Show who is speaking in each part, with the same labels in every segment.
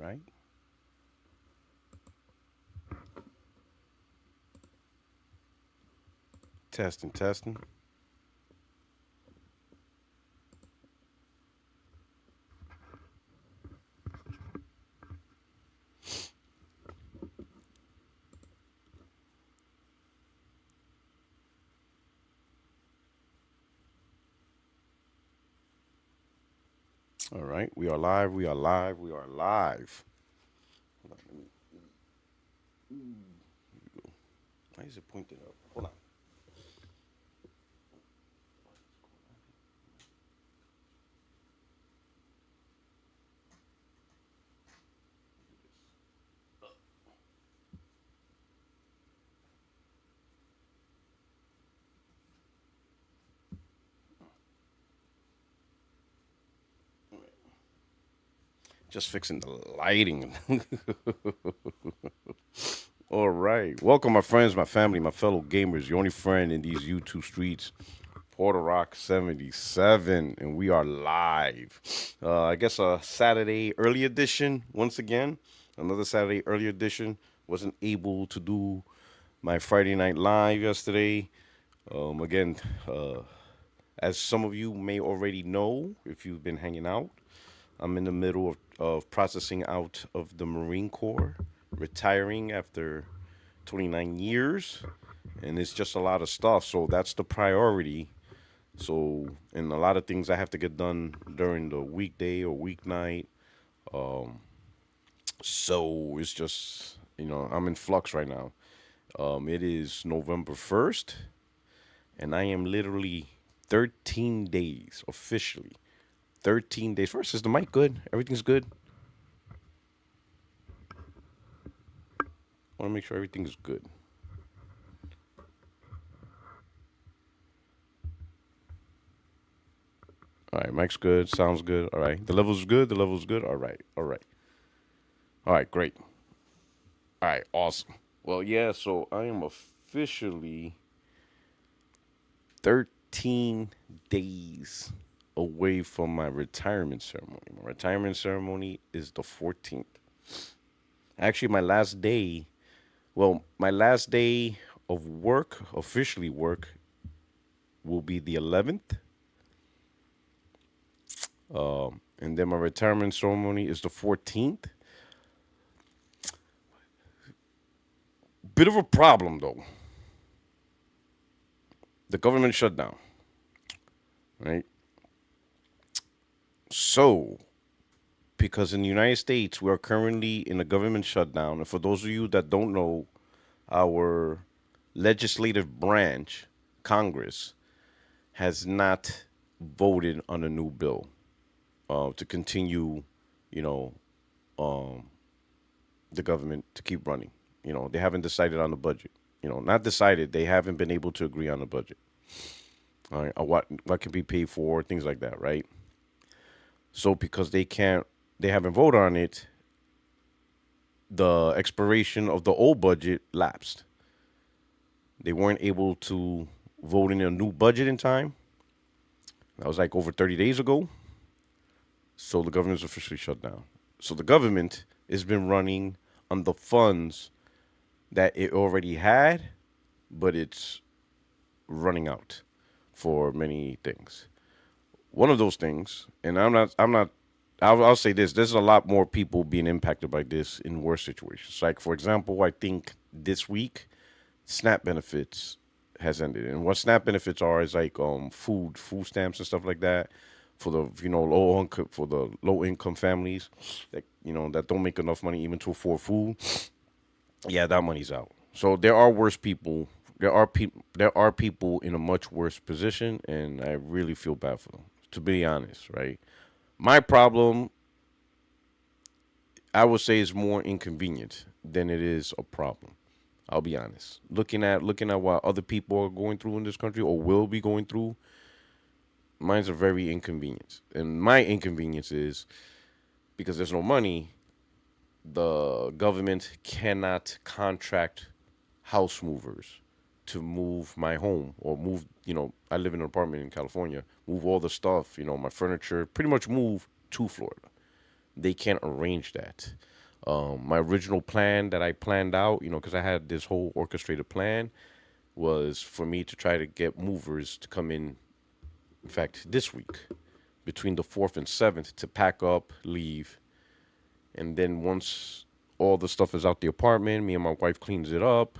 Speaker 1: right. Testing, testing. All right. We are live. We are live. We are live. Hold on. Why is it pointing up? Hold on. Just fixing the lighting. All right. Welcome, my friends, my family, my fellow gamers. Your only friend in these YouTube streets, Puertorock77, and we are live. I guess a Saturday early edition once again. Another Saturday early edition. Wasn't able to do my Friday night live yesterday. Again, uh, as some of you may already know, if you've been hanging out, I'm in the middle of processing out of the Marine Corps, retiring after 29 years, and it's just a lot of stuff. So that's the priority. So, and a lot of things I have to get done during the weekday or weeknight. So it's just, I'm in flux right now. It is November 1st, and I am literally 13 days officially. 13 days. First, is the mic good? Everything's good? I want to make sure everything's good. All right, mic's good, sounds good. All right, the level's good, the level's good. All right, all right, all right, great. All right, awesome. Well, yeah, so I am officially 13 days away from my retirement ceremony. My retirement ceremony is the 14th. Actually, my last day of work, officially work, will be the 11th. And then my retirement ceremony is the 14th. Bit of a problem, though. The government shutdown, right? So, because in the United States, we are currently in a government shutdown. And for those of you that don't know, our legislative branch, Congress, has not voted on a new bill to continue, you know, um, the government to keep running. They haven't decided on the budget. Not decided. They haven't been able to agree on the budget. All right, what can be paid for, things like that, right? So because they haven't voted on it, the expiration of the old budget lapsed. They weren't able to vote in a new budget in time. That was like over 30 days ago. So the government's officially shut down. So the government has been running on the funds that it already had, but it's running out for many things. One of those things, and I'll say this: there's a lot more people being impacted by this in worse situations. Like for example, I think this week, SNAP benefits has ended, and what SNAP benefits are is like food stamps and stuff like that for the low income families that that don't make enough money even to afford food. Yeah, that money's out. So there are worse people. There are people in a much worse position, and I really feel bad for them. To be honest, right? My problem, I would say, is more inconvenient than it is a problem. I'll be honest. Looking at what other people are going through in this country or will be going through, mine's a very inconvenience. And my inconvenience is because there's no money, the government cannot contract house movers to move my home or move, I live in an apartment in California, move all the stuff, my furniture, pretty much move to Florida. They can't arrange that. My original plan that I planned out, because I had this whole orchestrated plan, was for me to try to get movers to come in fact, this week, between the 4th and 7th, to pack up, leave, and then once all the stuff is out the apartment, me and my wife cleans it up.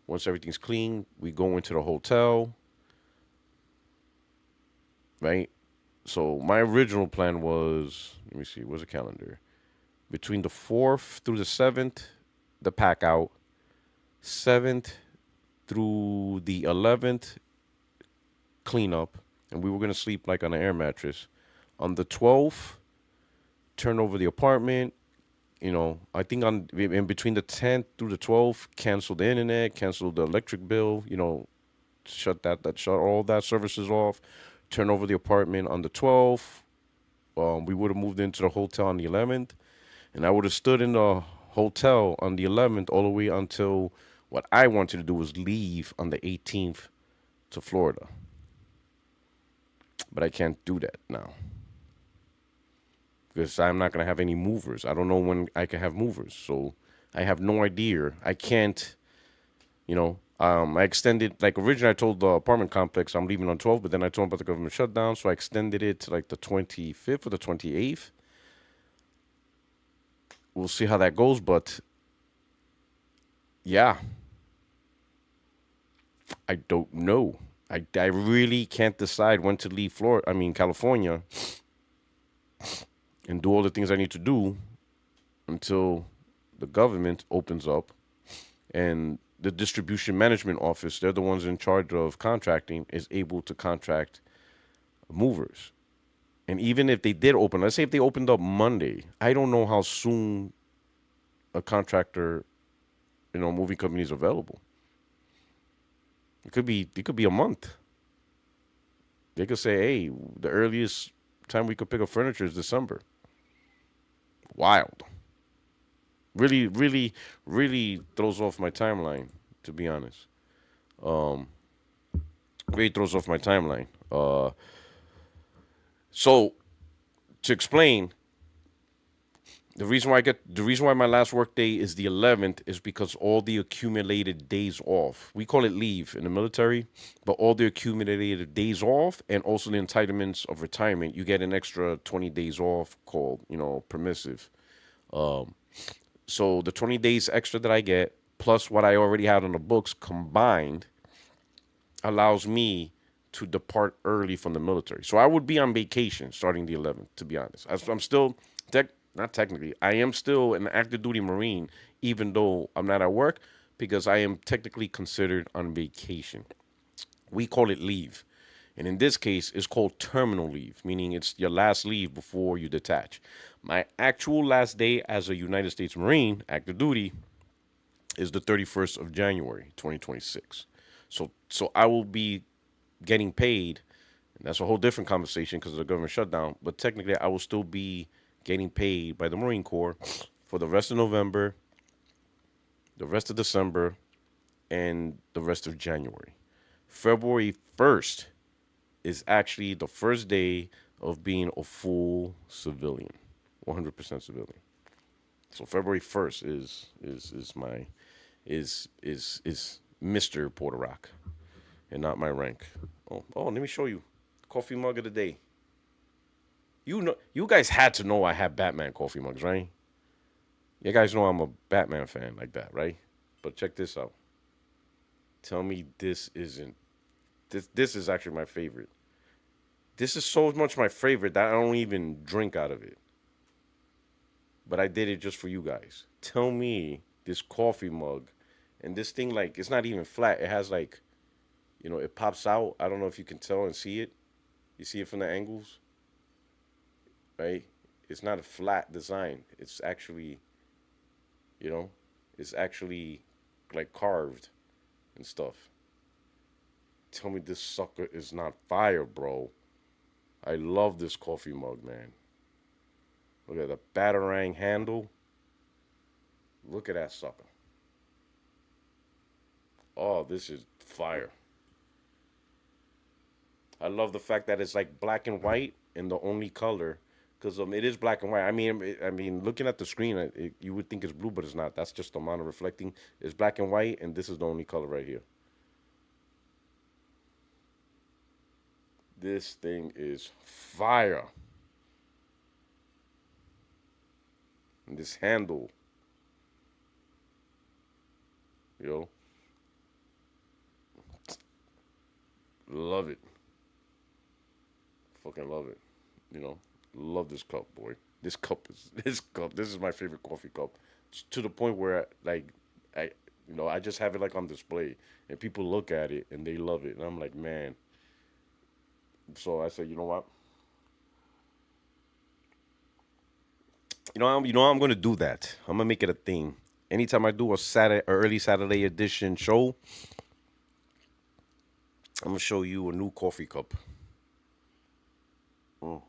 Speaker 1: Once everything's clean, we go into the hotel, right? So my original plan was, let me see, where's the calendar? Between the 4th through the 7th, the pack out. 7th through the 11th, clean up. And we were going to sleep like on an air mattress. On the 12th, turn over the apartment. I think on in between the 10th through the 12th, cancel the internet, cancel the electric bill, shut all that services off, turn over the apartment on the 12th. We would have moved into the hotel on the 11th, and I would have stood in the hotel on the 11th all the way until what I wanted to do was leave on the 18th to Florida. But I can't do that now because I'm not going to have any movers. I don't know when I can have movers. So I have no idea. I can't, I extended, like originally I told the apartment complex I'm leaving on 12, but then I told them about the government shutdown. So I extended it to like the 25th or the 28th. We'll see how that goes. But yeah, I don't know. I really can't decide when to leave California, and do all the things I need to do until the government opens up and the distribution management office, they're the ones in charge of contracting, is able to contract movers. And even if they did open, let's say if they opened up Monday, I don't know how soon a contractor, moving company is available. It could be a month. They could say, hey, the earliest time we could pick up furniture is December. Wild. Really, really, really throws off my timeline, to be honest. Um, really throws off my timeline. So to explain, the reason why my last work day is the 11th is because all the accumulated days off. We call it leave in the military, but all the accumulated days off and also the entitlements of retirement, you get an extra 20 days off called, permissive. Um, so the 20 days extra that I get plus what I already had on the books combined allows me to depart early from the military. So I would be on vacation starting the 11th, to be honest. I'm still, not technically, I am still an active duty Marine, even though I'm not at work, because I am technically considered on vacation. We call it leave. And in this case, it's called terminal leave, meaning it's your last leave before you detach. My actual last day as a United States Marine, active duty, is the 31st of January, 2026. So I will be getting paid. And that's a whole different conversation because of the government shutdown. But technically, I will still be getting paid by the Marine Corps for the rest of November, the rest of December, and the rest of January. February 1st is actually the first day of being a full civilian, 100% civilian. So February 1st is Mr. Puertorock and not my rank. Oh, let me show you. Coffee mug of the day. You guys had to know I have Batman coffee mugs, right? You guys know I'm a Batman fan like that, right? But check this out. Tell me this isn't this is actually my favorite. This is so much my favorite that I don't even drink out of it. But I did it just for you guys. Tell me this coffee mug and this thing, like, it's not even flat. It has like, it pops out. I don't know if you can tell and see it. You see it from the angles, right? It's not a flat design. It's actually, you know, it's actually like carved and stuff. Tell me this sucker is not fire, bro. I love this coffee mug, man. Look at the batarang handle. Look at that sucker. Oh, this is fire. I love the fact that it's like black and white, and the only color because it is black and white. I mean, looking at the screen, you would think it's blue, but it's not. That's just the amount of reflecting. It's black and white, and this is the only color right here. This thing is fire. And this handle, yo, love it. Fucking love it. You know, love this cup, boy. This cup is this cup. This is my favorite coffee cup. To the point where like I I just have it like on display and people look at it and they love it and I'm like, man. So I said, you know what? I'm gonna do that. I'm gonna make it a thing. Anytime I do a Saturday or early Saturday edition show, I'm gonna show you a new coffee cup. Mm,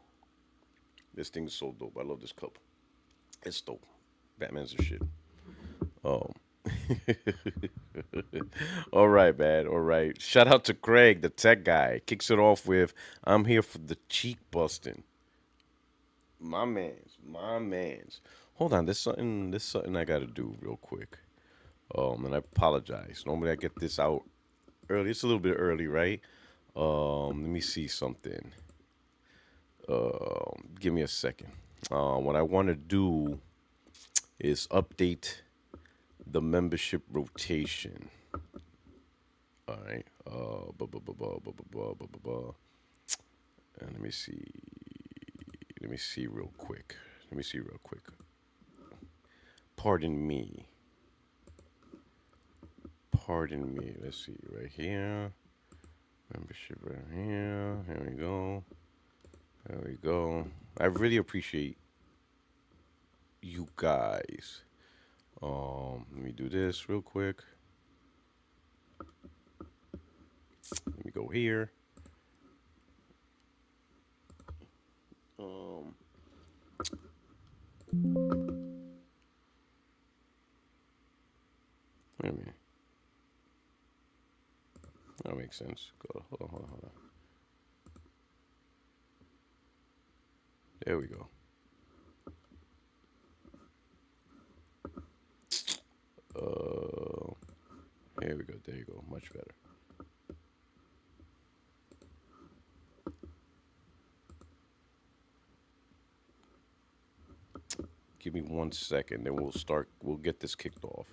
Speaker 1: this thing's so dope. I love this cup. It's dope. Batman's the shit. Oh. All right, man. All right. Shout out to Craig, the tech guy. Kicks it off with, "I'm here for the cheek busting." My man's, my man's. Hold on, there's something I gotta do real quick. And I apologize. Normally I get this out early. It's a little bit early, right? Let me see something. Give me a second. What I want to do is update the membership rotation. All right. And let me see. Let me see real quick. Let me see real quick. Pardon me. Pardon me. Let's see right here. Membership right here. Here we go. There we go. I really appreciate you guys. Let me do this real quick. Let me go here. Um, Wait a minute. That makes sense. Go. Hold on. There we go. Here we go. There you go. Much better. Give me 1 second, then we'll start. We'll get this kicked off,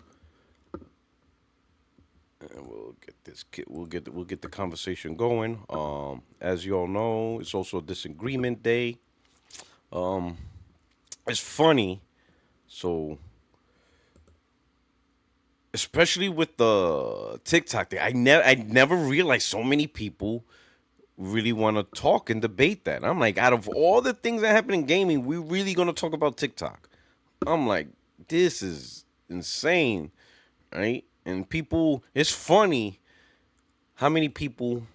Speaker 1: and we'll get the conversation going. As you all know, it's also a disagreement day. Um, it's funny, so especially with the TikTok thing, I never realized so many people really want to talk and debate that. I'm like, out of all the things that happen in gaming, we really gonna talk about TikTok? I'm like, this is insane, right? And people, it's funny how many people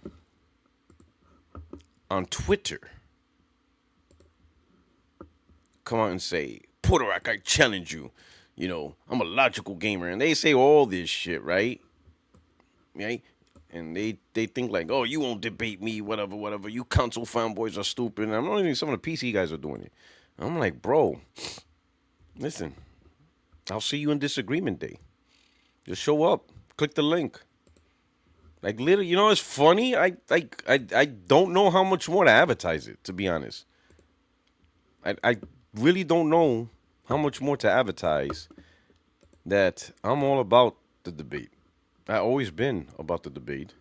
Speaker 1: on Twitter come out and say, "Puertorock, I challenge you. I'm a logical gamer," and they say all this shit, right? Right? And they think like, "Oh, you won't debate me, whatever, whatever. You console fanboys are stupid." And I'm not even some of the PC guys are doing it. I'm like, bro, listen, I'll see you in disagreement day. Just show up. Click the link. Like literally, it's funny. I don't know how much more to advertise it. To be honest, I really don't know how much more to advertise that I'm all about the debate. I always been about the debate.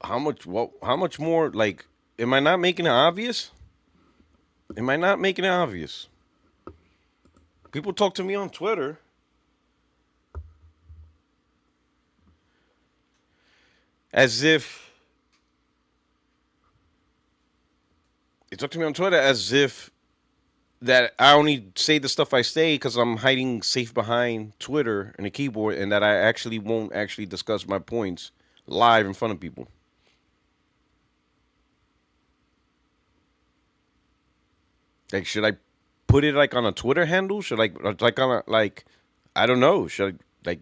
Speaker 1: How much more? Like, am I not making it obvious? Am I not making it obvious? People talk to me on Twitter as if they talk to me on Twitter as if that I only say the stuff I say because I'm hiding safe behind Twitter and a keyboard, and that I actually won't actually discuss my points live in front of people. Like, should I put it like on a Twitter handle? Should like on a like I don't know. Should I like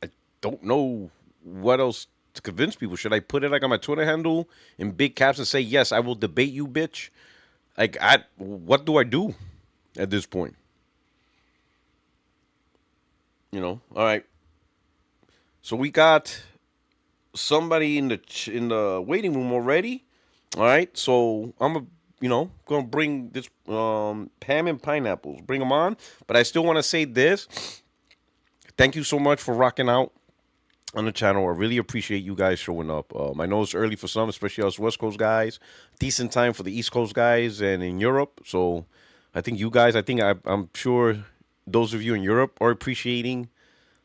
Speaker 1: I don't know what else to convince people. Should I put it like on my Twitter handle in big caps and say, yes, I will debate you, bitch? Like, what do I do at this point? All right. So we got somebody in the waiting room already. All right. So I'm gonna bring this Pam and pineapples. Bring them on. But I still want to say this. Thank you so much for rocking out on the channel. I really appreciate you guys showing up. I know it's early for some, especially us West Coast guys. Decent time for the East Coast guys and in Europe. So I think you guys, I'm sure those of you in Europe are appreciating,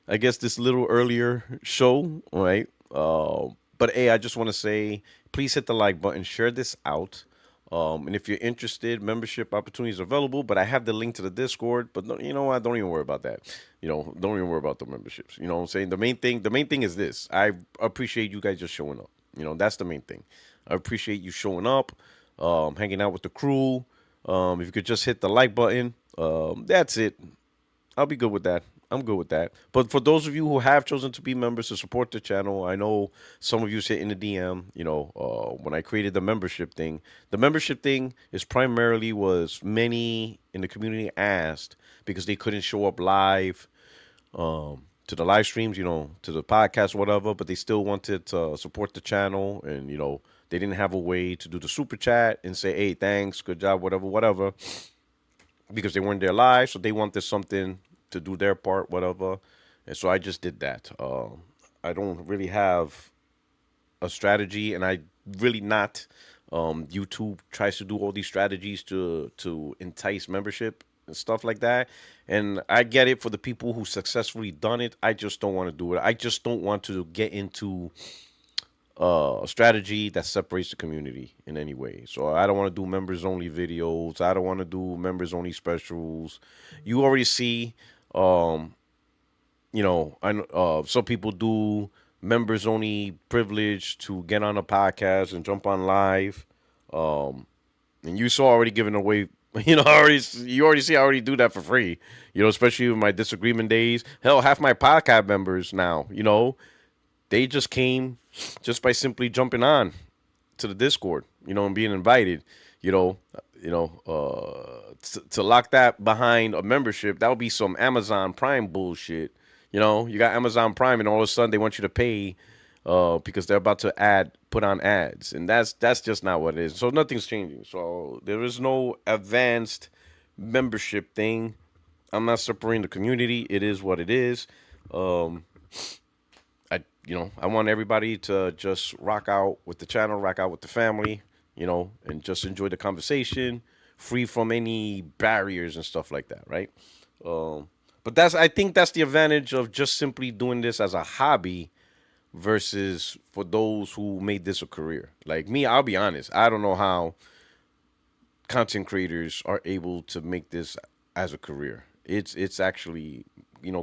Speaker 1: I guess, this little earlier show, right? But hey, I just want to say, please hit the like button, share this out. And if you're interested, membership opportunities are available. But I have the link to the Discord. But no, you know what? Don't even worry about that. Don't even worry about the memberships. You know what I'm saying? The main thing is this. I appreciate you guys just showing up. That's the main thing. I appreciate you showing up, hanging out with the crew. If you could just hit the like button, that's it. I'll be good with that. I'm good with that. But for those of you who have chosen to be members to support the channel, I know some of you sit in the DM. When I created the membership thing is primarily was many in the community asked because they couldn't show up live to the live streams, to the podcast, whatever, but they still wanted to support the channel and, they didn't have a way to do the super chat and say, hey, thanks, good job, whatever, whatever, because they weren't there live. So they wanted something to do their part, whatever. And so I just did that. I don't really have a strategy, and I really not. YouTube tries to do all these strategies to entice membership and stuff like that. And I get it for the people who successfully done it. I just don't want to do it. I just don't want to get into a strategy that separates the community in any way. So I don't want to do members only videos. I don't want to do members only specials. You already see, some people do members only privilege to get on a podcast and jump on live. And you saw already giving away, you already see I already do that for free. Especially with my disagreement days. Hell, half my podcast members now, they just came just by simply jumping on to the Discord, and being invited, to lock that behind a membership, that would be some Amazon Prime bullshit. You got Amazon Prime, and all of a sudden they want you to pay because they're about to put on ads, and that's just not what it is. So nothing's changing. So there is no advanced membership thing. I'm not separating the community. It is what it is. I want everybody to just rock out with the channel, rock out with the family, and just enjoy the conversation, free from any barriers and stuff like that, right? But I think that's the advantage of just simply doing this as a hobby versus for those who made this a career. Like me, I'll be honest, I don't know how content creators are able to make this as a career. It's actually,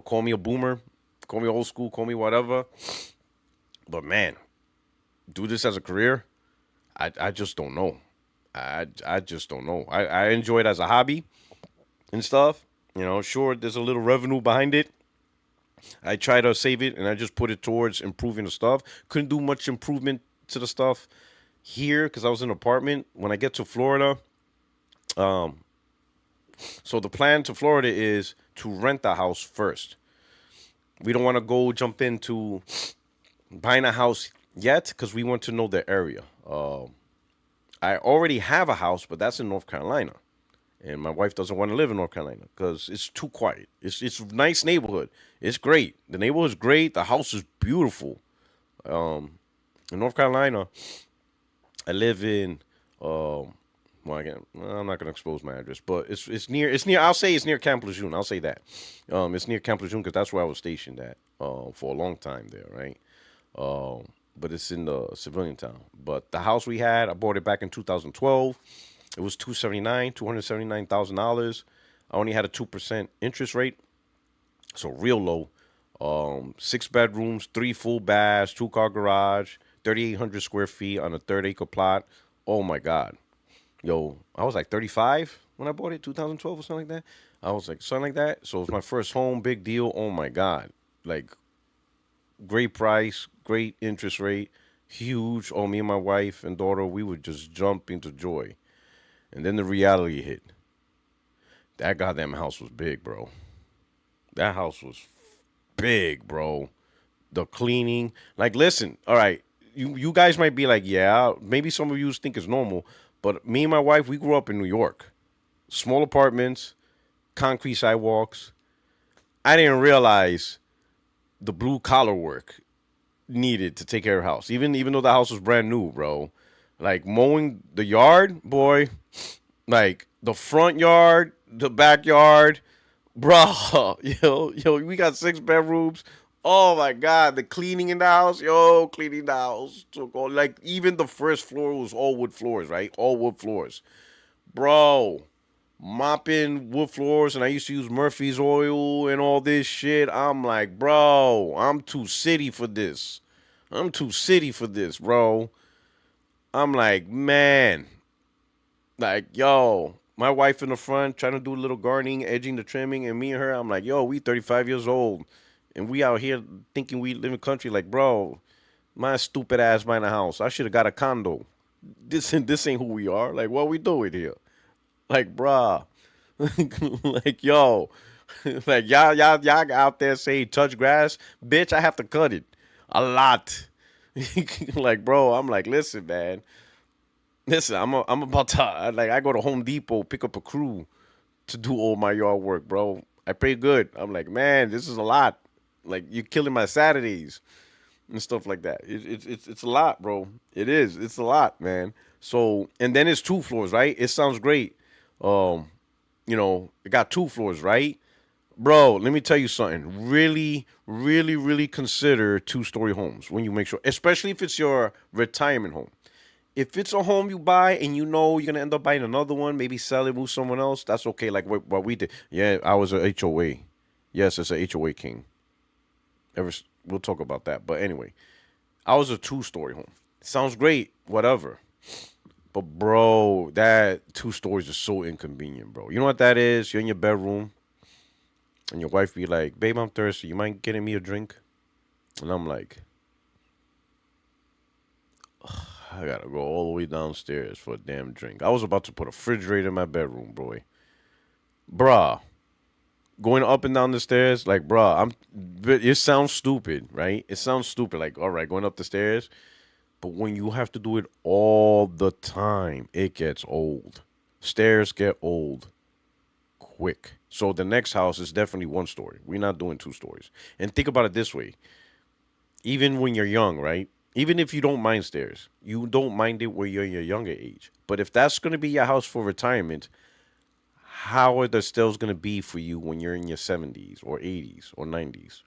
Speaker 1: call me a boomer, call me old school, call me whatever. But man, do this as a career? I just don't know. I just don't know. I enjoy it as a hobby and stuff. Sure, there's a little revenue behind it. I try to save it and I just put it towards improving the stuff. Couldn't do much improvement to the stuff here because I was in an apartment. When I get to Florida, so the plan to Florida is to rent the house first. We don't want to go jump into buying a house yet because we want to know the area. I already have a house, but that's in North Carolina, and my wife doesn't want to live in North Carolina because it's too quiet. It's a nice neighborhood. It's great. The neighborhood is great. The house is beautiful. In North Carolina, I live in. I'm not gonna expose my address, but it's near. It's near. I'll say it's near Camp Lejeune. I'll say that. It's near Camp Lejeune because that's where I was stationed at for a long time there, right? But it's in the civilian town. But the house we had, I bought it back in 2012. It was $279,000. I only had a 2% interest rate, so real low. 6 bedrooms, 3 full baths, 2-car garage, 3,800 square feet on a 3rd-acre plot. Oh my God, yo, I was like 35 when I bought it, 2012 or something like that. I was like something like that. So it was my first home, big deal. Oh my God, like great price, great interest rate, huge. Oh, me and my wife and daughter, we would just jump into joy. And then the reality hit. That goddamn house was big, bro. That house was big, bro. The cleaning, like, listen, all right, you guys might be like, yeah, maybe some of you think it's normal, but me and my wife, we grew up in New York, small apartments, concrete sidewalks. I didn't realize the blue collar work needed to take care of the house, even though the house was brand new, bro. Like mowing the yard, boy. Like the front yard, the backyard, bro. Yo, we got 6 bedrooms. Oh my god, the cleaning in the house, yo, cleaning the house took all, like, even the first floor was all wood floors, right? All wood floors, bro. Mopping wood floors, and I used to use Murphy's oil and all this shit. I'm like, bro, I'm too city for this. I'm too city for this, bro. I'm like, man, like, yo, my wife in the front trying to do a little gardening, edging the trimming, and me and her, I'm like, yo, we 35 years old, and we out here thinking we live in the country. Like, bro, my stupid ass buying a house. I should have got a condo. This ain't who we are. Like, what we doing here? Like, bruh, like, yo, like, y'all out there saying touch grass, bitch. I have to cut it a lot. Like, bro, I'm like, listen, man. Listen, I'm about to, like, I go to Home Depot, pick up a crew to do all my yard work, bro. I pay good. I'm like, man, this is a lot. Like, you're killing my Saturdays and stuff like that. It's a lot, bro. It is. It's a lot, man. So, and then it's 2 floors, right? It sounds great. Um, it got 2 floors, right? Bro, let me tell you something. Really, really, really consider 2-story homes when you make sure, especially if it's your retirement home. If it's a home you buy and you know you're gonna end up buying another one, maybe sell it, move someone else, that's okay. Like what we did. Yeah, I was a HOA. Yes, it's a HOA king. We'll talk about that. But anyway, I was a 2-story home. Sounds great, whatever. But bro, that 2 stories is so inconvenient, bro. You know what that is? You're in your bedroom and your wife be like, "Babe, I'm thirsty. You mind getting me a drink?" And I'm like, I gotta go all the way downstairs for a damn drink. I was about to put a refrigerator in my bedroom, boy. Bruh, going up and down the stairs, like, bruh, it sounds stupid, right? It sounds stupid, like, all right, going up the stairs. But when you have to do it all the time, it gets old. Stairs get old quick. So the next house is definitely 1 story. We're not doing 2 stories. And think about it this way. Even when you're young, right? Even if you don't mind stairs, you don't mind it when you're in your younger age. But if that's going to be your house for retirement, how are the stairs going to be for you when you're in your 70s or 80s or 90s?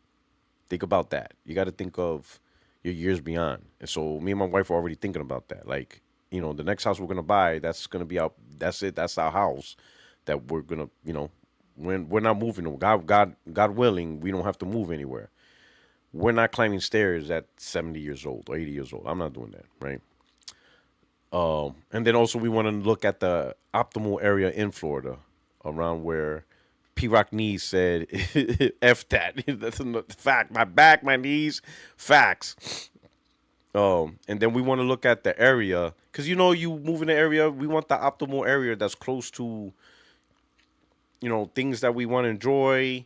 Speaker 1: Think about that. You got to think of your years beyond. And so me and my wife are already thinking about that. Like, the next house we're going to buy, that's going to be our, that's it. That's our house that we're going to, when we're not moving. God willing, we don't have to move anywhere. We're not climbing stairs at 70 years old or 80 years old. I'm not doing that, right? And then also we want to look at the optimal area in Florida around where P Rock Knees said, F that. That's a fact. My back, my knees, facts. And then we want to look at the area because, you move in the area, we want the optimal area that's close to, things that we want to enjoy,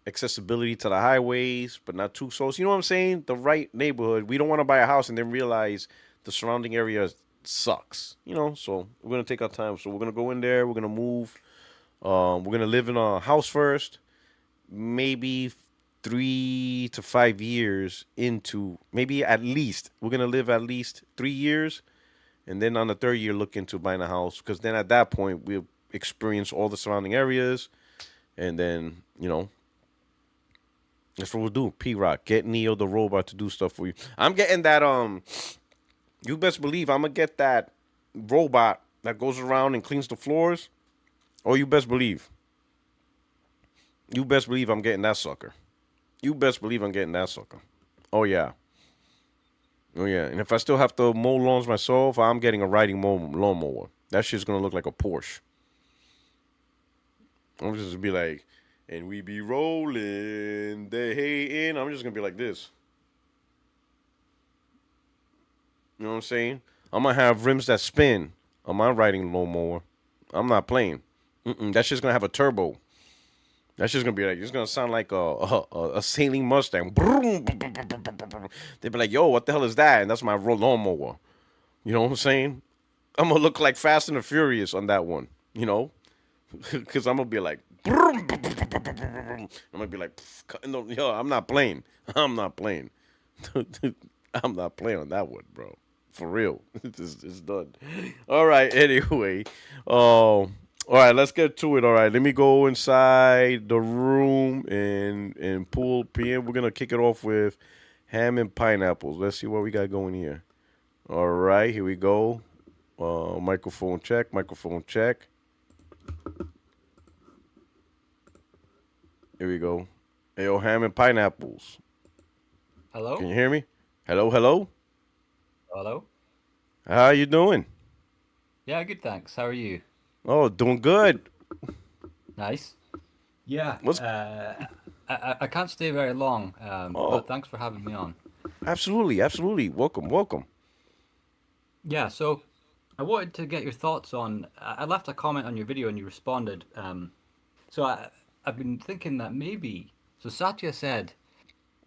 Speaker 1: accessibility to the highways, but not too close. You know what I'm saying? The right neighborhood. We don't want to buy a house and then realize the surrounding area sucks. So we're gonna take our time. So we're gonna go in there. We're gonna move. We're gonna live in a house first. Maybe 3 to 5 years into, maybe at least we're gonna live at least 3 years, and then on the third year look into buying a house because then at that point we'll experience all the surrounding areas, and then that's what we'll do. P Rock, get Neo the robot to do stuff for you. I'm getting that. You best believe I'm gonna get that robot that goes around and cleans the floors. Oh, you best believe. You best believe I'm getting that sucker. You best believe I'm getting that sucker. Oh yeah. Oh yeah. And if I still have to mow lawns myself, I'm getting a riding lawnmower. That shit's gonna look like a Porsche. I'm just gonna be like, and we be rolling the hay in. I'm just gonna be like this. You know what I'm saying? I'm gonna have rims that spin on my riding lawnmower. I'm not playing. That's just gonna have a turbo. That's just gonna be like it's gonna sound like a sailing Mustang. They'd be like, "Yo, what the hell is that?" And that's my lawnmower. You know what I'm saying? I'm gonna look like Fast and the Furious on that one. You know, because I'm gonna be like, I'm gonna be like, yo, I'm not playing. I'm not playing. I'm not playing on that one, bro. For real, it's done. All right. Anyway, all right. Let's get to it. All right. Let me go inside the room and pull PM. We're gonna kick it off with ham and pineapples. Let's see what we got going here. All right. Here we go. Microphone check. Microphone check. Here we go. Hey, yo, ham and pineapples.
Speaker 2: Hello?
Speaker 1: Can you hear me? Hello, hello.
Speaker 2: Hello?
Speaker 1: How you doing?
Speaker 2: Yeah, good, thanks. How are you?
Speaker 1: Oh, doing good.
Speaker 2: Nice. Yeah,
Speaker 1: What's
Speaker 2: I can't stay very long, but
Speaker 1: oh,
Speaker 2: thanks for having me on.
Speaker 1: absolutely, absolutely. Welcome, welcome.
Speaker 2: Yeah, so I wanted to get your thoughts on. I left a comment on your video and you responded. So I've been thinking that maybe. So Satya said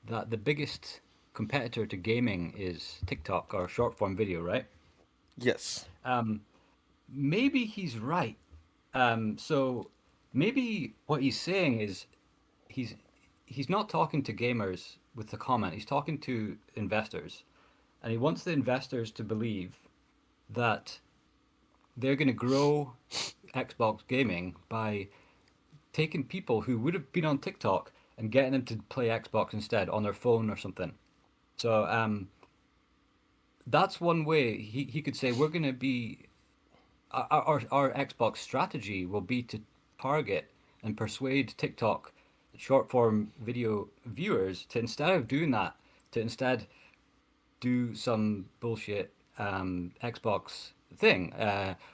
Speaker 2: that the biggest competitor to gaming is TikTok or short form video, right?
Speaker 1: Yes.
Speaker 2: Um, Maybe he's right. So maybe what he's saying is he's he's not talking to gamers with the comment. He's talking to investors, and he wants the investors to believe that they're going to grow Xbox gaming by taking people who would have been on TikTok and getting them to play Xbox instead on their phone or something. So that's one way he could say we're going to be our Xbox strategy will be to target and persuade TikTok short form video viewers to instead of doing that, to instead do some bullshit Xbox thing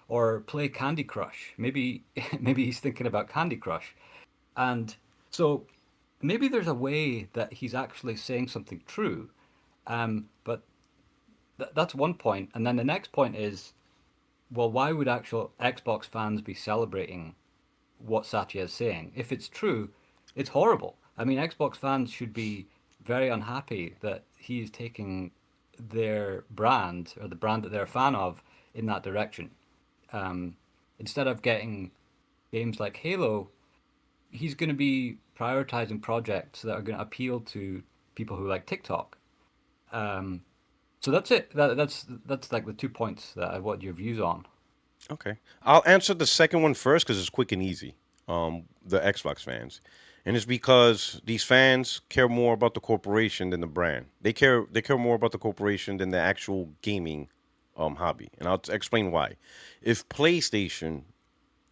Speaker 2: or play Candy Crush. Maybe maybe he's thinking about Candy Crush, and so maybe there's a way that he's actually saying something true. But that's one point, and then the next point is, well, why would actual Xbox fans be celebrating what Satya is saying? If it's true, it's horrible. I mean, Xbox fans should be very unhappy that he is taking their brand or the brand that they're a fan of in that direction. Um, Instead of getting games like Halo, he's going to be prioritizing projects that are going to appeal to people who like TikTok. Um, so that's it. That's like the 2 points that I want your views on.
Speaker 1: Okay. I'll answer the second one first because it's quick and easy. The Xbox fans, and it's because these fans care more about the corporation than the brand. They care more about the corporation than the actual gaming hobby, and I'll explain why. If PlayStation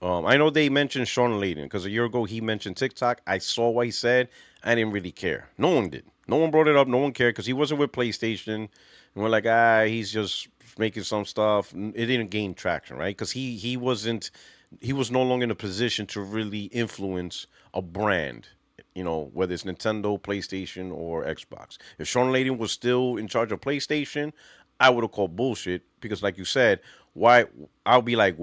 Speaker 1: I know they mentioned Sean Layden because a year ago he mentioned TikTok. I saw what he said. I didn't really care. No one did. No one brought it up. No one cared because he wasn't with PlayStation. And we're like, he's just making some stuff. It didn't gain traction, right? Because he wasn't. He was no longer in a position to really influence a brand. You know, whether it's Nintendo, PlayStation, or Xbox. If Sean Layden was still in charge of PlayStation, I would have called bullshit because, like you said, why? I'll be like,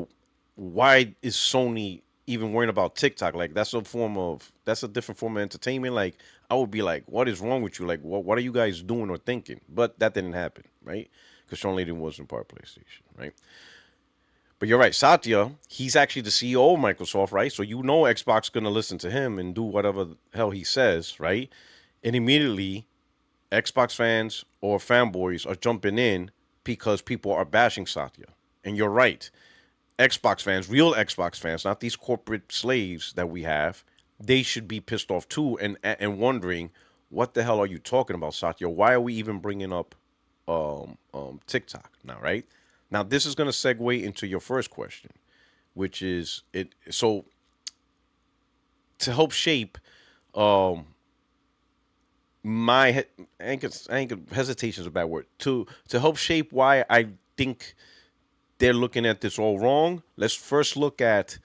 Speaker 1: why is Sony even worrying about TikTok? Like that's a different form of entertainment. Like I would be like, what is wrong with you? Like what are you guys doing or thinking? But that didn't happen, right? Because Sean Layden wasn't part of PlayStation, right? But you're right, Satya. He's actually the CEO of Microsoft, right? So you know Xbox gonna listen to him and do whatever the hell he says, right? And immediately Xbox fans or fanboys are jumping in because people are bashing Satya. And you're right. Xbox fans, real Xbox fans, not these corporate slaves that we have, they should be pissed off too and wondering what the hell are you talking about, Satya? Why are we even bringing up TikTok now, right? Now this is going to segue into your first question, which is it. So to help shape um, my I think hesitation is a bad word to help shape why I think they're looking at this all wrong. Let's first look at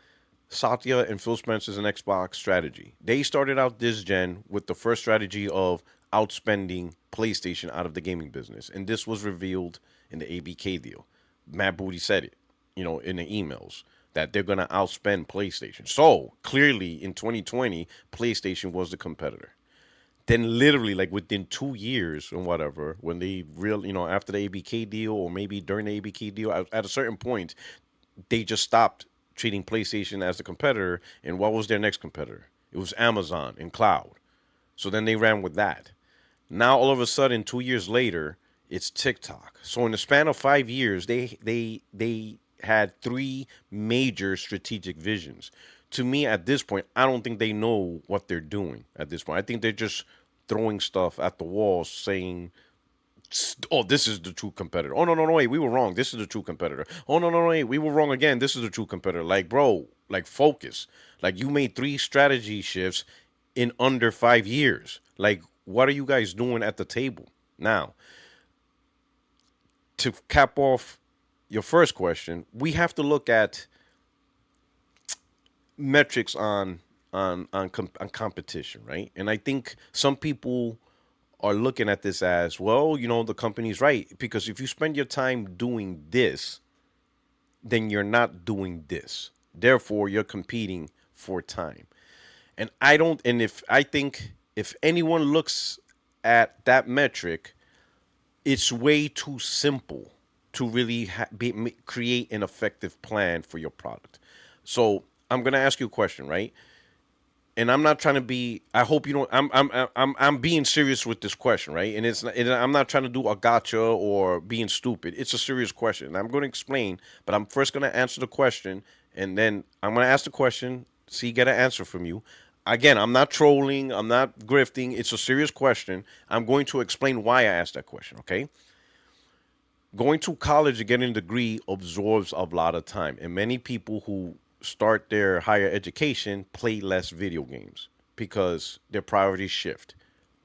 Speaker 1: Satya and Phil Spencer's and Xbox strategy. They started out this gen with the first strategy of outspending PlayStation out of the gaming business. And this was revealed in the ABK deal. Matt Booty said it, in the emails that they're going to outspend PlayStation. So clearly in 2020, PlayStation was the competitor. Then literally like within 2 years or whatever, when they after the ABK deal or maybe during the ABK deal, at a certain point, they just stopped treating PlayStation as the competitor. And what was their next competitor? It was Amazon in cloud. So then they ran with that. Now all of a sudden, 2 years later, it's TikTok. So in the span of 5 years, they had three major strategic visions. To me, at this point, I don't think they know what they're doing at this point. I think they're just throwing stuff at the wall, saying, "Oh, this is the true competitor." Oh no, no, no, wait, we were wrong. This is the true competitor. Oh no, no, no, wait, we were wrong again. This is the true competitor. Like, bro, like focus. Like you made three strategy shifts in under 5 years. Like, what are you guys doing at the table now? To cap off your first question, we have to look at metrics on competition, right? And I think some people are looking at this as, well, the company's right, because if you spend your time doing this, then you're not doing this. Therefore, you're competing for time. And I don't, and if I think if anyone looks at that metric, it's way too simple to really create an effective plan for your product. So I'm gonna ask you a question, right? And I'm not trying to be. I hope you don't. I'm being serious with this question, right? And I'm not trying to do a gotcha or being stupid. It's a serious question, and I'm going to explain. But I'm first going to answer the question, and then I'm going to ask the question. See, get an answer from you. Again, I'm not trolling. I'm not grifting. It's a serious question. I'm going to explain why I asked that question. Okay. Going to college and getting a degree absorbs a lot of time, and many people who start their higher education play less video games because their priorities shift.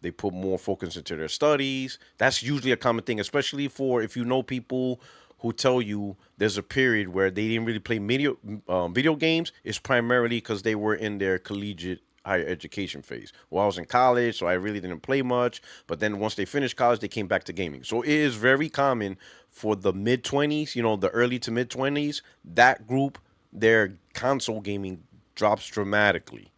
Speaker 1: They put more focus into their studies. That's usually a common thing, especially for if you know people who tell you there's a period where they didn't really play video games. It's primarily because they were in their collegiate higher education phase. Well, I was in college, so I really didn't play much. But then once they finished college, they came back to gaming. So it is very common for the mid 20s, the early to mid 20s, that group, their console gaming drops dramatically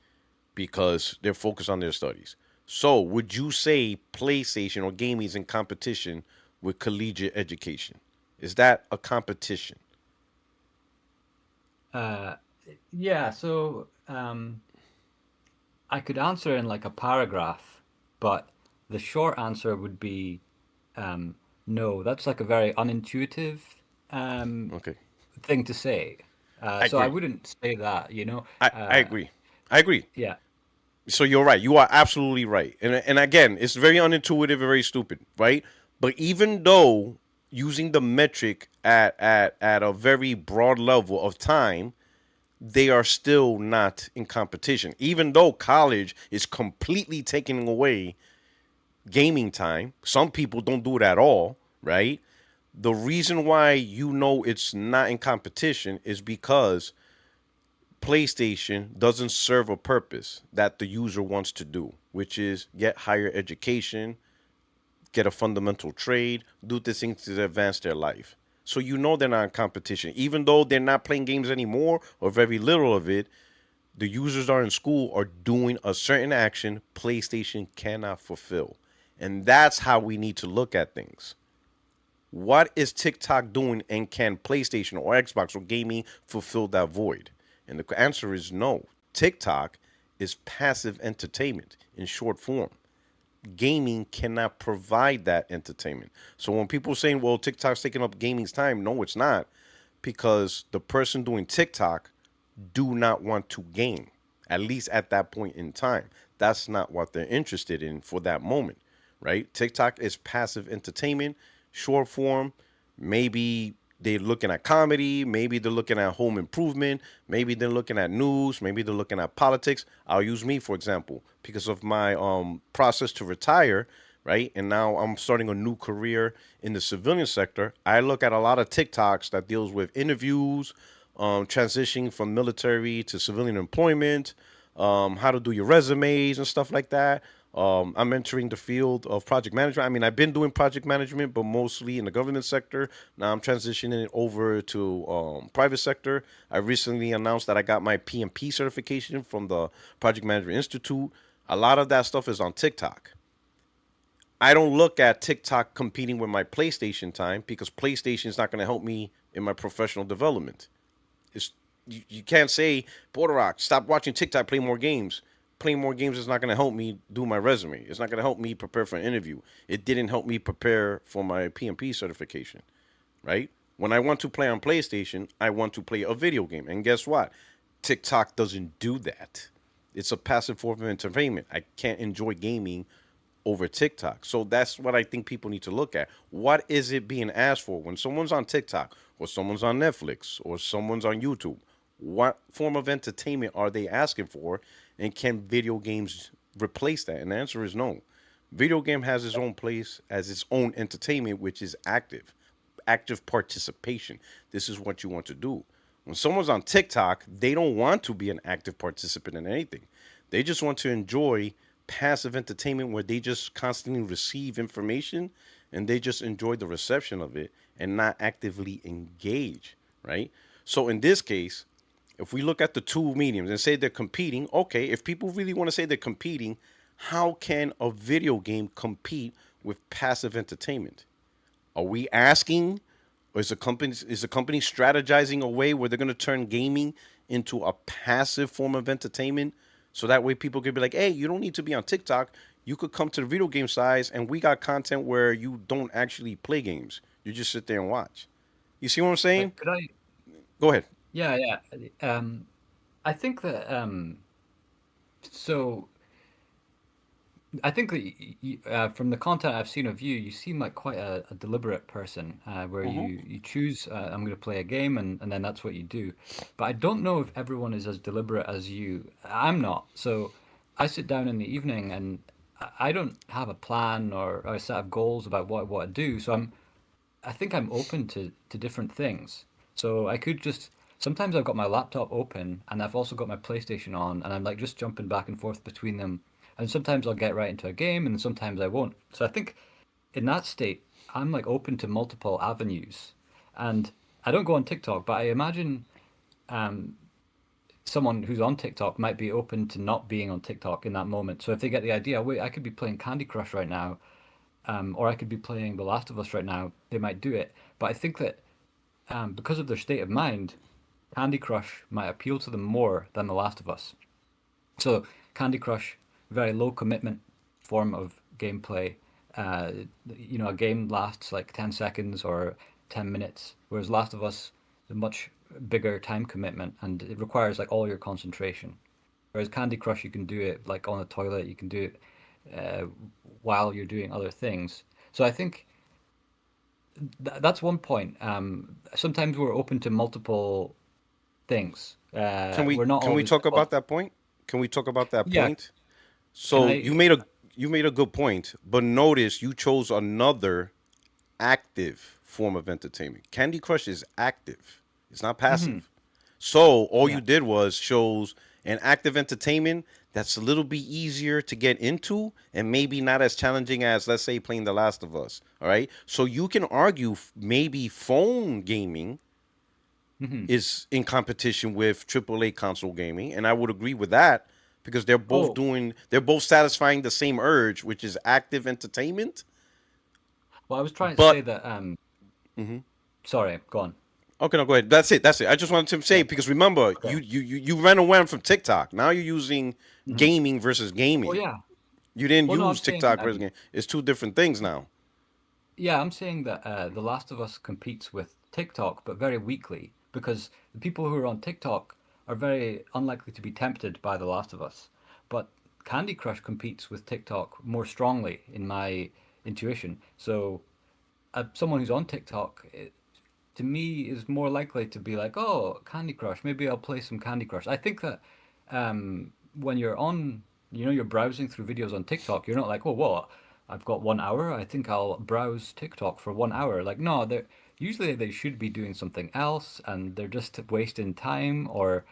Speaker 1: because they're focused on their studies. So, would you say PlayStation or gaming is in competition with collegiate education? Is that a competition?
Speaker 2: Uh, yeah, so I could answer in like a paragraph, but the short answer would be no. That's like a very unintuitive um,
Speaker 1: Okay,
Speaker 2: thing to say.
Speaker 1: I
Speaker 2: So I
Speaker 1: agree.
Speaker 2: wouldn't say that,
Speaker 1: I agree. I agree.
Speaker 2: Yeah.
Speaker 1: So you're right. You are absolutely right. And again, it's very unintuitive and very stupid, right? But even though using the metric at a very broad level of time, they are still not in competition. Even though college is completely taking away gaming time, some people don't do it at all, right? The reason why it's not in competition is because PlayStation doesn't serve a purpose that the user wants to do, which is get higher education, get a fundamental trade, do the things to advance their life. So they're not in competition. Even though they're not playing games anymore or very little of it, the users are in school are doing a certain action PlayStation cannot fulfill. And that's how we need to look at things. What is TikTok doing, and can PlayStation or Xbox or gaming fulfill that void? And the answer is no. TikTok is passive entertainment in short form. Gaming cannot provide that entertainment. So when people are saying, well, TikTok's taking up gaming's time, no, it's not. Because the person doing TikTok do not want to game, at least at that point in time. That's not what they're interested in for that moment, right? TikTok is passive entertainment, short form. Maybe they're looking at comedy, maybe they're looking at home improvement, maybe they're looking at news, maybe they're looking at politics. I'll use me for example because of my process to retire, right? And now I'm starting a new career in the civilian sector. I look at a lot of TikToks that deals with interviews, transitioning from military to civilian employment, how to do your resumes and stuff like that. I'm entering the field of project management. I mean, I've been doing project management, but mostly in the government sector. Now I'm transitioning over to private sector. I recently announced that I got my PMP certification from the Project Management Institute. A lot of that stuff is on TikTok. I don't look at TikTok competing with my PlayStation time because PlayStation is not going to help me in my professional development. It's you can't say Puertorock, stop watching TikTok, play more games. Playing more games is not going to help me do my resume. It's not going to help me prepare for an interview. It didn't help me prepare for my PMP certification, right? When I want to play on PlayStation, I want to play a video game. And guess what? TikTok doesn't do that. It's a passive form of entertainment. I can't enjoy gaming over TikTok. So that's what I think people need to look at. What is it being asked for when someone's on TikTok or someone's on Netflix or someone's on YouTube? What form of entertainment are they asking for? And can video games replace that? And the answer is no. Video game has its own place as its own entertainment, which is active participation. This is what you want to do. When someone's on TikTok, they don't want to be an active participant in anything. They just want to enjoy passive entertainment where they just constantly receive information and they just enjoy the reception of it and not actively engage, right? So in this case, if we look at the two mediums and say they're competing, okay, if people really want to say they're competing, how can a video game compete with passive entertainment? Are we asking, or is the company strategizing a way where they're going to turn gaming into a passive form of entertainment, so that way people could be like, hey, you don't need to be on TikTok. You could come to the video game size, and we got content where you don't actually play games. You just sit there and watch. You see what I'm saying?
Speaker 2: Could I?
Speaker 1: Go ahead.
Speaker 2: Yeah, yeah. I think that so I think that from the content I've seen of you, you seem like quite a deliberate person, where
Speaker 1: Hmm.
Speaker 2: you choose, I'm going to play a game, and then that's what you do. But I don't know if everyone is as deliberate as you. I'm not. So I sit down in the evening, and I don't have a plan or a set of goals about what I do. So I think I'm open to different things. So I could just sometimes I've got my laptop open and I've also got my PlayStation on and I'm like just jumping back and forth between them. And sometimes I'll get right into a game and sometimes I won't. So I think in that state, I'm like open to multiple avenues. And I don't go on TikTok, but I imagine um, someone who's on TikTok might be open to not being on TikTok in that moment. So if they get the idea, wait, I could be playing Candy Crush right now, or I could be playing The Last of Us right now, they might do it. But I think that because of their state of mind, Candy Crush might appeal to them more than The Last of Us. So Candy Crush, very low commitment form of gameplay. Uh, a game lasts like 10 seconds or 10 minutes, whereas Last of Us is a much bigger time commitment and it requires like all your concentration. Whereas Candy Crush, you can do it like on the toilet, you can do it uh, while you're doing other things. So I think that's one point. Sometimes we're open to multiple things.
Speaker 1: Can we
Speaker 2: We're not
Speaker 1: can we
Speaker 2: always
Speaker 1: talk
Speaker 2: like,
Speaker 1: about that point? Can we talk about that
Speaker 2: yeah,
Speaker 1: point?
Speaker 2: can
Speaker 1: So you
Speaker 2: I?
Speaker 1: made a good point, but notice you chose another active form of entertainment. Candy Crush is active. It's not
Speaker 2: Mhm,
Speaker 1: passive. So all
Speaker 2: yeah.
Speaker 1: you did was chose an active entertainment that's a little bit easier to get into and maybe not as challenging as, let's say, playing The Last of Us. All right. So you can argue maybe phone gaming
Speaker 2: Hmm.
Speaker 1: is in competition with AAA console gaming, and I would agree with that because
Speaker 2: Oh,
Speaker 1: they're both satisfying the same urge, which is active entertainment.
Speaker 2: well, I was trying to say
Speaker 1: But
Speaker 2: that.
Speaker 1: mhm.
Speaker 2: Sorry, go on.
Speaker 1: Okay, no, go ahead. That's it. That's it. I just wanted to say
Speaker 2: Yeah.
Speaker 1: because remember,
Speaker 2: Okay.
Speaker 1: you ran away from TikTok. Now you're using
Speaker 2: Hmm.
Speaker 1: gaming versus
Speaker 2: Well,
Speaker 1: gaming.
Speaker 2: yeah.
Speaker 1: You didn't
Speaker 2: Well, no,
Speaker 1: use
Speaker 2: I'm saying.
Speaker 1: TikTok versus game. It's two different things now.
Speaker 2: Yeah, I'm saying that The Last of Us competes with TikTok, but very weakly, because the people who are on TikTok are very unlikely to be tempted by The Last of Us. But Candy Crush competes with TikTok more strongly, in my intuition. So, someone who's on TikTok, to me, is more likely to be like, "Oh, Candy Crush. Maybe I'll play some Candy Crush." I think that when you're on, you're browsing through videos on TikTok, you're not like, oh, what? I've got 1 hour. I think I'll browse TikTok for 1 hour. Like, no, they're usually they should be doing something else, and they're just wasting time or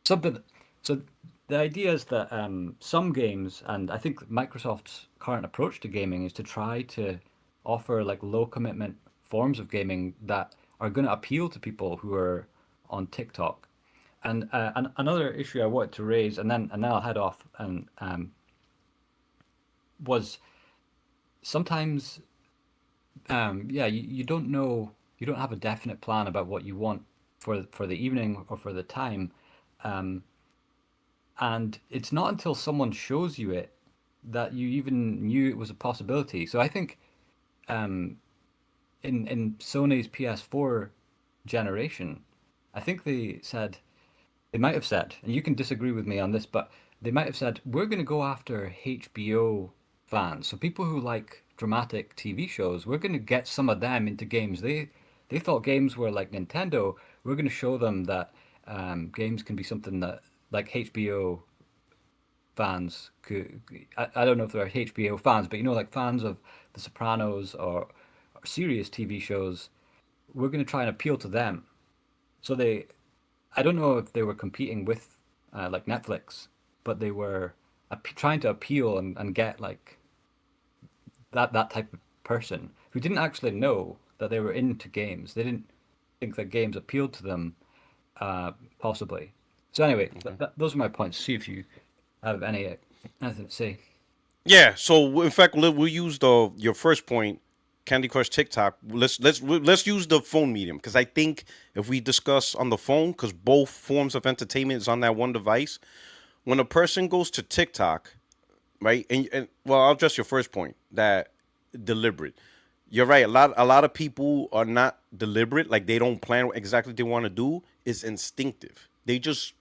Speaker 2: something. So The idea is that some games, and I think Microsoft's current approach to gaming is to try to offer like low commitment forms of gaming that are going to appeal to people who are on TikTok. And another issue I wanted to raise, and then I'll head off, and was sometimes yeah, you don't know, you don't have a definite plan about what you want for the evening or for the time. Um, and it's not until someone shows you it that you even knew it was a possibility. So I think um, in Sony's PS4 generation, I think they might have said, and you can disagree with me on this, but they might have said we're going to go after HBO fans, so people who like dramatic TV shows. We're going to get some of them into games. They thought games were like Nintendo. We're going to show them that games can be something that like HBO fans could. I don't know if they're HBO fans, but you know, like fans of The Sopranos or serious TV shows. We're going to try and appeal to them. So I don't know if they were competing with like Netflix, but they were trying to appeal and get like that type of person who didn't actually know that they were into games. They didn't think that games appealed to them, possibly. So anyway,
Speaker 1: Okay.
Speaker 2: those are my points. See if you have anything to say.
Speaker 1: Yeah. So in fact, we'll use the your first point, Candy Crush TikTok. Let's use the phone medium because I think if we discuss on the phone, because both forms of entertainment is on that one device. When a person goes to TikTok, right? And well, I'll address your first point that deliberate. You're right. A lot of people are not deliberate. Like they don't plan what exactly they want to do. It's instinctive.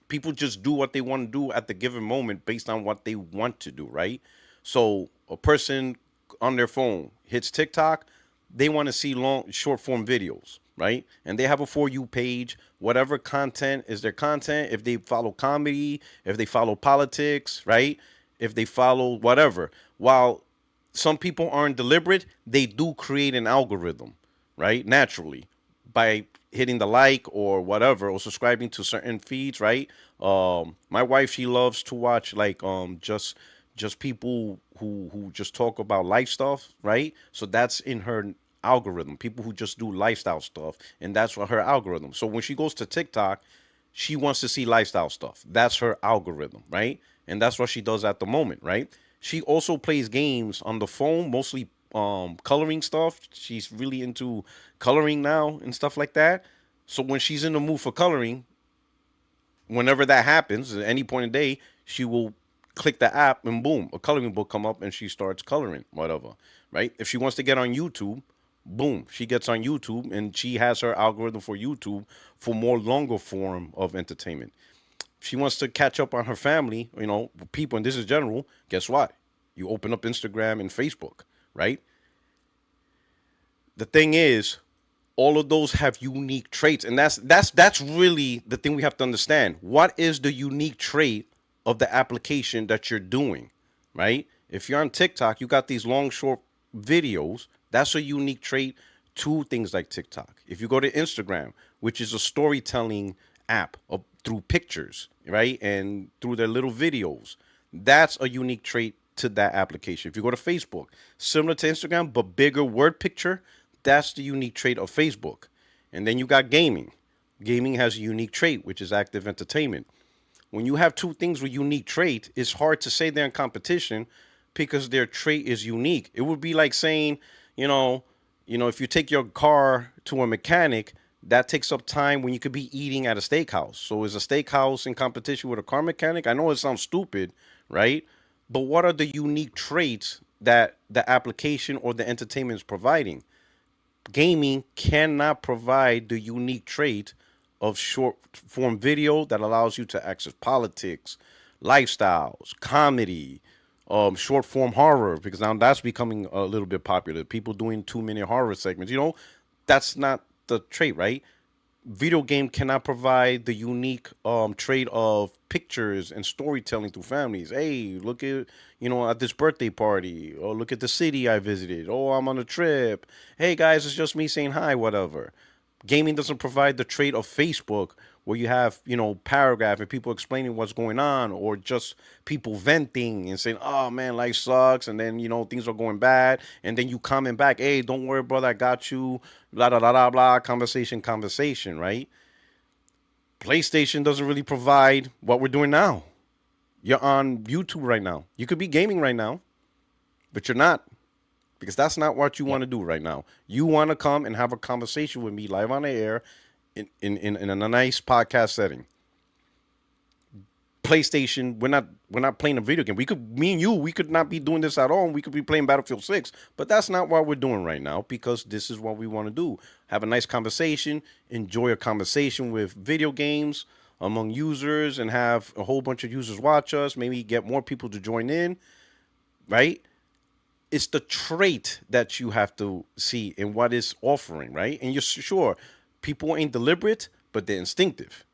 Speaker 1: People just do what they want to do at the given moment based on what they want to do, right? So a person on their phone hits TikTok, they want to see long short form videos, right? And they have a for you page. Whatever content is their content. If they follow comedy, if they follow politics, right? If they follow whatever. While some people aren't deliberate, they do create an algorithm, right? Naturally, by hitting the like or whatever or subscribing to certain feeds, right? My wife, she loves to watch like just people who just talk about life stuff, right? So that's in her algorithm. People who just do lifestyle stuff, and that's what her algorithm. So when she goes to TikTok, she wants to see lifestyle stuff. That's her algorithm, right? And that's what she does at the moment, right? She also plays games on the phone, mostly coloring stuff. She's really into coloring now and stuff like that. So when she's in the mood for coloring, whenever that happens, at any point in the day, she will click the app and boom, a coloring book come up and she starts coloring, whatever, right? If she wants to get on YouTube, boom, she gets on YouTube and she has her algorithm for YouTube for more longer form of entertainment. If she wants to catch up on her family, people, and this is general, guess what? You open up Instagram and Facebook, right? The thing is, all of those have unique traits, and that's really the thing we have to understand. What is the unique trait of the application that you're doing, right? If you're on TikTok, you got these long short videos. That's a unique trait to things like TikTok. If you go to Instagram, which is a storytelling app through pictures, right, and through their little videos, that's a unique trait to that application. If you go to Facebook, similar to Instagram but bigger word picture, that's the unique trait of Facebook. And then you got gaming. Gaming has a unique trait, which is active entertainment. When you have two things with unique trait, it's hard to say they're in competition because their trait is unique. It would be like saying, you know, if you take your car to a mechanic, that takes up time when you could be eating at a steakhouse. So is a steakhouse in competition with a car mechanic? I know it sounds stupid, right? But what are the unique traits that the application or the entertainment is providing? Gaming cannot provide the unique trait of short form video that allows you to access politics, lifestyles, comedy, short form horror, because now that's becoming a little bit popular. People doing 2 minute horror segments, that's not the trait, right? Video game cannot provide the unique trait of pictures and storytelling through families. Hey, look at at this birthday party, or look at the city I visited. Oh, I'm on a trip. Hey guys, it's just me saying hi, whatever. Gaming doesn't provide the trait of Facebook where you have, paragraph and people explaining what's going on, or just people venting and saying, "Oh man, life sucks," and then things are going bad, and then you comment back, "Hey, don't worry, brother, I got you." Blah blah blah blah blah. Conversation, right? PlayStation doesn't really provide what we're doing now. You're on YouTube right now. You could be gaming right now, but you're not, because that's not what you
Speaker 2: Yeah.
Speaker 1: want to do right now. You want to come and have a conversation with me live on the air in a nice podcast setting. PlayStation, we're not playing a video game. We could, me and you, we could not be doing this at all. And we could be playing Battlefield 6, but that's not what we're doing right now, because this is what we want to do. Have a nice conversation, enjoy a conversation with video games among users, and have a whole bunch of users watch us. Maybe get more people to join in, right? It's the trait that you have to see in what is offering, right? And you're sure people ain't deliberate, but they're instinctive.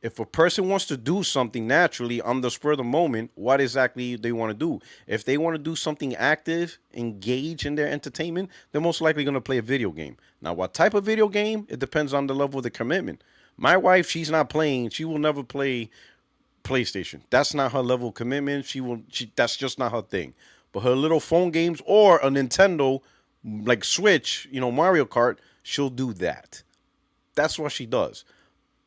Speaker 1: If a person wants to do something naturally on the spur of the moment, what exactly they want to do? If they want to do something active, engage in their entertainment, they're most likely going to play a video game. Now, what type of video game? It depends on the level of the commitment. My wife, she's not playing. She will never play PlayStation. That's not her level of commitment. That's just not her thing. But her little phone games or a Nintendo like Switch, Mario Kart, she'll do that. That's what she does.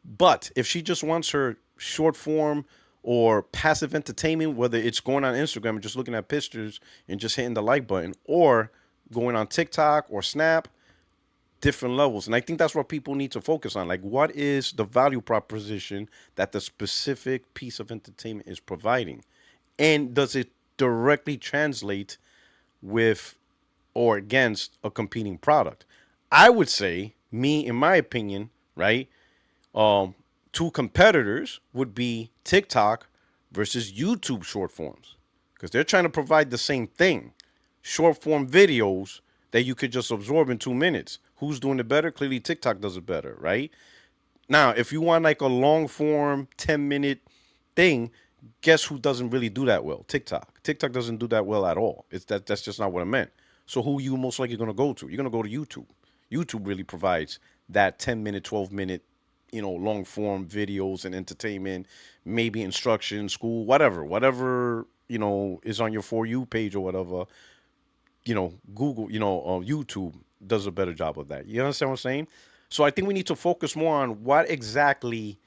Speaker 1: But if she just wants her short form or passive entertainment, whether it's going on Instagram and just looking at pictures and just hitting the like button, or going on TikTok or Snap, different levels. And I think that's what people need to focus on. Like, what is the value proposition that the specific piece of entertainment is providing? And does it directly translate with or against a competing product? I would say, me, in my opinion, right? Um, Two competitors would be TikTok versus YouTube short forms, because they're trying to provide the same thing, short form videos that you could just absorb in 2 minutes. Who's doing it better? Clearly, TikTok does it better, right? Now, if you want like a long form 10-minute thing, guess who doesn't really do that well? TikTok. TikTok doesn't do that well at all. That's just not what I meant. So who you most likely going to go to? You're going to go to YouTube. YouTube really provides that 10-minute, 12-minute, long form videos and entertainment, maybe instruction, school, whatever, is on your For You page or whatever. Google, YouTube does a better job of that. You understand what I'm saying? So I think we need to focus more on what exactly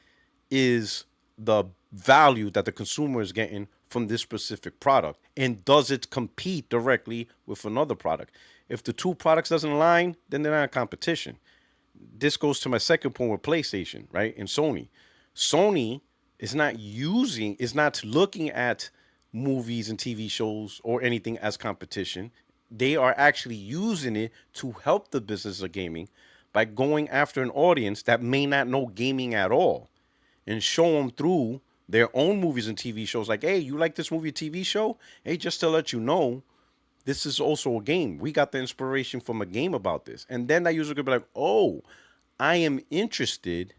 Speaker 1: is the value that the consumer is getting from this specific product, and does it compete directly with another product? If the two products doesn't align, then they're not a competition. This goes to my second point with PlayStation, right? And Sony. Sony is not looking at movies and TV shows or anything as competition. They are actually using it to help the business of gaming by going after an audience that may not know gaming at all, and show them through their own movies and TV shows. Like, hey, you like this movie or TV show? Hey, just to let you know, this is also a game. We got the inspiration from a game about this. And then that user could be like, oh, I am interested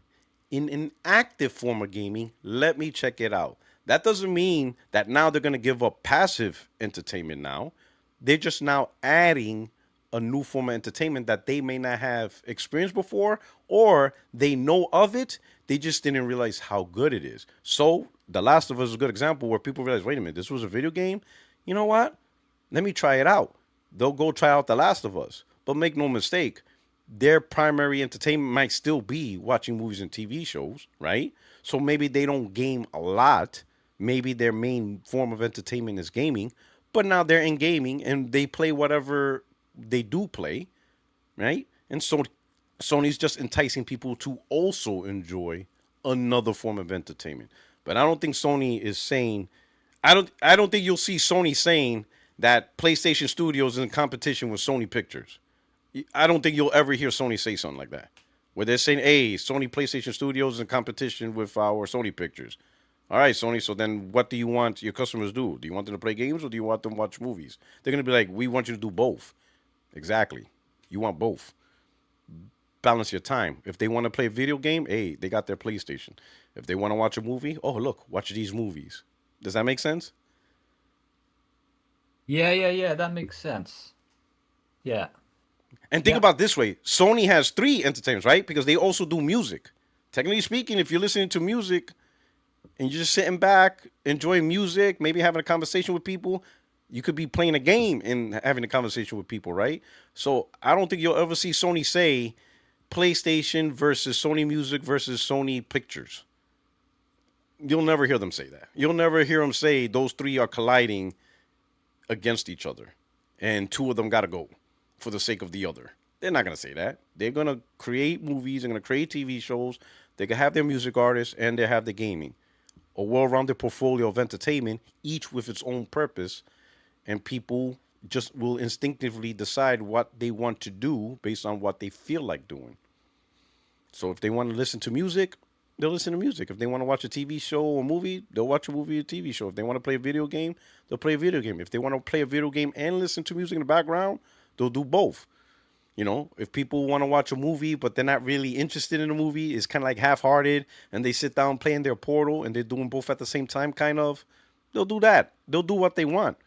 Speaker 1: in an active form of gaming. Let me check it out. That doesn't mean that now they're going to give up passive entertainment now. They're just now adding a new form of entertainment that they may not have experienced before, or they know of it. They just didn't realize how good it is. So, The Last of Us is a good example where people realize, wait a minute, this was a video game? You know what? Let me try it out. They'll go try out The Last of Us. But make no mistake, their primary entertainment might still be watching movies and TV shows, right? So maybe they don't game a lot. Maybe their main form of entertainment is gaming, but now they're in gaming and they play whatever they do play, right? And so Sony's just enticing people to also enjoy another form of entertainment. But I don't think Sony is saying, I don't think you'll see Sony saying that PlayStation Studios is in competition with Sony Pictures. I don't think you'll ever hear Sony say something like that, where they're saying, "Hey, Sony PlayStation Studios is in competition with our Sony Pictures." All right, Sony. So then, what do you want your customers to do? Do you want them to play games or do you want them to watch movies? They're gonna be like, "We want you to do both." Exactly. You want both. Balance your time. If they want to play a video game, hey, they got their PlayStation. If they want to watch a movie, oh look, watch these movies. Does that make sense?
Speaker 2: Yeah, yeah, yeah. That makes sense. Yeah.
Speaker 1: And think
Speaker 2: Yeah.
Speaker 1: about it this way: Sony has three entertainments, right? Because they also do music. Technically speaking, if you're listening to music and you're just sitting back, enjoying music, maybe having a conversation with people, you could be playing a game and having a conversation with people, right? So I don't think you'll ever see Sony say PlayStation versus Sony Music versus Sony Pictures. You'll never hear them say that. You'll never hear them say those three are colliding against each other and two of them got to go for the sake of the other. They're not going to say that. They're going to create movies, they're going to create TV shows, they can have their music artists and they have the gaming. A well-rounded portfolio of entertainment, each with its own purpose, and people just will instinctively decide what they want to do based on what they feel like doing. So if they want to listen to music, they'll listen to music. If they want to watch a TV show or movie, they'll watch a movie or TV show. If they want to play a video game, they'll play a video game. If they want to play a video game and listen to music in the background, they'll do both. You know, if people want to watch a movie but they're not really interested in the movie, it's kind of like half-hearted, and they sit down playing their Portal and they're doing both at the same time, kind of, they'll do that. They'll do what they want.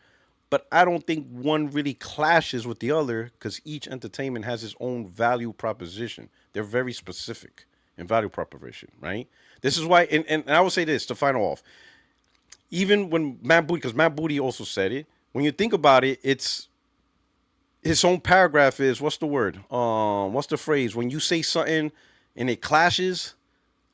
Speaker 1: But I don't think one really clashes with the other because each entertainment has its own value proposition. They're very specific in value proposition, right? This is why, and I will say this to final off. Even when Matt Booty, because Matt Booty also said it, when you think about it, it's his own paragraph is what's the word? What's the phrase? When you say something and it clashes,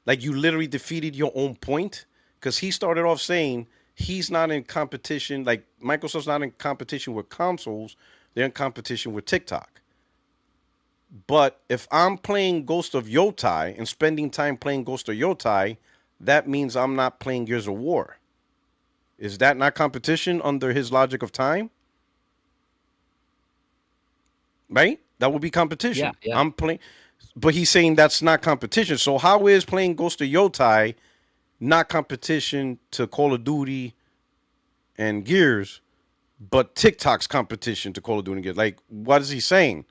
Speaker 1: like you literally defeated your own point. Because he started off saying he's not in competition, like Microsoft's not in competition with consoles, they're in competition with TikTok. But if I'm playing Ghost of Yotai and spending time playing Ghost of Yotai, that means I'm not playing Gears of War. Is that not competition under his logic of time? Right? That would be
Speaker 2: Yeah,
Speaker 1: competition.
Speaker 2: yeah.
Speaker 1: I'm playing, but he's saying that's not competition. So how is playing Ghost of Yotai not competition to Call of Duty and Gears, but TikTok's competition to Call of Duty and Gears? Like, what is he saying?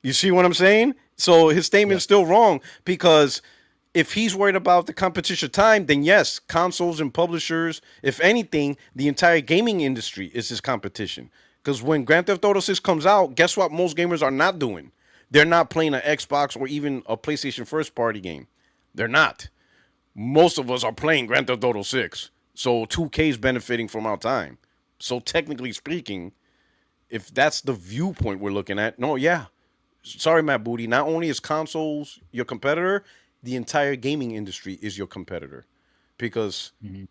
Speaker 1: You see what I'm saying? So his statement
Speaker 2: Yeah.
Speaker 1: is still wrong because if he's worried about the competition time, then yes, consoles and publishers, if anything, the entire gaming industry is his competition. Because when Grand Theft Auto 6 comes out, guess what most gamers are not doing? They're not playing an Xbox or even a PlayStation first party game. They're not. Most of us are playing Grand Theft Auto 6. So 2K is benefiting from our time. So technically speaking, if that's the viewpoint we're looking at, no, yeah. Sorry, Matt Booty. Not only is consoles your competitor, the entire gaming industry is your competitor. Because
Speaker 2: Mhm.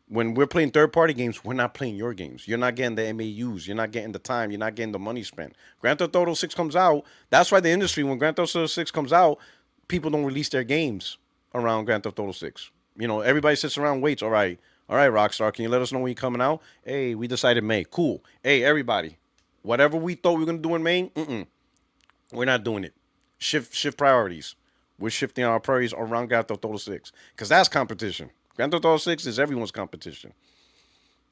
Speaker 1: when we're playing third party games, we're not playing your games. You're not getting the MAUs. You're not getting the time. You're not getting the money spent. Grand Theft Auto 6 comes out. That's why the industry, when Grand Theft Auto 6 comes out, people don't release their games around Grand Theft Auto 6. You know, everybody sits around and waits. All right, Rockstar, can you let us know when you're coming out? Hey, we decided May. Cool. Hey, everybody, whatever we thought we were going to do in May, we're not doing it. Shift priorities. We're shifting our priorities around Grand Theft Auto 6 because that's competition. Grand Theft Auto 6 is everyone's competition.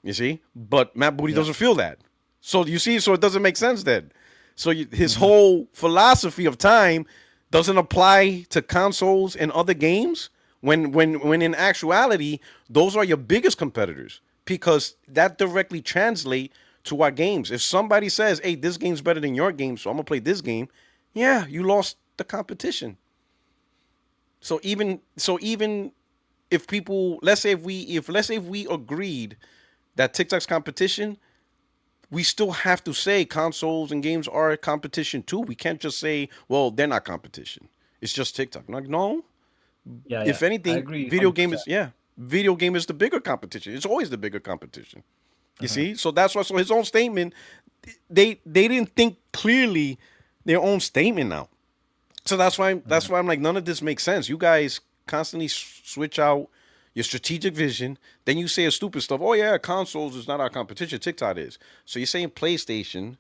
Speaker 1: You see? But Matt Booty
Speaker 2: Yeah.
Speaker 1: doesn't feel that. So you see, so it doesn't make sense then. So his
Speaker 2: Hmm.
Speaker 1: whole philosophy of time doesn't apply to consoles and other games when in actuality those are your biggest competitors because that directly translate to our games. If somebody says, "Hey, this game's better than your game, so I'm gonna play this game," yeah, you lost the competition. So even if people, let's say if we agreed that TikTok's competition, we still have to say consoles and games are a competition too. We can't just say, well, they're not competition. It's just TikTok. I'm like, no.
Speaker 2: Yeah, yeah.
Speaker 1: If
Speaker 2: I
Speaker 1: anything,
Speaker 2: agree
Speaker 1: video game
Speaker 2: 100%.
Speaker 1: is yeah. Video game is the bigger competition. It's always the bigger competition. You
Speaker 2: Uh-huh.
Speaker 1: see? So that's why so his own statement, they didn't think clearly their own statement out. So
Speaker 2: Uh-huh.
Speaker 1: that's why I'm like none of this makes sense. You guys constantly switch out your strategic vision. Then you say a stupid stuff. Oh yeah, consoles is not our competition. TikTok is. So you're saying PlayStation,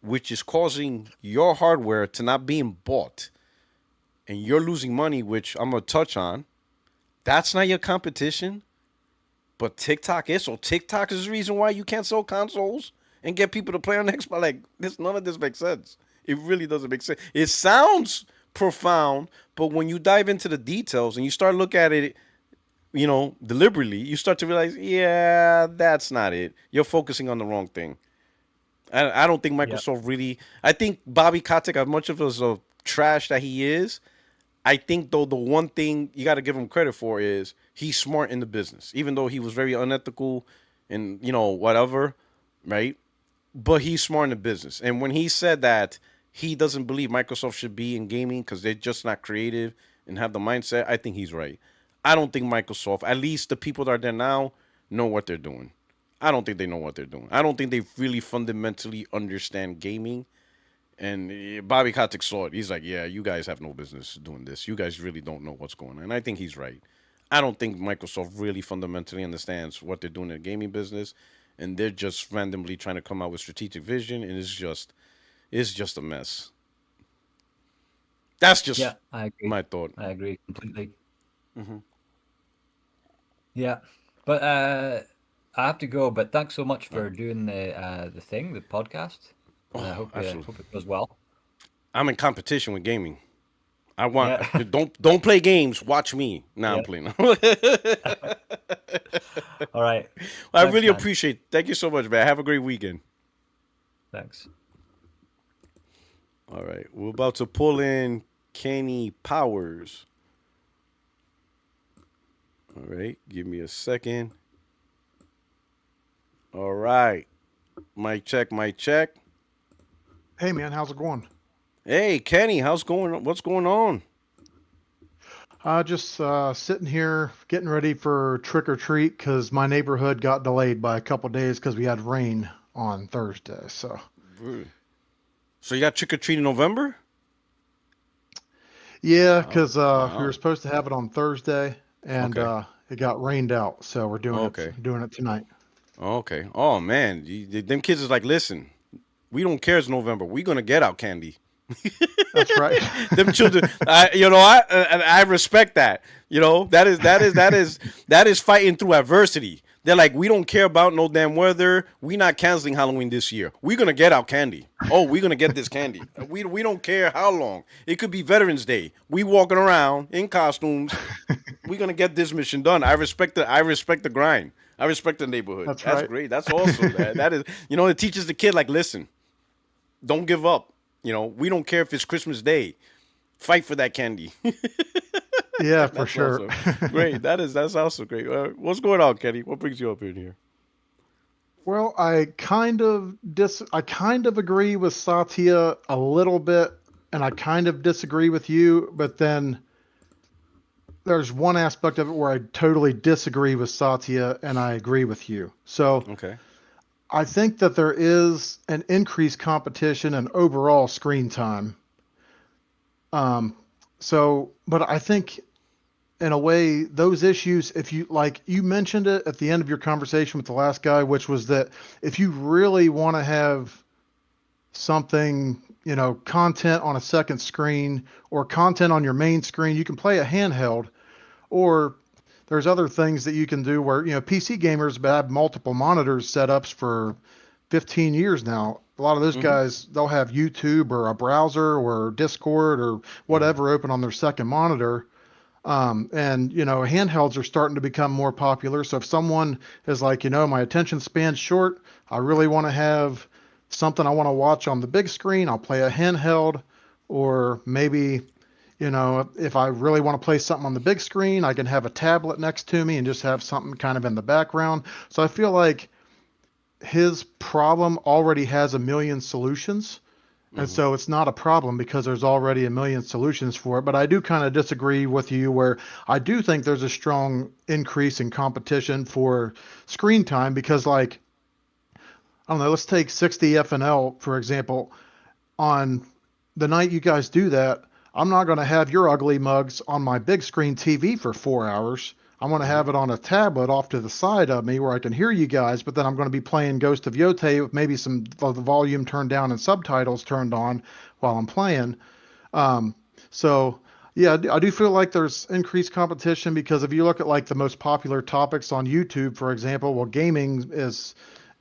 Speaker 1: which is causing your hardware to not being bought, and you're losing money, which I'm gonna touch on. That's not your competition, but TikTok is. So TikTok is the reason why you can't sell consoles and get people to play on Xbox. Like this, none of this makes sense. It really doesn't make sense. It sounds profound, but when you dive into the details and you start look at it, you know, deliberately, you start to realize, yeah, that's not it. You're focusing on the wrong thing. I don't think
Speaker 2: Yeah.
Speaker 1: Microsoft really. I think Bobby Kotick, as much of as a trash that he is, I think though the one thing you got to give him credit for is he's smart in the business, even though he was very unethical and whatever, right? But he's smart in the business. And when he said that he doesn't believe Microsoft should be in gaming because they're just not creative and have the mindset, I think he's right. I don't think Microsoft, at least the people that are there now, know what they're doing. I don't think they know what they're doing. I don't think they really fundamentally understand gaming. And Bobby Kotick saw it. He's like, yeah, you guys have no business doing this. You guys really don't know what's going on. And I think he's right. I don't think Microsoft really fundamentally understands what they're doing in the gaming business. And they're just randomly trying to come out with strategic vision. And it's just a mess. That's just
Speaker 2: Yeah, I agree.
Speaker 1: my thought.
Speaker 2: I agree completely.
Speaker 1: Hmm.
Speaker 2: Yeah. But I have to go, but thanks so much for doing the thing, the podcast. And I
Speaker 1: Oh, absolutely.
Speaker 2: hope it goes well.
Speaker 1: I'm in competition with gaming. I want
Speaker 2: Yeah.
Speaker 1: don't play games. Watch me. Now I'm
Speaker 2: Yeah.
Speaker 1: playing.
Speaker 2: All right.
Speaker 1: I
Speaker 2: Thanks,
Speaker 1: really
Speaker 2: man.
Speaker 1: appreciate it. Thank you so much, man. Have a great weekend.
Speaker 2: Thanks.
Speaker 1: All right. We're about to pull in Kenny Powers. All right. Give me a second. All right. Mic check, mic check.
Speaker 3: Hey man, how's it going?
Speaker 1: Hey, Kenny, how's going on? What's going on?
Speaker 3: Just sitting here getting ready for trick or treat because my neighborhood got delayed by a couple days because we had rain on Thursday. So
Speaker 1: Really? So you got trick or treat in November?
Speaker 3: yeah,
Speaker 1: Oh,
Speaker 3: because we were
Speaker 1: wow.
Speaker 3: supposed to have it on Thursday and
Speaker 1: Okay.
Speaker 3: it got rained out, so we're
Speaker 1: Okay.
Speaker 3: doing it tonight.
Speaker 1: Okay. Oh man, them kids is like, listen, we don't care it's November. We gonna get out candy.
Speaker 3: That's right.
Speaker 1: Them children, I respect that. That is fighting through adversity. They're like, we don't care about no damn weather. We not canceling Halloween this year. We're gonna get out candy. Oh, we're gonna get this candy. We don't care how long. It could be Veterans Day. We walking around in costumes. We're gonna get this mission done. I respect the grind. I respect the neighborhood.
Speaker 3: That's
Speaker 1: That's
Speaker 3: right.
Speaker 1: great. That's awesome. That is, it teaches the kid like, listen, don't give up. We don't care if it's Christmas Day. Fight for that candy.
Speaker 3: Yeah, for
Speaker 1: That's
Speaker 3: sure.
Speaker 1: awesome. Great. That's also great. What's going on, Kenny? What brings you up in here?
Speaker 3: Well, I kind of agree with Satya a little bit, and I kind of disagree with you, but then there's one aspect of it where I totally disagree with Satya and I agree with you. So
Speaker 1: Okay.
Speaker 3: I think that there is an increased competition and overall screen time. Um, but I think in a way, those issues, if you like, you mentioned it at the end of your conversation with the last guy, which was that if you really want to have something, content on a second screen or content on your main screen, you can play a handheld, or there's other things that you can do where, PC gamers have multiple monitors setups for 15 years now. A lot of those
Speaker 1: Mm-hmm.
Speaker 3: guys, they'll have YouTube or a browser or Discord or
Speaker 1: Mm-hmm.
Speaker 3: whatever open on their second monitor. And handhelds are starting to become more popular. So if someone is like, my attention span's short, I really want to have something I want to watch on the big screen, I'll play a handheld. Or maybe, if I really want to play something on the big screen, I can have a tablet next to me and just have something kind of in the background. So I feel like his problem already has a million solutions. And
Speaker 1: Mm-hmm.
Speaker 3: so it's not a problem because there's already a million solutions for it. But I do kind of disagree with you where I do think there's a strong increase in competition for screen time because, like, I don't know, let's take 60 FNL, for example. On the night you guys do that, I'm not going to have your ugly mugs on my big screen TV for 4 hours. I'm going to
Speaker 1: Mm-hmm.
Speaker 3: have it on a tablet off to the side of me where I can hear you guys, but then I'm going to be playing Ghost of Yote with maybe some of the volume turned down and subtitles turned on while I'm playing. Um, so yeah, I do feel like there's increased competition because if you look at like the most popular topics on YouTube, for example, well, gaming is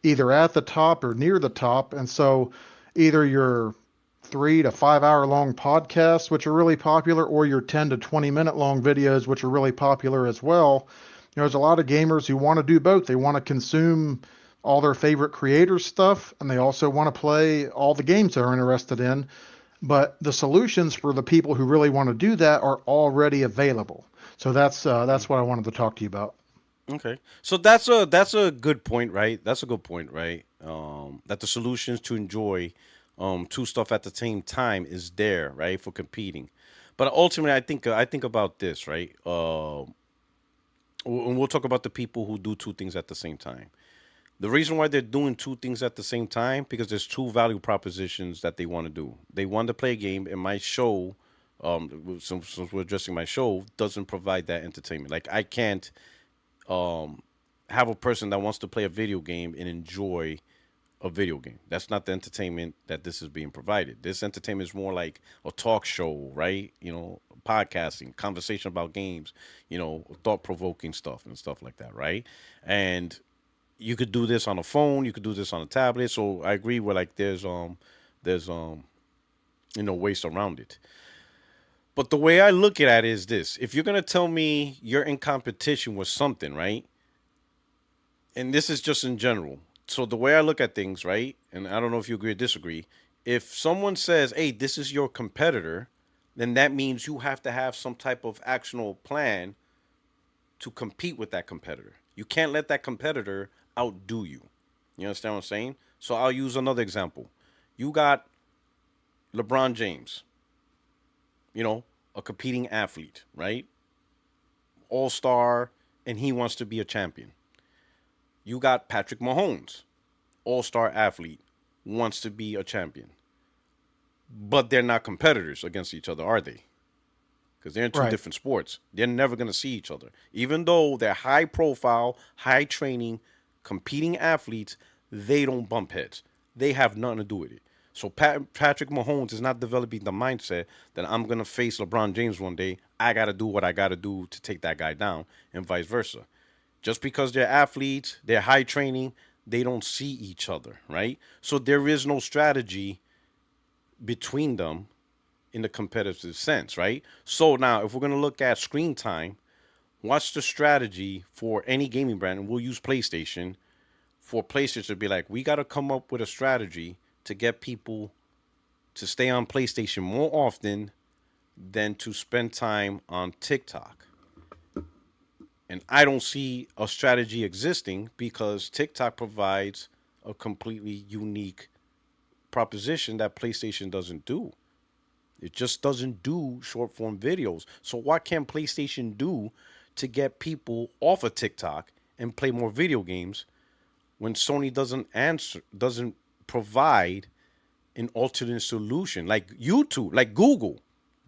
Speaker 3: either at the top or near the top, and so either your 3 to 5 hour long podcasts, which are really popular, or your 10 to 20 minute long videos, which are really popular as well. There's a lot of gamers who want to do both. They want to consume all their favorite creators stuff, and they also want to play all the games they're interested in. But the solutions for the people who really want to do that are already available. So that's what I wanted to talk to you about.
Speaker 1: Okay. So that's a good point, right? That's a good point, right? That the solutions to enjoy two stuff at the same time is there, right, for competing. But ultimately, I think about this, right? And we'll talk about the people who do two things at the same time. The reason why they're doing two things at the same time because there's two value propositions that they want to do. They want to play a game, and my show, since we're addressing my show, doesn't provide that entertainment. Like I can't um, have a person that wants to play a video game and enjoy a video game. That's not the entertainment that this is being provided. This entertainment is more like a talk show, right? Podcasting, conversation about games, thought provoking stuff and stuff like that, right? And you could do this on a phone, you could do this on a tablet. So I agree with like there's ways around it. But the way I look at it is this: if you're gonna tell me you're in competition with something, right? And this is just in general. So the way I look at things, right? And I don't know if you agree or disagree. If someone says, "Hey, this is your competitor," then that means you have to have some type of actionable plan to compete with that competitor. You can't let that competitor outdo you. You understand what I'm saying? So I'll use another example. You got LeBron James, a competing athlete, right? All star, and he wants to be a champion. You got Patrick Mahomes, all star athlete, wants to be a champion. But they're not competitors against each other, are they? Because they're in two
Speaker 3: Right.
Speaker 1: different sports. They're never going to see each other. Even though they're high profile, high training, competing athletes, they don't bump heads. They have nothing to do with it. So Patrick Mahomes is not developing the mindset that I'm going to face LeBron James one day. I got to do what I got to do to take that guy down, and vice versa. Just because they're athletes, they're high training, they don't see each other, right? So there is no strategy between them in the competitive sense, right? So now, if we're going to look at screen time, what's the strategy for any gaming brand? And we'll use PlayStation for PlayStation to be like, we got to come up with a strategy to get people to stay on PlayStation more often than to spend time on TikTok. And I don't see a strategy existing because TikTok provides a completely unique proposition that PlayStation doesn't do. It just doesn't do short form videos. So what can PlayStation do to get people off of TikTok and play more video games when Sony doesn't provide an alternate solution like YouTube, like Google.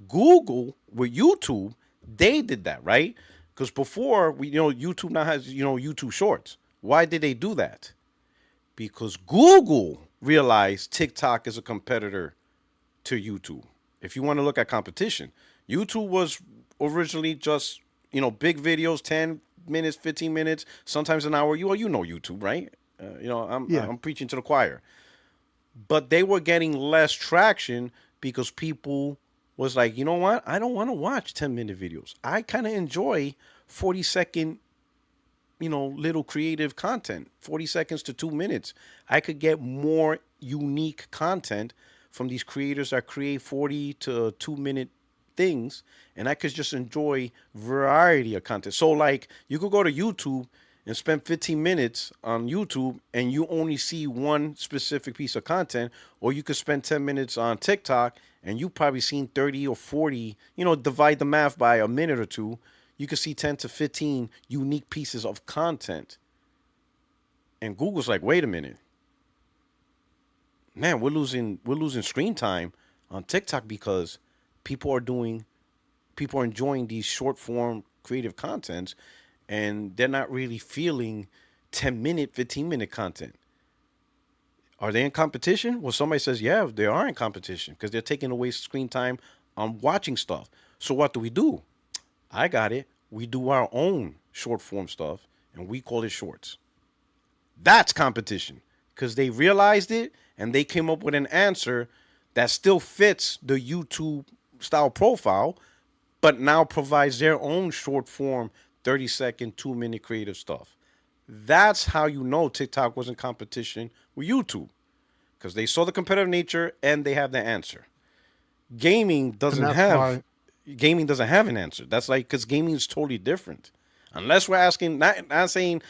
Speaker 1: Google with YouTube, they did that, right? Because before YouTube now has YouTube Shorts. Why did they do that? Because Google realized TikTok is a competitor to YouTube. If you want to look at competition, YouTube was originally just big videos, 10 minutes, 15 minutes, sometimes an hour. You know YouTube, right? I'm
Speaker 3: Yeah.
Speaker 1: I'm preaching to the choir, but they were getting less traction because people was like, you know what? I don't want to watch 10-minute videos. I kind of enjoy 40-second little creative content, 40 seconds to 2 minutes. I could get more unique content from these creators that create 40 to 2 minute things, and I could just enjoy variety of content. So like you could go to YouTube and spend 15 minutes on YouTube and you only see one specific piece of content, or you could spend 10 minutes on TikTok and you probably seen 30 or 40, divide the math by a minute or two, you could see 10 to 15 unique pieces of content. And Google's like, wait a minute, man, we're losing screen time on TikTok because people are doing people are enjoying these short form creative contents and they're not really feeling 10-minute, 15-minute content. Are they in competition? Well, somebody says, yeah, they are in competition because they're taking away screen time on watching stuff. So what do? I got it. We do our own short form stuff and we call it shorts. That's competition because they realized it and they came up with an answer that still fits the YouTube style profile, but now provides their own short form 30-second, 2-minute creative stuff. That's how you know TikTok was in competition with YouTube, because they saw the competitive nature and they have the answer. Gaming
Speaker 3: And
Speaker 1: doesn't
Speaker 3: that's
Speaker 1: have
Speaker 3: why,
Speaker 1: gaming doesn't have an answer. That's like, because gaming is totally different. Unless we're asking, not saying,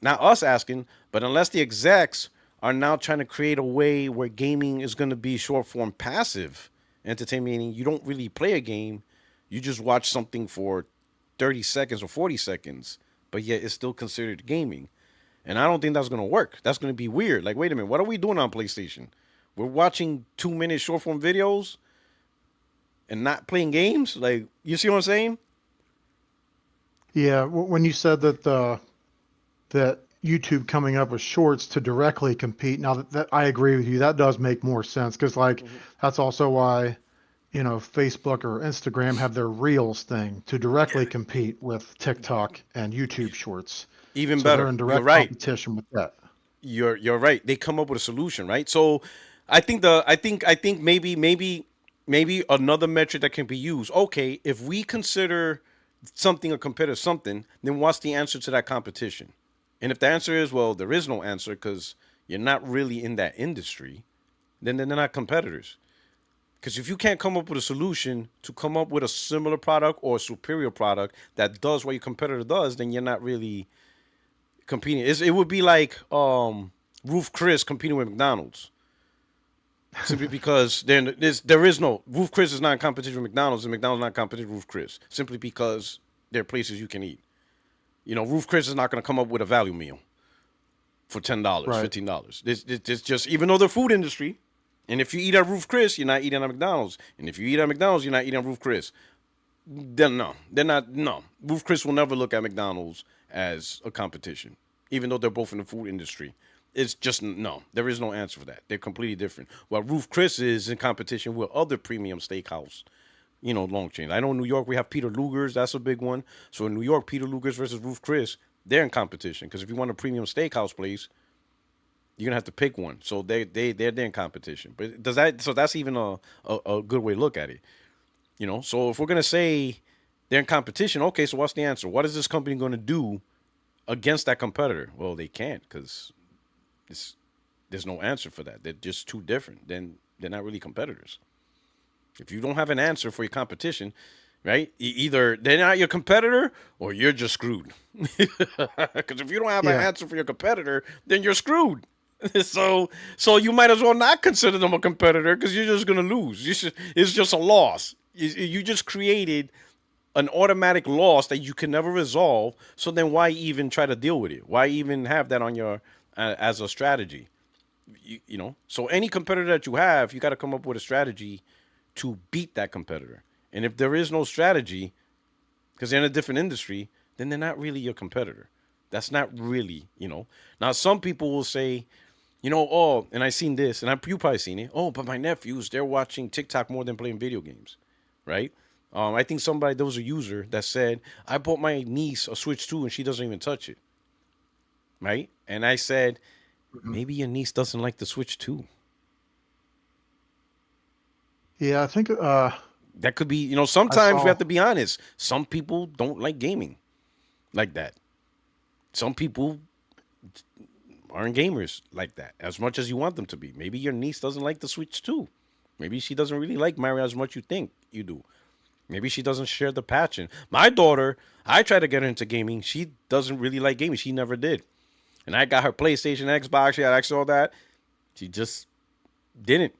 Speaker 1: not us asking, but unless the execs are now trying to create a way where gaming is going to be short form passive entertainment, meaning you don't really play a game, you just watch something for 30 seconds or 40 seconds, but yet it's still considered gaming. And I don't think that's going to work. That's going to be weird. Like, wait a minute, what are we doing on PlayStation? We're watching 2 minute short form videos and not playing games? Like, you see what I'm saying?
Speaker 3: yeah, when you said that YouTube coming up with shorts to directly compete, now that I agree with you, that does make more sense because like that's also why Facebook or Instagram have their Reels thing to directly compete with TikTok and YouTube Shorts.
Speaker 1: Even
Speaker 3: So they're
Speaker 1: better.
Speaker 3: in
Speaker 1: You're
Speaker 3: direct
Speaker 1: right.
Speaker 3: competition with that.
Speaker 1: You're right. They come up with a solution, right? So I think maybe another metric that can be used. Okay, if we consider something a competitive something, then what's the answer to that competition? And if the answer is, well, there is no answer because you're not really in that industry, then they're not competitors. Because if you can't come up with a solution to come up with a similar product or a superior product that does what your competitor does, then you're not really competing. It would be like Roof Chris competing with McDonald's. Simply because there is no Roof Chris is not in competition with McDonald's, and McDonald's not in competition with Roof Chris. Simply because there are places you can eat. Roof Chris is not going to come up with a value meal for $10,
Speaker 3: Right.
Speaker 1: $15. This just, even though they're food industry, and if you eat at Roof Chris, you're not eating at McDonald's, and if you eat at McDonald's, you're not eating at Roof Chris. Then no, they're not. No, Roof Chris will never look at McDonald's as a competition, even though they're both in the food industry. It's just no. There is no answer for that. They're completely different. While Roof Chris is in competition with other premium steakhouse, long chains. I know in New York we have Peter Luger's. That's a big one. So in New York, Peter Luger's versus Roof Chris, they're in competition. Because if you want a premium steakhouse place, you're gonna have to pick one. So they're in competition. But does that? So that's even a good way to look at it. So if we're gonna say they're in competition, okay, so what's the answer? What is this company gonna do against that competitor? Well, they can't, because there's no answer for that. They're just too different. Then they're not really competitors. If you don't have an answer for your competition, right? Either they're not your competitor or you're just screwed. Because if you don't have an
Speaker 3: Yeah.
Speaker 1: answer for your competitor, then you're screwed. So you might as well not consider them a competitor, because you're just gonna lose. It's just a loss. You just created an automatic loss that you can never resolve. So then why even try to deal with it? Why even have that on your as a strategy? So any competitor that you have, you got to come up with a strategy to beat that competitor. And if there is no strategy, because they're in a different industry, then they're not really your competitor. That's not really. Now some people will say, oh, and I seen this, and you probably seen it. Oh, but my nephews, they're watching TikTok more than playing video games, right? I think there was a user that said, I bought my niece a Switch 2 and she doesn't even touch it, right? And I said,
Speaker 3: Mhm.
Speaker 1: maybe your niece doesn't like the Switch 2.
Speaker 3: Yeah, I think
Speaker 1: That could be,
Speaker 3: I
Speaker 1: sometimes we
Speaker 3: saw.
Speaker 1: have to be honest. Some people don't like gaming like that. Some people aren't gamers like that as much as you want them to be. Maybe your niece doesn't like the Switch 2. Maybe she doesn't really like Mario as much you think you do. Maybe she doesn't share the passion. My daughter, I try to get her into gaming. She doesn't really like gaming. She never did. And I got her PlayStation, Xbox. She had access to all that. She just didn't.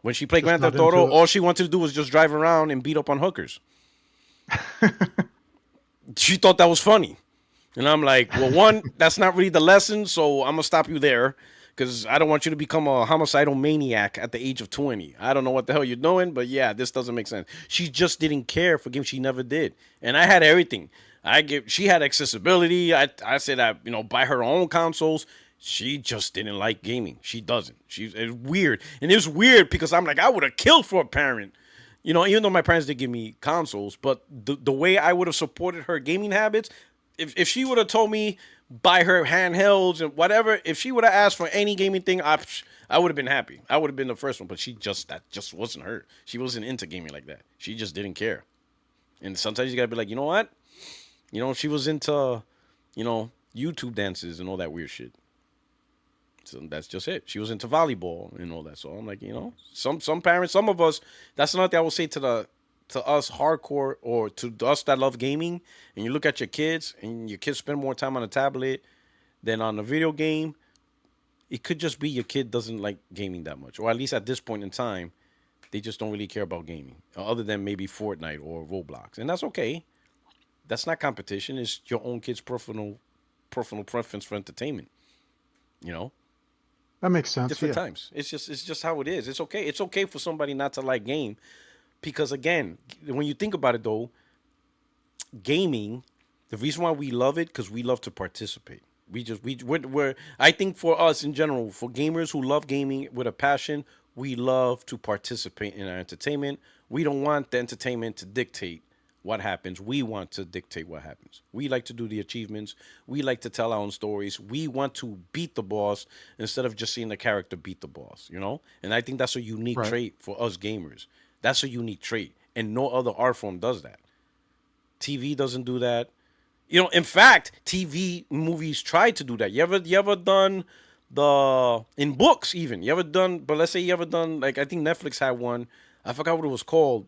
Speaker 1: When she played
Speaker 3: Just
Speaker 1: Grand
Speaker 3: not
Speaker 1: Theft Auto,
Speaker 3: into it.
Speaker 1: all she wanted to do was just drive around and beat up on hookers. She thought that was funny. And I'm like, well, one, that's not really the lesson, so I'm going to stop you there, because I don't want you to become a homicidal maniac at the age of 20. I don't know what the hell you're doing, but yeah, this doesn't make sense. She just didn't care for games. She never did. And I had everything. She had accessibility. I said buy her own consoles. She just didn't like gaming. She doesn't. It's weird. And it's weird because I'm like, I would have killed for a parent. Even though my parents did give me consoles, but the way I would have supported her gaming habits, if she would have told me buy her handhelds and whatever, if she would have asked for any gaming thing, I would have been happy. I would have been the first one. But that just wasn't her. She wasn't into gaming like that. She just didn't care. And sometimes you gotta be like, you know what? She was into, YouTube dances and all that weird shit. So that's just it. She was into volleyball and all that. So I'm like, some parents, some of us. That's another thing I will say to us hardcore or to us that love gaming. And you look at your kids, and your kids spend more time on a tablet than on a video game. It could just be your kid doesn't like gaming that much, or at least at this point in time, they just don't really care about gaming, other than maybe Fortnite or Roblox, and that's okay. That's not competition. It's your own kid's personal preference for entertainment. You know,
Speaker 3: That makes sense.
Speaker 1: different
Speaker 3: Yeah.
Speaker 1: times. It's just how it is. It's okay. It's okay for somebody not to like game, because again, when you think about it though, gaming, the reason why we love it because we love to participate. We're I think for us in general, for gamers who love gaming with a passion, we love to participate in our entertainment. We don't want the entertainment to dictate what happens. We want to dictate what happens. We like to do the achievements. We like to tell our own stories. We want to beat the boss instead of just seeing the character beat the boss, you know? And I think that's a unique
Speaker 3: Right.
Speaker 1: trait for us gamers. That's a unique trait. And no other art form does that. TV doesn't do that. In fact, TV movies try to do that. You ever done the in books even? You ever done? But let's say you ever done like I think Netflix had one. I forgot what it was called.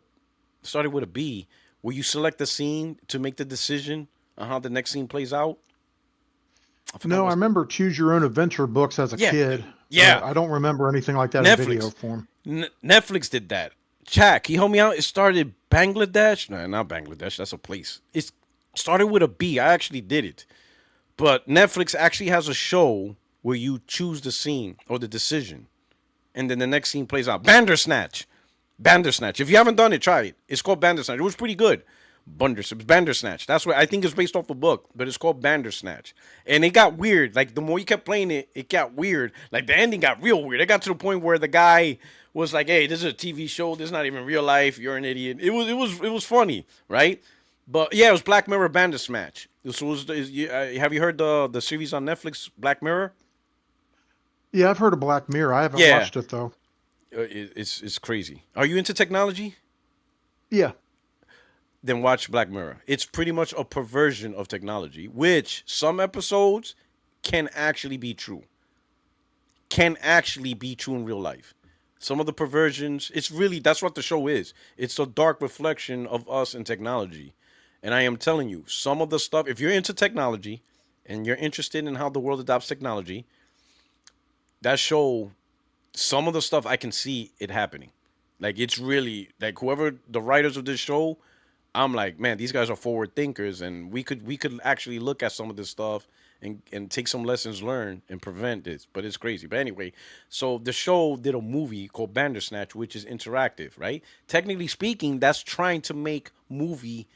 Speaker 1: Started with a B, where you select a scene to make the decision on how the next scene plays out. I forgot
Speaker 3: No, I
Speaker 1: what.
Speaker 3: remember choose your own adventure books as a
Speaker 1: Yeah,
Speaker 3: kid.
Speaker 1: yeah.
Speaker 3: I don't remember anything like that in video
Speaker 1: Netflix.
Speaker 3: form.
Speaker 1: Netflix did that. Chak, he helped me out. It started Bangladesh. No, not Bangladesh. That's a place. It started with a B. I actually did it. But Netflix actually has a show where you choose the scene or the decision, and then the next scene plays out. Bandersnatch. Bandersnatch. If you haven't done it, try it. It's called Bandersnatch. It was pretty good. Bandersnatch. That's what I think it's based off a book, but it's called Bandersnatch. And it got weird. Like the more you kept playing it, it got weird. Like the ending got real weird. It got to the point where the guy was like, "Hey, this is a TV show. This is not even real life. You're an idiot." It was funny, right? But yeah, it was Black Mirror Bandersnatch. Have you heard the series on Netflix, Black Mirror?
Speaker 3: Yeah, I've heard of Black Mirror. I haven't
Speaker 1: Yeah,
Speaker 3: watched it though.
Speaker 1: it's crazy. Are you into technology?
Speaker 3: Yeah.
Speaker 1: Then watch Black Mirror. It's pretty much a perversion of technology, which some episodes can actually be true. Can actually be true in real life. Some of the perversions, that's what the show is. It's a dark reflection of us and technology. And I am telling you, some of the stuff, if you're into technology and you're interested in how the world adopts technology, that show, some of the stuff I can see it happening. Like it's really like whoever the writers of this show, I'm like, man, these guys are forward thinkers, and we could actually look at some of this stuff and take some lessons learned and prevent this. But it's crazy. But anyway, so the show did a movie called Bandersnatch, which is interactive, right? Technically speaking, that's trying to make movie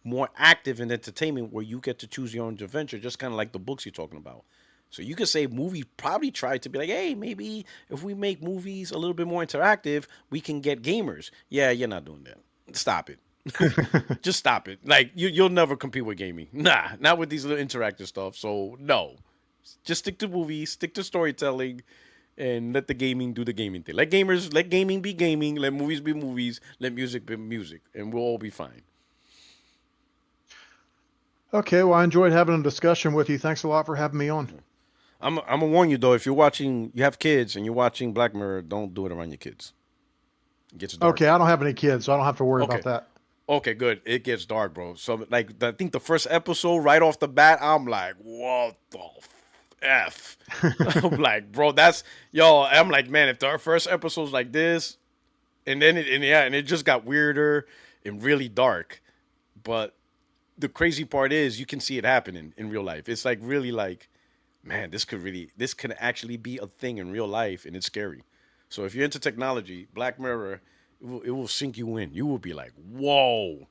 Speaker 1: more active in entertainment, where you get to choose your own adventure, just kind of like the books you're talking about. So you could say movie probably tried to be like, hey, maybe if we make movies a little bit more interactive, we can get gamers. Yeah, you're not doing that. Stop it. Just stop it. Like you'll never compete with gaming. Nah, not with these little interactive stuff. So no, just stick to movies, stick to storytelling, and let the gaming do the gaming thing. Let gaming be gaming. Let movies be movies. Let music be music, and we'll all be fine.
Speaker 3: Okay, well, I enjoyed having a discussion with you. Thanks a lot for having me on.
Speaker 1: I'm gonna warn you though. If you have kids and you're watching Black Mirror, don't do it around your kids. It gets
Speaker 3: Okay,
Speaker 1: dark.
Speaker 3: I don't have any kids, so I don't have to worry
Speaker 1: Okay.
Speaker 3: about that.
Speaker 1: Okay, good. It gets dark, bro. So, like, I think the first episode, right off the bat, I'm like, what the f? I'm like, bro, that's yo. I'm like, man, if the first episode's like this, and then it just got weirder and really dark. But the crazy part is, you can see it happening in real life. It's like really like, man, this could actually be a thing in real life, and it's scary. So if you're into technology, Black Mirror, it will sink you in. You will be like, whoa,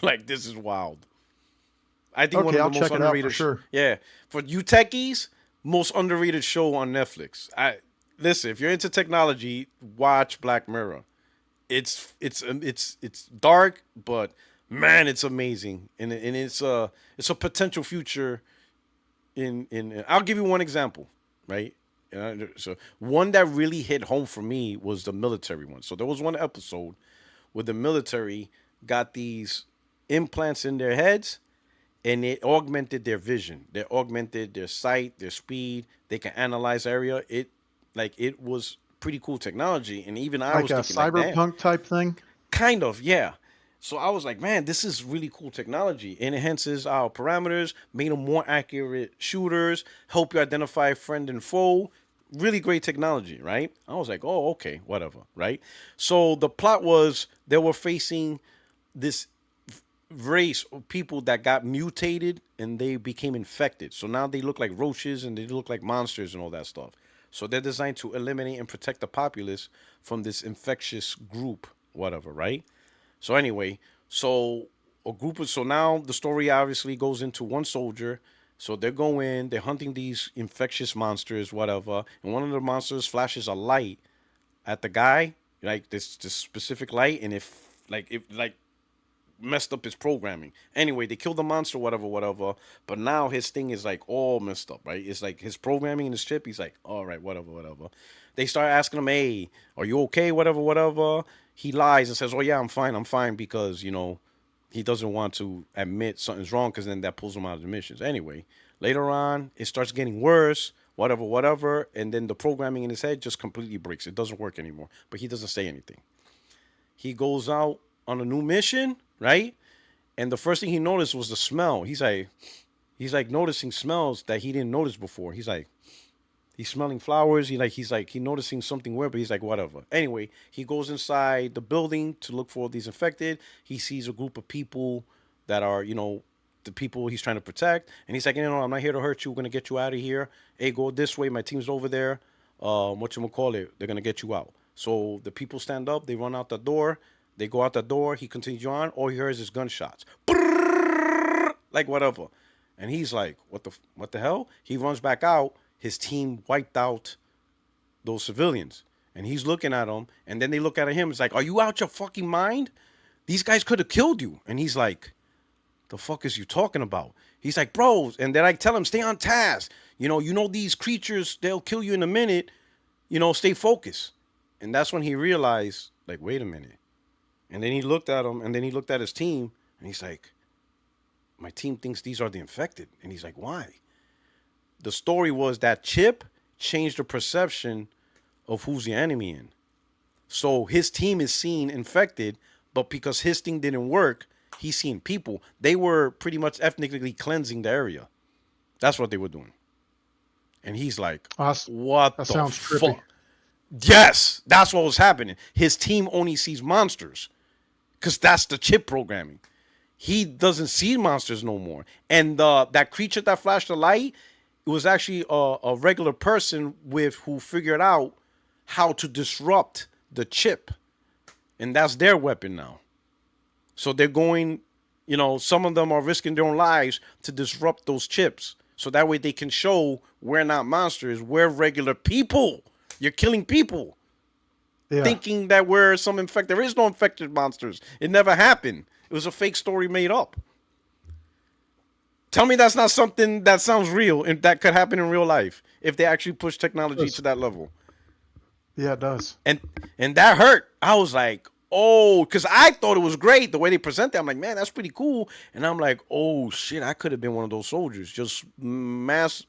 Speaker 1: like this is wild. I think one
Speaker 3: Okay,
Speaker 1: of
Speaker 3: I'll
Speaker 1: the most
Speaker 3: check it out for
Speaker 1: underrated,
Speaker 3: sure.
Speaker 1: yeah, for you techies, most underrated show on Netflix. Listen, if you're into technology, watch Black Mirror. It's dark, but man, it's amazing, and it's a potential future. In I'll give you one example, right? So one that really hit home for me was the military one. So there was one episode where the military got these implants in their heads, and it augmented their vision. They augmented their sight, their speed. They can analyze area. It was pretty cool technology. And even I
Speaker 3: Like
Speaker 1: was
Speaker 3: a
Speaker 1: thinking like, damn,
Speaker 3: cyberpunk type thing.
Speaker 1: kind of, yeah. So I was like, man, this is really cool technology. It enhances our parameters, made them more accurate shooters, help you identify friend and foe. Really great technology, right? I was like, oh, okay, whatever, right? So the plot was they were facing this race of people that got mutated and they became infected. So now they look like roaches and they look like monsters and all that stuff. So they're designed to eliminate and protect the populace from this infectious group, whatever, right? So anyway, so now the story obviously goes into one soldier. So they're going, they're hunting these infectious monsters, whatever, and one of the monsters flashes a light at the guy, like this specific light, and if messed up his programming. Anyway, they killed the monster, whatever, whatever. But now his thing is like all messed up, right? It's like his programming in his chip. He's like, all right, whatever, whatever. They start asking him, hey, are you okay? Whatever, whatever. He lies and says, oh yeah, I'm fine, because he doesn't want to admit something's wrong, because then that pulls him out of the missions. Anyway, later on, it starts getting worse. Whatever, whatever, and then the programming in his head just completely breaks. It doesn't work anymore. But he doesn't say anything. He goes out on a new mission, right? And the first thing he noticed was the smell. He's like noticing smells that he didn't notice before. He's smelling flowers. He noticing something weird, but he's like, whatever. Anyway, he goes inside the building to look for these infected. He sees a group of people that are, the people he's trying to protect. And he's like, I'm not here to hurt you. We're gonna get you out of here. Hey, go this way. My team's over there. Whatchamacallit? They're gonna get you out. So the people stand up. They run out the door. They go out the door. He continues on. All he hears is gunshots. Like whatever. And he's like, what the hell? He runs back out. His team wiped out those civilians. And he's looking at them. And then they look at him. It's like, are you out your fucking mind? These guys could have killed you. And he's like, the fuck is you talking about? He's like, bros. And then I tell him, stay on task. These creatures, they'll kill you in a minute. Stay focused. And that's when he realized, like, wait a minute. And then he looked at him, and then he looked at his team, and he's like, my team thinks these are the infected. And he's like, why? The story was that chip changed the perception of who's the enemy in. So his team is seen infected, but because his thing didn't work, he's seen people. They were pretty much ethnically cleansing the area. That's what they were doing. And he's like, what
Speaker 3: That
Speaker 1: the
Speaker 3: sounds trippy.
Speaker 1: fuck? Yes, that's what was happening. His team only sees monsters because that's the chip programming. He doesn't see monsters no more. And that creature that flashed the light, it was actually a regular person who figured out how to disrupt the chip. And that's their weapon now. So they're going, some of them are risking their own lives to disrupt those chips. So that way they can show we're not monsters, we're regular people. You're killing people.
Speaker 3: Yeah.
Speaker 1: Thinking that we're some infected. There is no infected monsters. It never happened. It was a fake story made up. Tell me that's not something that sounds real and that could happen in real life if they actually push technology to that level.
Speaker 3: Yeah, it does.
Speaker 1: And that hurt. I was like, oh, because I thought it was great the way they present it. I'm like, man, that's pretty cool. And I'm like, oh shit, I could have been one of those soldiers. Just mass,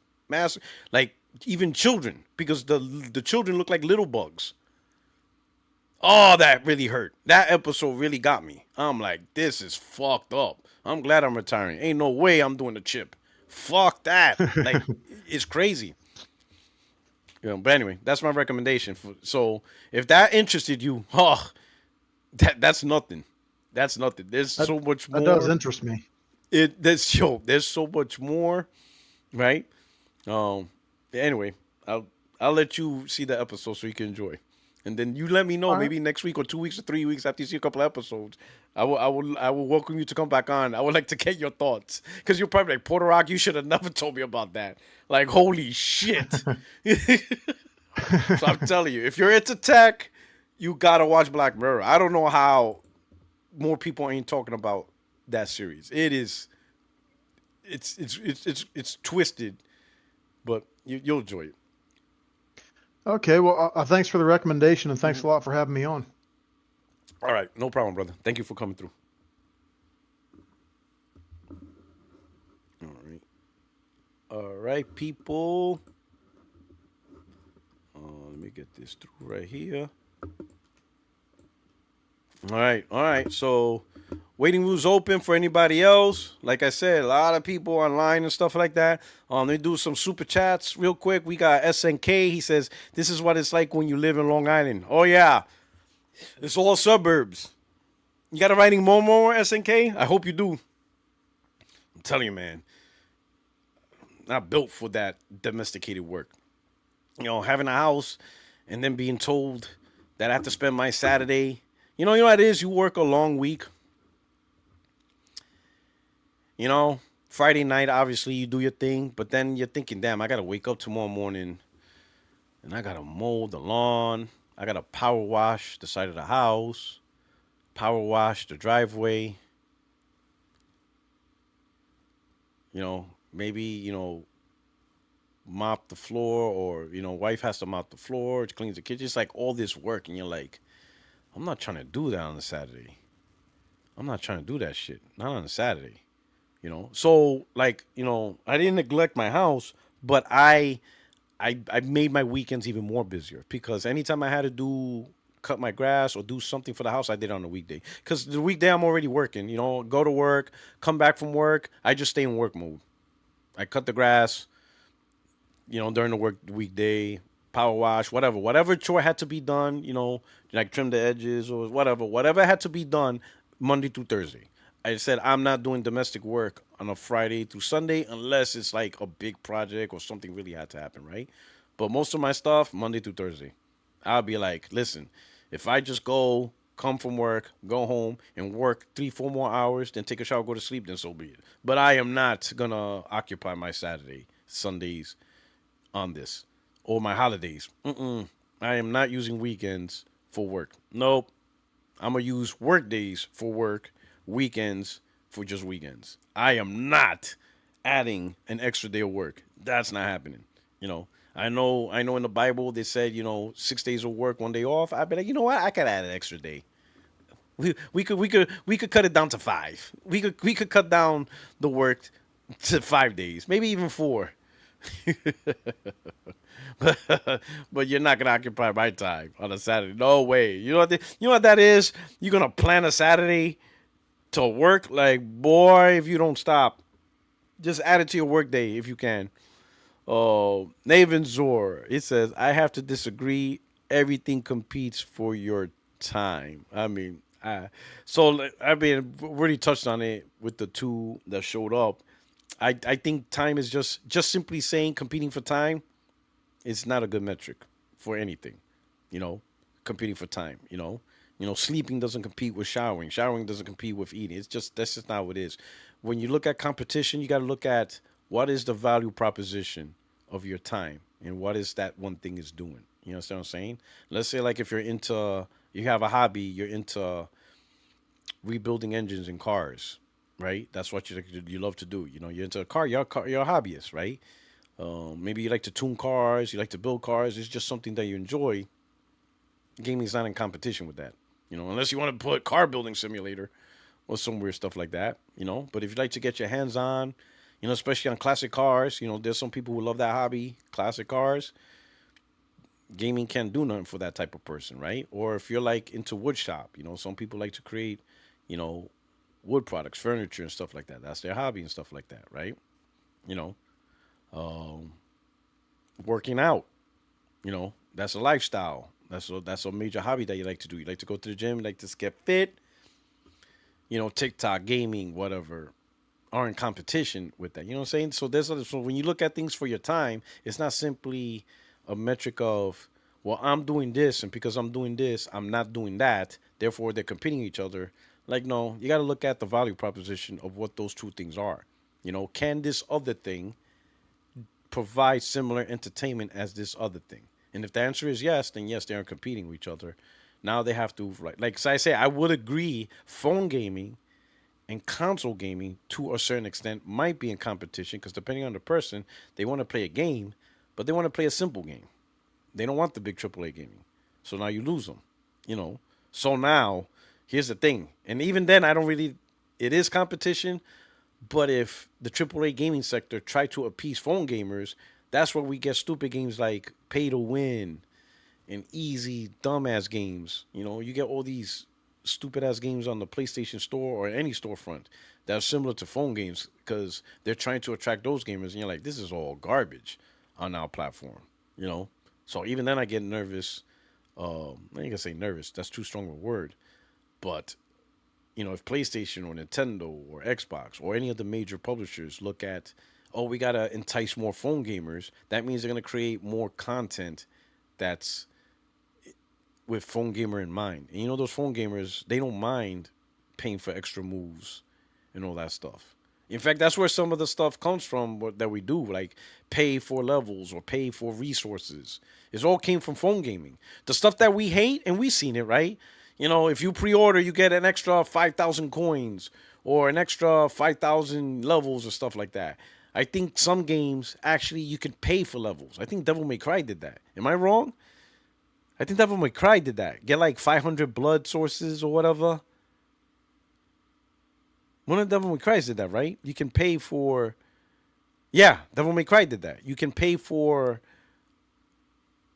Speaker 1: like even children, because the children look like little bugs. Oh, that really hurt. That episode really got me. I'm like, this is fucked up. I'm glad I'm retiring. Ain't no way I'm doing the chip. Fuck that. Like, it's crazy. But anyway, that's my recommendation. So if that interested you, that's nothing. That's nothing. There's so much more.
Speaker 3: That does interest me.
Speaker 1: There's so much more, right? Anyway, I'll let you see the episode so you can enjoy. And then you let me know, maybe next week or 2 weeks or 3 weeks after you see a couple episodes. I will welcome you to come back on. I would like to get your thoughts, because you're probably like, Puertorock, you should have never told me about that. Like, holy shit. So I'm telling you, if you're into tech, you gotta watch Black Mirror. I don't know how more people ain't talking about that series. It's twisted, but you'll enjoy it.
Speaker 3: Okay, well, thanks for the recommendation, and thanks a lot for having me on.
Speaker 1: All right, no problem, brother. Thank you for coming through. All right, people. Let me get this through right here. All right, all right. So, waiting room's open for anybody else. Like I said, a lot of people online and stuff like that. Let me do some super chats real quick. We got SNK. He says, "This is what it's like when you live in Long Island." Oh yeah, it's all suburbs. You got a writing more SNK? I hope you do. I'm telling you, man. Not built for that domesticated work. Having a house and then being told that I have to spend my Saturday. You know what it is? You work a long week. You know, Friday night, obviously, you do your thing, but then you're thinking, damn, I got to wake up tomorrow morning and I got to mow the lawn. I got to power wash the side of the house, power wash the driveway. Maybe, mop the floor, or, wife has to mop the floor, cleans the kitchen. It's like all this work, and you're like, I'm not trying to do that on a Saturday. I'm not trying to do that shit. Not on a Saturday. So like, I didn't neglect my house, but I made my weekends even more busier, because anytime I had to cut my grass or do something for the house, I did on the weekday. Because the weekday I'm already working. Go to work, come back from work, I just stay in work mode. I cut the grass, during the weekday, power wash, whatever chore had to be done, like trim the edges or whatever had to be done Monday through Thursday. I said I'm not doing domestic work on a Friday through Sunday unless it's like a big project or something really had to happen, right? But most of my stuff Monday through Thursday. I'll be like, listen, if I just come from work, go home and work 3-4 more hours, then take a shower, go to sleep, then so be it. But I am not gonna occupy my Saturday, Sundays on this, or my holidays. I am not using weekends for work. Nope. I'm gonna use work days for work, weekends for just weekends. I am not adding an extra day of work. That's not happening. I know in the Bible they said, 6 days of work, 1 day off. I'd be like, you know what? I could add an extra day. We could cut it down to 5. We could cut down the work to 5 days, maybe even 4. But you're not gonna occupy my time on a Saturday. No way. You know what that is? You're gonna plan a Saturday to work. Like, boy, if you don't stop, just add it to your work day if you can. Oh, Naven Zor. It says, I have to disagree. Everything competes for your time. We already touched on it with the two that showed up. I think time is just simply saying competing for time. It's not a good metric for anything. You know, competing for time. Sleeping doesn't compete with showering. Showering doesn't compete with eating. That's just not what it is. When you look at competition, you got to look at what is the value proposition of your time and what is that one thing is doing. You know what I'm saying? Let's say like if you have a hobby, you're into rebuilding engines in cars, right? That's what you love to do. You're into a car. You're a hobbyist, right? Maybe you like to tune cars, you like to build cars. It's just something that you enjoy. Gaming's not in competition with that, unless you want to put car building simulator or some weird stuff like that, But if you like to get your hands on, especially on classic cars, there's some people who love that hobby, classic cars. Gaming can't do nothing for that type of person, right? Or if you're like into wood shop, some people like to create, you know, wood products, furniture, and stuff like that. That's their hobby and stuff like that, right? You know, um, working out, that's a lifestyle. That's a major hobby that you like to do. You like to go to the gym, you like to get fit. TikTok, gaming, whatever, are in competition with that. You know what I'm saying? So when you look at things for your time, it's not simply a metric of, well, I'm doing this, and because I'm doing this, I'm not doing that. Therefore, they're competing each other. Like, no, you got to look at the value proposition of what those two things are. Can this other thing provide similar entertainment as this other thing? And if the answer is yes, then yes, they're competing with each other. Now they have to, like so I say, I would agree phone gaming and console gaming to a certain extent might be in competition, because depending on the person, they want to play a game, but they want to play a simple game. They don't want the big AAA gaming. So now you lose them. So now, here's the thing. And even then, I don't really, it is competition, But if the AAA gaming sector tried to appease phone gamers, that's where we get stupid games like Pay to Win and easy dumbass games. You know, you get all these stupid ass games on the PlayStation Store or any storefront that are similar to phone games because they're trying to attract those gamers. And you're like, this is all garbage on our platform. You know, so even then I get nervous. I ain't gonna say nervous. That's too strong a word. But if PlayStation or Nintendo or Xbox or any of the major publishers look at, oh, we gotta entice more phone gamers, that means they're gonna create more content that's with phone gamer in mind. And those phone gamers, they don't mind paying for extra moves and all that stuff. In fact, that's where some of the stuff comes from that we do, like pay for levels or pay for resources. It all came from phone gaming. The stuff that we hate, and we've seen it, right? If you pre-order, you get an extra 5,000 coins or an extra 5,000 levels or stuff like that. I think some games actually you can pay for levels. I think Devil May Cry did that. Am I wrong? I think Devil May Cry did that. Get like 500 blood sources or whatever. One of Devil May Cry did that, right? You can pay for. Yeah, Devil May Cry did that. You can pay for,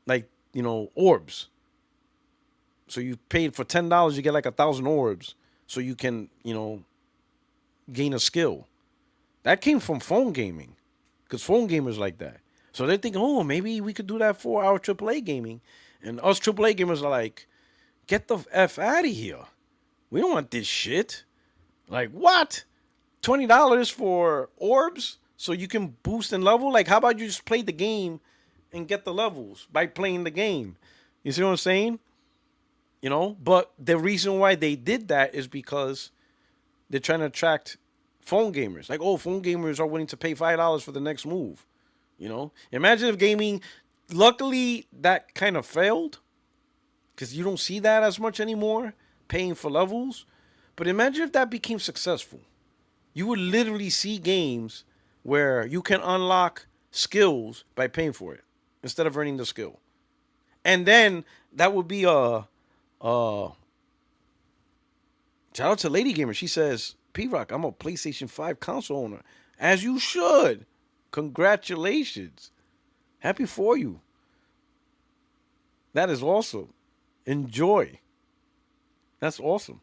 Speaker 1: like, orbs. So you paid for $10, you get like 1,000 orbs, so you can, gain a skill. That came from phone gaming, because phone gamers like that. So they're thinking, oh, maybe we could do that for our AAA gaming, and us AAA gamers are like, get the f out of here. We don't want this shit. Like, what? $20 for orbs so you can boost and level? Like, how about you just play the game and get the levels by playing the game? You see what I'm saying? But the reason why they did that is because they're trying to attract phone gamers. Like, oh, phone gamers are willing to pay $5 for the next move. Imagine if gaming, luckily that kind of failed because you don't see that as much anymore, paying for levels. But imagine if that became successful. You would literally see games where you can unlock skills by paying for it instead of earning the skill. And then that would be shout out to Lady Gamer. She says, P-Rock, I'm a PlayStation 5 console owner. As you should. Congratulations. Happy for you. That is awesome. Enjoy. That's awesome.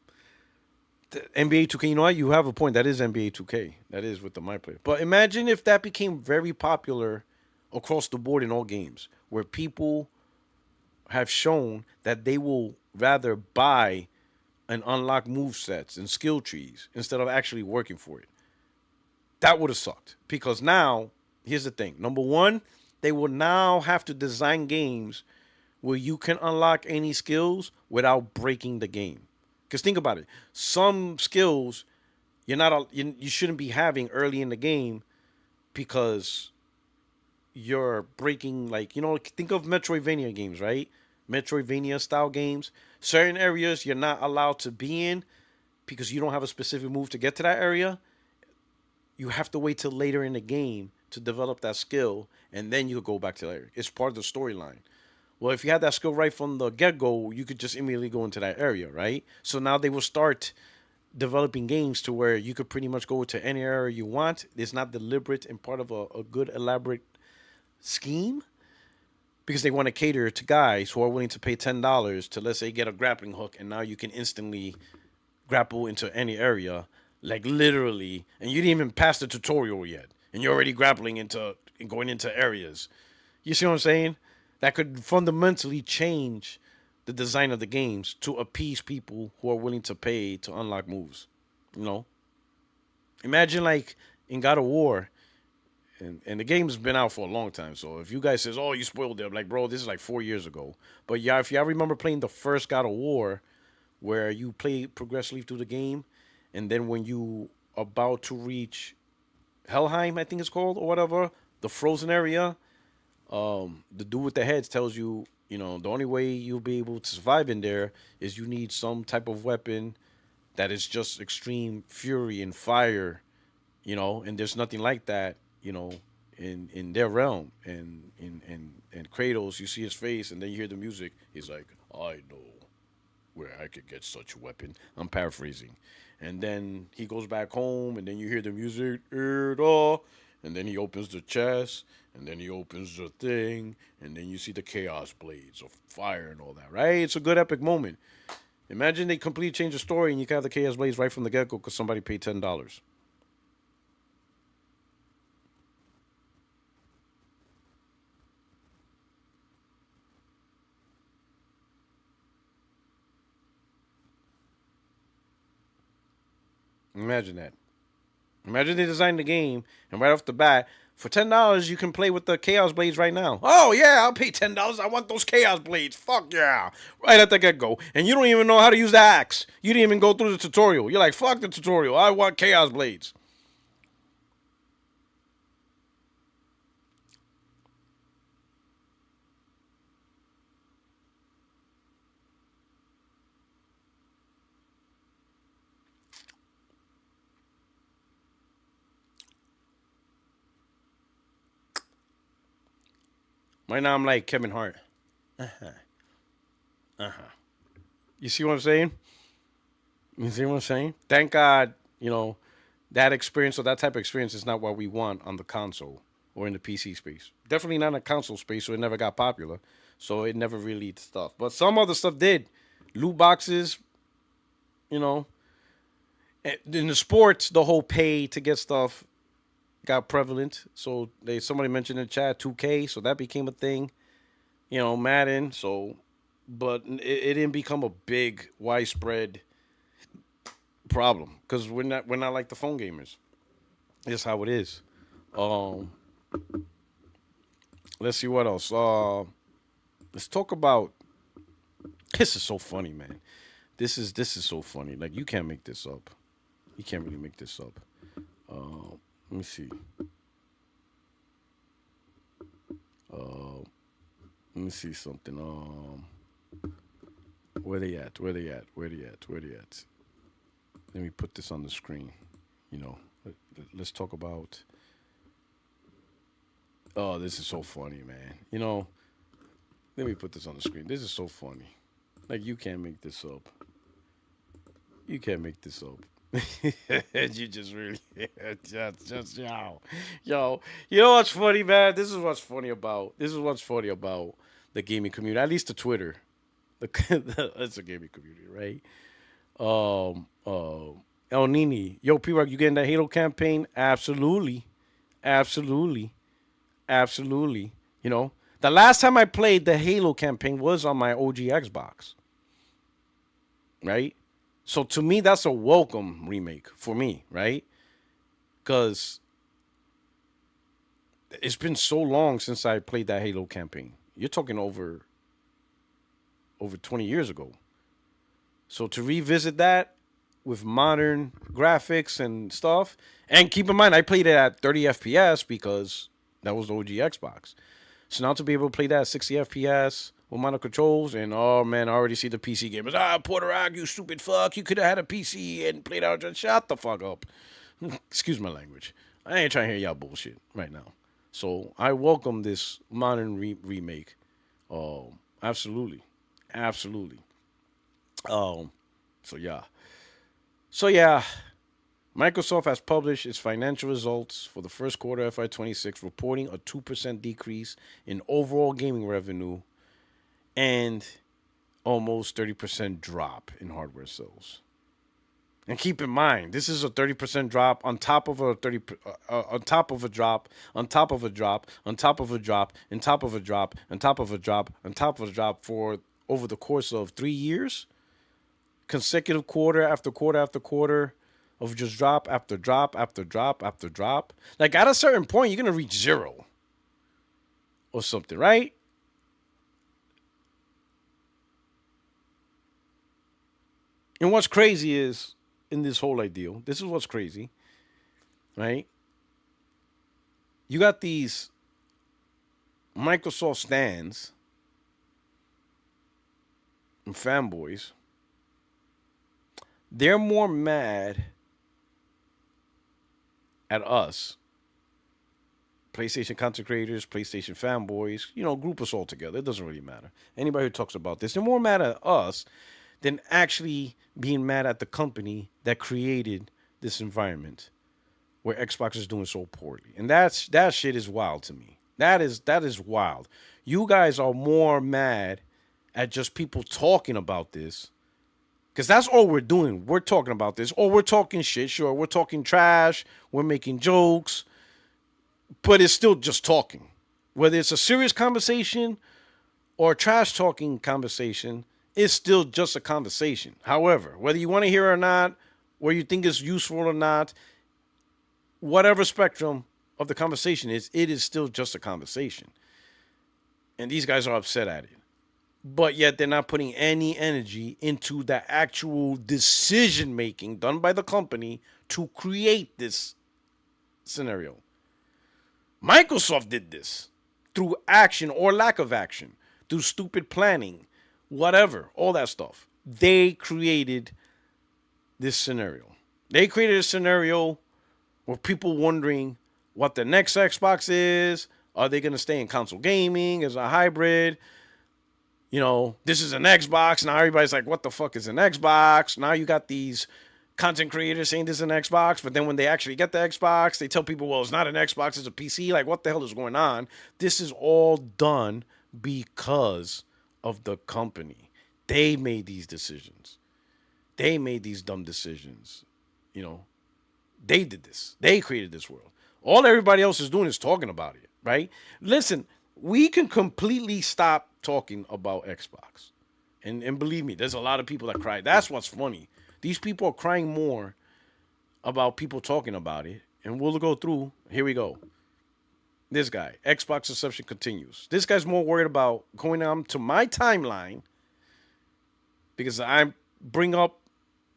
Speaker 1: NBA 2K, you know what? You have a point. That is NBA 2K. That is with the My Player. But imagine if that became very popular across the board in all games, where people have shown that they will rather buy and unlock move sets and skill trees instead of actually working for it. That would have sucked. Because now, here's the thing. Number one, they will now have to design games where you can unlock any skills without breaking the game. Because think about it. Some skills you shouldn't be having early in the game because you're breaking, like, think of Metroidvania games, right? Metroidvania style games. Certain areas you're not allowed to be in because you don't have a specific move to get to that area. You have to wait till later in the game to develop that skill, and then you go back to that area. It's part of the storyline. Well, if you had that skill right from the get-go, you could just immediately go into that area, right? So now they will start developing games to where you could pretty much go to any area you want. It's not deliberate and part of a good, elaborate scheme because they want to cater to guys who are willing to pay $10 to, let's say, get a grappling hook, and now you can instantly grapple into any area, like literally, and you didn't even pass the tutorial yet, and you're already grappling into and going into areas. You see what I'm saying? That could fundamentally change the design of the games to appease people who are willing to pay to unlock moves. Imagine like in God of War, and the game's been out for a long time. So if you guys says, "Oh, you spoiled it," I'm like, bro, this is like 4 years ago. But yeah, if y'all remember playing the first God of War, where you play progressively through the game, and then when you about to reach Helheim, I think it's called, or whatever, the frozen area. The dude with the heads tells you, the only way you'll be able to survive in there is you need some type of weapon that is just extreme fury and fire, and there's nothing like that, in their realm. And Kratos, you see his face, and then you hear the music. He's like, I know where I could get such a weapon. I'm paraphrasing. and then he goes back home, and then you hear the music, and then he opens the chest, and then he opens the thing, and then you see the chaos blades of fire and all that, right? It's a good epic moment. Imagine they completely change the story and you can have the chaos blades right from the get go because somebody paid $10. Imagine that. Imagine they designed the game and right off the bat, for $10 you can play with the Chaos Blades right now. Oh yeah, I'll pay $10. I want those Chaos Blades. Fuck yeah. Right at the get-go. And you don't even know how to use the axe. You didn't even go through the tutorial. You're like, fuck the tutorial. I want Chaos Blades. Right now I'm like Kevin Hart. You see what I'm saying? You see what I'm saying? Thank God, that experience or that type of experience is not what we want on the console or in the PC space. Definitely not in the console space, so it never got popular. So it never really stuff. But some other stuff did. Loot boxes, you know. In the sports, the whole pay to get stuff got prevalent. So somebody mentioned in the chat 2K, so that became a thing. Madden. So, but it didn't become a big, widespread problem because we're not like the phone gamers. It's how it is. Um, let's see what else. Let's talk about. This is so funny, man. This is so funny. Like you can't make this up. You can't really make this up. Let me see. Uh, let me see something. Where they at? Where they at? Where they at? Where they at? Let me put this on the screen. Let's talk about. Oh, this is so funny, man. Let me put this on the screen. This is so funny. Like you can't make this up. You can't make this up. You just really, just yo. You know what's funny, man? This is what's funny about the gaming community. At least the Twitter. It's a gaming community, right? El Nini, yo, P-Rock, you getting that Halo campaign? Absolutely, absolutely, absolutely. The last time I played the Halo campaign was on my OG Xbox, right? So to me, that's a welcome remake for me, right? Because it's been so long since I played that Halo campaign. You're talking over 20 years ago. So to revisit that with modern graphics and stuff, and keep in mind, I played it at 30 FPS because that was the OG Xbox. So now to be able to play that at 60 FPS with mono controls, and oh man, I already see the PC gamers. Puertorock, you stupid fuck. You could have had a PC and played out. Just shut the fuck up. Excuse my language. I ain't trying to hear y'all bullshit right now. So I welcome this modern remake. Absolutely. Absolutely. So yeah. Microsoft has published its financial results for the first quarter of FY26, reporting a 2% decrease in overall gaming revenue and almost 30% drop in hardware sales. And keep in mind, this is a 30% drop on top of a on top of a drop, on top of a drop, on top of a drop, on top of a drop, on top of a drop, on top of a drop for over the course of 3 years, consecutive quarter after quarter after quarter of just drop after drop after drop after drop. Like at a certain point, you're gonna reach zero or something, right? And what's crazy is in this whole ideal, this is what's crazy, right? You got these Microsoft stands and fanboys. They're more mad at us, PlayStation content creators, PlayStation fanboys, group us all together. It doesn't really matter. Anybody who talks about this, they're more mad at us than actually being mad at the company that created this environment where Xbox is doing so poorly. And that shit is wild to me. That is wild. You guys are more mad at just people talking about this. Because that's all we're doing. We're talking about this. Or we're talking shit. Sure, we're talking trash. We're making jokes. But it's still just talking. Whether it's a serious conversation or a trash talking conversation, it's still just a conversation. However, whether you want to hear it or not, whether you think it's useful or not, whatever spectrum of the conversation is, it is still just a conversation. And these guys are upset at it. But yet they're not putting any energy into the actual decision making done by the company to create this scenario. Microsoft did this through action or lack of action, through stupid planning, whatever, all that stuff. They created this scenario. They created a scenario where people wondering what the next Xbox is. Are they going to stay in console gaming as a hybrid? You know, this is an Xbox. Now everybody's like, what the fuck is an Xbox? Now you got these content creators saying this is an Xbox, but then when they actually get the Xbox, they tell people, well, it's not an Xbox, it's a PC. Like, what the hell is going on? This is all done because of the company. They made these decisions. They made these dumb decisions. You know, they did this. They created this world. All everybody else is doing is talking about it, right? Listen, we can completely stop talking about Xbox. And believe me, there's a lot of people that cry. That's what's funny. These people are crying more about people talking about it. And we'll go through. Here we go. This guy, Xbox deception continues. This guy's more worried about going on to my timeline because I bring up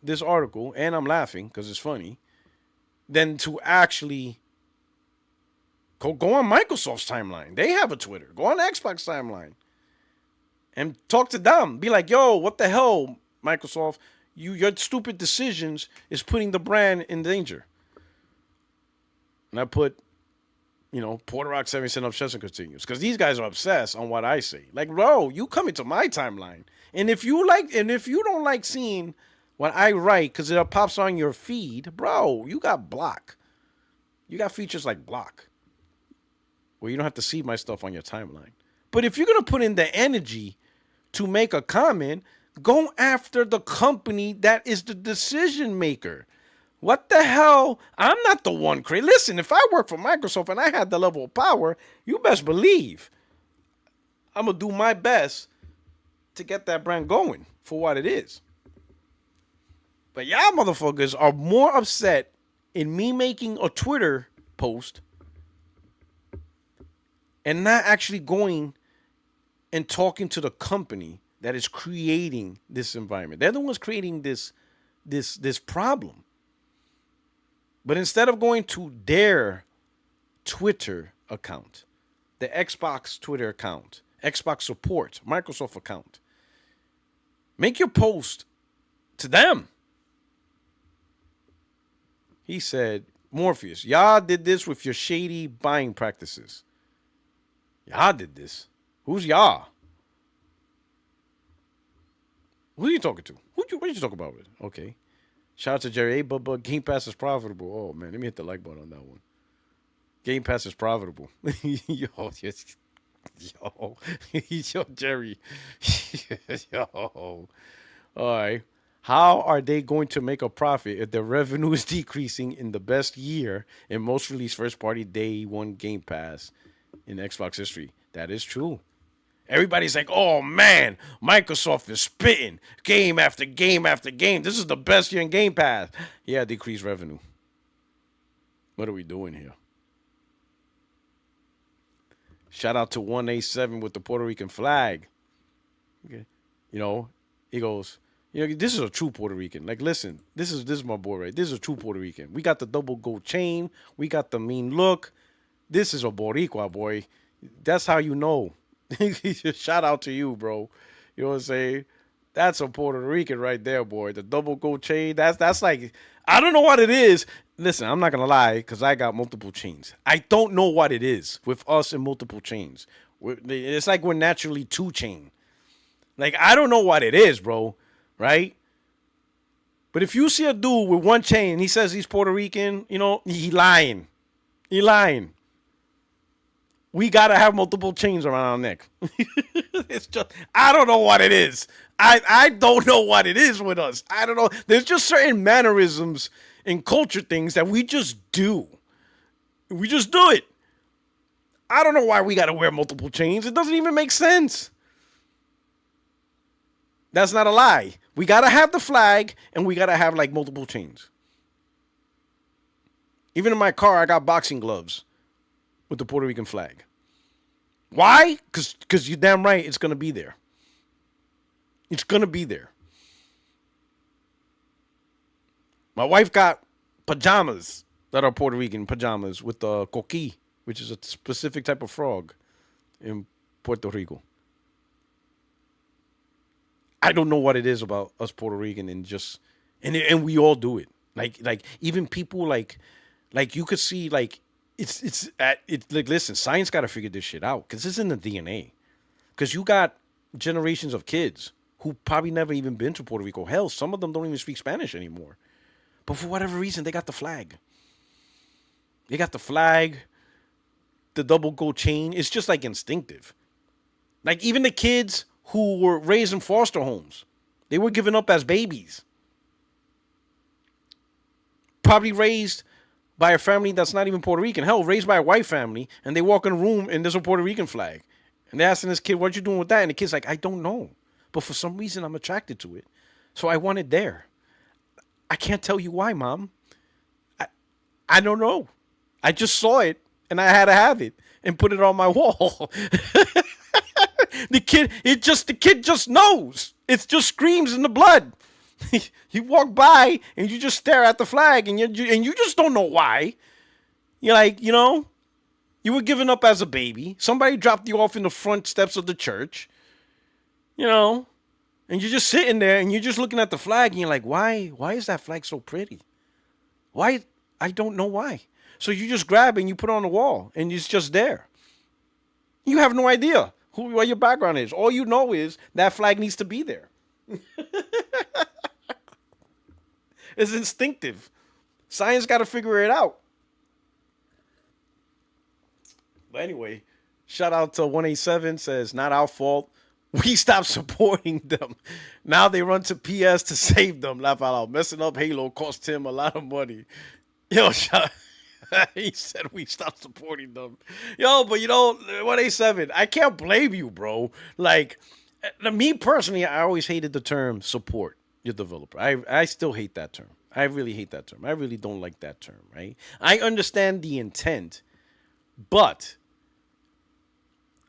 Speaker 1: this article and I'm laughing because it's funny, than to actually go on Microsoft's timeline. They have a Twitter. Go on Xbox timeline and talk to them. Be like, yo, what the hell, Microsoft? Your stupid decisions is putting the brand in danger. And I put, Puertorock77 obsession continues. Because these guys are obsessed on what I say. Like, bro, you come into my timeline. And if you don't like seeing what I write because it pops on your feed, bro, you got block. You got features like block, where you don't have to see my stuff on your timeline. But if you're going to put in the energy to make a comment, go after the company that is the decision maker. What the hell? I'm not the one crazy. Listen, if I work for Microsoft and I had the level of power, you best believe I'm going to do my best to get that brand going for what it is. But y'all motherfuckers are more upset in me making a Twitter post and not actually going and talking to the company that is creating this environment. They're the ones creating this problem. But instead of going to their Twitter account, the Xbox Twitter account, Xbox support, Microsoft account, make your post to them. He said, Morpheus, y'all did this with your shady buying practices. Y'all did this. Who's y'all? Who are you talking to? What are you talking about with? Okay. Shout out to Jerry. Hey, but Game Pass is profitable. Oh, man. Let me hit the like button on that one. Game Pass is profitable. Yo, Jerry. Yo. All right. How are they going to make a profit if their revenue is decreasing in the best year in most released first-party day one Game Pass in Xbox history? That is true. Everybody's like, oh, man, Microsoft is spitting game after game after game. This is the best year in Game Pass. Yeah, decreased revenue. What are we doing here? Shout out to 187 with the Puerto Rican flag. Okay. He goes, this is a true Puerto Rican. Like, listen, this is my boy, right? This is a true Puerto Rican. We got the double gold chain. We got the mean look. This is a Boricua, boy. That's how you know. Shout out to you, bro. You know what I'm saying? That's a Puerto Rican right there, boy. The double gold chain. That's like, I don't know what it is. Listen, I'm not gonna lie, because I got multiple chains. I don't know what it is with us and multiple chains. It's like we're naturally two chain. Like, I don't know what it is, bro. right? But if you see a dude with one chain and he says he's Puerto Rican, he lying. He lying. We gotta have multiple chains around our neck. It's just, I don't know what it is. I don't know what it is with us. I don't know. There's just certain mannerisms and culture things that we just do. We just do it. I don't know why we gotta wear multiple chains. It doesn't even make sense. That's not a lie. We gotta have the flag and we gotta have like multiple chains. Even in my car, I got boxing gloves with the Puerto Rican flag. Why? Because you're damn right it's going to be there. It's going to be there. My wife got pajamas that are Puerto Rican pajamas with the coqui, which is a specific type of frog in Puerto Rico. I don't know what it is about us Puerto Rican and we all do it. Like even people like you could see like it's like listen, science got to figure this shit out because it's in the DNA. Because you got generations of kids who probably never even been to Puerto Rico. Hell, some of them don't even speak Spanish anymore. But for whatever reason, they got the flag. They got the flag, the double gold chain. It's just like instinctive. Like even the kids who were raised in foster homes, they were given up as babies. Probably raised by a family that's not even Puerto Rican. Hell, raised by a white family, and they walk in a room and there's a Puerto Rican flag. And they're asking this kid, what you doing with that? And the kid's like, I don't know. But for some reason, I'm attracted to it. So I want it there. I can't tell you why, Mom. I don't know. I just saw it, and I had to have it and put it on my wall. The kid just knows. It just screams in the blood. You walk by and you just stare at the flag and you just don't know why. You're like, you were given up as a baby. Somebody dropped you off in the front steps of the church, and you're just sitting there and you're just looking at the flag and you're like, why is that flag so pretty? Why? I don't know why. So you just grab it and you put it on the wall and it's just there. You have no idea what your background is. All you know is that flag needs to be there. It's instinctive. Science got to figure it out. But anyway, shout out to 187 says, not our fault. We stopped supporting them. Now they run to PS to save them. Laugh out loud. Messing up Halo cost him a lot of money. Yo, he said we stopped supporting them. Yo, but 187, I can't blame you, bro. Like, me personally, I always hated the term support your developer. I still hate that term. I really hate that term. I really don't like that term, right? I understand the intent, but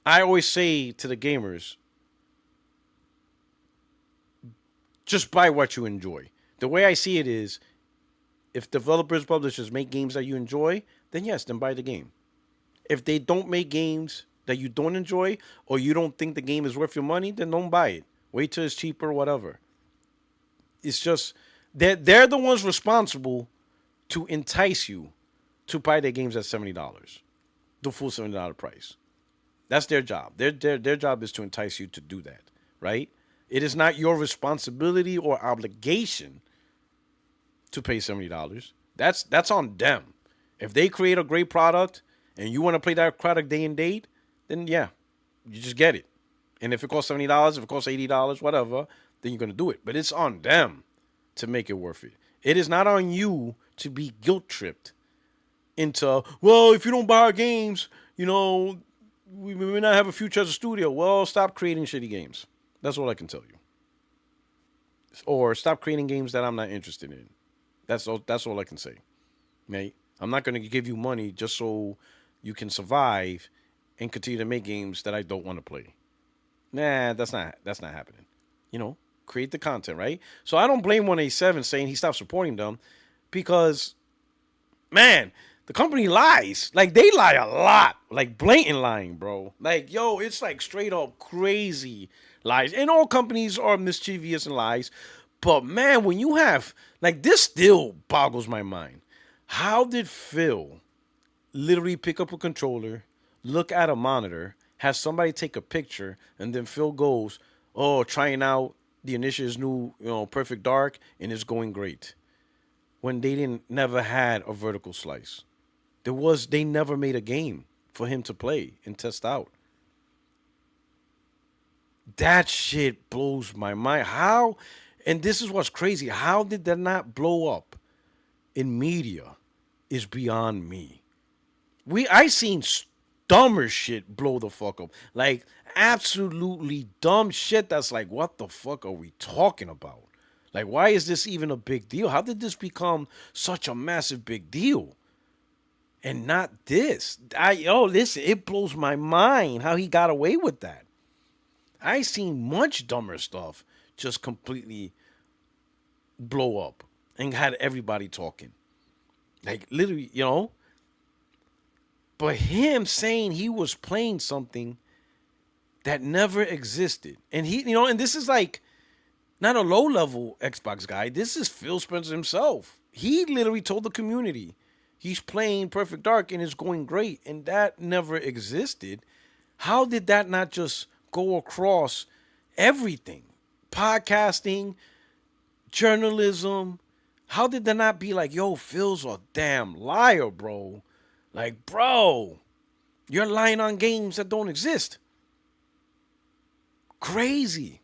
Speaker 1: I always say to the gamers, just buy what you enjoy. The way I see it is, if developers, publishers make games that you enjoy, then yes, then buy the game. If they don't make games that you don't enjoy or you don't think the game is worth your money, then don't buy it. Wait till it's cheaper, whatever. It's just they're the ones responsible to entice you to buy their games at $70, the full $70 price. That's their job. Their job is to entice you to do that, right? It is not your responsibility or obligation to pay $70. That's on them. If they create a great product and you want to play that product day and date, then yeah, you just get it. And if it costs $70, if it costs $80, whatever, then you're going to do it. But it's on them to make it worth it. It is not on you to be guilt-tripped into, well, if you don't buy our games, we may not have a future as a studio. Well, stop creating shitty games. That's all I can tell you. Or stop creating games that I'm not interested in. That's all I can say. Mate, I'm not going to give you money just so you can survive and continue to make games that I don't want to play. Nah, that's not happening. Create the content, right? So I don't blame 187 saying he stopped supporting them because, man, the company lies. Like, they lie a lot. Like, blatant lying, bro. Like, yo, it's like straight up crazy lies. And all companies are mischievous and lies. But, man, when you have, like, this still boggles my mind. How did Phil literally pick up a controller, look at a monitor, have somebody take a picture, and then Phil goes, oh, trying out the Initia's new, Perfect Dark, and it's going great. When they didn't never had a vertical slice. They never made a game for him to play and test out. That shit blows my mind. How, and this is what's crazy, how did that not blow up in media is beyond me. I seen dumber shit blow the fuck up. Like absolutely dumb shit that's like, what the fuck are we talking about? Like, why is this even a big deal? How did this become such a massive big deal? And not this. Listen, it blows my mind how he got away with that. I seen much dumber stuff just completely blow up and had everybody talking. Like literally, But him saying he was playing something that never existed. And and this is like not a low-level Xbox guy. This is Phil Spencer himself. He literally told the community he's playing Perfect Dark and it's going great. And that never existed. How did that not just go across everything? Podcasting, journalism. How did that not be like, yo, Phil's a damn liar, bro? Like, bro, you're lying on games that don't exist. Crazy.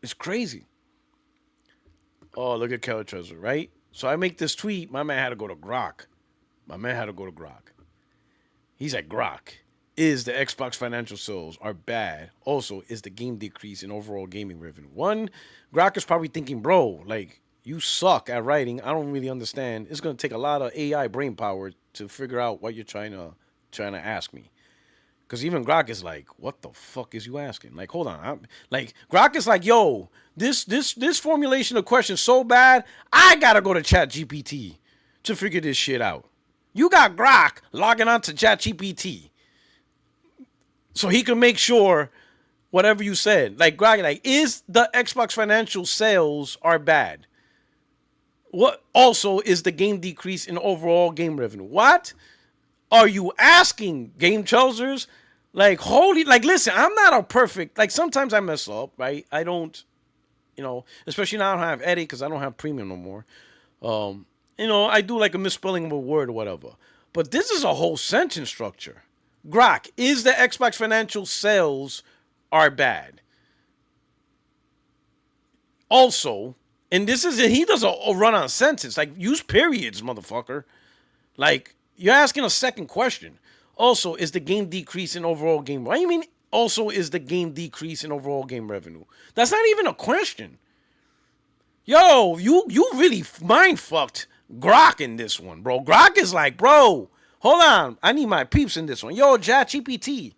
Speaker 1: It's crazy. Oh, look at Kelly Treasure, right? So I make this tweet. My man had to go to Grok. He's like, Grok, is the Xbox financial sales are bad? Also, is the game decrease in overall gaming revenue? One, Grok is probably thinking, bro, like, you suck at writing. I don't really understand. It's going to take a lot of AI brain power to figure out what you're trying to ask me. Because even Grok is like, what the fuck is you asking? Like, hold on. Grok is like, yo, this formulation of questions so bad, I got to go to ChatGPT to figure this shit out. You got Grok logging on to ChatGPT so he can make sure whatever you said. Like, Grok, like, is the Xbox financial sales are bad? What also is the game decrease in overall game revenue? What are you asking, Game Chelsers? Like, holy, like, listen, I'm not a perfect, like, sometimes I mess up, right? I don't, especially now I don't have edit because I don't have premium no more. I do like a misspelling of a word or whatever. But this is a whole sentence structure. Grok, is the Xbox financial sales are bad? Also, and he does a run-on sentence. Like, use periods, motherfucker. Like, you're asking a second question. Also, is the game decrease in overall game? What do you mean, also, is the game decrease in overall game revenue? That's not even a question. Yo, you really mind-fucked Grok in this one, bro. Grok is like, bro, hold on. I need my peeps in this one. Yo, ChatGPT,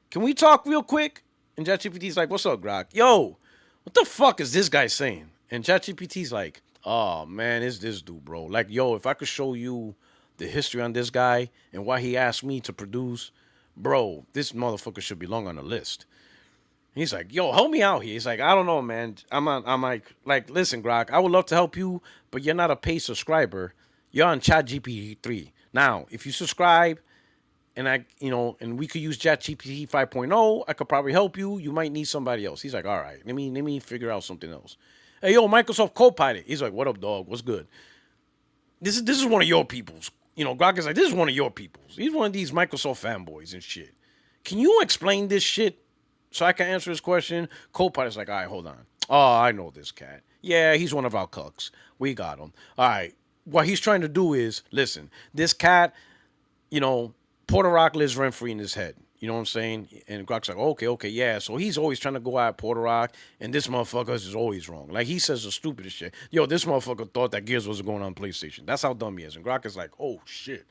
Speaker 1: can we talk real quick? And ChatGPT's like, what's up, Grok? Yo, what the fuck is this guy saying? And ChatGPT's like, oh, man, it's this dude, bro. Like, yo, if I could show you the history on this guy and why he asked me to produce, bro, this motherfucker should belong on the list. He's like, yo, help me out here. He's like, I don't know, man. I'm like, listen, Grok, I would love to help you, but you're not a paid subscriber. You're on ChatGPT 3. Now, if you subscribe and and we could use ChatGPT 5.0, I could probably help you. You might need somebody else. He's like, all right, let me figure out something else. Hey, yo, Microsoft Copilot. He's like, what up, dog? What's good? This is one of your peoples. Grok is like, this is one of your peoples. He's one of these Microsoft fanboys and shit. Can you explain this shit so I can answer his question? Copilot's like, all right, hold on. Oh, I know this cat. Yeah, he's one of our cucks. We got him. All right. What he's trying to do is, listen, this cat, Puertorock lives rent-free in his head. You know what I'm saying? And Grok's like, okay, yeah. So he's always trying to go at Puertorock, and this motherfucker is always wrong. Like, he says the stupidest shit. Yo, this motherfucker thought that Gears was going on PlayStation. That's how dumb he is. And Grok is like, oh, shit.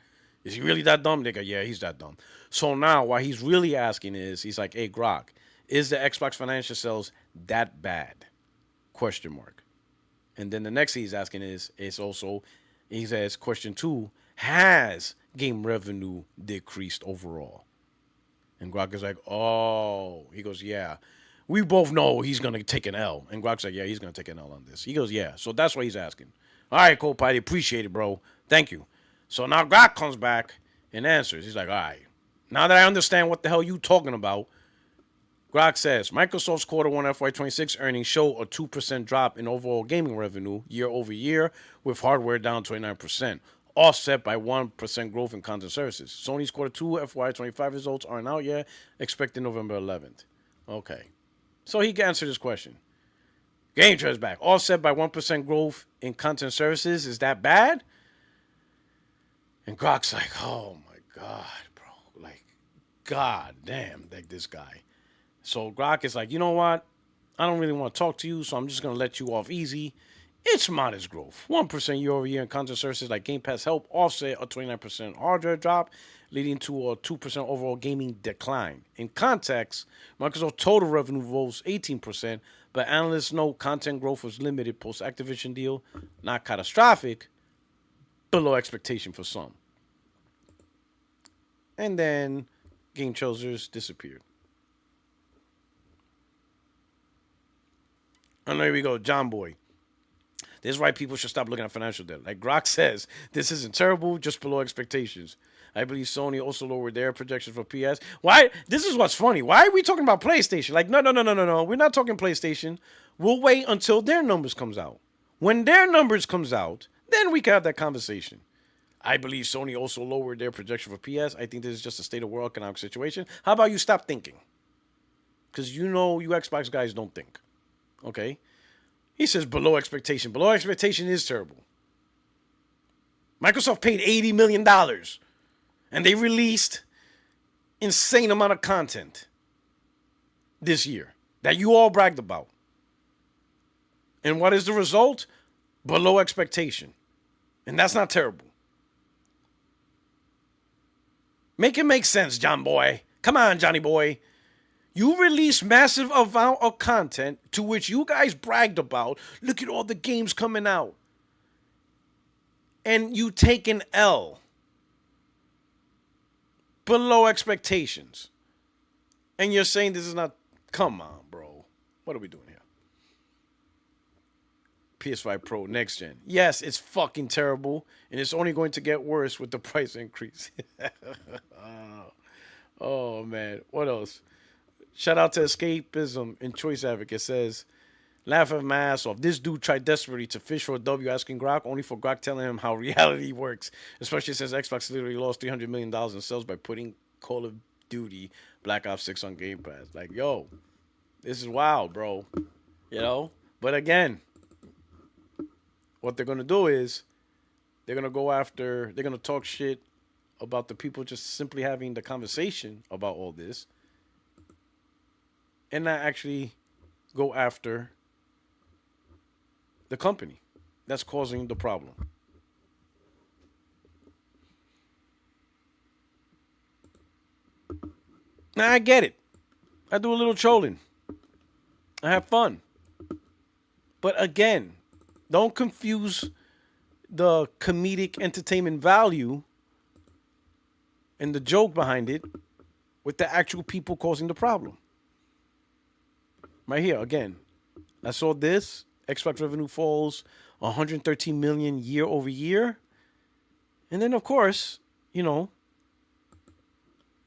Speaker 1: Is he really that dumb? They go, yeah, he's that dumb. So now what he's really asking is, he's like, hey, Grok, is the Xbox financial sales that bad? Question mark. And then the next thing he's asking is also, he says, question 2, has game revenue decreased overall? And Grok is like, oh. He goes, yeah. We both know he's going to take an L. And Grok's like, yeah, he's going to take an L on this. He goes, yeah. So that's what he's asking. All right, Cole Patty, appreciate it, bro. Thank you. So now Grok comes back and answers. He's like, all right, Now that I understand what the hell you talking about, Grok says Microsoft's quarter one FY26 earnings show a 2% drop in overall gaming revenue year over year, with hardware down 29%, offset by 1% growth in content services. Sony's quarter two FY25 results aren't out yet, expected November 11th. Okay. So he can answer this question. Game trends back, offset by 1% growth in content services. Is that bad? And Grok's like, oh my God, bro. Like, God damn, like this guy. So Grok is like, you know what? I don't really want to talk to you, so I'm just going to let you off easy. It's modest growth. 1% year over year in content services like Gamepass help offset a 29% hardware drop, leading to a 2% overall gaming decline. In context, Microsoft total revenue rose 18%, but analysts note content growth was limited post-Activision deal, not catastrophic, below expectation for some. And then Game Chosers disappeared. And there we go, John Boy. This is why people should stop looking at financial data. Like Grok says, this isn't terrible, just below expectations. I believe Sony also lowered their projections for PS. Why? This is what's funny. Why are we talking about PlayStation? Like, no. We're not talking PlayStation. We'll wait until their numbers comes out. When their numbers comes out, then we can have that conversation. I believe Sony also lowered their projection for PS. I think this is just a state of world economic situation. How about you stop thinking? Because you know you Xbox guys don't think. Okay? He says below expectation. Below expectation is terrible. Microsoft paid $80 million. And they released insane amount of content this year that you all bragged about. And what is the result? Below expectation. And that's not terrible. Make it make sense, John Boy. Come on, Johnny Boy. You release massive amount of content to which you guys bragged about. Look at all the games coming out. And you take an L. Below expectations. And you're saying this is not... Come on, bro. What are we doing here? PS5 Pro next gen. Yes, it's fucking terrible. And it's only going to get worse with the price increase. Oh, man. What else? Shout out to Escapism and Choice Advocate says, laugh at my ass off. This dude tried desperately to fish for a W asking Grok, only for Grok telling him how reality works. Especially since Xbox literally lost $300 million in sales by putting Call of Duty Black Ops 6 on Game Pass. Like, yo, this is wild, bro. You know? But again, what they're going to do is they're going to talk shit about the people just simply having the conversation about all this. And not actually go after the company that's causing the problem. Now, I get it. I do a little trolling. I have fun. But again, don't confuse the comedic entertainment value and the joke behind it with the actual people causing the problem. Right here, again, I saw this. Xbox revenue falls 113 million year over year. And then, of course, you know,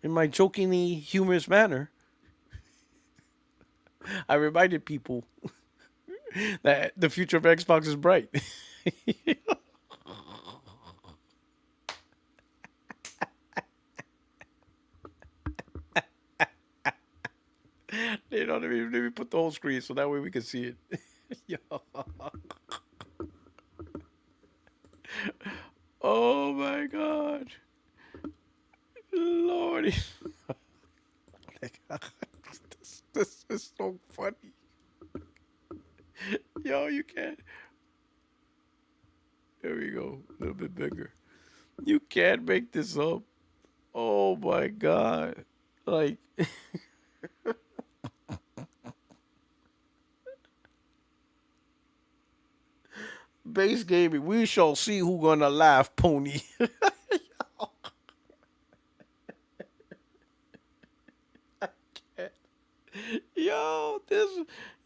Speaker 1: in my jokingly humorous manner, I reminded people that the future of Xbox is bright. You know, let me put the whole screen so that way we can see it. Yo. Oh my God. Lordy. This is so funny. Yo, you can't. There we go. A little bit bigger. You can't make this up. Oh my God. Like. Base gaming, we shall see who gonna laugh, pony. I can't.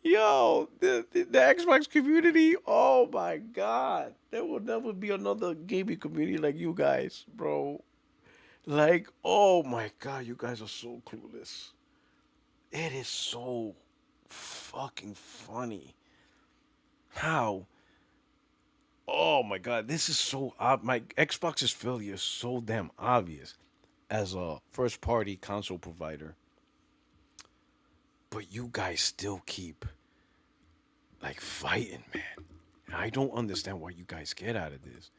Speaker 1: The Xbox community, oh my God. There will never be another gaming community like you guys, bro. Like, oh my God, you guys are so clueless. It is so fucking funny. How? Oh my God, this is so my Xbox's failure is so damn obvious as a first party console provider. But you guys still keep like fighting, man. I don't understand what you guys get out of this.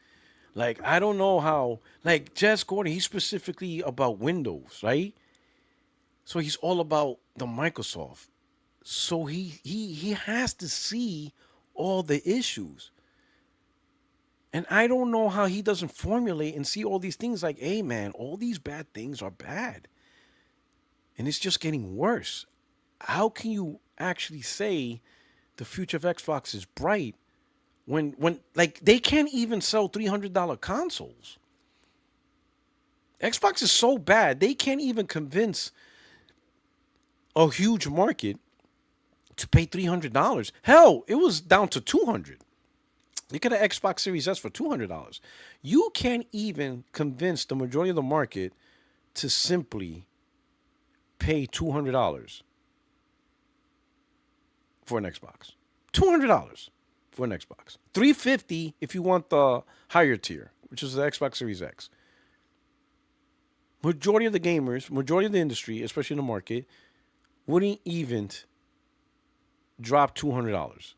Speaker 1: Like, I don't know how. Like, Jess Gordon, he's specifically about Windows, right? So he's all about the Microsoft. So he has to see all the issues. And I don't know how he doesn't formulate and see all these things like, hey man, all these bad things are bad. And it's just getting worse. How can you actually say the future of Xbox is bright when like they can't even sell $300 consoles? Xbox is so bad they can't even convince a huge market to pay $300. Hell, it was down to 200. You get an Xbox Series S for $200. You can't even convince the majority of the market to simply pay $200 for an Xbox. $200 for an Xbox. $350 if you want the higher tier, which is the Xbox Series X. Majority of the gamers, majority of the industry, especially in the market, wouldn't even drop $200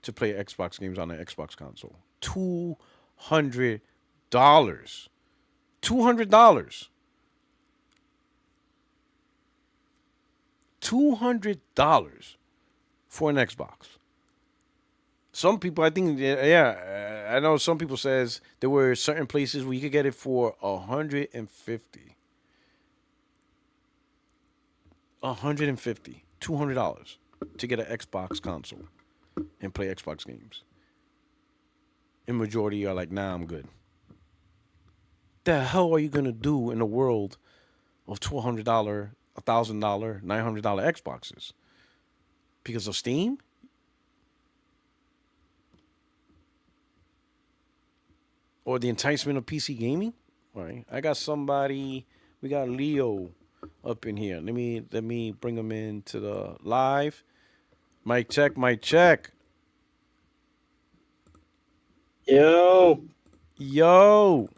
Speaker 1: to play Xbox games on an Xbox console. $200. $200. $200 for an Xbox. Some people, I think, yeah, I know some people says there were certain places where you could get it for 150. 150. $200 to get an Xbox console and play Xbox games. And majority are like, nah, I'm good. The hell are you gonna do in a world of $1,200, $1,000, $900 Xboxes? Because of Steam? Or the enticement of PC gaming? All right. I got somebody, we got Leo up in here. Let me bring him into the live. Mic check, mic check.
Speaker 4: Yo,
Speaker 1: Yo.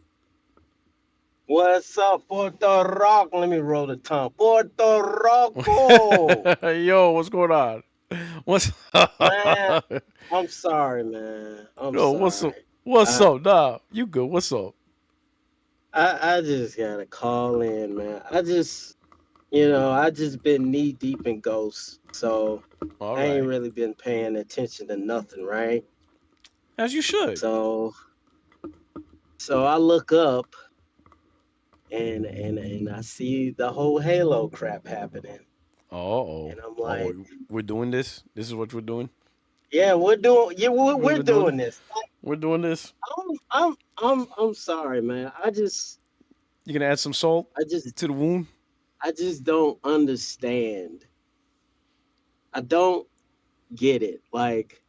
Speaker 4: what's up, Puertorock? Let me roll the tongue. Puertoroco!
Speaker 1: Yo, what's going on? What's
Speaker 4: Man, I'm sorry, man. I'm
Speaker 1: Yo, what's up?
Speaker 4: sorry.
Speaker 1: What's
Speaker 4: I,
Speaker 1: up? Nah, you good. What's up?
Speaker 4: I just gotta call in, man. I just been knee deep in ghosts, so
Speaker 1: All
Speaker 4: I ain't
Speaker 1: right.
Speaker 4: really been paying attention to nothing, right?
Speaker 1: As you should.
Speaker 4: So, so I look up and I see the whole Halo crap happening,
Speaker 1: Oh,
Speaker 4: and I'm like,
Speaker 1: oh, we're doing this. This is what we're doing.
Speaker 4: yeah, we're
Speaker 1: We're doing
Speaker 4: doing
Speaker 1: it.
Speaker 4: this.
Speaker 1: We're doing this.
Speaker 4: I'm sorry, man.
Speaker 1: You gonna add some salt
Speaker 4: I just
Speaker 1: to the wound?
Speaker 4: I just don't understand. I don't get it. Like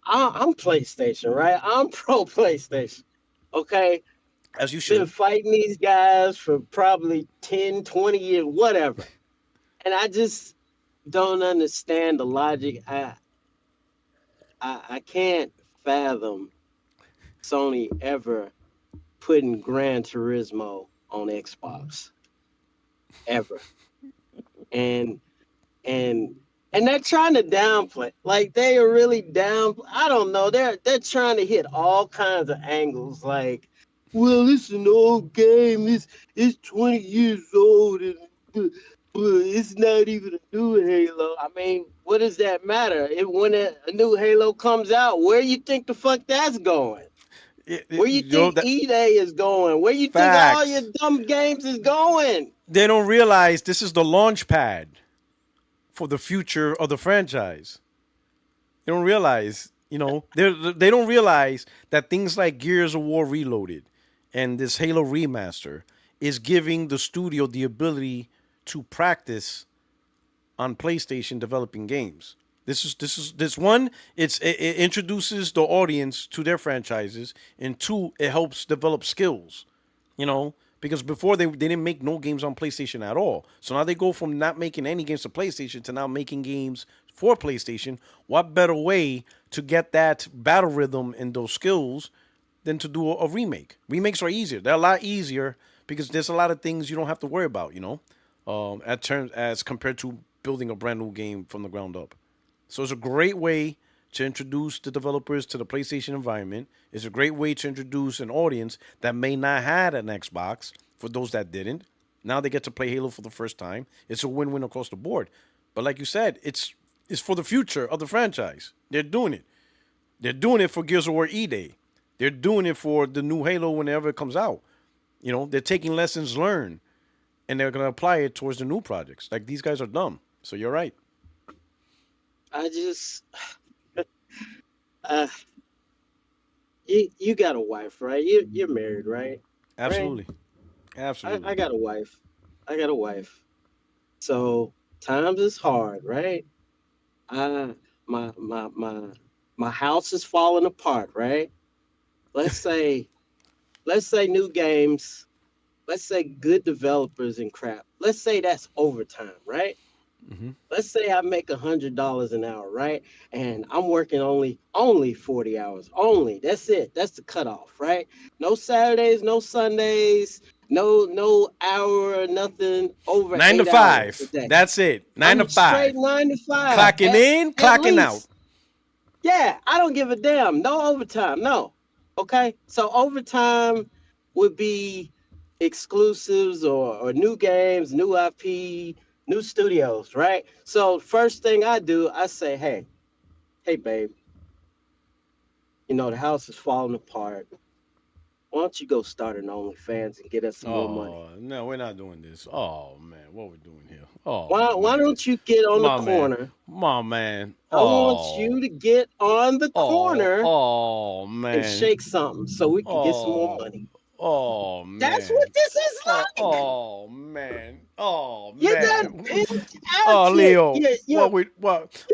Speaker 4: I'm PlayStation, right? I'm pro PlayStation. Okay,
Speaker 1: As you
Speaker 4: been
Speaker 1: should.
Speaker 4: fighting these guys for probably 10, 20 years, whatever. And I just don't understand the logic. I can't fathom Sony ever putting Gran Turismo on Xbox ever. And and and they're trying to downplay. Like they are really down. I don't know. They're trying to hit all kinds of angles. Like, well, it's an old game. It's 20 years old, and it's not even a new Halo. I mean, what does that matter? When a new Halo comes out, where you think the fuck that's going? Where you think
Speaker 1: That
Speaker 4: EA is going? Where you think all your
Speaker 1: facts.
Speaker 4: dumb games is going?
Speaker 1: They don't realize this is the launch pad for the future of the franchise. They don't realize, they don't realize that things like Gears of War Reloaded and this Halo remaster is giving the studio the ability to practice on PlayStation developing games. This one. It introduces the audience to their franchises, and two, it helps develop skills. You know, because before they didn't make no games on PlayStation at all. So now they go from not making any games to PlayStation to now making games for PlayStation. What better way to get that battle rhythm and those skills than to do a remake? Remakes are easier. They're a lot easier because there's a lot of things you don't have to worry about, at terms as compared to building a brand new game from the ground up. So it's a great way to introduce the developers to the PlayStation environment. It's a great way to introduce an audience that may not had an Xbox for those that didn't. Now they get to play Halo for the first time. It's a win-win across the board. But like you said, it's for the future of the franchise. They're doing it. They're doing it for Gears of War E-Day. They're doing it for the new Halo whenever it comes out. They're taking lessons learned and they're going to apply it towards the new projects. Like, these guys are dumb. So you're right.
Speaker 4: I just, uh, you got a wife, right? You're married, right?
Speaker 1: Absolutely.
Speaker 4: Right?
Speaker 1: Absolutely.
Speaker 4: I got a wife. I got a wife. So times is hard, right? I my house is falling apart, right? Let's say new games. Let's say good developers and crap. Let's say that's overtime, right?
Speaker 1: Mm-hmm.
Speaker 4: Let's say I make $100 an hour, right? And I'm working only 40 hours. Only. That's it. That's the cutoff, right? No Saturdays, no Sundays, no hour, nothing over
Speaker 1: 9 to
Speaker 4: 8 hours
Speaker 1: 5.
Speaker 4: a day.
Speaker 1: That's it. 9 to
Speaker 4: I'm straight
Speaker 1: 5.
Speaker 4: 9 to 5.
Speaker 1: Clocking in,
Speaker 4: at
Speaker 1: clocking out.
Speaker 4: least. Yeah, I don't give a damn. No overtime. No. Okay. So overtime would be exclusives or new games, new IP, new studios, right? So first thing I do, I say, hey, babe, the house is falling apart. Why don't you go start an OnlyFans and get us some more money?
Speaker 1: Oh, no, we're not doing this. Oh, man, what we doing here? Oh,
Speaker 4: Why
Speaker 1: man.
Speaker 4: don't you get on
Speaker 1: My
Speaker 4: the
Speaker 1: man.
Speaker 4: corner?
Speaker 1: My man.
Speaker 4: I want you to get on the corner
Speaker 1: Oh, man.
Speaker 4: and shake something so we can get some more money.
Speaker 1: Oh, man.
Speaker 4: That's what this is like.
Speaker 1: Oh, man. Oh,
Speaker 4: You
Speaker 1: man.
Speaker 4: done pimped out.
Speaker 1: Oh, Leo.
Speaker 4: You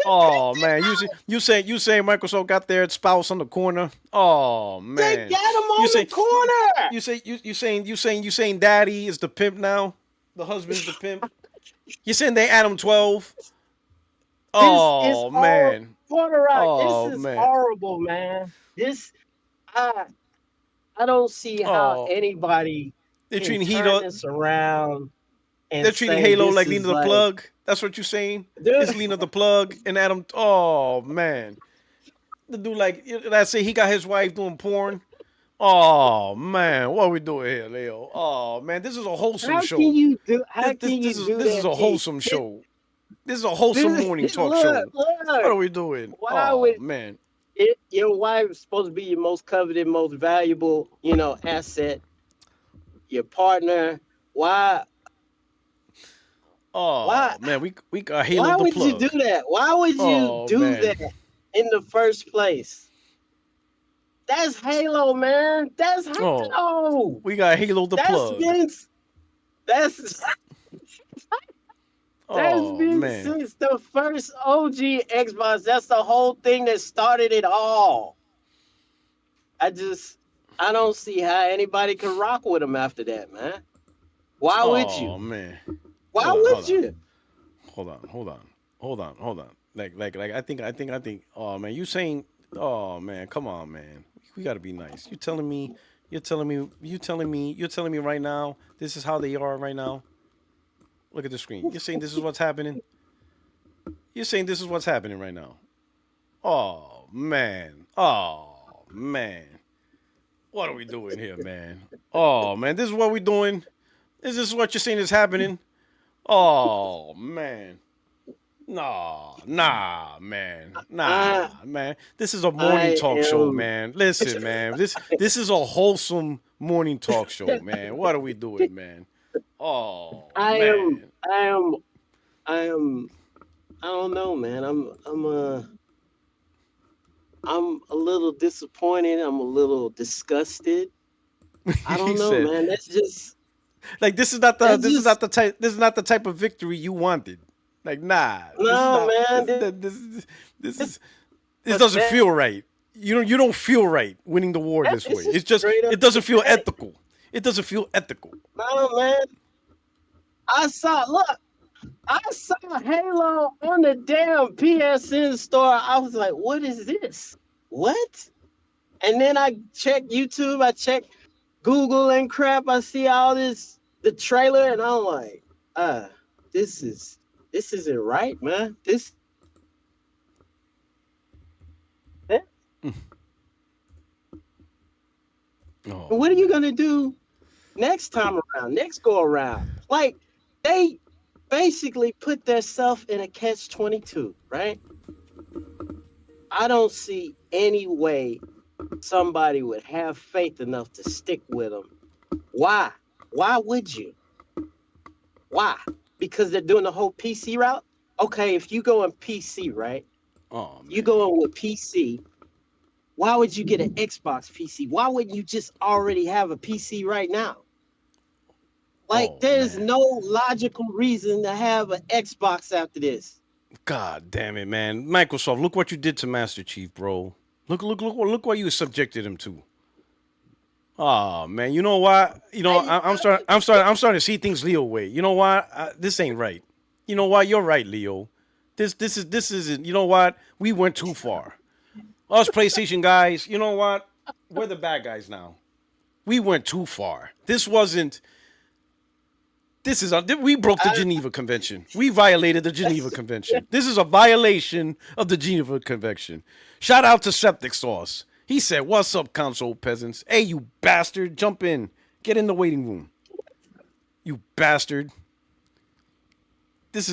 Speaker 1: Oh, man. You saying Microsoft got their spouse on the corner? Oh, man.
Speaker 4: They got him on the corner.
Speaker 1: You saying daddy is the pimp now? The husband's the pimp? You saying they Adam 12? Oh, man.
Speaker 4: Puertorock, this is horrible, man. I don't see how anybody
Speaker 1: they're
Speaker 4: can
Speaker 1: treating
Speaker 4: turn this around. And
Speaker 1: they're treating Halo like Lena the Plug. That's what you're saying? It's Lena the Plug and Adam. Oh, man. The dude, let's say he got his wife doing porn. Oh, man. What are we doing here, Leo? Oh, man. This is a wholesome show.
Speaker 4: This
Speaker 1: is a wholesome show. This is a wholesome morning talk show. What are we doing? Man.
Speaker 4: Your wife is supposed to be your most coveted, most valuable, asset. Your partner. Why?
Speaker 1: Oh, man, we got Halo the Plug.
Speaker 4: Why would you do that? Why would you do that in the first place? That's Halo, man. That's Halo.
Speaker 1: Oh, we got Halo the Plug.
Speaker 4: That's been since the first OG Xbox. That's the whole thing that started it all. I don't see how anybody could rock with him after that, man. Why would you?
Speaker 1: Oh, man.
Speaker 4: Why would you?
Speaker 1: Hold on. Like I think. Oh, man, you saying? Oh, man, come on, man. We gotta be nice. You're telling me right now. This is how they are right now. Look at the screen. You're saying this is what's happening. You're saying this is what's happening right now. Oh, man. What are we doing here, man? Oh, man. This is what we're doing. Is this what you're saying is happening? Oh, man. Nah, man. Man. This is a morning talk show, man. Listen, man. This is a wholesome morning talk show, man. What are we doing, man? Oh,
Speaker 4: I
Speaker 1: man.
Speaker 4: am. I don't know, man. I'm a little disappointed. I'm a little disgusted. I don't know, man. That's just
Speaker 1: like this is not the type of victory you wanted. Like, nah.
Speaker 4: No, man.
Speaker 1: This doesn't feel right. You don't feel right winning the war this way. It doesn't feel ethical. It doesn't feel ethical.
Speaker 4: No, man. Look, I saw Halo on the damn PSN store. I was like, what is this? What? And then I check YouTube, I check Google and crap. I see all the trailer, and I'm like, this isn't right, man.
Speaker 1: Oh
Speaker 4: What are you
Speaker 1: man.
Speaker 4: gonna do next time around, next go around? Like they basically put themselves in a catch-22, right? I don't see any way somebody would have faith enough to stick with them. Why? Why would you? Why? Because they're doing the whole PC route? Okay, if you go on PC, right?
Speaker 1: Oh
Speaker 4: You
Speaker 1: man.
Speaker 4: go on with PC. Why would you get an Xbox PC? Why wouldn't you just already have a PC right now? Like,
Speaker 1: Oh
Speaker 4: there's
Speaker 1: man.
Speaker 4: no logical reason to have an Xbox after this.
Speaker 1: God damn it, man. Microsoft, look what you did to Master Chief, bro. Look what you subjected him to. Oh man, you know what? I'm starting to see things Leo way. You know what? This ain't right. You know what? You're right, Leo. This isn't. You know what? We went too far. Us PlayStation guys. You know what? We're the bad guys now. We went too far. This wasn't. We broke the
Speaker 4: I,
Speaker 1: Geneva Convention. We violated the Geneva Convention. This is a violation of the Geneva Convention. Shout out to Septic Sauce. He said, "What's up, console peasants? Hey, you bastard, jump in. Get in the waiting room. You bastard. This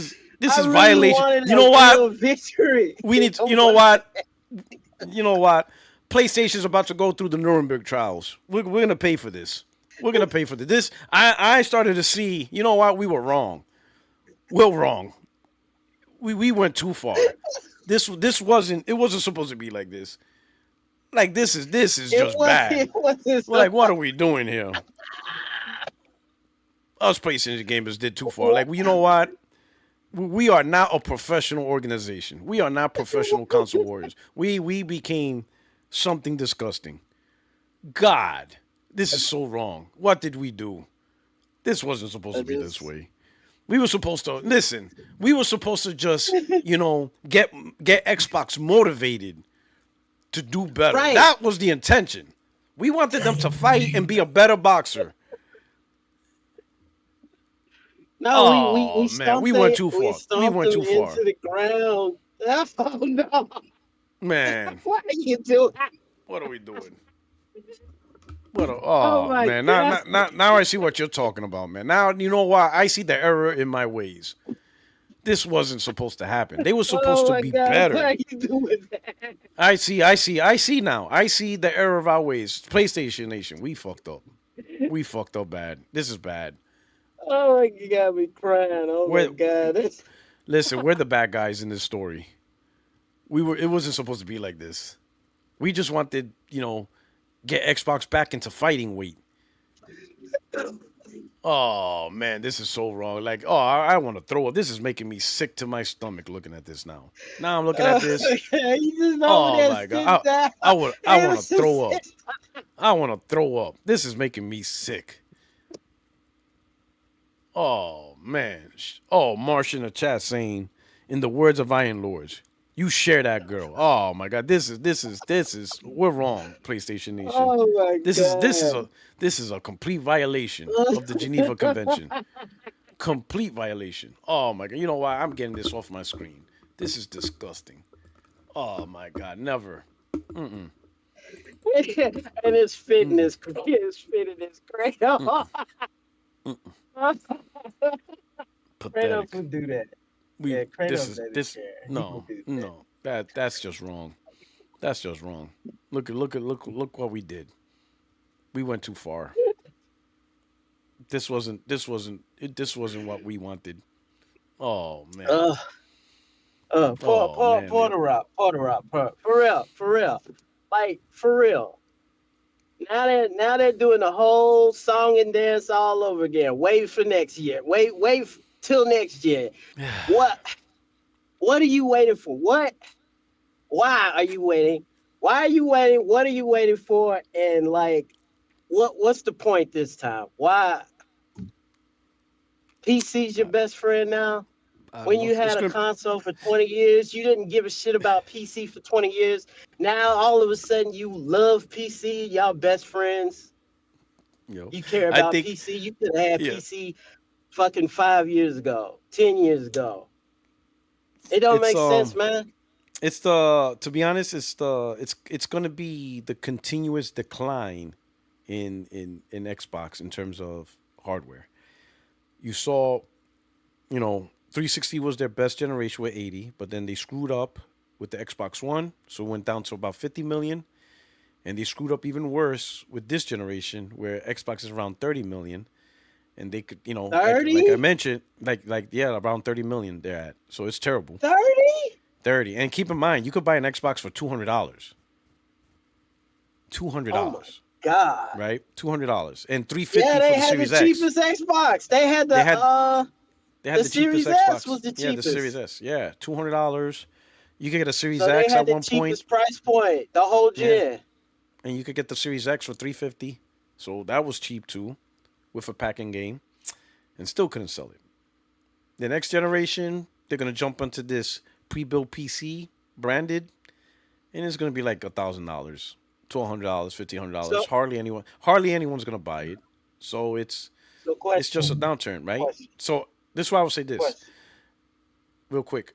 Speaker 4: I
Speaker 1: is
Speaker 4: really
Speaker 1: violation.
Speaker 4: wanted
Speaker 1: You
Speaker 4: a
Speaker 1: know
Speaker 4: real
Speaker 1: what?
Speaker 4: victory.
Speaker 1: We need to, you know what? You know what? PlayStation's about to go through the Nuremberg trials. We're gonna pay for this. We're gonna pay for this. I started to see, you know what? We were wrong. We're wrong. We went too far. This wasn't supposed to be like this. Like this is just bad.
Speaker 4: It wasn't
Speaker 1: We're like, what are we doing here? Us PlayStation gamers did too far. Like, you know what? We are not a professional organization. We are not professional console warriors. We became something disgusting. God, this is so wrong. What did we do? This wasn't supposed
Speaker 4: I
Speaker 1: to be this
Speaker 4: just,
Speaker 1: way. We were supposed to listen. We were supposed to just, get Xbox motivated to do better.
Speaker 4: right.
Speaker 1: That was the intention. We wanted them to fight and be a better boxer.
Speaker 4: No, we
Speaker 1: Oh man, we
Speaker 4: stomped
Speaker 1: went
Speaker 4: it.
Speaker 1: too
Speaker 4: We
Speaker 1: far. We
Speaker 4: stomped
Speaker 1: went
Speaker 4: them
Speaker 1: too far.
Speaker 4: into the ground. Oh no!
Speaker 1: Man,
Speaker 4: What are you doing?
Speaker 1: what are we doing?
Speaker 4: Oh
Speaker 1: Oh
Speaker 4: my
Speaker 1: man,
Speaker 4: god!
Speaker 1: now I see what you're talking about, man. Now you know why I see the error in my ways. This wasn't supposed to happen. They were supposed
Speaker 4: Oh
Speaker 1: to
Speaker 4: my
Speaker 1: be
Speaker 4: god! Why
Speaker 1: better.
Speaker 4: are you doing that?
Speaker 1: I see now. I see the error of our ways. PlayStation Nation, we fucked up. We fucked up bad. This is bad.
Speaker 4: Oh my god! You got me crying. Oh my
Speaker 1: We're
Speaker 4: god!
Speaker 1: listen, we're the bad guys in this story. It wasn't supposed to be like this. We just wanted, get Xbox back into fighting weight. Oh man, this is so wrong. Like, I want to throw up. This is making me sick to my stomach looking at this now. Now I'm looking
Speaker 4: Oh
Speaker 1: at this.
Speaker 4: my god! You just over
Speaker 1: Oh
Speaker 4: there
Speaker 1: my god.
Speaker 4: sit down.
Speaker 1: I
Speaker 4: It
Speaker 1: want
Speaker 4: was
Speaker 1: to throw
Speaker 4: just
Speaker 1: up. I want to throw up. This is making me sick. Oh man. Oh, Marsh in the chat saying, in the words of Iron Lords, you share that girl. Oh my god. This is we're wrong, PlayStation Nation.
Speaker 4: Oh my
Speaker 1: This is this is
Speaker 4: god!
Speaker 1: a this is a complete violation of the Geneva Convention. Complete violation. Oh my god. You know why? I'm getting this off my screen. This is disgusting. Oh my god. Never. Mm-mm.
Speaker 4: And it's fitting
Speaker 1: Mm-mm.
Speaker 4: his cradle.
Speaker 1: Mm-mm.
Speaker 4: Kratos
Speaker 1: Pathetic.
Speaker 4: would do that.
Speaker 1: We
Speaker 4: Yeah,
Speaker 1: this
Speaker 4: Kratos
Speaker 1: is
Speaker 4: doesn't
Speaker 1: this
Speaker 4: care. He will
Speaker 1: no
Speaker 4: do that.
Speaker 1: no that's just wrong. That's just wrong. Look what we did. We went too far. This wasn't what we wanted. Oh man.
Speaker 4: Uh,
Speaker 1: Oh man.
Speaker 4: For real, like for real. Now they're doing the whole song and dance all over again. Wait for next year. Wait till next year. What? What are you waiting for? What? Why are you waiting? Why are you waiting? What are you waiting for? And like, what's the point this time? Why PC's your best friend now?
Speaker 1: I don't
Speaker 4: When
Speaker 1: know.
Speaker 4: you
Speaker 1: It's
Speaker 4: had a
Speaker 1: gonna,
Speaker 4: console for 20 years, you didn't give a shit about PC for 20 years. Now all of a sudden you love PC, y'all best friends.
Speaker 1: you know,
Speaker 4: You care
Speaker 1: I
Speaker 4: about
Speaker 1: think,
Speaker 4: PC. You could have had
Speaker 1: yeah,
Speaker 4: PC fucking 5 years ago, 10 years ago. It don't
Speaker 1: it's
Speaker 4: make sense, man.
Speaker 1: it's the to be honest, it's gonna be the continuous decline in Xbox in terms of hardware. You saw, 360 was their best generation with 80, but then they screwed up with the Xbox One, so it went down to about 50 million, and they screwed up even worse with this generation where Xbox is around 30 million, and they could, like I
Speaker 4: 30?
Speaker 1: mentioned, like yeah, around 30 million they're at. So it's terrible.
Speaker 4: 30?
Speaker 1: 30. And keep in mind, you could buy an Xbox for $200.
Speaker 4: Oh my
Speaker 1: $200,
Speaker 4: God.
Speaker 1: right? $200 and
Speaker 4: Yeah,
Speaker 1: 350 for
Speaker 4: they
Speaker 1: the
Speaker 4: had the
Speaker 1: Series X.
Speaker 4: cheapest Xbox. They had
Speaker 1: They had they had
Speaker 4: the
Speaker 1: the cheapest
Speaker 4: Series S
Speaker 1: Xbox.
Speaker 4: was the
Speaker 1: Yeah, the Series
Speaker 4: cheapest.
Speaker 1: S. Yeah, $200. You could get a Series
Speaker 4: So they
Speaker 1: X
Speaker 4: had
Speaker 1: at
Speaker 4: the
Speaker 1: one point.
Speaker 4: cheapest price point the whole
Speaker 1: Yeah,
Speaker 4: gen.
Speaker 1: and you could get the Series X for 350. So that was cheap too, with a packing game, and still couldn't sell it. The next generation, they're gonna jump into this pre-built PC branded, and it's gonna be like $1,000, $1,200, $1,500.
Speaker 4: So
Speaker 1: Hardly anyone's gonna buy it. So
Speaker 4: so
Speaker 1: it's just a
Speaker 4: question,
Speaker 1: downturn, right?
Speaker 4: question,
Speaker 1: So this is why I would say this
Speaker 4: question.
Speaker 1: real quick.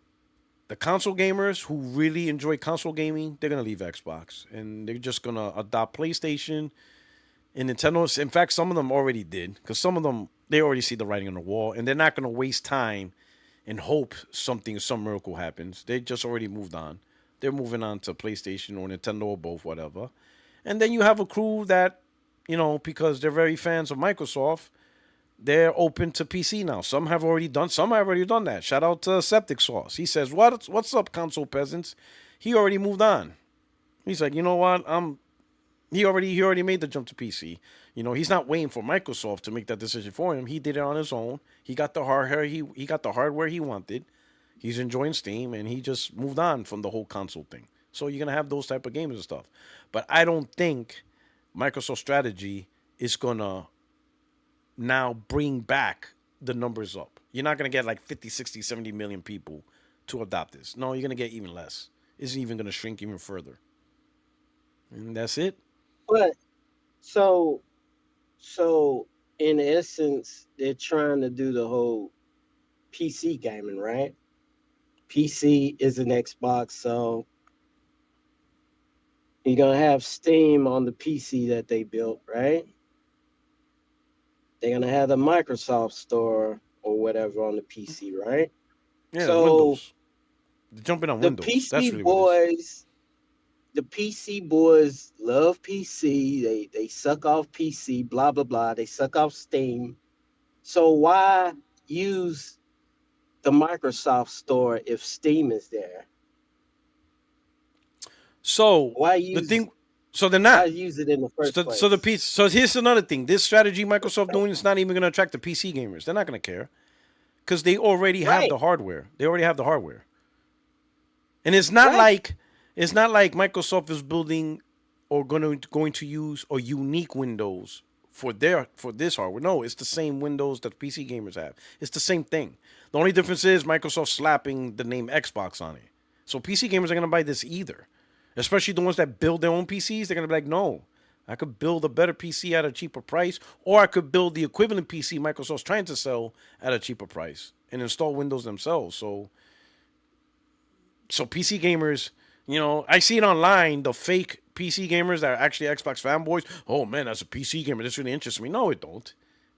Speaker 1: The console gamers who really enjoy console gaming, they're gonna leave Xbox and they're just gonna adopt PlayStation and Nintendo. In fact, some of them already did because some of them they already see the writing on the wall and they're not gonna waste time and hope some miracle happens. They just already moved on. They're moving on to PlayStation or Nintendo or both, whatever. And then you have a crew that, because they're very fans of Microsoft, they're open to PC now. Some have already done that. Shout out to Septic Sauce. He says, what's up, console peasants? He already moved on. He's like, you know what? He already made the jump to PC. He's not waiting for Microsoft to make that decision for him. He did it on his own. He got the hardware he got the hardware he wanted. He's enjoying Steam and he just moved on from the whole console thing. So you're gonna have those type of games and stuff. But I don't think Microsoft strategy is gonna now bring back the numbers up. You're not going to get like 50, 60, 70 million people to adopt this. No, you're going to get even less. It's even going to shrink even further. And that's it.
Speaker 4: But so so in essence, they're trying to do the whole PC gaming, right? PC is an Xbox, so you're gonna have Steam on the PC that they built, right? They're gonna have the Microsoft store or whatever on the PC, right?
Speaker 1: Yeah, it's
Speaker 4: So
Speaker 1: Windows. They're jumping on
Speaker 4: the
Speaker 1: Windows. That's
Speaker 4: PC
Speaker 1: really what it is.
Speaker 4: boys, the PC boys love PC. They suck off PC, blah blah blah. They suck off Steam. So why use the Microsoft store if Steam is there?
Speaker 1: So
Speaker 4: Why
Speaker 1: the
Speaker 4: use
Speaker 1: thing, so they're
Speaker 4: why
Speaker 1: not.
Speaker 4: use it in the first
Speaker 1: So the
Speaker 4: place?
Speaker 1: piece. So here's another thing. This strategy Microsoft doing is not even going to attract the PC gamers. They're not going to care because they already have
Speaker 4: Right,
Speaker 1: the hardware. They already have the hardware. And
Speaker 4: right.
Speaker 1: it's not like Microsoft is building or going to use a unique Windows for this hardware. No, it's the same Windows that PC gamers have. It's the same thing. The only difference is Microsoft slapping the name Xbox on it. So PC gamers are gonna buy this either. Especially the ones that build their own PCs, they're gonna be like, no, I could build a better PC at a cheaper price, or I could build the equivalent PC Microsoft's trying to sell at a cheaper price and install Windows themselves. So PC gamers, I see it online, the fake PC gamers that are actually Xbox fanboys. Oh man, as a PC gamer, this really interests me. No, it don't.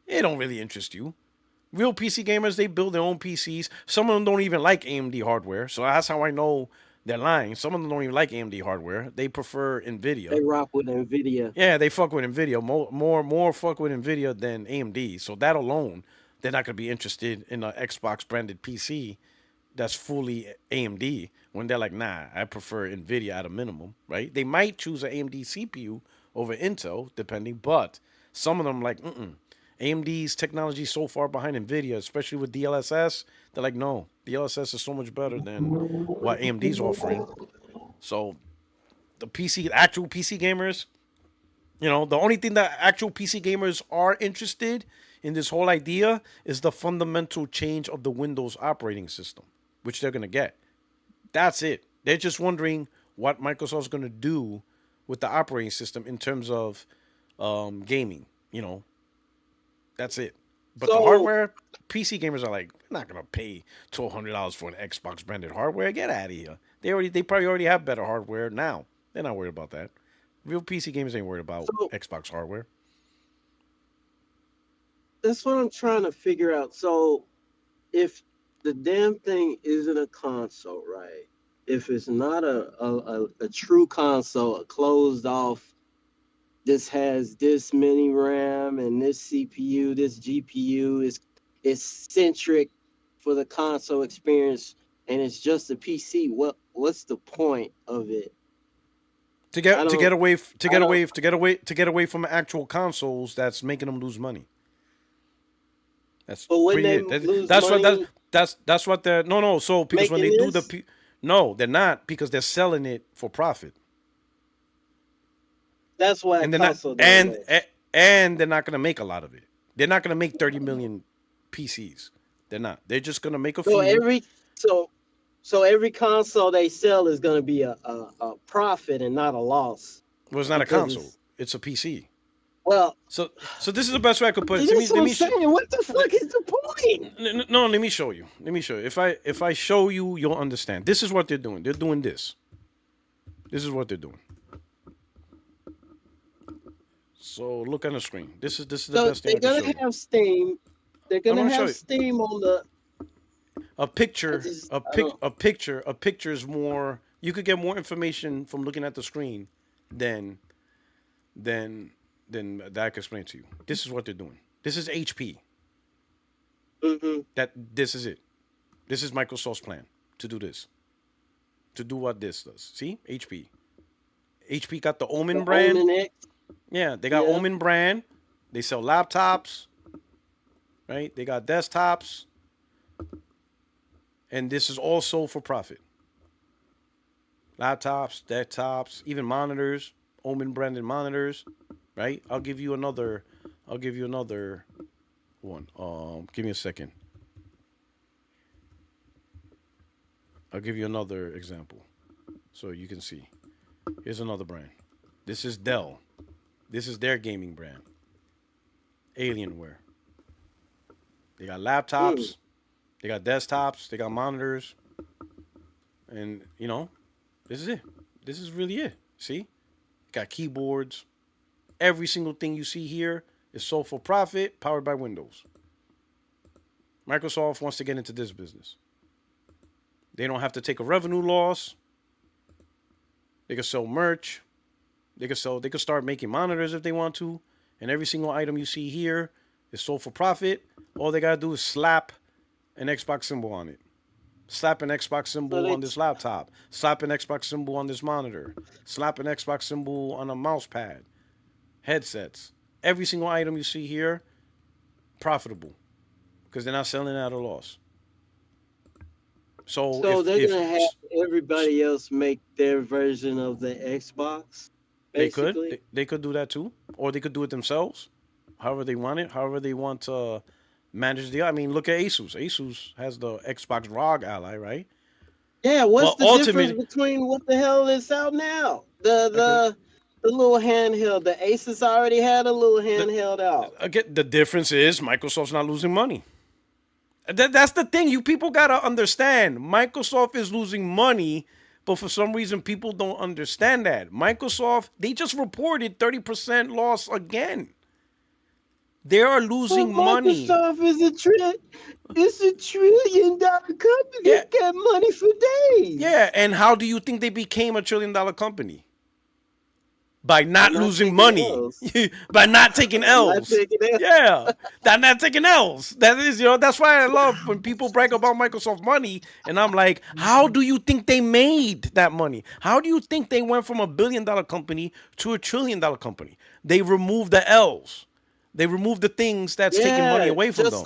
Speaker 1: It don't really interest you. Real PC gamers, they build their own PCs. Some of them don't even like AMD hardware. So that's how I know they're lying. Some of them don't even like AMD hardware. They prefer
Speaker 4: They
Speaker 1: Nvidia.
Speaker 4: rock with Nvidia.
Speaker 1: Yeah, they fuck with Nvidia. More fuck with Nvidia than AMD. So that alone, they're not gonna be interested in an Xbox branded PC that's fully AMD when they're like, nah, I prefer NVIDIA at a minimum, right? They might choose an AMD CPU over Intel, depending, but some of them like, AMD's technology is so far behind NVIDIA, especially with DLSS. They're like, no, DLSS is so much better than what AMD's offering. So the actual PC gamers, You know, the only thing that actual PC gamers are interested in this whole idea is the fundamental change of the Windows operating system, which they're going to get. That's it. They're just wondering what Microsoft's going to do with the operating system in terms of gaming. You know, that's it. But the
Speaker 4: So
Speaker 1: hardware, PC gamers are like, we're not going to pay $1,200 for an Xbox branded hardware. Get out of here. They probably already have better hardware now. They're not worried about that. Real PC gamers ain't worried about
Speaker 4: so
Speaker 1: Xbox hardware.
Speaker 4: that's what I'm trying to figure out. So if the damn thing isn't a console, right? If it's not a true console, a closed off, this has this many RAM and this CPU, this GPU is centric for the console experience, and it's just a PC. What's the point of it?
Speaker 1: To
Speaker 4: I
Speaker 1: get to
Speaker 4: don't
Speaker 1: get away f-
Speaker 4: I don't.
Speaker 1: to get away from actual consoles that's making them lose money. That's
Speaker 4: But when
Speaker 1: pretty
Speaker 4: they
Speaker 1: it.
Speaker 4: lose
Speaker 1: That's what
Speaker 4: money
Speaker 1: that's what they're no. So because when
Speaker 4: making
Speaker 1: they do
Speaker 4: this,
Speaker 1: no, they're not because they're selling it for profit,
Speaker 4: that's why a
Speaker 1: and they're not
Speaker 4: console don't work.
Speaker 1: and they're not gonna make a lot of it. They're not gonna make 30 million PCs. They're not. They're just gonna make a
Speaker 4: So
Speaker 1: few.
Speaker 4: every so so every console they sell is going to be a profit and not a loss
Speaker 1: Well, it's not a
Speaker 4: because
Speaker 1: console. It's a PC.
Speaker 4: well,
Speaker 1: So this is the best way I could put it.
Speaker 4: that's what
Speaker 1: Let
Speaker 4: I'm
Speaker 1: me
Speaker 4: saying. What the fuck is the point?
Speaker 1: no, let me show you. Let me show you. If I show you, you'll understand. This is what they're doing. They're doing this. This is what they're doing. So look on the screen. This is the
Speaker 4: So
Speaker 1: best thing
Speaker 4: they're
Speaker 1: I can show
Speaker 4: gonna
Speaker 1: you.
Speaker 4: have Steam. They're
Speaker 1: I'm
Speaker 4: gonna
Speaker 1: gonna show
Speaker 4: have
Speaker 1: you
Speaker 4: Steam on the.
Speaker 1: a
Speaker 4: I
Speaker 1: picture.
Speaker 4: just I don't.
Speaker 1: A picture is more. You could get more information from looking at the screen than than that I can explain to you. This is what they're doing. This is HP.
Speaker 4: Mm-hmm.
Speaker 1: This is it. This is Microsoft's plan to do this. To do what this does. See? HP. HP got the
Speaker 4: The
Speaker 1: Omen brand.
Speaker 4: Omen X.
Speaker 1: Yeah, they got
Speaker 4: Yeah.
Speaker 1: Omen brand. They sell laptops, right? They got desktops. And this is all sold for profit. Laptops, desktops, even monitors, Omen branded monitors, right? I'll give you another one. Give me a second. I'll give you another example so you can see. Here's another brand. This is Dell. This is their gaming brand. Alienware. They got
Speaker 4: Mm.
Speaker 1: laptops, they got desktops, they got monitors, and this is it. This is really it. See? Got keyboards. Every single thing you see here is sold for profit, powered by Windows. Microsoft wants to get into this business. They don't have to take a revenue loss. They can sell merch. They could start making monitors if they want to. And every single item you see here is sold for profit. All they gotta do is slap an Xbox symbol on it. Slap an Xbox
Speaker 4: So
Speaker 1: symbol
Speaker 4: they
Speaker 1: on this laptop. Slap an Xbox symbol on this monitor. Slap an Xbox symbol on a mouse pad. Headsets. Every single item you see here, profitable. Because they're not selling at a loss. So
Speaker 4: so they're
Speaker 1: if
Speaker 4: gonna have everybody else make their version of the Xbox,
Speaker 1: they could,
Speaker 4: basically.
Speaker 1: they could do that too. Or they could do it themselves. However they want it. However they want to manage the. I mean, look at Asus. Asus has the Xbox ROG Ally, right?
Speaker 4: Yeah. What's
Speaker 1: But
Speaker 4: the difference
Speaker 1: ultimately,
Speaker 4: between what the hell is out now? The
Speaker 1: okay,
Speaker 4: the the little handheld. The Asus already had a little
Speaker 1: the,
Speaker 4: handheld out.
Speaker 1: again, the difference is Microsoft's not losing money. That's the thing. You people gotta understand. Microsoft is losing money, but for some reason people don't understand that. Microsoft, they just reported 30% loss again. They are
Speaker 4: Well,
Speaker 1: losing money.
Speaker 4: Microsoft is it's $1 trillion company. They
Speaker 1: Yeah,
Speaker 4: got money for
Speaker 1: yeah.
Speaker 4: days.
Speaker 1: And how do you think they became $1 trillion company? By
Speaker 4: By
Speaker 1: not
Speaker 4: not
Speaker 1: losing
Speaker 4: taking
Speaker 1: money,
Speaker 4: L's.
Speaker 1: by not taking
Speaker 4: Not
Speaker 1: L's.
Speaker 4: taking L's.
Speaker 1: Yeah, that not taking L's. That is, that's why I love when people brag about Microsoft money, and I'm like, how do you think they made that money? How do you think they went from $1 billion company to $1 trillion company? They removed the L's. They removed the things that's taking money
Speaker 4: Yeah,
Speaker 1: away from them.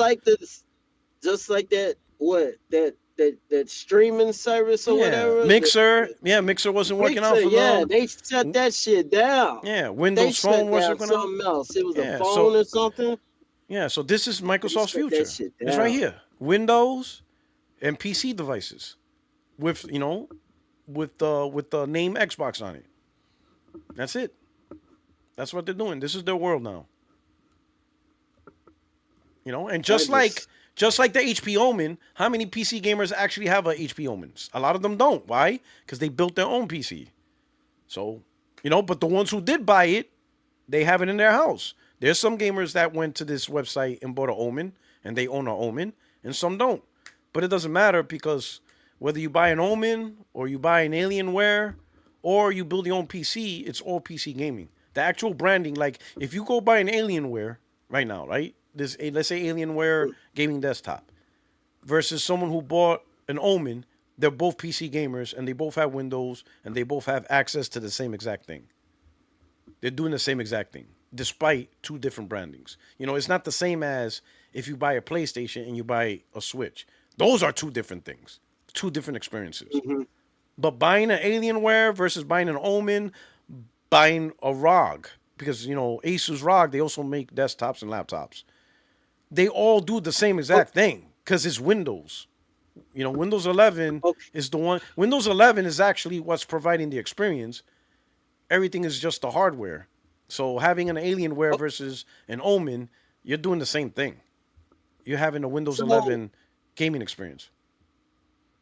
Speaker 4: just like that. What that that streaming service or
Speaker 1: Yeah,
Speaker 4: whatever.
Speaker 1: Mixer. Yeah, Mixer wasn't working out
Speaker 4: Mixer,
Speaker 1: for
Speaker 4: yeah,
Speaker 1: them.
Speaker 4: they shut that shit down.
Speaker 1: Yeah,
Speaker 4: They
Speaker 1: Windows Phone
Speaker 4: shut
Speaker 1: wasn't
Speaker 4: down
Speaker 1: going out.
Speaker 4: something else. It was a
Speaker 1: Yeah,
Speaker 4: phone
Speaker 1: so
Speaker 4: or something.
Speaker 1: yeah, so this is
Speaker 4: They
Speaker 1: Microsoft's
Speaker 4: shut that
Speaker 1: future.
Speaker 4: shit
Speaker 1: It's right
Speaker 4: down.
Speaker 1: here. Windows and PC devices with with the name Xbox on it. That's it. That's what they're doing. This is their world now. And
Speaker 4: I
Speaker 1: just like the HP Omen, how many PC gamers actually have a HP Omen? A lot of them don't. Why? Because they built their own PC. So, but the ones who did buy it, they have it in their house. There's some gamers that went to this website and bought an Omen, and they own an Omen, and some don't. But it doesn't matter because whether you buy an Omen or you buy an Alienware or you build your own PC, it's all PC gaming. The actual branding, like if you go buy an Alienware right now, right? Let's say Alienware gaming desktop versus someone who bought an Omen, they're both PC gamers and they both have Windows and they both have access to the same exact thing. They're doing the same exact thing, despite two different brandings. It's not the same as if you buy a PlayStation and you buy a Switch. Those are two different things, two different experiences.
Speaker 4: mm-hmm.
Speaker 1: But buying an Alienware versus buying an Omen, buying a ROG, because Asus ROG, they also make desktops and laptops. They all do the same exact thing because it's Windows. Windows 11
Speaker 4: Okay.
Speaker 1: is the one. Windows 11 is actually what's providing the experience. Everything is just the hardware. So having an Alienware versus an Omen, you're doing the same thing. You're having a Windows
Speaker 4: So
Speaker 1: 11 gaming experience.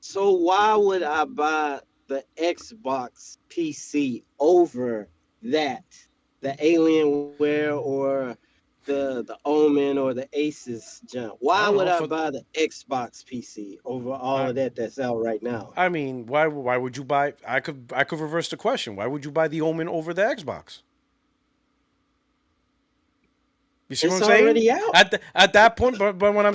Speaker 4: so why would I buy the Xbox PC over that, the Alienware or the Omen or the Asus jump?
Speaker 1: I
Speaker 4: Why
Speaker 1: don't
Speaker 4: would
Speaker 1: know.
Speaker 4: I buy the Xbox PC over all
Speaker 1: I,
Speaker 4: of that that's out right now?
Speaker 1: I mean, why would you buy? I could reverse the question. Why would you buy the Omen over the Xbox? You see what
Speaker 4: It's
Speaker 1: I'm saying?
Speaker 4: already out.
Speaker 1: At that point, but what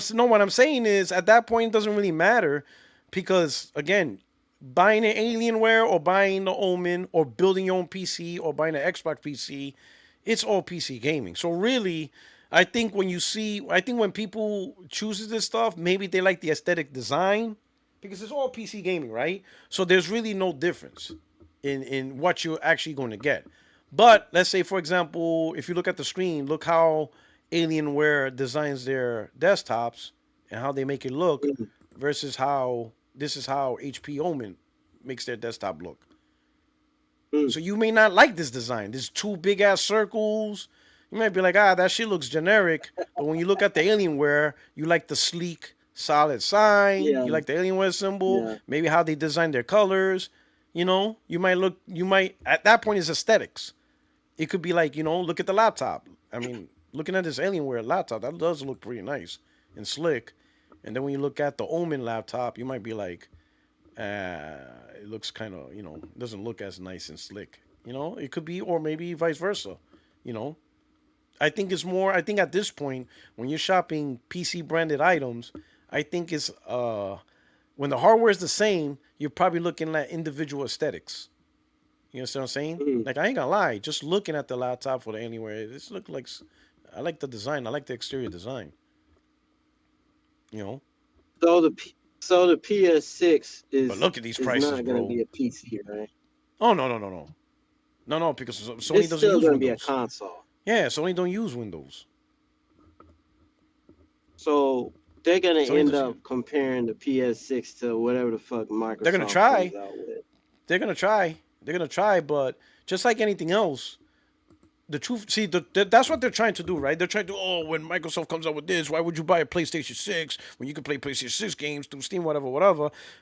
Speaker 1: I'm saying is at that point it doesn't really matter because again, buying an Alienware or buying the Omen or building your own PC or buying an Xbox PC, it's all PC gaming. So really, I think when people chooses this stuff, maybe they like the aesthetic design because it's all PC gaming, right? So there's really no difference in what you're actually going to get. But let's say, for example, if you look at the screen, look how Alienware designs their desktops and how they make it look
Speaker 4: Mm,
Speaker 1: versus how HP Omen makes their desktop look.
Speaker 4: mm.
Speaker 1: So you may not like this design. There's two big ass circles. You might be like, that shit looks generic. But when you look at the Alienware, you like the sleek, solid sign.
Speaker 4: Yeah,
Speaker 1: You like the Alienware symbol.
Speaker 4: yeah.
Speaker 1: Maybe how they design their colors. You might at that point it's aesthetics. It could be like, look at the laptop. I mean, looking at this Alienware laptop, that does look pretty nice and slick. And then when you look at the Omen laptop, you might be like, it looks kind of, doesn't look as nice and slick. It could be, or maybe vice versa. You know, I think at this point, when you're shopping PC branded items, I think it's, when the hardware is the same, you're probably looking at individual aesthetics. You understand what I'm saying?
Speaker 4: Mm.
Speaker 1: Like I ain't gonna lie, just looking at the laptop for the Anywhere, this look like I like the design. I like the exterior design. You know,
Speaker 4: So the PS6
Speaker 1: but look at these
Speaker 4: is
Speaker 1: prices,
Speaker 4: not gonna
Speaker 1: bro.
Speaker 4: be a PC, right?
Speaker 1: Oh no, because Sony
Speaker 4: It's
Speaker 1: doesn't
Speaker 4: still
Speaker 1: use
Speaker 4: gonna be a
Speaker 1: Windows.
Speaker 4: console.
Speaker 1: Yeah, Sony don't use Windows.
Speaker 4: So they're gonna
Speaker 1: Sony
Speaker 4: end
Speaker 1: doesn't.
Speaker 4: up comparing the PS6 to whatever the fuck
Speaker 1: They're gonna
Speaker 4: Microsoft
Speaker 1: try.
Speaker 4: comes out with.
Speaker 1: They're gonna try. They're gonna try, but just like anything else, the truth. See, that's what they're trying to do, right? They're trying to. Oh, when Microsoft comes out with this, why would you buy a PlayStation 6 when you can play PlayStation 6 games through Steam, whatever?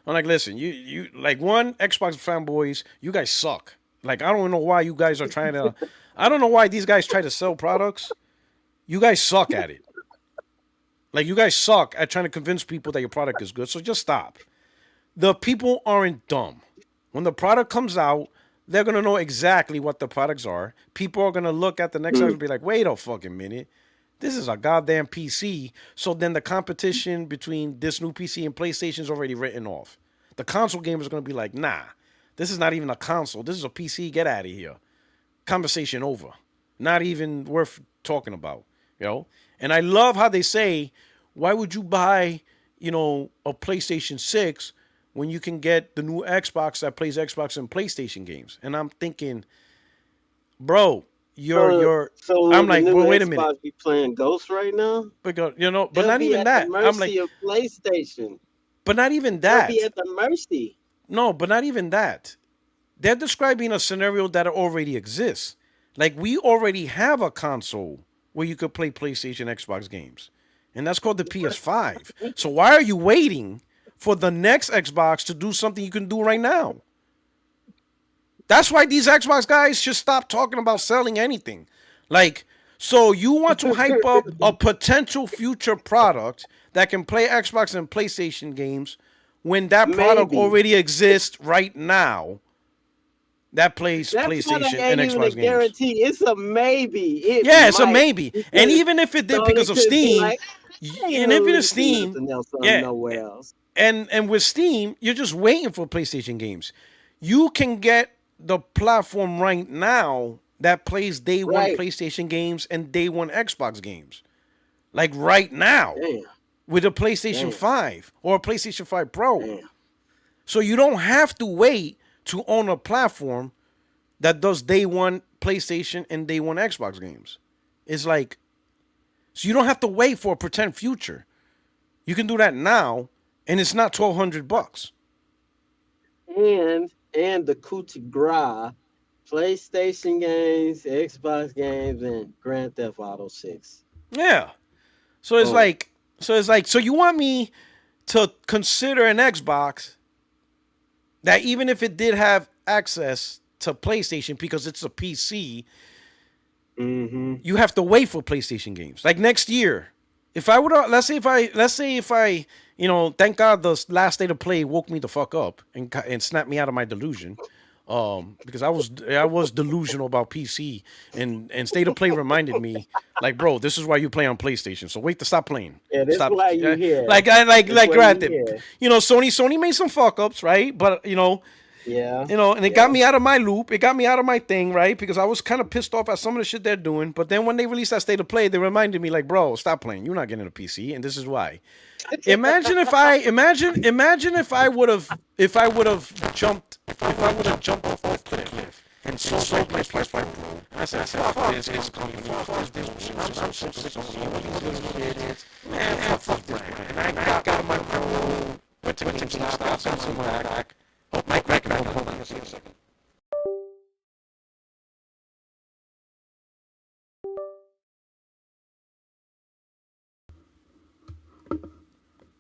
Speaker 1: I'm like, listen, you like one Xbox fanboys, you guys suck. Like, I don't know why you guys are trying to. I don't know why these guys try to sell products. You guys suck at it. Like, you guys suck at trying to convince people that your product is good. So just stop. The people aren't dumb. When the product comes out, they're gonna know exactly what the products are. People are gonna look at the next item and be like, wait a fucking minute. This is a goddamn PC. So then the competition between this new PC and PlayStation is already written off. The console gamers are gonna be like, nah, this is not even a console. This is a PC. Get out of here. Conversation over. Not even worth talking about. And I love how they say, why would you buy a PlayStation 6 when you can get the new Xbox that plays Xbox and PlayStation games. And I'm thinking, bro,
Speaker 4: So,
Speaker 1: you're
Speaker 4: so
Speaker 1: I'm
Speaker 4: the
Speaker 1: like,
Speaker 4: new
Speaker 1: well, wait a minute.
Speaker 4: Xbox be playing Ghost right now.
Speaker 1: Because, but
Speaker 4: They'll
Speaker 1: not
Speaker 4: be
Speaker 1: even
Speaker 4: at the
Speaker 1: that. I'm like,
Speaker 4: mercy of PlayStation.
Speaker 1: but not even
Speaker 4: They'll be
Speaker 1: that.
Speaker 4: at the mercy.
Speaker 1: No, but not even that. They're describing a scenario that already exists. Like, we already have a console where you could play PlayStation, Xbox games, and that's called the PS5. So why are you waiting for the next Xbox to do something you can do right now? That's why these Xbox guys should stop talking about selling anything. Like, so you want to hype up a potential future product that can play Xbox and PlayStation games when that product
Speaker 4: Maybe.
Speaker 1: already exists right now that plays
Speaker 4: That's why
Speaker 1: PlayStation
Speaker 4: they
Speaker 1: and
Speaker 4: ain't even a
Speaker 1: Xbox games.
Speaker 4: guarantee. It's a maybe. It
Speaker 1: Yeah, it's a
Speaker 4: might
Speaker 1: maybe. And
Speaker 4: because
Speaker 1: even if it did
Speaker 4: Sony
Speaker 1: because of
Speaker 4: could be
Speaker 1: Steam,
Speaker 4: like, I ain't
Speaker 1: and if it is
Speaker 4: releasing
Speaker 1: Steam,
Speaker 4: nothing else on
Speaker 1: yeah,
Speaker 4: nowhere else.
Speaker 1: and with Steam, you're just waiting for PlayStation games. You can get the platform right now that plays day one
Speaker 4: Right.
Speaker 1: PlayStation games and day one Xbox games. Like right now
Speaker 4: Damn.
Speaker 1: with a PlayStation
Speaker 4: Damn.
Speaker 1: 5 or a PlayStation 5 Pro.
Speaker 4: Damn.
Speaker 1: So you don't have to wait to own a platform that does day one PlayStation and day one Xbox games. It's like, so you don't have to wait for a pretend future. You can do that now, and it's not $1,200.
Speaker 4: And the coup de grace, PlayStation games, Xbox games, and Grand Theft Auto 6.
Speaker 1: Yeah. So it's
Speaker 4: Boom.
Speaker 1: like, so you want me to consider an Xbox that even if it did have access to PlayStation because it's a PC,
Speaker 4: Mm-hmm.
Speaker 1: you have to wait for PlayStation games. Like next year, if I would, let's say if I, thank God the last day to play woke me the fuck up and snapped me out of my delusion, because I was delusional about PC and State of Play reminded me, like, bro, this is why you play on PlayStation. So wait to stop playing.
Speaker 4: Yeah, that's
Speaker 1: Stop.
Speaker 4: why you here.
Speaker 1: Like
Speaker 4: That's why you
Speaker 1: granted,
Speaker 4: here.
Speaker 1: Sony made some fuck ups, right? But
Speaker 4: Yeah.
Speaker 1: and it got me out of my loop. It got me out of my thing, right? Because I was kind of pissed off at some of the shit they're doing. But then when they released that State of Play, they reminded me, like, bro, stop playing. You're not getting a PC, and this is why. Imagine if I would have jumped off the cliff and sold my PS5 Pro. I said, fuck this, it's coming. Fuck this, I'm so sick of shit. Man, fuck this. And I got my Pro, went to GameStop, sent some back. Oh, Mike, hold on a second.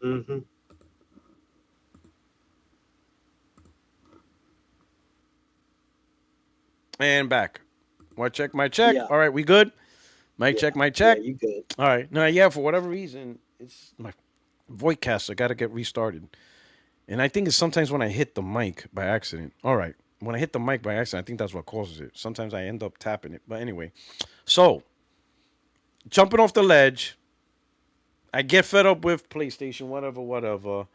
Speaker 4: Mm-hmm.
Speaker 1: And back. What check? My check.
Speaker 4: Yeah.
Speaker 1: All right, we good? Mic check, my check.
Speaker 4: Yeah, you good.
Speaker 1: All right. No, yeah, for whatever reason, it's my Voicecast. I got to get restarted. And I think it's sometimes when I hit the mic by accident. All right. When I hit the mic by accident, I think that's what causes it. Sometimes I end up tapping it. But anyway, so jumping off the ledge, I get fed up with PlayStation, whatever,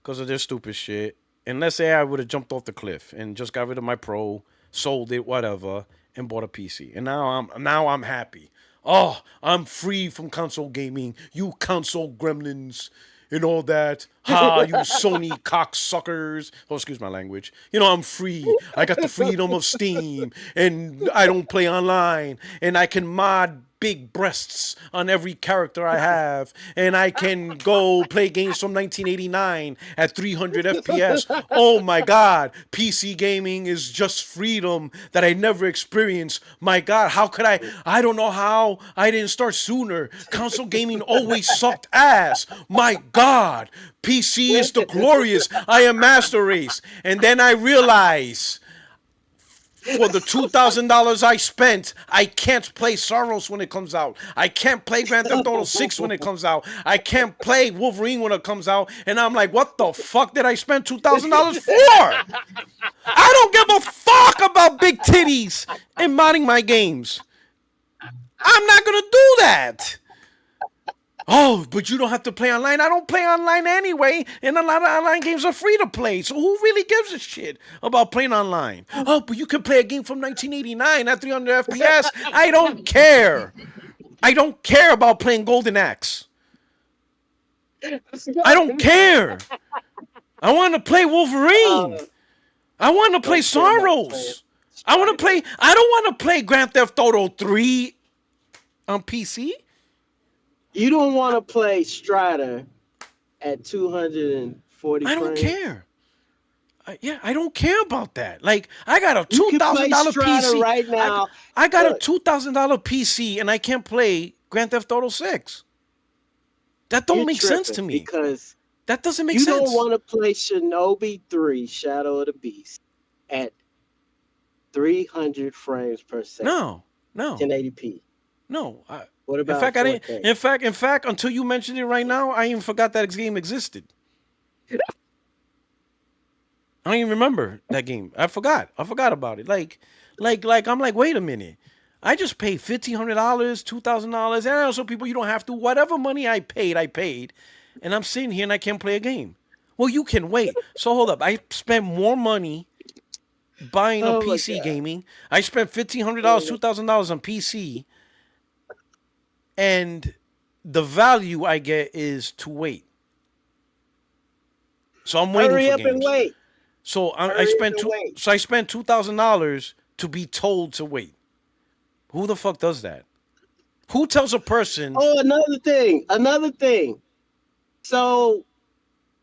Speaker 1: because of their stupid shit. And let's say I would have jumped off the cliff and just got rid of my Pro, sold it, whatever, and bought a PC. And now I'm happy. Oh, I'm free from console gaming. You console gremlins and all that. Ha, you Sony cocksuckers. Oh, excuse my language. I'm free. I got the freedom of Steam, and I don't play online, and I can mod big breasts on every character I have, and I can go play games from 1989 at 300 FPS. Oh my God, PC gaming is just freedom that I never experienced. My God, how could I? I don't know how I didn't start sooner. Console gaming always sucked ass. My God, PC is the glorious. I am Master Race. And then I realize, for the $2,000 I spent, I can't play Soros when it comes out. I can't play Grand Theft Auto 6 when it comes out. I can't play Wolverine when it comes out. And I'm like, what the fuck did I spend $2,000 for? I don't give a fuck about big titties and modding my games. I'm not going to do that. Oh, but you don't have to play online. I don't play online anyway, and a lot of online games are free to play. So who really gives a shit about playing online? Oh, but you can play a game from 1989 at 300 FPS. I don't care. I don't care about playing Golden Axe. I don't care. I want to play Wolverine. I want to play
Speaker 4: Don't care about playing
Speaker 1: Soros. I want to play. I don't want to play Grand Theft Auto 3 on PC.
Speaker 4: You don't want to play Strider at 240
Speaker 1: I don't
Speaker 4: frames.
Speaker 1: care. I don't care about that. Like, I got a
Speaker 4: You can play
Speaker 1: $2,000
Speaker 4: Strider
Speaker 1: PC
Speaker 4: right now.
Speaker 1: I got a
Speaker 4: Look.
Speaker 1: $2,000 PC and I can't play Grand Theft Auto 6. That don't
Speaker 4: You're
Speaker 1: make sense to
Speaker 4: tripping
Speaker 1: me.
Speaker 4: because
Speaker 1: That doesn't make
Speaker 4: you
Speaker 1: sense.
Speaker 4: don't want to play Shinobi 3 Shadow of the Beast at 300 frames per second.
Speaker 1: No.
Speaker 4: 1080p.
Speaker 1: No.
Speaker 4: What
Speaker 1: In
Speaker 4: about
Speaker 1: fact,
Speaker 4: 4K?
Speaker 1: in fact, until you mentioned it right now, I even forgot that game existed. I don't even remember that game. I forgot about it. Like I'm like, wait a minute. I just paid $1,500, $2,000, and also people, you don't have to. Whatever money I paid, and I'm sitting here and I can't play a game. Well, you can wait. So hold up. I spent more money buying a
Speaker 4: Oh my
Speaker 1: PC
Speaker 4: God.
Speaker 1: gaming. I spent $1,500, $2,000 on PC, and the value I get is to wait. So I'm waiting
Speaker 4: Hurry
Speaker 1: for
Speaker 4: up
Speaker 1: games.
Speaker 4: and wait.
Speaker 1: So I
Speaker 4: Hurry
Speaker 1: spent
Speaker 4: up and wait.
Speaker 1: so I spent $2,000 to be told to wait. Who the fuck does that? Who tells a person?
Speaker 4: Oh, another thing. So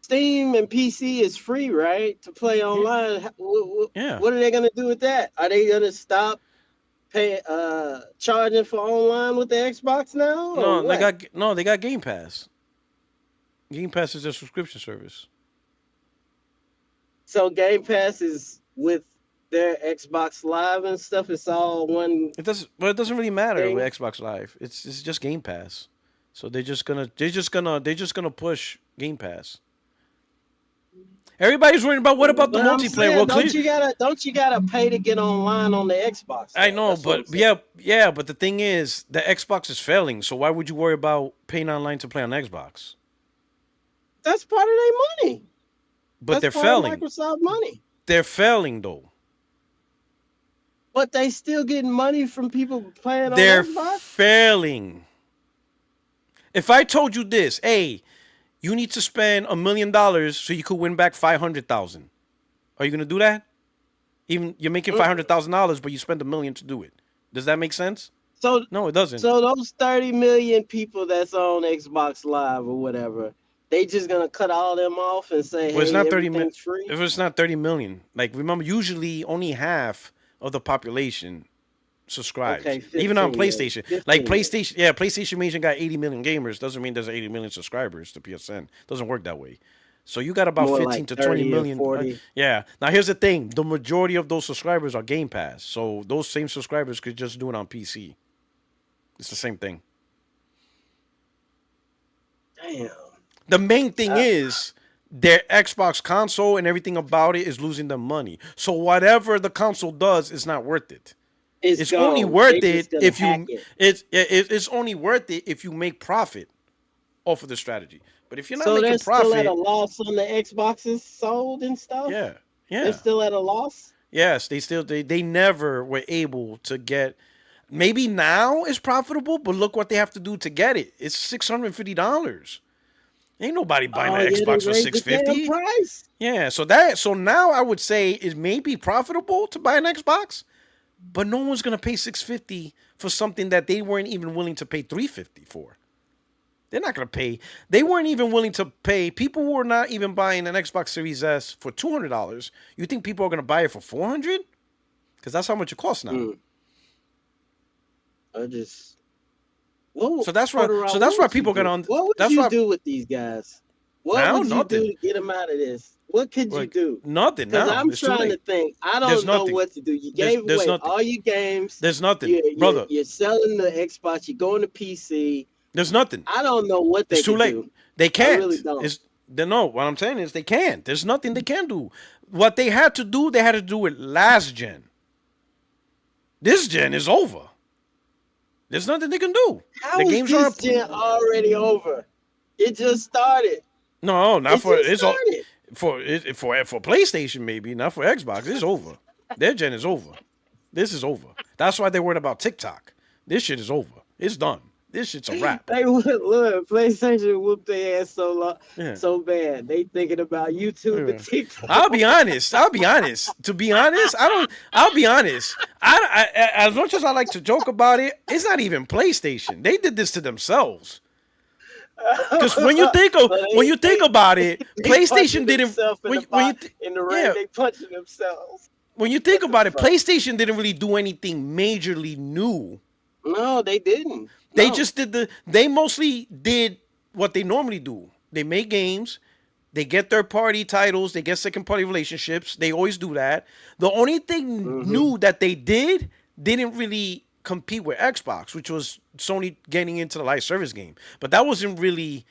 Speaker 4: Steam and PC is free, right? To play online.
Speaker 1: Yeah.
Speaker 4: What are they gonna do with that? Are they gonna stop charging for online with the Xbox now?
Speaker 1: No,
Speaker 4: or what?
Speaker 1: they got Game Pass. Game Pass is their subscription service.
Speaker 4: So Game Pass is with their Xbox Live and stuff. It's all one.
Speaker 1: It doesn't really matter
Speaker 4: thing.
Speaker 1: with Xbox Live. It's just Game Pass. So they're just gonna push Game Pass. Everybody's worrying about what about the
Speaker 4: But I'm
Speaker 1: multiplayer?
Speaker 4: saying,
Speaker 1: Well,
Speaker 4: don't you gotta pay to get online on the Xbox?
Speaker 1: I
Speaker 4: though?
Speaker 1: know,
Speaker 4: That's what I'm
Speaker 1: but
Speaker 4: saying.
Speaker 1: yeah, but the thing is, the Xbox is failing. So why would you worry about paying online to play on Xbox?
Speaker 4: That's part of their money.
Speaker 1: But
Speaker 4: That's
Speaker 1: they're
Speaker 4: part
Speaker 1: failing.
Speaker 4: of Microsoft money.
Speaker 1: They're failing though.
Speaker 4: But they still getting money from people playing
Speaker 1: They're
Speaker 4: on Xbox.
Speaker 1: failing. If I told you this, hey, you need to spend $1 million so you could win back 500,000, are you gonna do that? Even you're making $500,000, but you spend $1 million to do it. Does that make sense?
Speaker 4: So
Speaker 1: No, it doesn't.
Speaker 4: So those 30 million people that's on Xbox Live or whatever, they just gonna cut all them off and say,
Speaker 1: Well, it's
Speaker 4: hey,
Speaker 1: not 30 million.
Speaker 4: everything's free?
Speaker 1: If it's not 30 million, like remember, usually only half of the population subscribes.
Speaker 4: Okay,
Speaker 1: Even on
Speaker 4: 15 million.
Speaker 1: PlayStation.
Speaker 4: 15
Speaker 1: Like
Speaker 4: million.
Speaker 1: PlayStation, yeah, PlayStation Nation got 80 million gamers. Doesn't mean there's 80 million subscribers to PSN. Doesn't work that way. So you got about
Speaker 4: More
Speaker 1: 15
Speaker 4: like
Speaker 1: to 20
Speaker 4: 30 or
Speaker 1: million.
Speaker 4: 40.
Speaker 1: Yeah. Now here's the thing: the majority of those subscribers are Game Pass. So those same subscribers could just do it on PC. It's the same thing.
Speaker 4: Damn.
Speaker 1: The main thing is their Xbox console and everything about it is losing them money. So whatever the console does is not worth it. It's
Speaker 4: gone.
Speaker 1: only worth
Speaker 4: They
Speaker 1: it
Speaker 4: just gonna
Speaker 1: if
Speaker 4: hack
Speaker 1: you
Speaker 4: it.
Speaker 1: it's only worth it if you make profit off of the strategy. But if you're not
Speaker 4: So
Speaker 1: making
Speaker 4: they're still at
Speaker 1: profit,
Speaker 4: a loss on the Xboxes sold and stuff?
Speaker 1: yeah.
Speaker 4: They're still at a loss?
Speaker 1: Yes, they never were able to get. Maybe now it's profitable, but look what they have to do to get it. It's $650. Ain't nobody buying an
Speaker 4: yeah,
Speaker 1: Xbox
Speaker 4: they
Speaker 1: for
Speaker 4: raised the damn
Speaker 1: $650.
Speaker 4: price.
Speaker 1: Yeah, so now I would say it may be profitable to buy an Xbox, but no one's gonna pay $650 for something that they weren't even willing to pay $350 for. They're not gonna pay. They weren't even willing to pay. People were not even buying an Xbox Series S for $200. You think people are gonna buy it for $400? Because that's how much it costs now.
Speaker 4: Mm. I just. What,
Speaker 1: So that's why.
Speaker 4: Puertorock,
Speaker 1: So that's
Speaker 4: what
Speaker 1: why
Speaker 4: would you
Speaker 1: people
Speaker 4: do?
Speaker 1: get on.
Speaker 4: What would
Speaker 1: That's
Speaker 4: you
Speaker 1: why
Speaker 4: do with these guys? What
Speaker 1: Now,
Speaker 4: would you
Speaker 1: nothing.
Speaker 4: do to get them out of this? What could you
Speaker 1: Like,
Speaker 4: do?
Speaker 1: nothing
Speaker 4: Because
Speaker 1: now.
Speaker 4: I'm
Speaker 1: It's too
Speaker 4: trying to
Speaker 1: late.
Speaker 4: think. I
Speaker 1: There's
Speaker 4: don't know
Speaker 1: nothing.
Speaker 4: what to do. You
Speaker 1: There's-
Speaker 4: gave
Speaker 1: there's
Speaker 4: away
Speaker 1: nothing.
Speaker 4: all your games.
Speaker 1: There's nothing, brother.
Speaker 4: You're selling the Xbox. You're going to PC.
Speaker 1: There's nothing.
Speaker 4: I don't know what they
Speaker 1: It's too
Speaker 4: can
Speaker 1: late.
Speaker 4: do.
Speaker 1: They can't.
Speaker 4: really don't.
Speaker 1: No, what I'm saying is they can't. There's nothing they can do. What they had to do it last gen. This gen is over. There's nothing they can do.
Speaker 4: How
Speaker 1: The
Speaker 4: is
Speaker 1: games
Speaker 4: this
Speaker 1: are
Speaker 4: gen already over? It just started.
Speaker 1: no, not for
Speaker 4: just
Speaker 1: it's all,
Speaker 4: started.
Speaker 1: for PlayStation maybe, not for Xbox. It's over. Their gen is over. This is over. That's why they're worried about TikTok. This shit is over. It's done. This shit's a wrap.
Speaker 4: They would look. PlayStation whooped their ass
Speaker 1: Yeah.
Speaker 4: so bad. They thinking about YouTube and
Speaker 1: Yeah.
Speaker 4: TikTok.
Speaker 1: I'll be honest. I'll be honest. To be honest, I don't. I'll be honest. As much as I like to joke about it, it's not even PlayStation. They did this to themselves. Because when you think of
Speaker 4: So
Speaker 1: when you think about it,
Speaker 4: they
Speaker 1: PlayStation
Speaker 4: punching
Speaker 1: didn't.
Speaker 4: themselves in in the ring.
Speaker 1: Yeah,
Speaker 4: They punching themselves.
Speaker 1: when you think
Speaker 4: What the
Speaker 1: about it,
Speaker 4: fuck?
Speaker 1: PlayStation didn't really do anything majorly new.
Speaker 4: No, they didn't.
Speaker 1: They
Speaker 4: No.
Speaker 1: just did they mostly did what they normally do. They make games, they get third party titles, they get second party relationships. They always do that. The only thing new that they didn't really compete with Xbox, which was Sony getting into the live service game. But that wasn't really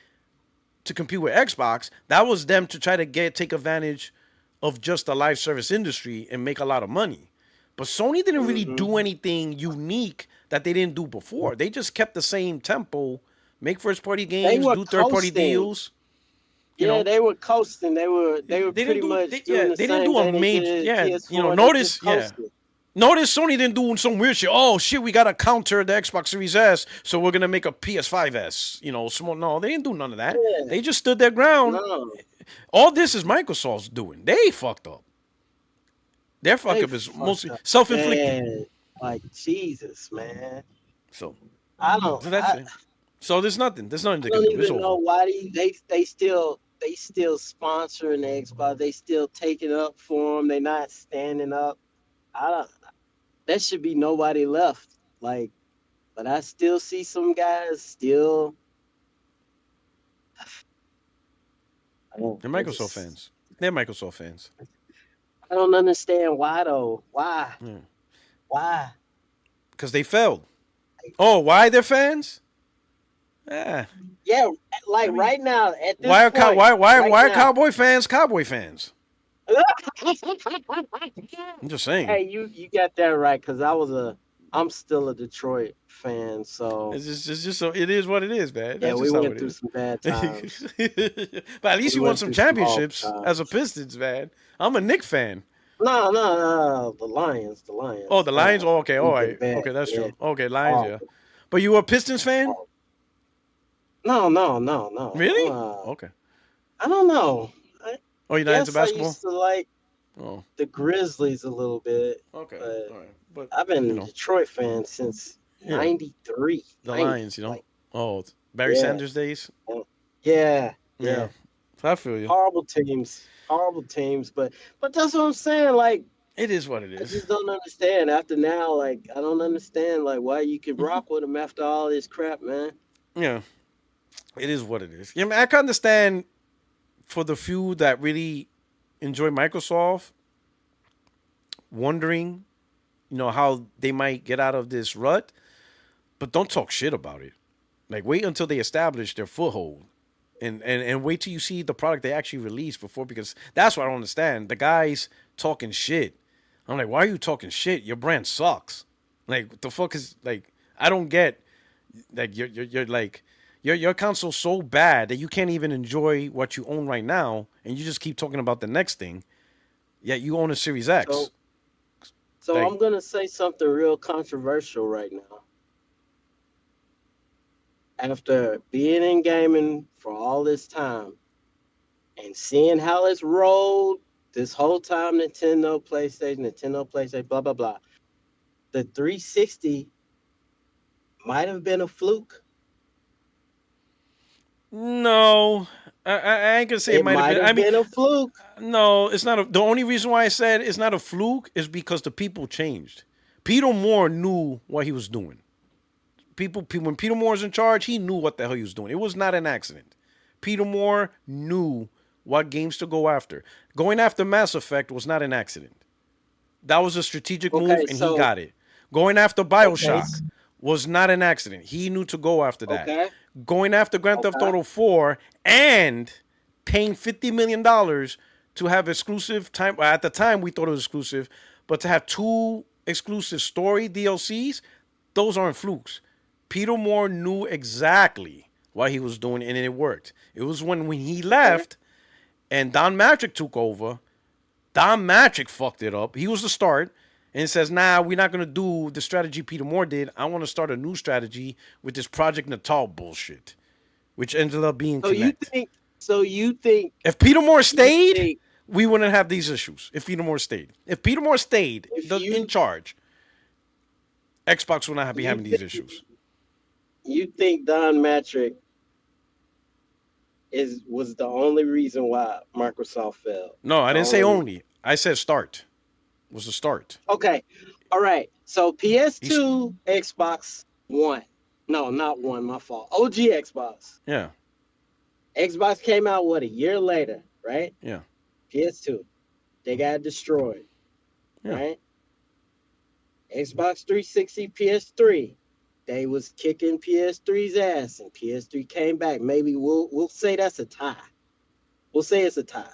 Speaker 1: to compete with Xbox. That was them to try to take advantage of just the live service industry and make a lot of money. But Sony didn't really do anything unique that they didn't do before. They just kept the same tempo, make first party games,
Speaker 4: were
Speaker 1: do third party
Speaker 4: coasting.
Speaker 1: deals. You
Speaker 4: Yeah,
Speaker 1: know,
Speaker 4: they were coasting. They were
Speaker 1: they
Speaker 4: pretty
Speaker 1: didn't do
Speaker 4: much
Speaker 1: they,
Speaker 4: doing
Speaker 1: yeah,
Speaker 4: the
Speaker 1: they
Speaker 4: same
Speaker 1: didn't do a
Speaker 4: thing they
Speaker 1: major
Speaker 4: did
Speaker 1: yeah,
Speaker 4: at
Speaker 1: you know,
Speaker 4: PS4. They
Speaker 1: notice
Speaker 4: just
Speaker 1: yeah.
Speaker 4: coasted.
Speaker 1: Notice Sony didn't do some weird shit. Oh shit, we gotta counter the Xbox Series S, so we're gonna make a PS5S. You know, small. No, they didn't do none of that.
Speaker 4: Yeah.
Speaker 1: They just stood their ground.
Speaker 4: No,
Speaker 1: All this is Microsoft's doing. They fucked up. Their fuck
Speaker 4: they
Speaker 1: up is
Speaker 4: fucked
Speaker 1: mostly
Speaker 4: up
Speaker 1: self-inflicted.
Speaker 4: bad. Like Jesus, man.
Speaker 1: So,
Speaker 4: I don't.
Speaker 1: so that's
Speaker 4: I,
Speaker 1: it. So there's nothing. There's nothing
Speaker 4: I
Speaker 1: they can
Speaker 4: don't
Speaker 1: do. It's
Speaker 4: even know
Speaker 1: over.
Speaker 4: why they still sponsoring the Xbox. They still taking up for them. They not standing up. I don't. That should be nobody left. Like, but I still see some guys still. I don't.
Speaker 1: They're
Speaker 4: I
Speaker 1: Microsoft
Speaker 4: just.
Speaker 1: fans. They're Microsoft fans.
Speaker 4: I don't understand why though. Why?
Speaker 1: Yeah.
Speaker 4: Why?
Speaker 1: Because they failed. Oh, why they're fans? Yeah.
Speaker 4: Yeah, like
Speaker 1: I mean,
Speaker 4: right now at this
Speaker 1: Why are
Speaker 4: point.
Speaker 1: why are
Speaker 4: now.
Speaker 1: Cowboy fans Cowboy fans? I'm just saying.
Speaker 4: Hey, you got that right because I'm still a Detroit fan, so
Speaker 1: It's just so it is what it is, man.
Speaker 4: yeah,
Speaker 1: That's
Speaker 4: we
Speaker 1: just how
Speaker 4: went
Speaker 1: it
Speaker 4: through
Speaker 1: is.
Speaker 4: some bad times.
Speaker 1: But at least
Speaker 4: We
Speaker 1: you won
Speaker 4: went
Speaker 1: some
Speaker 4: through some awful
Speaker 1: championships as a
Speaker 4: times.
Speaker 1: Pistons fan. I'm a Knicks fan.
Speaker 4: No, the Lions.
Speaker 1: Oh, the Lions. Oh, okay, all
Speaker 4: We've
Speaker 1: right.
Speaker 4: been bad.
Speaker 1: Okay, that's
Speaker 4: Yeah,
Speaker 1: true. Okay, Lions, yeah.
Speaker 4: awful.
Speaker 1: But you were a Pistons fan?
Speaker 4: No.
Speaker 1: Really?
Speaker 4: Uh,
Speaker 1: Okay.
Speaker 4: I don't know. I
Speaker 1: Oh, you're not into
Speaker 4: guess I
Speaker 1: basketball?
Speaker 4: used to like
Speaker 1: Oh,
Speaker 4: the Grizzlies a little bit,
Speaker 1: okay.
Speaker 4: but
Speaker 1: All right. But
Speaker 4: I've been
Speaker 1: you
Speaker 4: a
Speaker 1: know,
Speaker 4: Detroit fan since
Speaker 1: yeah,
Speaker 4: '93.
Speaker 1: the Lions, you know.
Speaker 4: Like,
Speaker 1: Oh, Barry
Speaker 4: yeah,
Speaker 1: Sanders days.
Speaker 4: yeah.
Speaker 1: Yeah, I feel you.
Speaker 4: Horrible teams, but that's what I'm saying. Like,
Speaker 1: It is what it
Speaker 4: I
Speaker 1: is.
Speaker 4: just don't understand. After now, like, I don't understand like why you can
Speaker 1: Mhm.
Speaker 4: rock with them after all this crap, man.
Speaker 1: Yeah, it is what it is. Yeah, I mean, I can understand for the few that really enjoy Microsoft, wondering, how they might get out of this rut, but don't talk shit about it. Like, wait until they establish their foothold. And wait till you see the product they actually release before, because that's what I don't understand. The guys talking shit. I'm like, why are you talking shit? Your brand sucks. Like, what the fuck is, like, I don't get, like, you're like, your console's so bad that you can't even enjoy what you own right now, and you just keep talking about the next thing. Yet you own a Series X.
Speaker 4: So
Speaker 1: Like-
Speaker 4: I'm gonna say something real controversial right now. After being in gaming for all this time and seeing how it's rolled this whole time, Nintendo, PlayStation, blah blah blah. The 360 might have been a fluke.
Speaker 1: No, I ain't gonna say it might have been. I mean,
Speaker 4: a fluke.
Speaker 1: no, it's not. The only reason why I said it's not a fluke is because the people changed. Peter Moore knew what he was doing. When Peter Moore was in charge, he knew what the hell he was doing. It was not an accident. Peter Moore knew what games to go after. Going after Mass Effect was not an accident. That was a strategic move, and he got it. Going after BioShock was not an accident. He knew to go after that.
Speaker 4: Okay.
Speaker 1: Going after Grand Theft Auto 4 and paying $50 million to have exclusive time. Well, at the time, we thought it was exclusive, but to have 2 exclusive story DLCs, those aren't flukes. Peter Moore knew exactly what he was doing, and it worked. It was when he left and Don Matrick took over. Don Matrick fucked it up. He was the start. and it says, nah, we're not going to do the strategy Peter Moore did. I want to start a new strategy with this Project Natal bullshit, which ended up being
Speaker 4: So you
Speaker 1: Connect.
Speaker 4: think? So you think?
Speaker 1: If Peter Moore
Speaker 4: You
Speaker 1: stayed,
Speaker 4: think
Speaker 1: we wouldn't have these issues. If Peter Moore stayed. If Peter Moore stayed
Speaker 4: if
Speaker 1: in charge, Xbox would not be
Speaker 4: you
Speaker 1: having these
Speaker 4: think
Speaker 1: issues.
Speaker 4: you think Don Matrick was the only reason why Microsoft failed?
Speaker 1: No, I
Speaker 4: The
Speaker 1: didn't say
Speaker 4: only
Speaker 1: only. I said start. Was the start.
Speaker 4: Okay. All right. So
Speaker 1: He's,
Speaker 4: PS2, Xbox One. No, not one. My fault. OG Xbox.
Speaker 1: yeah,
Speaker 4: Xbox came out a year later, right?
Speaker 1: yeah,
Speaker 4: PS2. They got destroyed,
Speaker 1: yeah.
Speaker 4: right? Xbox 360, PS3. They was kicking PS3's ass, and PS3 came back. Maybe we'll say that's a tie. We'll say it's a tie.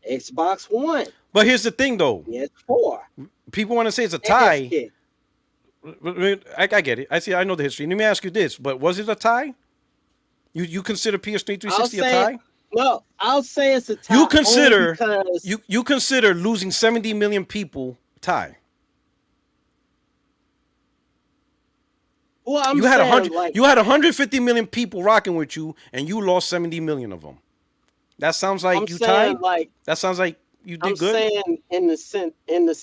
Speaker 4: Xbox One.
Speaker 1: But here's the thing, though.
Speaker 4: PS4.
Speaker 1: People want to say it's a tie.
Speaker 4: Kick.
Speaker 1: I get it. I know the history. Let me ask you this. But was it a tie? You consider PS3 360 a tie?
Speaker 4: No, I'll say it's a tie.
Speaker 1: You consider
Speaker 4: because,
Speaker 1: you consider losing 70 million people a tie.
Speaker 4: Well, I'm
Speaker 1: You had
Speaker 4: saying,
Speaker 1: 100.
Speaker 4: like,
Speaker 1: You had 150 million people rocking with you, and you lost 70 million of them. That sounds like
Speaker 4: I'm
Speaker 1: you
Speaker 4: saying,
Speaker 1: tied.
Speaker 4: like,
Speaker 1: That sounds like you did
Speaker 4: I'm
Speaker 1: good.
Speaker 4: saying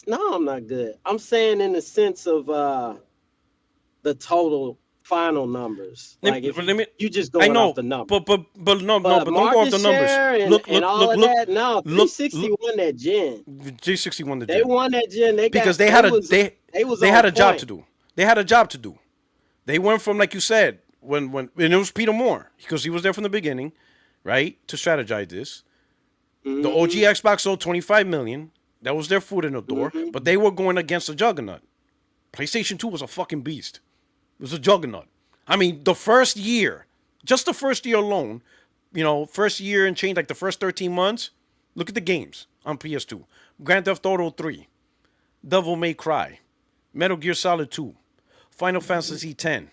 Speaker 4: no, I'm not good. I'm saying in the sense of the total final numbers. Like if you just
Speaker 1: I
Speaker 4: going
Speaker 1: know,
Speaker 4: off the number.
Speaker 1: but don't go off the numbers.
Speaker 4: And,
Speaker 1: Look,
Speaker 4: all of that. No, 360 won that gen.
Speaker 1: G60 won the
Speaker 4: They
Speaker 1: gen.
Speaker 4: won that gen.
Speaker 1: Because they had a job to do. They had a job to do. They went from, like you said, when and it was Peter Moore, because he was there from the beginning, right, to strategize this.
Speaker 4: Mm-hmm.
Speaker 1: The OG Xbox sold 25 million. That was their foot in the door,
Speaker 4: Mm-hmm.
Speaker 1: but they were going against a juggernaut. PlayStation 2 was a fucking beast. It was a juggernaut. I mean, the first year, just the first year alone, first year and change, like the first 13 months, look at the games on PS2. Grand Theft Auto 3, Devil May Cry, Metal Gear Solid 2, Final Fantasy X,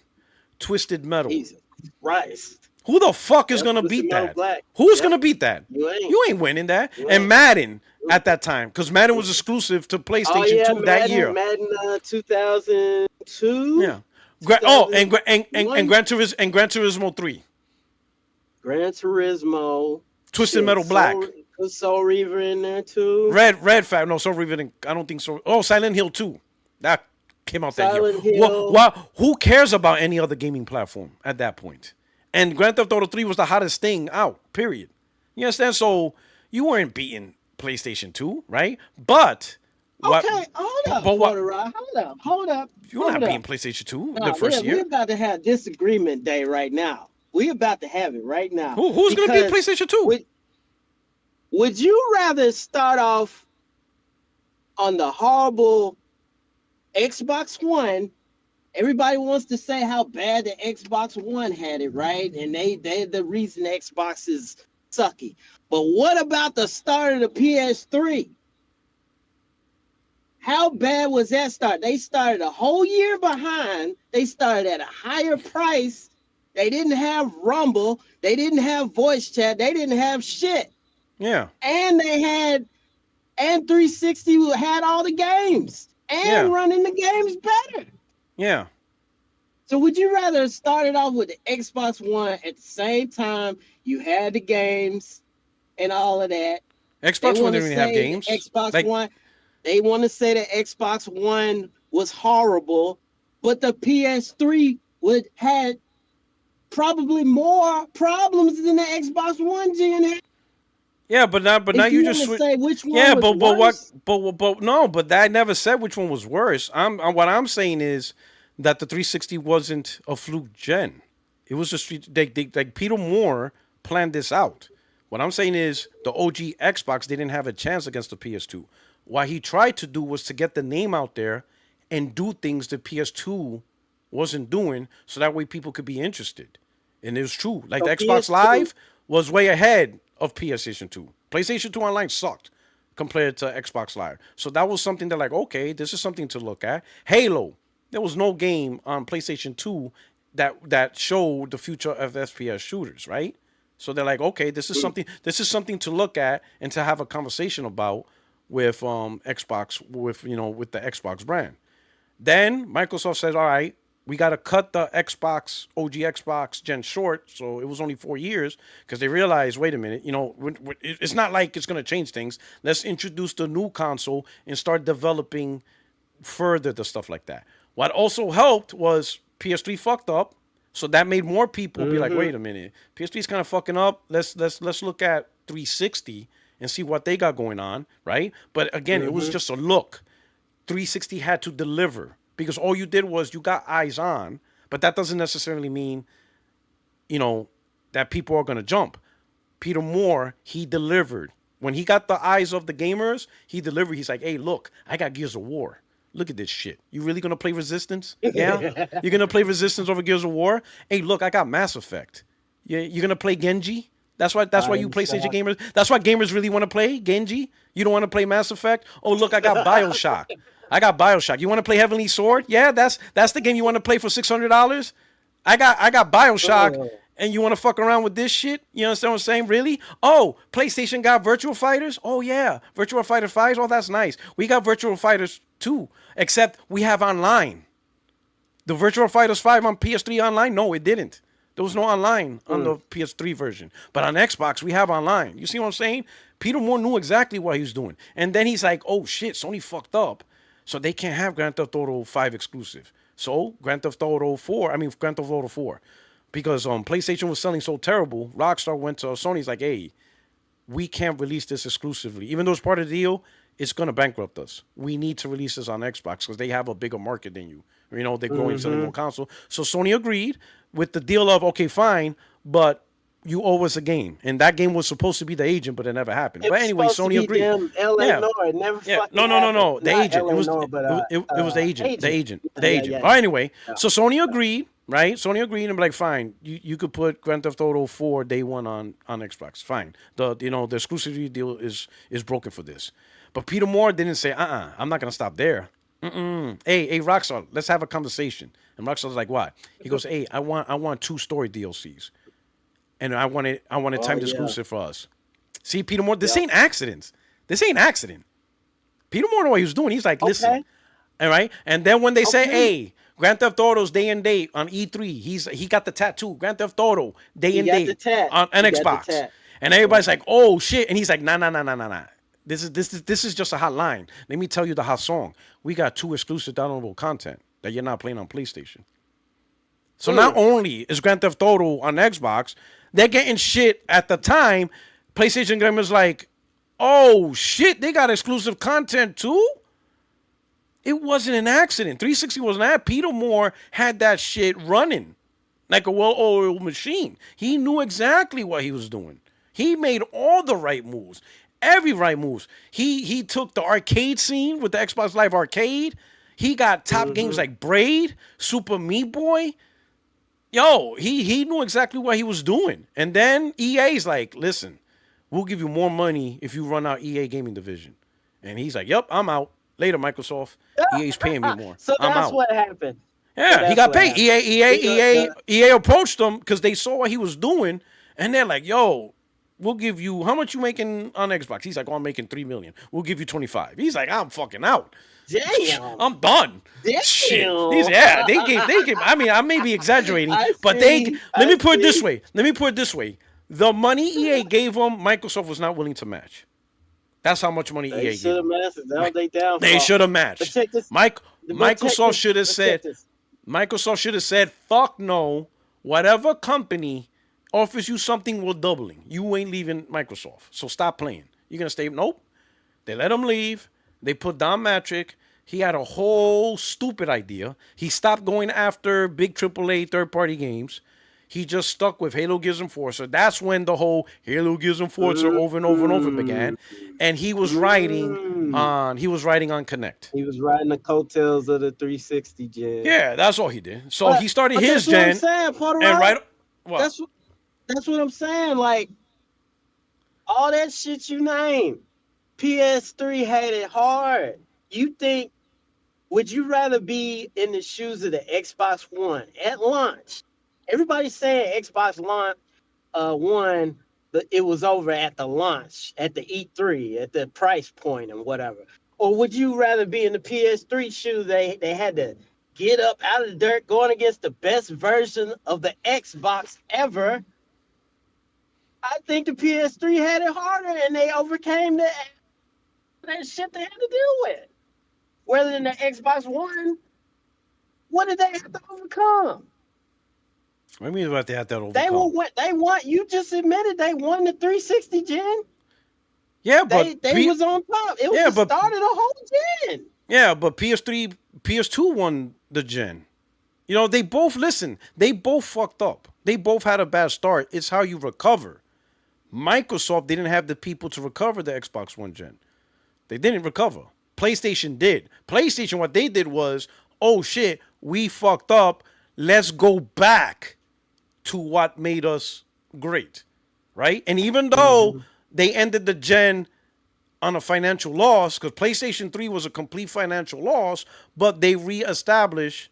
Speaker 1: Twisted Metal.
Speaker 4: Jesus Christ.
Speaker 1: Who the fuck is going to beat that? Who's going to beat that? You ain't winning that. And Madden at that time, because Madden was exclusive to PlayStation 2 that year.
Speaker 4: Madden 2002.
Speaker 1: Yeah. And Gran Turismo 3.
Speaker 4: Gran Turismo.
Speaker 1: Twisted Metal Black.
Speaker 4: Was Soul Reaver in there too?
Speaker 1: Red Fat. No, Soul Reaver. I don't think so. Oh, Silent Hill 2. That came out that year.
Speaker 4: Hill.
Speaker 1: Who cares about any other gaming platform at that point? And Grand Theft Auto 3 was the hottest thing out, period. You understand? So you weren't beating PlayStation 2, right? But
Speaker 4: okay, hold up.
Speaker 1: You're not beating PlayStation 2 the first year.
Speaker 4: We're about to have disagreement day right now. We're about to have it right now.
Speaker 1: Who's going to beat PlayStation 2?
Speaker 4: Would you rather start off on the horrible Xbox One? Everybody wants to say how bad the Xbox One had it, right? And they're the reason Xbox is sucky. But what about the start of the PS3? How bad was that start? They started a whole year behind. They started at a higher price. They didn't have Rumble. They didn't have voice chat. They didn't have shit.
Speaker 1: Yeah.
Speaker 4: And 360 had all the games and running the games better.
Speaker 1: Yeah.
Speaker 4: So would you rather start it off with the Xbox One at the same time you had the games and all of that?
Speaker 1: Xbox One didn't even have games.
Speaker 4: Xbox One. They want to say that Xbox One was horrible, but the PS3 had probably more problems than the Xbox One gen.
Speaker 1: Yeah, but now you just
Speaker 4: say which one was worse.
Speaker 1: But I never said which one was worse. What I'm saying is that the 360 wasn't a fluke gen. It was just like Peter Moore planned this out. What I'm saying is the OG Xbox didn't have a chance against the PS2. What he tried to do was to get the name out there and do things that PS2 wasn't doing, so that way people could be interested. And it was true. Like the Xbox Live was way ahead of PlayStation 2. PlayStation 2 Online sucked compared to Xbox Live. So that was something that, like, okay, this is something to look at. Halo. There was no game on PlayStation 2 that showed the future of FPS shooters, right? So they're like, okay, this is something to look at and to have a conversation about. with Xbox with the Xbox brand. Then Microsoft says, all right, we got to cut the Xbox, OG Xbox gen short. So it was only 4 years because they realized, wait a minute, it's not like it's going to change things. Let's introduce the new console and start developing further the stuff like that. What also helped was PS3 fucked up. So that made more people be like,
Speaker 4: Mm-hmm.
Speaker 1: wait a minute, PS3 is kind of fucking up. Let's look at 360 and see what they got going on, right? But again, it was
Speaker 4: Mm-hmm.
Speaker 1: just a look. 360 had to deliver because all you did was you got eyes on, but that doesn't necessarily mean, you know, that people are going to jump. Peter Moore, he delivered. When he got the eyes of the gamers, he delivered. He's like, hey, look, I got Gears of War. Look at this shit. You really going to play Resistance? Yeah? You're going to play Resistance over Gears of War? Hey, look, I got Mass Effect. You're going to play Genji? That's why you
Speaker 4: I'm
Speaker 1: PlayStation
Speaker 4: shocked.
Speaker 1: gamers. That's why gamers really want to play Genji. You don't want to play Mass Effect. Oh look, I got Bioshock. I got Bioshock. You want to play Heavenly Sword? Yeah, that's the game you want to play for $600. I got Bioshock,
Speaker 4: Oh,
Speaker 1: and you want to fuck around with this shit? You understand what I'm saying? Really? Oh, PlayStation got Virtual Fighters. Oh yeah, Virtual Fighter 5. Oh, that's nice. We got Virtual Fighters 2, except we have online. The Virtual Fighters 5 on PS3 online? No, it didn't. There was no online on the
Speaker 4: mm,
Speaker 1: PS3 version. But on Xbox, we have online. You see what I'm saying? Peter Moore knew exactly what he was doing. And then he's like, oh shit, Sony fucked up. So they can't have Grand Theft Auto 5 exclusive. So Grand Theft Auto 4, Grand Theft Auto 4. Because PlayStation was selling so terrible, Rockstar went to Sony's like, hey, we can't release this exclusively. Even though it's part of the deal, it's going to bankrupt us. We need to release this on Xbox because they have a bigger market than you. They're growing, selling
Speaker 4: mm-hmm.
Speaker 1: more console. So Sony agreed with the deal of, okay, fine, but you owe us a game. And that game was supposed to be the agent, but it never happened.
Speaker 4: It
Speaker 1: But
Speaker 4: was
Speaker 1: anyway,
Speaker 4: supposed to
Speaker 1: Sony
Speaker 4: be
Speaker 1: agreed.
Speaker 4: damn L.A.
Speaker 1: Yeah,
Speaker 4: Noir. It never
Speaker 1: yeah,
Speaker 4: fucking
Speaker 1: no, no, no,
Speaker 4: happened.
Speaker 1: no. The
Speaker 4: Not
Speaker 1: agent. It
Speaker 4: L.A.
Speaker 1: was
Speaker 4: Noir, but
Speaker 1: it was the agent. The
Speaker 4: agent.
Speaker 1: agent. The
Speaker 4: Yeah,
Speaker 1: agent.
Speaker 4: yeah,
Speaker 1: But
Speaker 4: yeah.
Speaker 1: anyway,
Speaker 4: Yeah.
Speaker 1: so Sony agreed, right? Sony agreed and be like, fine, you could put Grand Theft Auto 4 day one on Xbox. Fine. The exclusivity deal is broken for this. But Peter Moore didn't say, I'm not gonna stop there. Hey, Rockstar, let's have a conversation. And Rockstar's like, what? He goes, hey, I want two story DLCs, and I want it
Speaker 4: Oh
Speaker 1: timed
Speaker 4: yeah.
Speaker 1: exclusive for us. See, Peter Moore, this
Speaker 4: Yep.
Speaker 1: ain't accidents. This ain't accident. Peter Moore knew what he was doing. He's like, listen,
Speaker 4: Okay.
Speaker 1: all right. And then when they say,
Speaker 4: Okay.
Speaker 1: hey, Grand Theft Auto's day and date on E3, he got the tattoo. Grand Theft Auto day
Speaker 4: He
Speaker 1: and
Speaker 4: got the
Speaker 1: date
Speaker 4: tat.
Speaker 1: on
Speaker 4: He got the
Speaker 1: Xbox,
Speaker 4: tat.
Speaker 1: and everybody's like, oh shit, and he's like, nah, nah, nah, nah, nah, nah. This is just a hot line. Let me tell you the hot song. We got two exclusive downloadable content that you're not playing on PlayStation. So not
Speaker 4: Mm.
Speaker 1: only is Grand Theft Auto on Xbox, they're getting shit at the time. PlayStation gamers like, oh shit, they got exclusive content too. It wasn't an accident. 360 wasn't that. Peter Moore had that shit running like a well-oiled machine. He knew exactly what he was doing. He made all the right moves, every right moves. He took the arcade scene with the Xbox Live Arcade. He got top games
Speaker 4: Mm-hmm.
Speaker 1: like Braid, Super Meat Boy. Yo, he knew exactly what he was doing. And then EA's like, listen, we'll give you more money if you run our EA gaming division. And he's like, yep, I'm out. Later, Microsoft. EA's paying me more.
Speaker 4: So
Speaker 1: I'm
Speaker 4: that's
Speaker 1: out.
Speaker 4: what happened. So
Speaker 1: Yeah, he
Speaker 4: that's
Speaker 1: got
Speaker 4: what
Speaker 1: paid.
Speaker 4: happened. He got the
Speaker 1: EA approached him because they saw what he was doing, and they're like, "Yo, we'll give you how much you making on Xbox?" He's like, "Oh, I'm making 3 million. We'll give you 25." He's like, "I'm fucking out.
Speaker 4: damn.
Speaker 1: I'm done." Shit. He's
Speaker 4: Damn.
Speaker 1: yeah. They gave. I mean, I may be exaggerating,
Speaker 4: I
Speaker 1: but
Speaker 4: see.
Speaker 1: let
Speaker 4: I
Speaker 1: me put it this
Speaker 4: see.
Speaker 1: way. Let me put it this way. The money EA gave him, Microsoft was not willing to match. That's how much money
Speaker 4: They
Speaker 1: EA
Speaker 4: should
Speaker 1: gave
Speaker 4: have
Speaker 1: him.
Speaker 4: mastered. That was their
Speaker 1: They
Speaker 4: downfall.
Speaker 1: should have
Speaker 4: But
Speaker 1: matched.
Speaker 4: check this.
Speaker 1: Mike
Speaker 4: But check
Speaker 1: Microsoft
Speaker 4: this.
Speaker 1: should have
Speaker 4: But check
Speaker 1: said.
Speaker 4: this.
Speaker 1: Microsoft should have said, fuck no. Whatever company offers you something, we're doubling. You ain't leaving Microsoft. So stop playing. You're going to stay? Nope. They let him leave. They put Don Matrick. He had a whole stupid idea. He stopped going after big AAA third-party games. He just stuck with Halo, Gears, and Forza. That's when the whole Halo, Gears, and Forza over and over and over
Speaker 4: Mm,
Speaker 1: began. And he was writing
Speaker 4: mm.
Speaker 1: on Connect.
Speaker 4: He was riding the coattails of the 360 gen.
Speaker 1: Yeah, that's all he did. So
Speaker 4: But
Speaker 1: he started
Speaker 4: but
Speaker 1: his
Speaker 4: that's what I'm
Speaker 1: gen
Speaker 4: saying,
Speaker 1: and
Speaker 4: Puertorock.
Speaker 1: right what?
Speaker 4: That's what that's what I'm saying. Like all that shit you name, PS3 had it hard. You think would you rather be in the shoes of the Xbox One at launch? Everybody's saying Xbox launch One, it was over at the launch, at the E3, at the price point and whatever? Or would you rather be in the PS3 shoe? They had to get up out of the dirt going against the best version of the Xbox ever. I think the PS3 had it harder and they overcame that shit they had to deal with. Whether in the Xbox One, what did they have to overcome?
Speaker 1: What do you mean about they had that
Speaker 4: They
Speaker 1: overcome?
Speaker 4: won. You just admitted they won the 360 gen.
Speaker 1: Yeah, but
Speaker 4: They was on top. It was the start of the whole gen.
Speaker 1: yeah, but PS3, PS2 won the gen. You know, they both fucked up. They both had a bad start. It's how you recover. Microsoft didn't have the people to recover the Xbox One gen. They didn't recover. PlayStation did. PlayStation, what they did was, oh shit, we fucked up. Let's go back to what made us great, right? And even though they ended the gen on a financial loss, because PlayStation 3 was a complete financial loss, but they reestablished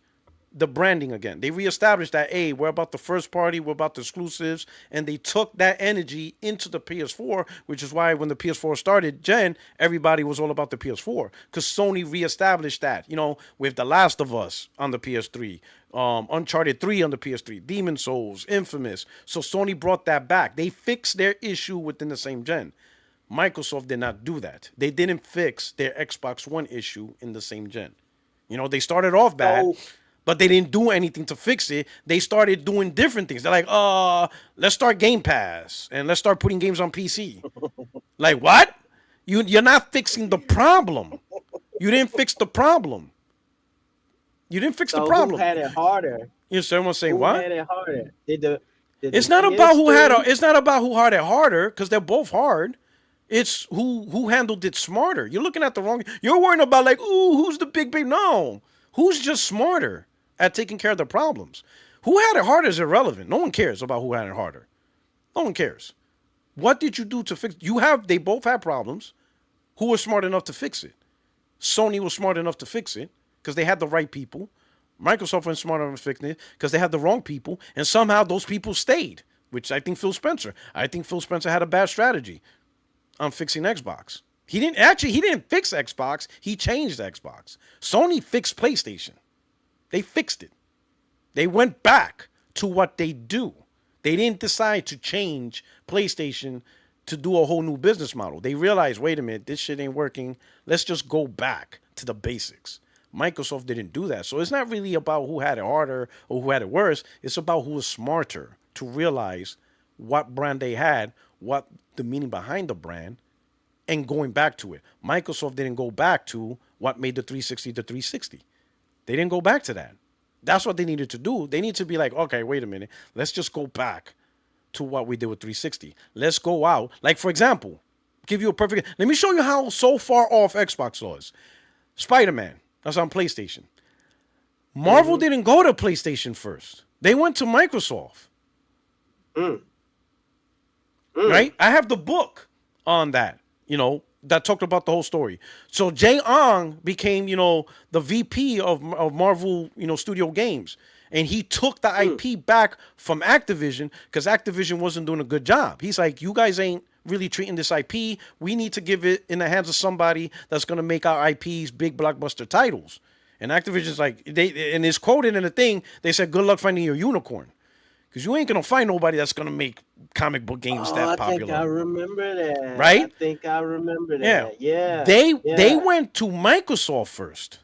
Speaker 1: the branding again. They reestablished that, hey, we're about the first party, we're about the exclusives, and they took that energy into the PS4, which is why when the PS4 started gen, everybody was all about the PS4, because Sony reestablished that, you know, with The Last of Us on the PS3, Uncharted 3 on the PS3, Demon Souls, Infamous. So Sony brought that back. They fixed their issue within the same gen. Microsoft did not do that. They didn't fix their Xbox One issue in the same gen. You know, they started off bad, but they didn't do anything to fix it. They started doing different things. They're like, let's start Gamepass and let's start putting games on PC. Like, what? You're not fixing the problem. You didn't fix the problem. You didn't fix the problem.
Speaker 4: Who had it harder?
Speaker 1: You know, someone saying
Speaker 4: Who
Speaker 1: what?
Speaker 4: had it harder? Did
Speaker 1: It's not about who had it. It's not about who had it harder, because they're both hard. It's who handled it smarter. You're looking at the wrong. You're worrying about like, ooh, who's the big baby? No, who's just smarter at taking care of the problems. Who had it harder is irrelevant. No one cares about who had it harder. No one cares. What did you do to fix? They both had problems. Who was smart enough to fix it? Sony was smart enough to fix it because they had the right people. Microsoft wasn't smart enough to fix it because they had the wrong people, and somehow those people stayed. Which I think Phil Spencer had a bad strategy on fixing Xbox. He didn't fix Xbox. He changed Xbox. Sony fixed PlayStation. They fixed it. They went back to what they do. They didn't decide to change PlayStation to do a whole new business model. They realized, wait a minute, this shit ain't working. Let's just go back to the basics. Microsoft didn't do that. So it's not really about who had it harder or who had it worse. It's about who was smarter to realize what brand they had, what the meaning behind the brand, and going back to it. Microsoft didn't go back to what made the 360 the 360. They didn't go back to that. That's what they needed to do. They need to be like, okay, wait a minute. Let's just go back to what we did with 360. Let's go out. Like, for example, give you a perfect... Let me show you how so far off Xbox was. Spider-Man. That's on PlayStation. Marvel didn't go to PlayStation first. They went to Microsoft. Right? I have the book on that, you know, that talked about the whole story. So Jay Ong became, you know, the VP of Marvel, you know, Studio Games. And he took the IP back from Activision because Activision wasn't doing a good job. He's like, you guys ain't really treating this IP. We need to give it in the hands of somebody that's going to make our IPs big blockbuster titles. And Activision's like, and it's quoted in the thing, they said, good luck finding your unicorn. Because you ain't going to find nobody that's going to make comic book games that popular.
Speaker 4: I think I remember that.
Speaker 1: Right?
Speaker 4: I think I remember that. Yeah.
Speaker 1: They went to Microsoft first.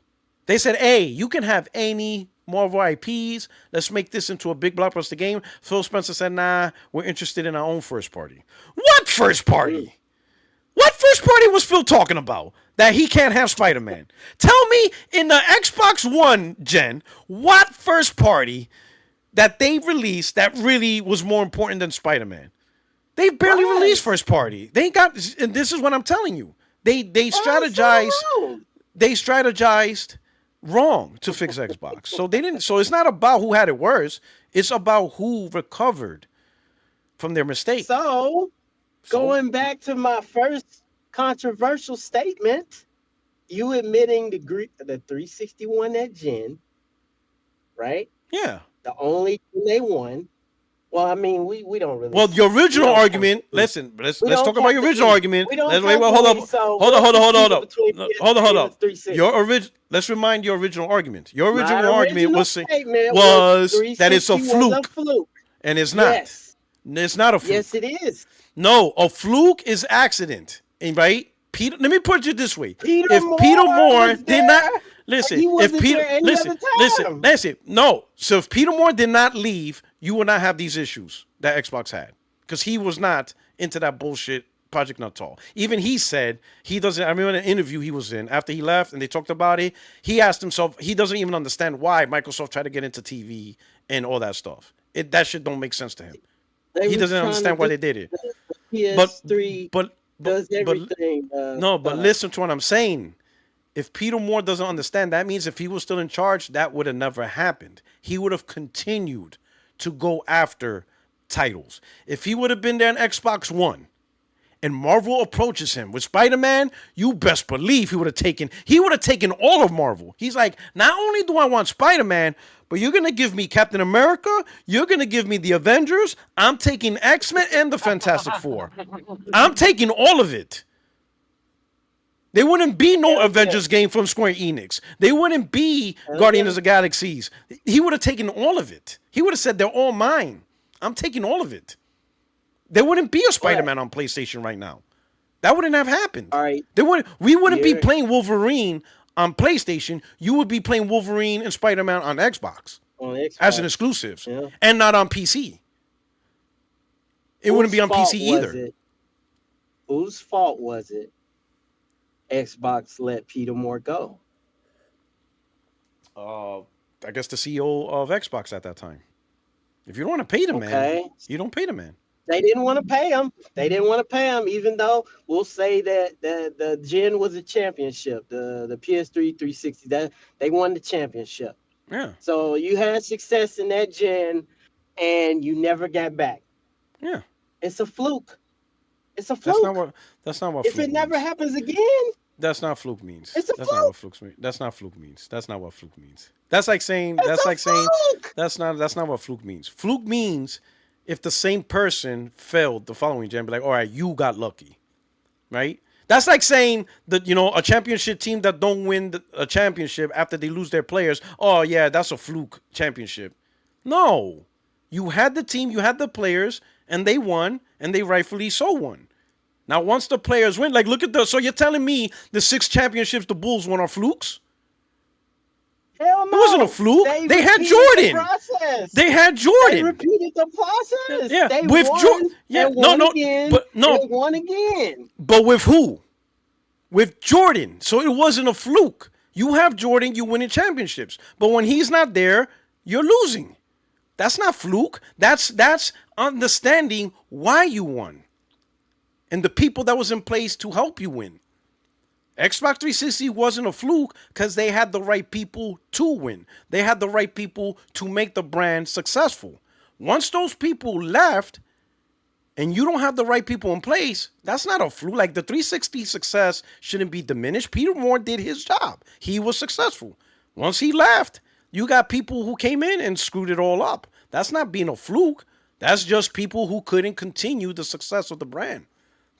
Speaker 1: They said, hey, you can have any Marvel IPs. Let's make this into a big blockbuster game. Phil Spencer said, nah, we're interested in our own first party. What first party? What first party was Phil talking about? That he can't have Spider-Man. Tell me, in the Xbox One gen, what first party that they released that really was more important than Spider-Man? They barely released first party. They got, and this is what I'm telling you. They strategized. They strategized wrong to fix Xbox. So they didn't. So it's not about who had it worse. It's about who recovered from their mistake.
Speaker 4: So going back to my first controversial statement, you admitting the 361 that gen, right?
Speaker 1: Yeah.
Speaker 4: The only thing they won. Well, I mean, we don't really.
Speaker 1: Well, your
Speaker 4: We
Speaker 1: original
Speaker 4: don't
Speaker 1: argument.
Speaker 4: constantly.
Speaker 1: Listen, let's
Speaker 4: We
Speaker 1: let's
Speaker 4: don't
Speaker 1: talk about your original
Speaker 4: constantly.
Speaker 1: argument.
Speaker 4: We don't
Speaker 1: Let's wait. Well, hold
Speaker 4: constantly.
Speaker 1: up,
Speaker 4: So
Speaker 1: hold up,
Speaker 4: what's
Speaker 1: hold
Speaker 4: the
Speaker 1: up, hold up, hold
Speaker 4: secret
Speaker 1: up.
Speaker 4: between
Speaker 1: No, hold up, hold
Speaker 4: PS3 and
Speaker 1: up.
Speaker 4: the 360?
Speaker 1: Your original. Let's remind your original argument. Your
Speaker 4: My
Speaker 1: original argument
Speaker 4: original
Speaker 1: was
Speaker 4: statement
Speaker 1: was that it's a
Speaker 4: 360 was a
Speaker 1: fluke,
Speaker 4: fluke.
Speaker 1: and it's not.
Speaker 4: Yes,
Speaker 1: It's not a
Speaker 4: yes,
Speaker 1: fluke.
Speaker 4: it is.
Speaker 1: No, a fluke is accident. Right? Peter, let me put it this way.
Speaker 4: Peter
Speaker 1: If Peter
Speaker 4: Moore
Speaker 1: Moore
Speaker 4: was
Speaker 1: did not
Speaker 4: there, and
Speaker 1: listen,
Speaker 4: he
Speaker 1: if
Speaker 4: wasn't
Speaker 1: Peter
Speaker 4: there any
Speaker 1: listen,
Speaker 4: other
Speaker 1: listen,
Speaker 4: time.
Speaker 1: listen, no. So if Peter Moore did not leave, you would not have these issues that Xbox had. Because he was not into that bullshit Project Natal. Even he said he doesn't. I remember an interview he was in after he left and they talked about it. He asked himself, he doesn't even understand why Microsoft tried to get into TV and all that stuff. That shit don't make sense to him.
Speaker 4: They
Speaker 1: He
Speaker 4: was
Speaker 1: doesn't
Speaker 4: trying to
Speaker 1: understand why
Speaker 4: do
Speaker 1: they did it.
Speaker 4: the
Speaker 1: But
Speaker 4: PS3
Speaker 1: but
Speaker 4: does
Speaker 1: but
Speaker 4: everything.
Speaker 1: no, but
Speaker 4: Stuff.
Speaker 1: listen to what I'm saying. If Peter Moore doesn't understand, that means if he was still in charge, that would have never happened. He would have continued to go after titles. If he would have been there in Xbox One and Marvel approaches him with Spider-Man, you best believe he would have taken all of Marvel. He's like, not only do I want Spider-Man, but you're going to give me Captain America, you're going to give me the Avengers, I'm taking X-Men and the Fantastic Four. I'm taking all of it. There wouldn't be no
Speaker 4: Hell
Speaker 1: Avengers game from Square Enix. They wouldn't be Guardians of the Galaxies. He would have taken all of it. He would have said, they're all mine. I'm taking all of it. There wouldn't be a Spider-Man on PlayStation right now. That wouldn't have happened.
Speaker 4: All right.
Speaker 1: We wouldn't be
Speaker 4: Here-
Speaker 1: playing Wolverine on PlayStation. You would be playing Wolverine and Spider-Man on Xbox
Speaker 4: on Xbox.
Speaker 1: as an exclusives,
Speaker 4: Yeah.
Speaker 1: and not on PC. It wouldn't be on
Speaker 4: Whose fault
Speaker 1: PC
Speaker 4: was
Speaker 1: either.
Speaker 4: it? Whose fault was it? Xbox let Peter Moore go.
Speaker 1: I guess the CEO of Xbox at that time. If you don't want to pay the man,
Speaker 4: Okay.
Speaker 1: you don't pay the man.
Speaker 4: They didn't want to pay him. They didn't want to pay him, even though we'll say that the gen was a championship. The PS3 360, that they won the championship.
Speaker 1: Yeah,
Speaker 4: So you had success in that gen, and you never got back.
Speaker 1: yeah.
Speaker 4: It's a fluke. It's a fluke.
Speaker 1: That's not what
Speaker 4: If
Speaker 1: fluke
Speaker 4: it never
Speaker 1: means.
Speaker 4: happens again,
Speaker 1: That's not fluke means.
Speaker 4: It's a
Speaker 1: That's not what fluke means. That's not fluke means. That's not what fluke means. That's like saying
Speaker 4: it's a fluke.
Speaker 1: that's not what fluke means. Fluke means if the same person failed the following gen, be like, all right, you got lucky. Right? That's like saying that, a championship team that don't win a championship after they lose their players, oh yeah, that's a fluke championship. No. You had the team, you had the players, and they won, and they rightfully so won. Now, once the players win, like, look at so you're telling me the 6 championships the Bulls won are flukes?
Speaker 4: Hell no.
Speaker 1: It wasn't a fluke. They had
Speaker 4: repeated
Speaker 1: Jordan.
Speaker 4: The process.
Speaker 1: They had
Speaker 4: They
Speaker 1: Jordan.
Speaker 4: repeated the process.
Speaker 1: Yeah,
Speaker 4: They
Speaker 1: with
Speaker 4: won.
Speaker 1: Jordan. Yeah,
Speaker 4: and won
Speaker 1: no,
Speaker 4: again,
Speaker 1: but no,
Speaker 4: and won again.
Speaker 1: but with who? With Jordan. So it wasn't a fluke. You have Jordan, you win in championships. But when he's not there, you're losing. That's not fluke. That's understanding why you won. And the people that was in place to help you win. Xbox 360 wasn't a fluke because they had the right people to win. They had the right people to make the brand successful. Once those people left and you don't have the right people in place, that's not a fluke. Like, the 360 success shouldn't be diminished. Peter Moore did his job. He was successful. Once he left, you got people who came in and screwed it all up. That's not being a fluke. That's just people who couldn't continue the success of the brand.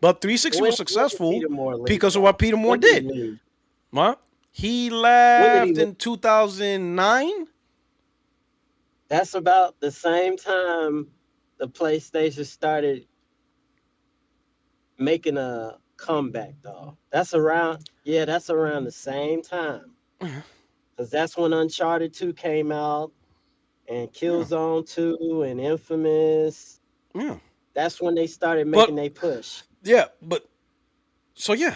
Speaker 1: But 360 was successful because of what Peter Moore did. What? He left in 2009?
Speaker 4: That's about the same time the PlayStation started making a comeback, though. That's around the same time. Because that's when Uncharted 2 came out, and Killzone 2 and Infamous.
Speaker 1: Yeah.
Speaker 4: That's when they started making their push.
Speaker 1: Yeah, but so yeah.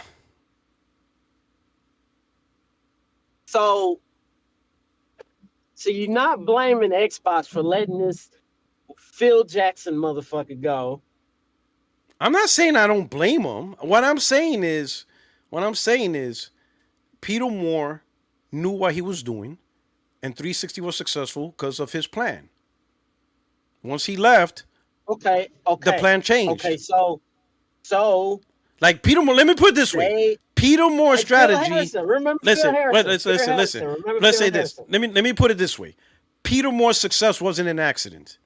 Speaker 4: So you're not blaming Xbox for letting this Phil Jackson motherfucker go.
Speaker 1: I'm not saying I don't blame him. What I'm saying is Peter Moore knew what he was doing, and 360 was successful because of his plan. Once he left,
Speaker 4: Okay.
Speaker 1: the plan changed.
Speaker 4: Okay, so
Speaker 1: like Peter Moore, let me put it this way. Peter Moore's strategy. Listen. Let's say this. Let me put it this way. Peter Moore's success wasn't an accident.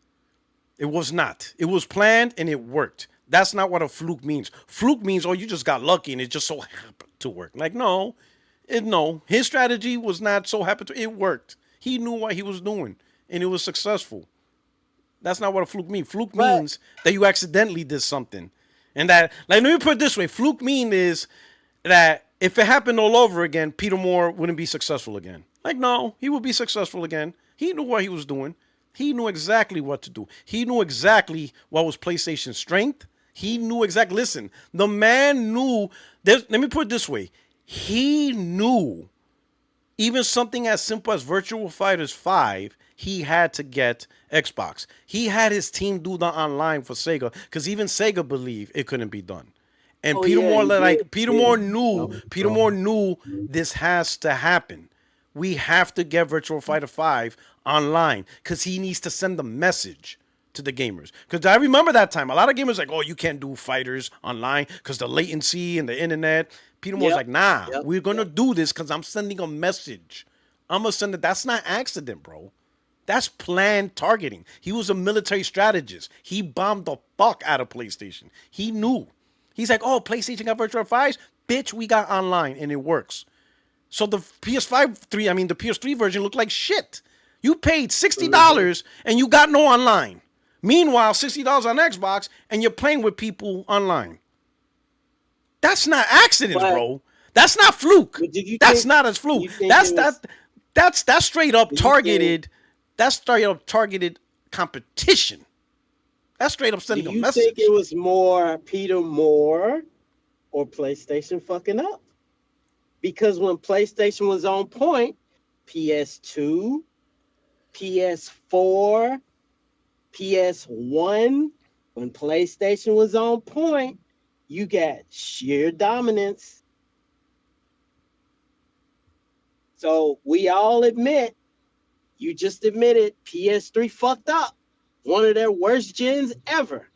Speaker 1: It was not. It was planned and it worked. That's not what a fluke means. Fluke means, oh, you just got lucky and it just so happened to work. Like, no, no. His strategy was not so happened to. It worked. He knew what he was doing and it was successful. That's not what a fluke means. Fluke means that you accidentally did something. And that, like, let me put it this way. Fluke mean is that if it happened all over again, Peter Moore wouldn't be successful again. Like, no, he would be successful again. He knew what he was doing. He knew exactly what to do. He knew exactly what was PlayStation's strength. He knew exactly. Listen, the man knew. Let me put it this way. He knew even something as simple as Virtual Fighters 5, he had to get Xbox. He had his team do the online for Sega because even Sega believed it couldn't be done. And Peter Moore knew this has to happen. We have to get Virtual Fighter 5 online because he needs to send a message to the gamers. Because I remember that time, a lot of gamers like, oh, you can't do fighters online because the latency and the internet. Peter Moore's like, nah, we're going to do this because I'm sending a message. I'm going to send it. That's not accident, bro. That's planned targeting. He was a military strategist. He bombed the fuck out of PlayStation. He knew. He's like, oh, PlayStation got Virtual 5s? Bitch, we got online and it works. So the the PS3 version looked like shit. You paid $60 and you got no online. Meanwhile, $60 on Xbox and you're playing with people online. That's not accidents, bro. That's not fluke. That's not as fluke. That's straight up targeted. That's straight up targeted competition. That's straight up sending a message.
Speaker 4: Do you think it was more Peter Moore or PlayStation fucking up? Because when PlayStation was on point, PS2, PS4, PS1, when PlayStation was on point, you got sheer dominance. So we all admit, you just admitted PS3 fucked up. One of their worst gens ever.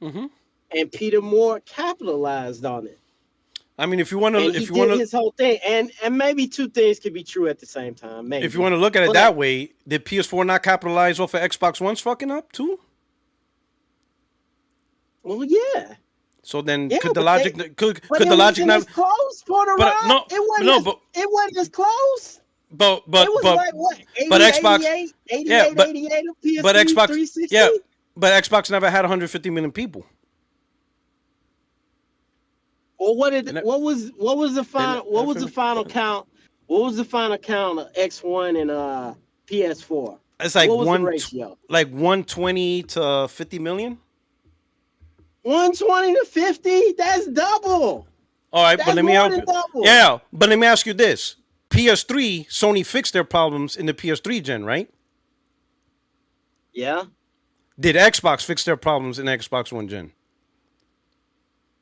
Speaker 4: Mm-hmm. And Peter Moore capitalized on it.
Speaker 1: I mean, if you want to,
Speaker 4: his whole thing, and maybe two things could be true at the same time. Maybe.
Speaker 1: If you want to look at it that way, did PS4 not capitalize off of Xbox One's fucking up too?
Speaker 4: Well, yeah.
Speaker 1: So then, could the logic not? Close,
Speaker 4: Puertorock. It wasn't as close.
Speaker 1: But
Speaker 4: it was like what? 80,
Speaker 1: but Xbox,
Speaker 4: 88, 88 of PS3,
Speaker 1: but Xbox,
Speaker 4: 360?
Speaker 1: but Xbox never had 150 million people.
Speaker 4: Well, what was the final count? What was the final count of X1 and PS4?
Speaker 1: It's like 120 to 50 million.
Speaker 4: 120 to 50? That's double.
Speaker 1: All right, but let me help you. Yeah, but let me ask you this. PS3, Sony fixed their problems in the PS3 gen, right?
Speaker 4: Yeah.
Speaker 1: Did Xbox fix their problems in the Xbox One gen?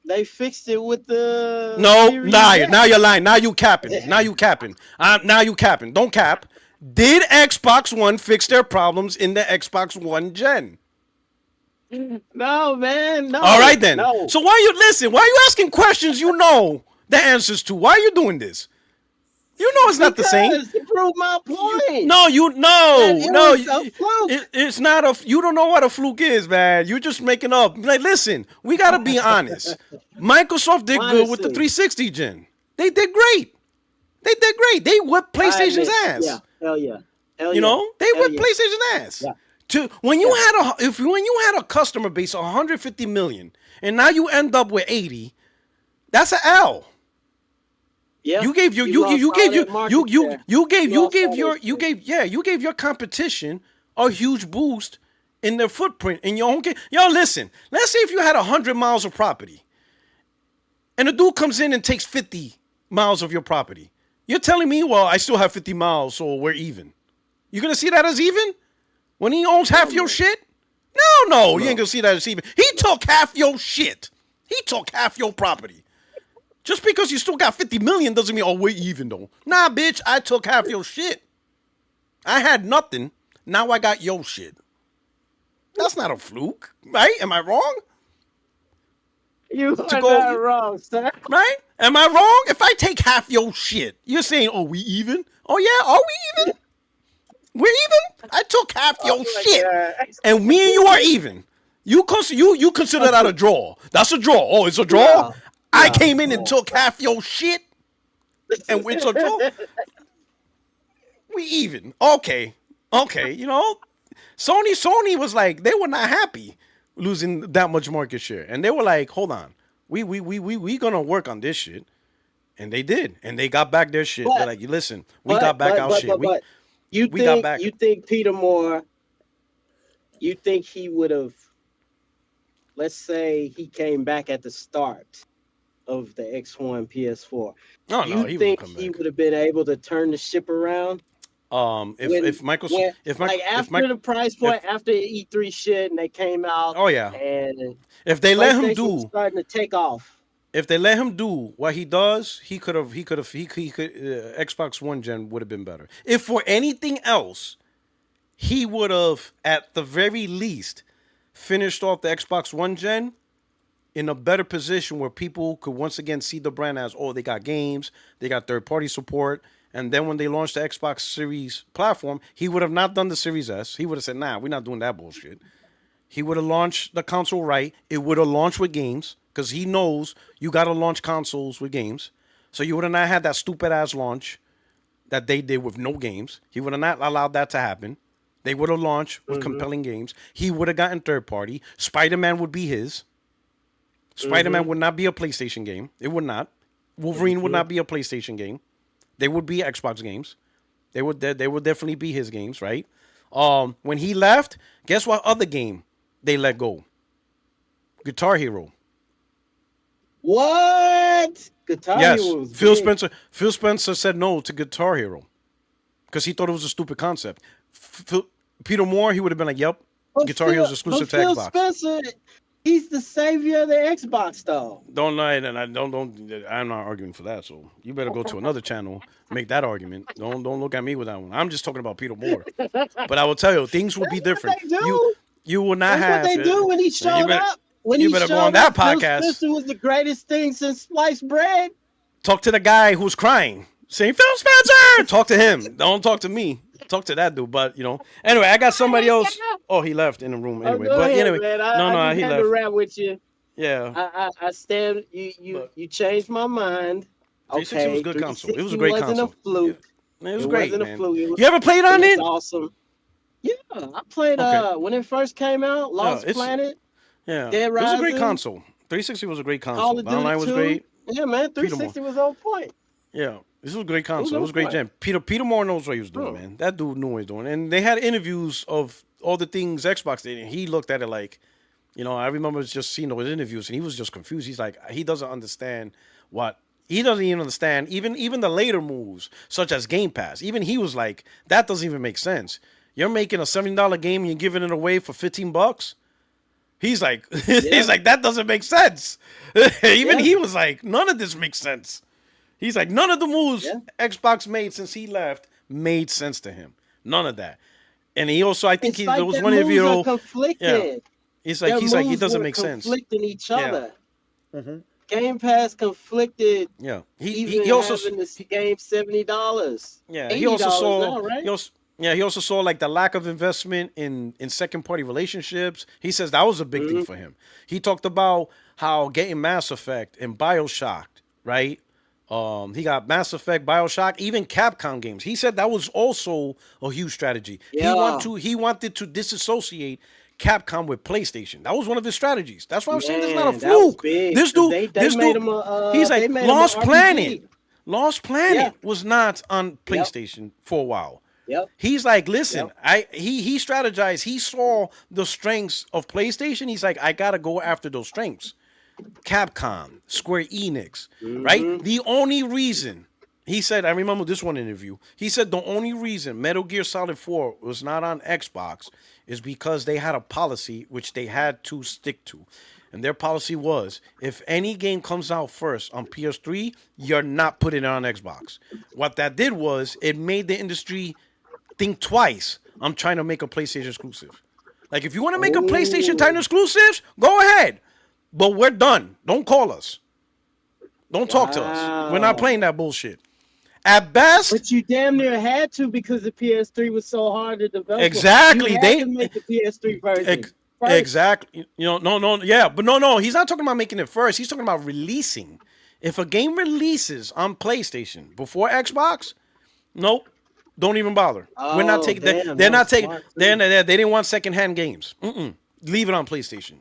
Speaker 4: They fixed it with the...
Speaker 1: No, now you're lying. Now you capping. Now you capping. Don't cap. Did Xbox One fix their problems in the Xbox One gen?
Speaker 4: No, man. No.
Speaker 1: All right, then.
Speaker 4: No.
Speaker 1: So why are you asking questions you know the answers to? Why are you doing this? You know it's not the same.
Speaker 4: To prove my point.
Speaker 1: It's not a. You don't know what a fluke is, man. You're just making up. Like, listen, we gotta be honest. Microsoft did good with the 360 gen. They did great. They whipped PlayStation's ass.
Speaker 4: Yeah, hell yeah.
Speaker 1: You know, they whipped PlayStation's ass. Yeah. When you had a customer base of 150 million, and now you end up with 80, that's an L.
Speaker 4: Yeah,
Speaker 1: you gave your competition a huge boost in their footprint in your own game. Yo, listen. Let's say if you had 100 miles of property, and a dude comes in and takes 50 miles of your property. You're telling me, well, I still have 50 miles, so we're even. You gonna see that as even when he owns half your shit? No, you ain't gonna see that as even. He took half your shit. He took half your property. Just because you still got 50 million doesn't mean, oh, we're even though. Nah, bitch, I took half your shit. I had nothing. Now I got your shit. That's not a fluke, right? Am I wrong?
Speaker 4: You are not wrong, sir.
Speaker 1: Right? Am I wrong? If I take half your shit, you're saying, oh, we even? Oh, yeah, are we even? We're even. I took half
Speaker 4: Oh
Speaker 1: your
Speaker 4: my
Speaker 1: shit,
Speaker 4: God.
Speaker 1: and me and you are even. You consider that a draw? That's a draw. Oh, it's a draw.
Speaker 4: No,
Speaker 1: I
Speaker 4: no,
Speaker 1: came in and
Speaker 4: no.
Speaker 1: took half your shit, and it's a draw. We even. Okay. You know, Sony was like, they were not happy losing that much market share, and they were like, hold on, we gonna work on this shit, and they did, and they got back their shit. They're
Speaker 4: But
Speaker 1: like, listen, we got back our shit.
Speaker 4: but you
Speaker 1: We got
Speaker 4: think
Speaker 1: back.
Speaker 4: you think Peter Moore, you think he would have, let's say he came back at the start of the X1 PS4.
Speaker 1: No,
Speaker 4: You
Speaker 1: he would
Speaker 4: think
Speaker 1: come
Speaker 4: he
Speaker 1: back.
Speaker 4: would have been able to turn the ship around
Speaker 1: If Michael,
Speaker 4: when
Speaker 1: if
Speaker 4: like
Speaker 1: Michael, if
Speaker 4: after
Speaker 1: Mike,
Speaker 4: the price point, after the E3 shit, and they came out
Speaker 1: oh yeah,
Speaker 4: and
Speaker 1: if they let him
Speaker 4: PlayStation was
Speaker 1: do,
Speaker 4: starting to take off.
Speaker 1: if they let him do what he does, he could, Xbox One gen would have been better. If for anything else, he would have, at the very least, finished off the Xbox One gen in a better position where people could once again see the brand as, oh, they got games, they got third-party support. And then when they launched the Xbox Series platform, he would have not done the Series S. He would have said, nah, we're not doing that bullshit. He would have launched the console right. It would have launched with games because he knows you got to launch consoles with games. So you would have not had that stupid-ass launch that they did with no games. He would have not allowed that to happen. They would have launched with compelling games. He would have gotten third-party. Spider-Man would be his. Spider-Man would not be a PlayStation game. It would not. Wolverine would not be a PlayStation game. They would be Xbox games. They would definitely be his games, right? When he left, guess what other game they let go? Guitar Hero.
Speaker 4: What? Guitar
Speaker 1: Yes,
Speaker 4: Hero was
Speaker 1: Phil
Speaker 4: big.
Speaker 1: Spencer. Phil Spencer said no to Guitar Hero because he thought it was a stupid concept. Peter Moore, he would have been like, "Yep, Guitar Hero is exclusive to
Speaker 4: Phil
Speaker 1: Xbox."
Speaker 4: Spencer, he's the savior of the Xbox, though.
Speaker 1: Don't lie, and I don't. I'm not arguing for that. So you better go to another channel, make that argument. Don't look at me with that one. I'm just talking about Peter Moore. But I will tell you, things will be different.
Speaker 4: What they do.
Speaker 1: You will not
Speaker 4: That's
Speaker 1: have.
Speaker 4: what they do when he showed up. When
Speaker 1: you
Speaker 4: he
Speaker 1: better
Speaker 4: showed
Speaker 1: go on that
Speaker 4: up, Phil
Speaker 1: podcast.
Speaker 4: Spencer was the greatest thing since sliced bread.
Speaker 1: Talk to the guy who's crying, saying Phil Spencer. Talk to him. Don't talk to me. Talk to that dude. But anyway, I got somebody else. Oh, he left in the room anyway.
Speaker 4: Go
Speaker 1: But
Speaker 4: ahead,
Speaker 1: anyway,
Speaker 4: man.
Speaker 1: no,
Speaker 4: I
Speaker 1: he
Speaker 4: just had
Speaker 1: left.
Speaker 4: to rap with you.
Speaker 1: Yeah.
Speaker 4: I stand. You changed my mind.
Speaker 1: 360
Speaker 4: Okay,
Speaker 1: was a good console. It was a
Speaker 4: 360
Speaker 1: great
Speaker 4: wasn't
Speaker 1: console.
Speaker 4: a fluke.
Speaker 1: It was
Speaker 4: It
Speaker 1: great,
Speaker 4: wasn't a
Speaker 1: man.
Speaker 4: fluke. It was,
Speaker 1: You ever played on
Speaker 4: it
Speaker 1: it?
Speaker 4: was awesome. Yeah, I played
Speaker 1: Okay.
Speaker 4: when it first came out, Lost
Speaker 1: it's-
Speaker 4: Planet,
Speaker 1: Yeah.
Speaker 4: Dead
Speaker 1: It was a great
Speaker 4: Rising,
Speaker 1: console. 360 was a great
Speaker 4: Call
Speaker 1: console.
Speaker 4: of
Speaker 1: The
Speaker 4: Duty
Speaker 1: online was
Speaker 4: 2.
Speaker 1: great.
Speaker 4: Yeah, man, 360 was on point.
Speaker 1: Yeah. This was a great console. It
Speaker 4: on
Speaker 1: was a great
Speaker 4: point.
Speaker 1: gen. Peter Moore knows what he was doing, man. That dude knew what he was doing. And they had interviews of all the things Xbox did, and he looked at it like, I remember just seeing those interviews, and he was just confused. He's like, he doesn't understand he doesn't even understand even the later moves, such as Gamepass. Even he was like, that doesn't even make sense. You're making a $70 game and you're giving it away for $15. He's like, he's like, that doesn't make sense. Even he was like, none of this makes sense. He's like, none of the moves Xbox made since he left made sense to him. None of that. And he also, I think
Speaker 4: It's like
Speaker 1: there was
Speaker 4: their
Speaker 1: one
Speaker 4: moves
Speaker 1: interview.
Speaker 4: are conflicted.
Speaker 1: He's like,
Speaker 4: Their
Speaker 1: he
Speaker 4: moves
Speaker 1: doesn't
Speaker 4: were
Speaker 1: make sense.
Speaker 4: conflicting each other.
Speaker 1: Mm-hmm.
Speaker 4: Game Pass conflicted.
Speaker 1: Yeah.
Speaker 4: He
Speaker 1: also
Speaker 4: having this game $70.
Speaker 1: Yeah,
Speaker 4: $80
Speaker 1: he also saw
Speaker 4: now, right?
Speaker 1: he also saw like the lack of investment in second party relationships. He says that was a big thing for him. He talked about how getting Mass Effect and BioShock, right? He got Mass Effect, BioShock, even Capcom games. He said that was also a huge strategy.
Speaker 4: Yeah.
Speaker 1: He wanted to disassociate Capcom with PlayStation. That was one of his strategies. That's why I'm saying this is not a
Speaker 4: Man, that was
Speaker 1: fluke.
Speaker 4: big,
Speaker 1: This
Speaker 4: 'cause
Speaker 1: dude,
Speaker 4: they made him a,
Speaker 1: he's
Speaker 4: they
Speaker 1: like
Speaker 4: made him a
Speaker 1: Lost
Speaker 4: RPG.
Speaker 1: Planet. Lost Planet
Speaker 4: Yeah.
Speaker 1: was not on PlayStation for a while.
Speaker 4: Yep.
Speaker 1: He's like, listen, he strategized. He saw the strengths of PlayStation. He's like, I gotta go after those strengths. Capcom, Square Enix, right? The only reason he said, I remember this one interview. He said the only reason Metal Gear Solid 4 was not on Xbox is because they had a policy which they had to stick to. And their policy was, if any game comes out first on PS3, you're not putting it on Xbox. What that did was it made the industry think twice. I'm trying to make a PlayStation exclusive. Like, if you want to make a PlayStation title exclusives, go ahead. But we're done. Don't call us. Don't talk to us. We're not playing that bullshit. At best,
Speaker 4: But you damn near had to because the PS3 was so hard to develop.
Speaker 1: exactly.
Speaker 4: You had to make the PS3 version
Speaker 1: Ex-
Speaker 4: first.
Speaker 1: exactly. No, yeah, but no. He's not talking about making it first. He's talking about releasing. If a game releases on PlayStation before Xbox, nope, don't even bother. We're not
Speaker 4: Oh,
Speaker 1: taking.
Speaker 4: damn,
Speaker 1: They're
Speaker 4: that was
Speaker 1: not taking.
Speaker 4: smart
Speaker 1: They
Speaker 4: too.
Speaker 1: didn't want secondhand games. Leave it on PlayStation.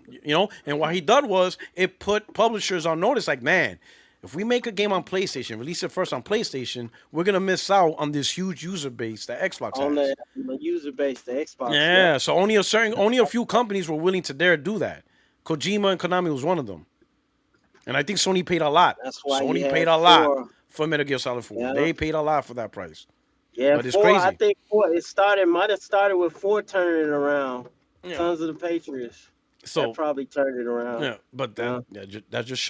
Speaker 1: And what he done was it put publishers on notice. Like, man, if we make a game on PlayStation, release it first on PlayStation, we're gonna miss out on this huge user base that Xbox
Speaker 4: On
Speaker 1: has.
Speaker 4: the user base, the Xbox. Yep.
Speaker 1: Yeah, so only a few companies were willing to dare do that. Kojima and Konami was one of them, and I think Sony paid a lot.
Speaker 4: That's why you
Speaker 1: Sony paid
Speaker 4: had
Speaker 1: a lot
Speaker 4: four.
Speaker 1: for Metal Gear Solid 4.
Speaker 4: Yeah.
Speaker 1: They paid a lot for that price,
Speaker 4: Yeah,
Speaker 1: but it's
Speaker 4: four. I
Speaker 1: crazy.
Speaker 4: think four. Might have started with four turning it around.
Speaker 1: Yeah.
Speaker 4: Sons of the Patriots.
Speaker 1: So
Speaker 4: That probably turned it around.
Speaker 1: yeah, but
Speaker 4: Yeah.
Speaker 1: that just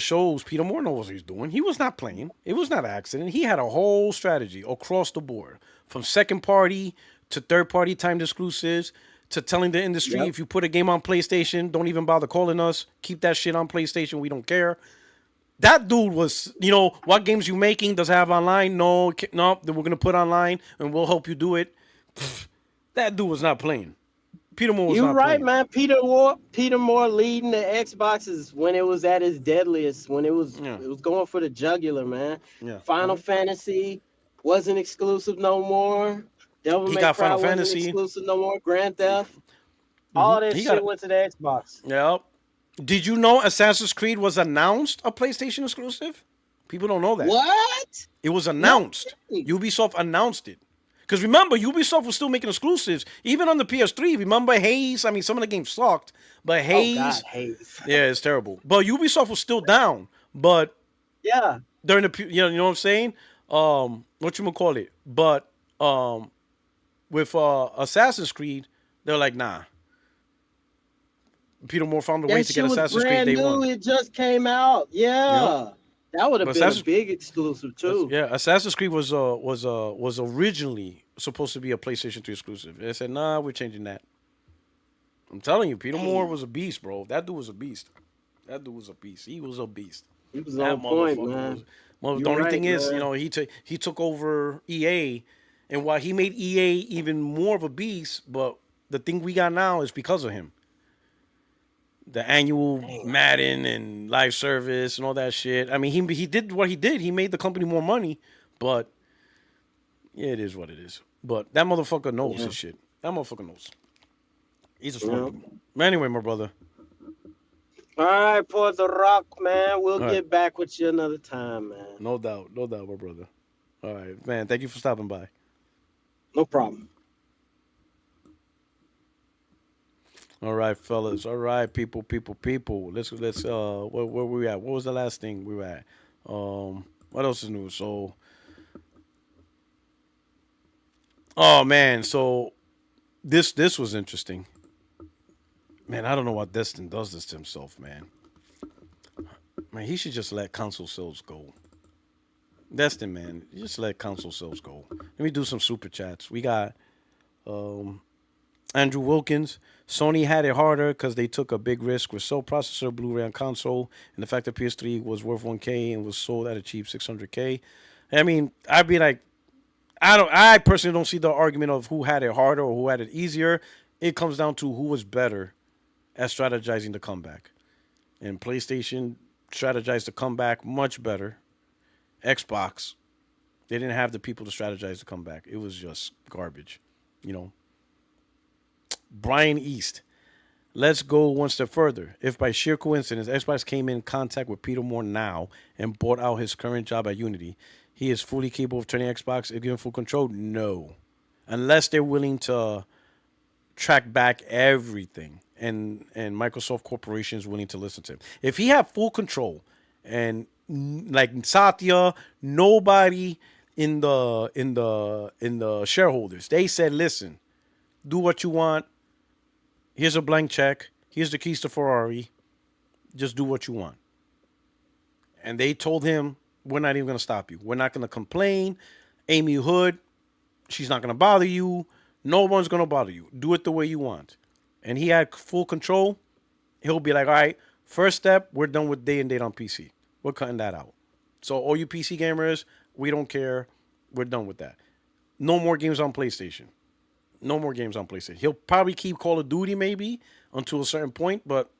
Speaker 1: shows Peter Moore knows what he's doing. He was not playing. It was not an accident. He had a whole strategy across the board, from second party to third party timed exclusives to telling the industry,
Speaker 4: Yep.
Speaker 1: if you put a game on PlayStation, don't even bother calling us. Keep that shit on PlayStation. We don't care. That dude was, what games you making? Does it have online? No, no. Then we're gonna put online and we'll help you do it. That dude was not playing. Peter Moore was
Speaker 4: You
Speaker 1: not
Speaker 4: right,
Speaker 1: playing.
Speaker 4: man. Peter Moore leading the Xboxes when it was at its deadliest, when it was going for the jugular, man.
Speaker 1: Yeah.
Speaker 4: Final Fantasy wasn't exclusive no more. Devil
Speaker 1: He
Speaker 4: May
Speaker 1: got
Speaker 4: Cry
Speaker 1: Final
Speaker 4: wasn't
Speaker 1: Fantasy.
Speaker 4: exclusive no more. Grand Theft. All that
Speaker 1: He
Speaker 4: shit
Speaker 1: got
Speaker 4: went to the Xbox.
Speaker 1: Yep. Did you know Assassin's Creed was announced a PlayStation exclusive? People don't know that.
Speaker 4: What?
Speaker 1: It was announced.
Speaker 4: kidding.
Speaker 1: Ubisoft announced it. Because remember, Ubisoft was still making exclusives, even on the PS3. Remember Haze? I mean, some of the games sucked, but Haze,
Speaker 4: Oh God, Haze.
Speaker 1: yeah, it's terrible. But Ubisoft was still down. But
Speaker 4: Yeah.
Speaker 1: during the, you know what I'm saying? What you gonna call it? But with Assassin's Creed, they're like, nah. Peter Moore found a way
Speaker 4: That
Speaker 1: to
Speaker 4: shit
Speaker 1: get
Speaker 4: was
Speaker 1: Assassin's Creed
Speaker 4: brand
Speaker 1: day
Speaker 4: new.
Speaker 1: one.
Speaker 4: It just came out. Yeah. That would have
Speaker 1: But
Speaker 4: been a
Speaker 1: Assassin's-
Speaker 4: big exclusive too.
Speaker 1: Yeah, Assassin's Creed was originally supposed to be a PlayStation 3 exclusive. They said, nah, we're changing that. I'm telling you, Peter Moore was a beast, bro. That dude was a beast. That dude was a beast. He was a beast.
Speaker 4: He was
Speaker 1: That
Speaker 4: on point,
Speaker 1: motherfucker
Speaker 4: man.
Speaker 1: was. Well, the
Speaker 4: You're
Speaker 1: only
Speaker 4: right,
Speaker 1: thing is,
Speaker 4: man.
Speaker 1: he took over EA, and while he made EA even more of a beast, but the thing we got now is because of him. The annual Madden and live service and all that shit. I mean, he did what he did. He made the company more money, but yeah, it is what it is. But that motherfucker knows his shit. That motherfucker knows. He's a smart dude. But anyway, my brother.
Speaker 4: All right, Puertorock, man. We'll
Speaker 1: All
Speaker 4: get
Speaker 1: right.
Speaker 4: back with you another time, man.
Speaker 1: No doubt, my brother. All right, man. Thank you for stopping by.
Speaker 4: No problem.
Speaker 1: All right, fellas. All right, people. Let's where were we at? What was the last thing we were at? What else is new? So oh man, so this was interesting. Man, I don't know why Destin does this to himself, man. Man, he should just let console sales go. Destin, man, just let console sales go. Let me do some super chats. We got Andrew Wilkins. Sony had it harder because they took a big risk with sole processor, Blu-ray, and console, and the fact that PS3 was worth 1K and was sold at a cheap 600K. I mean, I'd be like, I personally don't see the argument of who had it harder or who had it easier. It comes down to who was better at strategizing the comeback. And PlayStation strategized the comeback much better. Xbox, they didn't have the people to strategize the comeback. It was just garbage, Brian East. Let's go one step further. If by sheer coincidence Xbox came in contact with Peter Moore now and bought out his current job at Unity, he is fully capable of turning Xbox if given full control? No. Unless they're willing to track back everything and Microsoft Corporation is willing to listen to him. If he had full control and like Satya, nobody in the shareholders, they said, listen, do what you want. Here's a blank check. Here's the keys to Ferrari. Just do what you want. And they told him, we're not even going to stop you. We're not going to complain. Amy Hood, she's not going to bother you. No one's going to bother you. Do it the way you want. And he had full control. He'll be like, all right, first step, we're done with day and date on PC. We're cutting that out. So all you PC gamers, We don't care. We're done with that. No more games on PlayStation. No more games on PlayStation. He'll probably keep Call of Duty maybe until a certain point, but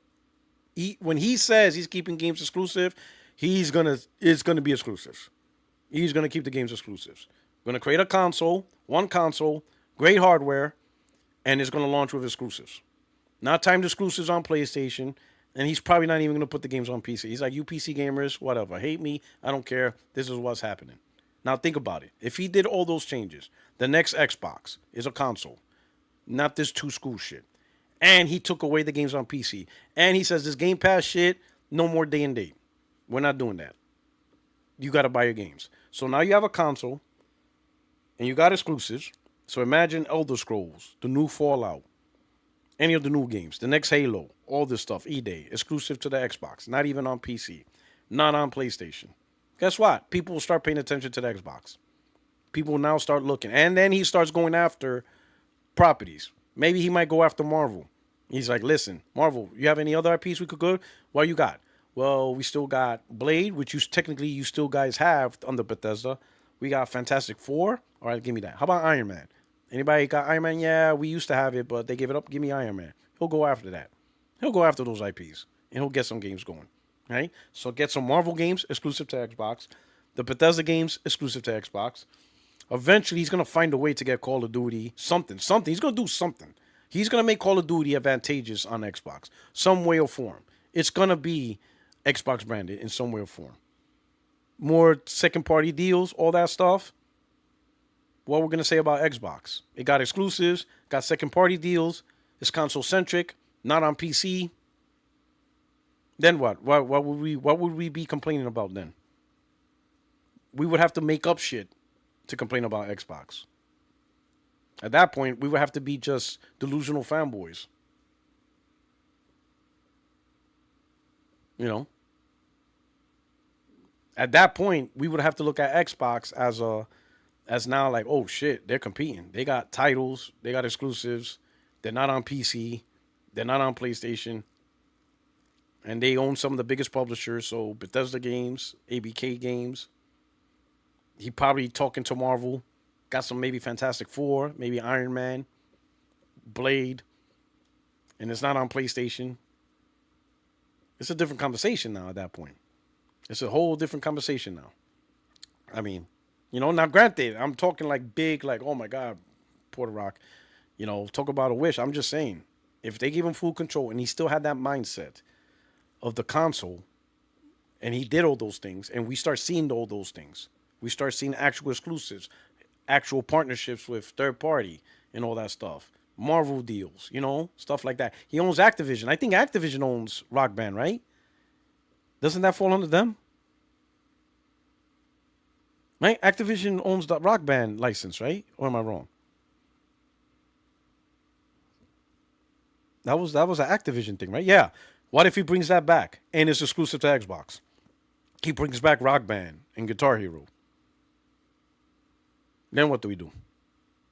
Speaker 1: when he says he's keeping games exclusive, it's gonna be exclusives. He's gonna keep the games exclusives. Gonna create a console, one console, great hardware, and it's gonna launch with exclusives. Not timed exclusives on PlayStation, and he's probably not even gonna put the games on PC. He's like, you PC gamers, whatever, hate me, I don't care. This is what's happening. Now think about it. If he did all those changes, the next Xbox is a console, not this two school shit. And he took away the games on PC. And he says this Game Pass shit, no more day and date. We're not doing that. You got to buy your games. So now you have a console, and you got exclusives. So imagine Elder Scrolls, the new Fallout, any of the new games, the next Halo, all this stuff, E-Day, exclusive to the Xbox, not even on PC, not on PlayStation. Guess what? People will start paying attention to the Xbox. People will now start looking. And then he starts going after properties. Maybe he might go after Marvel. He's like, listen, Marvel, you have any other IPs we could go? What you got? Well, we still got Blade, which you still guys have under Bethesda. We got Fantastic Four. All right, give me that. How about Iron Man? Anybody got Iron Man? Yeah, we used to have it, but they gave it up. Give me Iron Man. He'll go after that. He'll go after those IPs, and he'll get some games going. Right? So get some Marvel games exclusive to Xbox. The Bethesda games exclusive to Xbox. Eventually, he's going to find a way to get Call of Duty, something. He's going to do something. He's going to make Call of Duty advantageous on Xbox, some way or form. It's going to be Xbox branded in some way or form. More second-party deals, all that stuff. What we're going to say about Xbox. It got exclusives, got second-party deals. It's console-centric, not on PC. Then what? What would we be complaining about then? We would have to make up shit to complain about Xbox. At that point, we would have to be just delusional fanboys. You know? At that point, we would have to look at Xbox as now like, oh shit, they're competing. They got titles, they got exclusives. They're not on PC. They're not on PlayStation. And they own some of the biggest publishers, so Bethesda Games, ABK Games. He probably talking to Marvel. Got some maybe Fantastic Four, maybe Iron Man, Blade. And it's not on PlayStation. It's a different conversation now at that point. It's a whole different conversation now. I mean, now granted, I'm talking like big, like, oh my God, Puertorock. Talk about a wish. I'm just saying, if they give him full control and he still had that mindset of the console and he did all those things and we start seeing all those things, we start seeing actual exclusives, actual partnerships with third party and all that stuff. Marvel deals, stuff like that. He owns Activision. I think Activision owns Rock Band, right? Doesn't that fall under them? Right? Activision owns the Rock Band license, right? Or am I wrong? That was an Activision thing, right? Yeah. What if he brings that back and it's exclusive to Xbox? He brings back Rock Band and Guitar Hero. Then what do we do?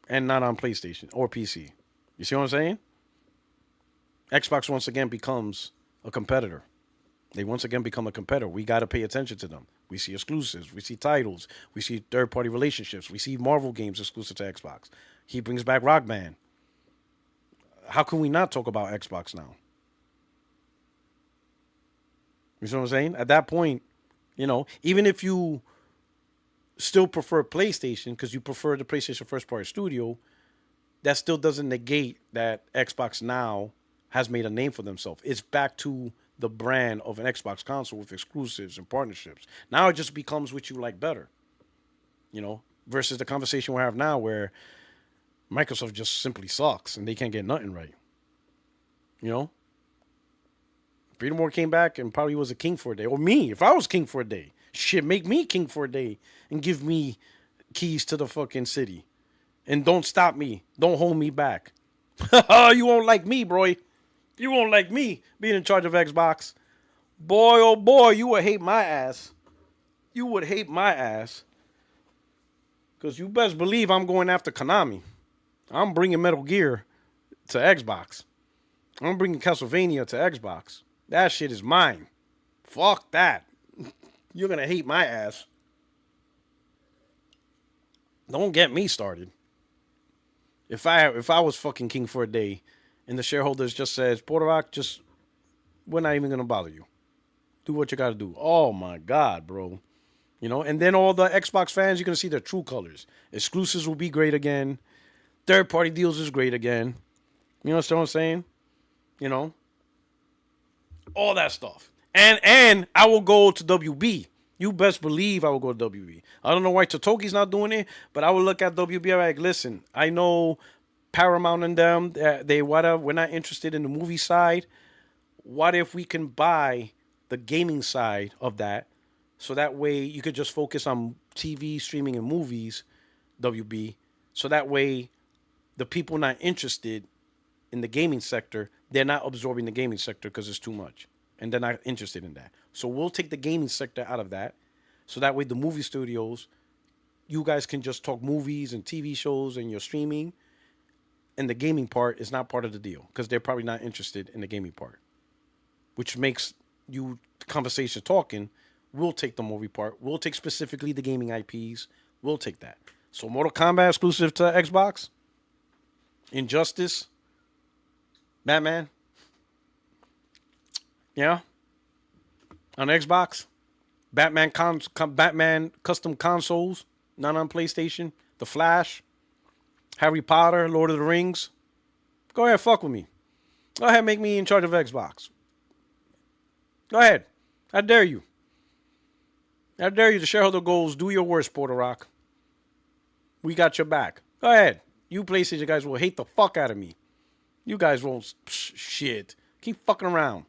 Speaker 1: And not on PlayStation or PC. You see what I'm saying? Xbox once again becomes a competitor. They once again become a competitor. We got to pay attention to them. We see exclusives. We see titles. We see third-party relationships. We see Marvel games exclusive to Xbox. He brings back Rock Band. How can we not talk about Xbox now? You see what I'm saying? At that point, even if you still prefer PlayStation because you prefer the PlayStation first-party studio, that still doesn't negate that Xbox now has made a name for themselves. It's back to the brand of an Xbox console with exclusives and partnerships. Now it just becomes what you like better, versus the conversation we have now where Microsoft just simply sucks and they can't get nothing right. Freedom War came back and probably was a king for a day. Or me, if I was king for a day. Shit, make me king for a day and give me keys to the fucking city. And don't stop me. Don't hold me back. You won't like me, bro. You won't like me being in charge of Xbox. Boy, oh boy, you would hate my ass. You would hate my ass. Because you best believe I'm going after Konami. I'm bringing Metal Gear to Xbox. I'm bringing Castlevania to Xbox. That shit is mine. Fuck that. You're going to hate my ass. Don't get me started. If I was fucking king for a day, and the shareholders just says, Puertorock, just we're not even gonna bother you. Do what you gotta do. Oh my god, bro. And then all the Xbox fans, you're gonna see their true colors. Exclusives will be great again. Third party deals is great again. You know what I'm saying? You know, all that stuff. And I will go to WB. You best believe I will go to WB. I don't know why Totoki's not doing it, but I will look at WB like, listen, I know Paramount and them, they whatever, we're not interested in the movie side. What if we can buy the gaming side of that, so that way you could just focus on TV, streaming, and movies, WB. So that way the people not interested in the gaming sector, they're not absorbing the gaming sector because it's too much. And they're not interested in that. So we'll take the gaming sector out of that. So that way the movie studios, you guys can just talk movies and TV shows and your streaming. And the gaming part is not part of the deal because they're probably not interested in the gaming part. Which makes you conversation talking. We'll take the movie part. We'll take specifically the gaming IPs. We'll take that. So Mortal Kombat exclusive to Xbox. Injustice. Batman. Yeah. On Xbox. Batman custom consoles. Not on PlayStation. The Flash. Harry Potter. Lord of the Rings. Go ahead, fuck with me. Go ahead, make me in charge of Xbox. Go ahead. I dare you. I dare you. The shareholder goals. Do your worst, Puertorock. We got your back. Go ahead. You PlayStation guys will hate the fuck out of me. You guys won't. Shit. Keep fucking around.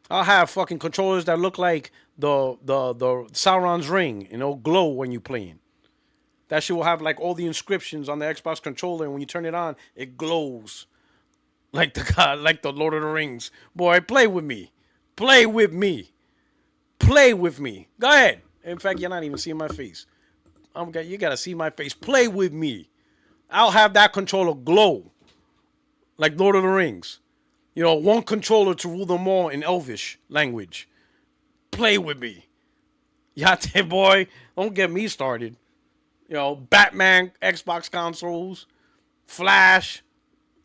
Speaker 1: I'll have fucking controllers that look like the Sauron's ring. Glow when you playing. That shit will have like all the inscriptions on the Xbox controller, and when you turn it on, it glows. Like the Lord of the Rings. Boy, play with me. Play with me. Play with me. Go ahead. In fact, you're not even seeing my face. You gotta see my face. Play with me. I'll have that controller glow. Like Lord of the Rings. One controller to rule them all in Elvish language. Play with me. Yate boy, don't get me started. Batman, Xbox consoles, Flash.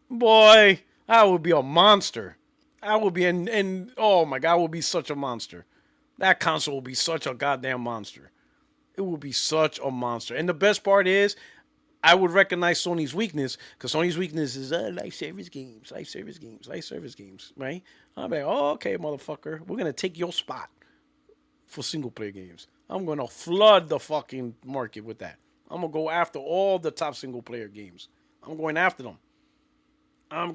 Speaker 1: Boy, I would be a monster. I would be, and oh my God, I would be such a monster. That console would be such a goddamn monster. It would be such a monster. And the best part is, I would recognize Sony's weakness, because Sony's weakness is life service games, right? I'm like, oh, okay, motherfucker. We're going to take your spot for single player games. I'm going to flood the fucking market with that. I'm going to go after all the top single player games. I'm going after them. That's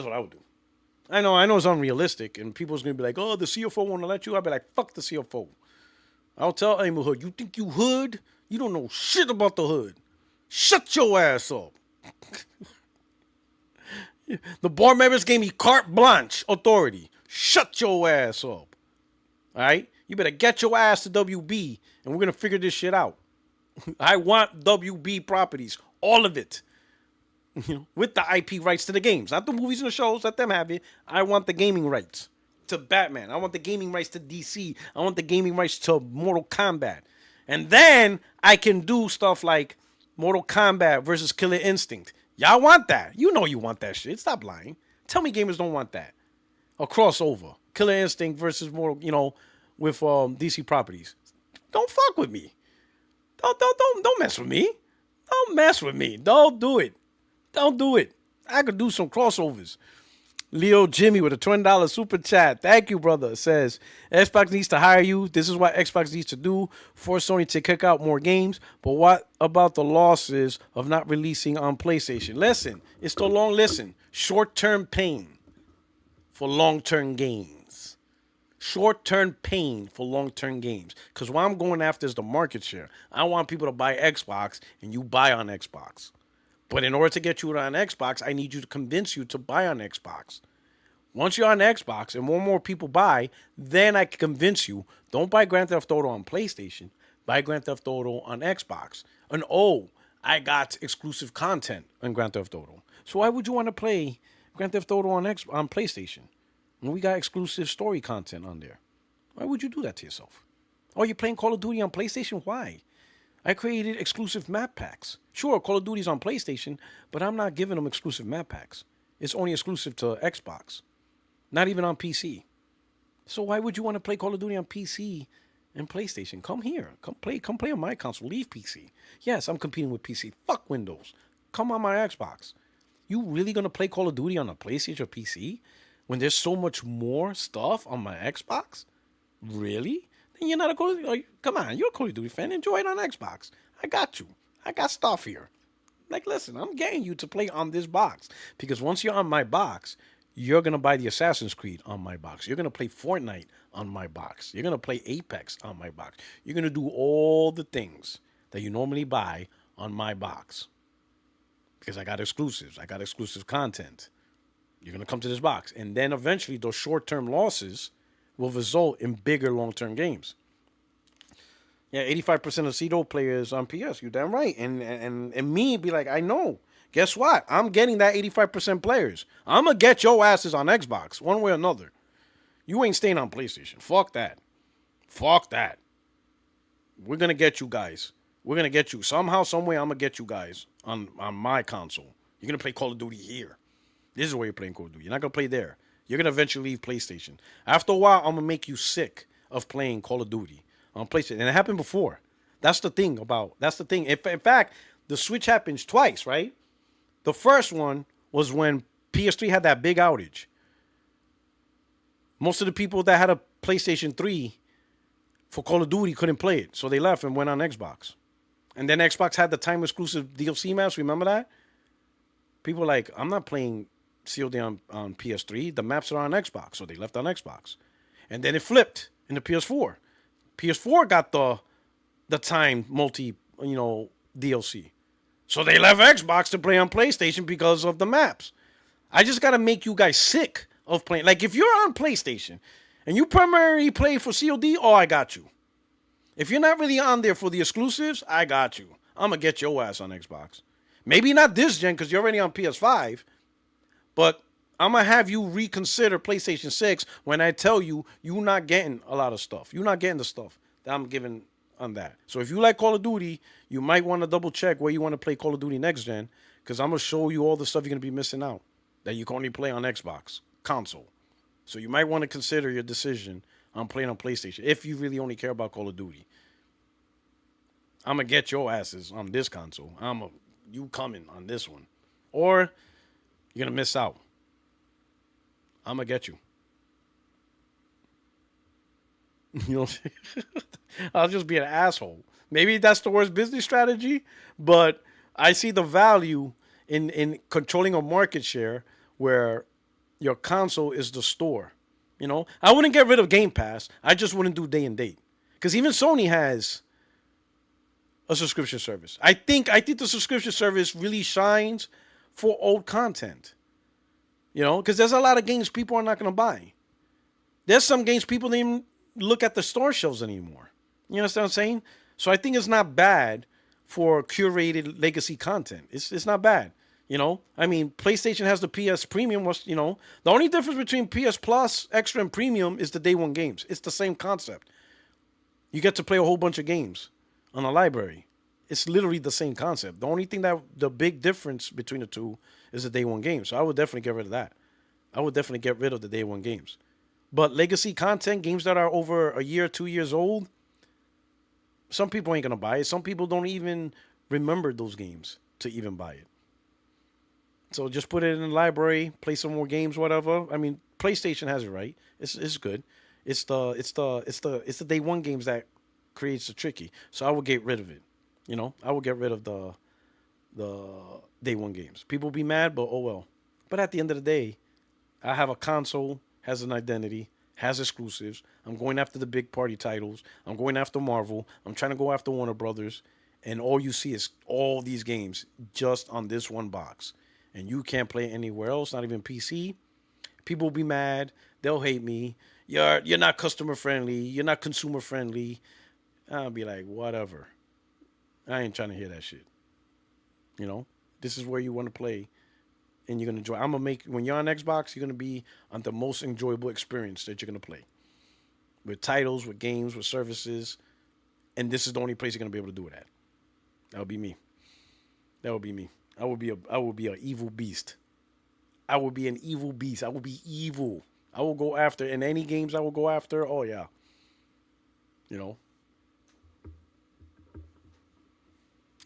Speaker 1: what I would do. I know it's unrealistic, and people's going to be like, oh, the CFO won't let you. I'll be like, fuck the CFO. I'll tell Amy Hood, you think you hood? You don't know shit about the hood. Shut your ass up. The board members gave me carte blanche authority. Shut your ass up. All right? You better get your ass to WB, and we're going to figure this shit out. I want WB properties. All of it. With the IP rights to the games. Not the movies and the shows. Let them have it. I want the gaming rights to Batman. I want the gaming rights to DC. I want the gaming rights to Mortal Kombat. And then I can do stuff like Mortal Kombat versus Killer Instinct. Y'all want that. You want that shit. Stop lying. Tell me gamers don't want that. A crossover. Killer Instinct versus Mortal, with DC properties. Don't fuck with me. Don't mess with me. Don't mess with me. Don't do it. Don't do it. I could do some crossovers. Leo Jimmy with a $20 super chat. Thank you, brother. Says, Xbox needs to hire you. This is what Xbox needs to do. Force Sony to kick out more games. But what about the losses of not releasing on PlayStation? Listen, it's the listen. Short-term pain for long-term gains. Short-term pain for long-term games. Because what I'm going after is the market share. I want people to buy Xbox, and you buy on Xbox. But in order to get you on Xbox, I need you to convince you to buy on Xbox. Once you're on Xbox and more and more people buy, then I can convince you, don't buy Grand Theft Auto on PlayStation. Buy Grand Theft Auto on Xbox. And I got exclusive content on Grand Theft Auto. So why would you want to play Grand Theft Auto on PlayStation when we got exclusive story content on there? Why would you do that to yourself? Oh, you're playing Call of Duty on PlayStation? Why? I created exclusive map packs. Sure, Call of Duty's on PlayStation, but I'm not giving them exclusive map packs. It's only exclusive to Xbox, not even on PC. So why would you want to play Call of Duty on PC and PlayStation? Come here. Come play on my console. Leave PC. Yes, I'm competing with PC. Fuck Windows. Come on my Xbox. You really gonna play Call of Duty on a PlayStation or PC when there's so much more stuff on my Xbox? Really? Then you're not a Call of Duty. Come on, you're a Call of Duty fan. Enjoy it on Xbox. I got you. I got stuff here. Like, listen, I'm getting you to play on this box because once you're on my box, you're gonna buy the Assassin's Creed on my box. You're gonna play Fortnite on my box. You're gonna play Apex on my box. You're gonna do all the things that you normally buy on my box because I got exclusives. I got exclusive content. You're gonna come to this box, and then eventually those short-term losses will result in bigger long-term games. Yeah, 85% of CEDO players on PS. You damn right. And me be like, I know. Guess what? I'm getting that 85% players. I'm going to get your asses on Xbox one way or another. You ain't staying on PlayStation. Fuck that. Fuck that. We're going to get you guys. We're going to get you. Somehow, some way, I'm going to get you guys on my console. You're going to play Call of Duty here. This is where you're playing Call of Duty. You're not going to play there. You're going to eventually leave PlayStation. After a while, I'm going to make you sick of playing Call of Duty on PlayStation. And it happened before. That's the thing. In fact, the switch happens twice, right? The first one was when PS3 had that big outage. Most of the people that had a PlayStation 3 for Call of Duty couldn't play it. So they left and went on Xbox. And then Xbox had the time exclusive DLC maps. Remember that? People were like, I'm not playing COD on PS3. The maps are on Xbox. So they left on Xbox. And then it flipped in the PS4. PS4 got the time multi, DLC. So they left Xbox to play on PlayStation because of the maps. I just got to make you guys sick of playing. Like, if you're on PlayStation and you primarily play for COD, oh, I got you. If you're not really on there for the exclusives, I got you. I'm going to get your ass on Xbox. Maybe not this gen because you're already on PS5, but I'm going to have you reconsider PlayStation 6 when I tell you you're not getting a lot of stuff. You're not getting the stuff that I'm giving on that. So if you like Call of Duty, you might want to double check where you want to play Call of Duty next gen because I'm going to show you all the stuff you're going to be missing out that you can only play on Xbox console. So you might want to consider your decision on playing on PlayStation if you really only care about Call of Duty. I'm going to get your asses on this console. You coming on this one. Or you're going to miss out. I'm going to get you. You know what I'm saying? I'll just be an asshole. Maybe that's the worst business strategy, but I see the value in controlling a market share where your console is the store. I wouldn't get rid of Game Pass. I just wouldn't do day and date. Because even Sony has a subscription service. I think the subscription service really shines for old content. Because there's a lot of games people are not going to buy. There's some games people don't even look at the store shelves anymore. You understand what I'm saying? So I think it's not bad for curated legacy content. It's not bad. I mean, PlayStation has the PS Premium. The only difference between PS Plus, Extra, and Premium is the day one games. It's the same concept. You get to play a whole bunch of games on a library. It's literally the same concept. The only thing the big difference between the two is the day one games. So I would definitely get rid of that. I would definitely get rid of the day one games. But legacy content, games that are over a year, 2 years old, some people ain't going to buy it. Some people don't even remember those games to even buy it. So just put it in the library, play some more games, whatever. I mean, PlayStation has it right. It's good. It's the day one games that creates the tricky. So I would get rid of it. I would get rid of the day one games. People will be mad, but oh well. But at the end of the day, I have a console, has an identity, has exclusives. I'm going after the big party titles. I'm going after Marvel. I'm trying to go after Warner Brothers. And all you see is all these games just on this one box. And you can't play it anywhere else, not even PC. People will be mad. They'll hate me. You're not customer friendly. You're not consumer friendly. I'll be like, whatever. I ain't trying to hear that shit. This is where you want to play. And you're going to enjoy. When you're on Xbox, you're going to be on the most enjoyable experience that you're going to play. with titles, with games, with services, and this is the only place you're gonna be able to do it at. That would be me. That would be me. I would be an evil beast. I would be an evil beast. I would be evil. I will go after in any games I will go after. Oh yeah. You know.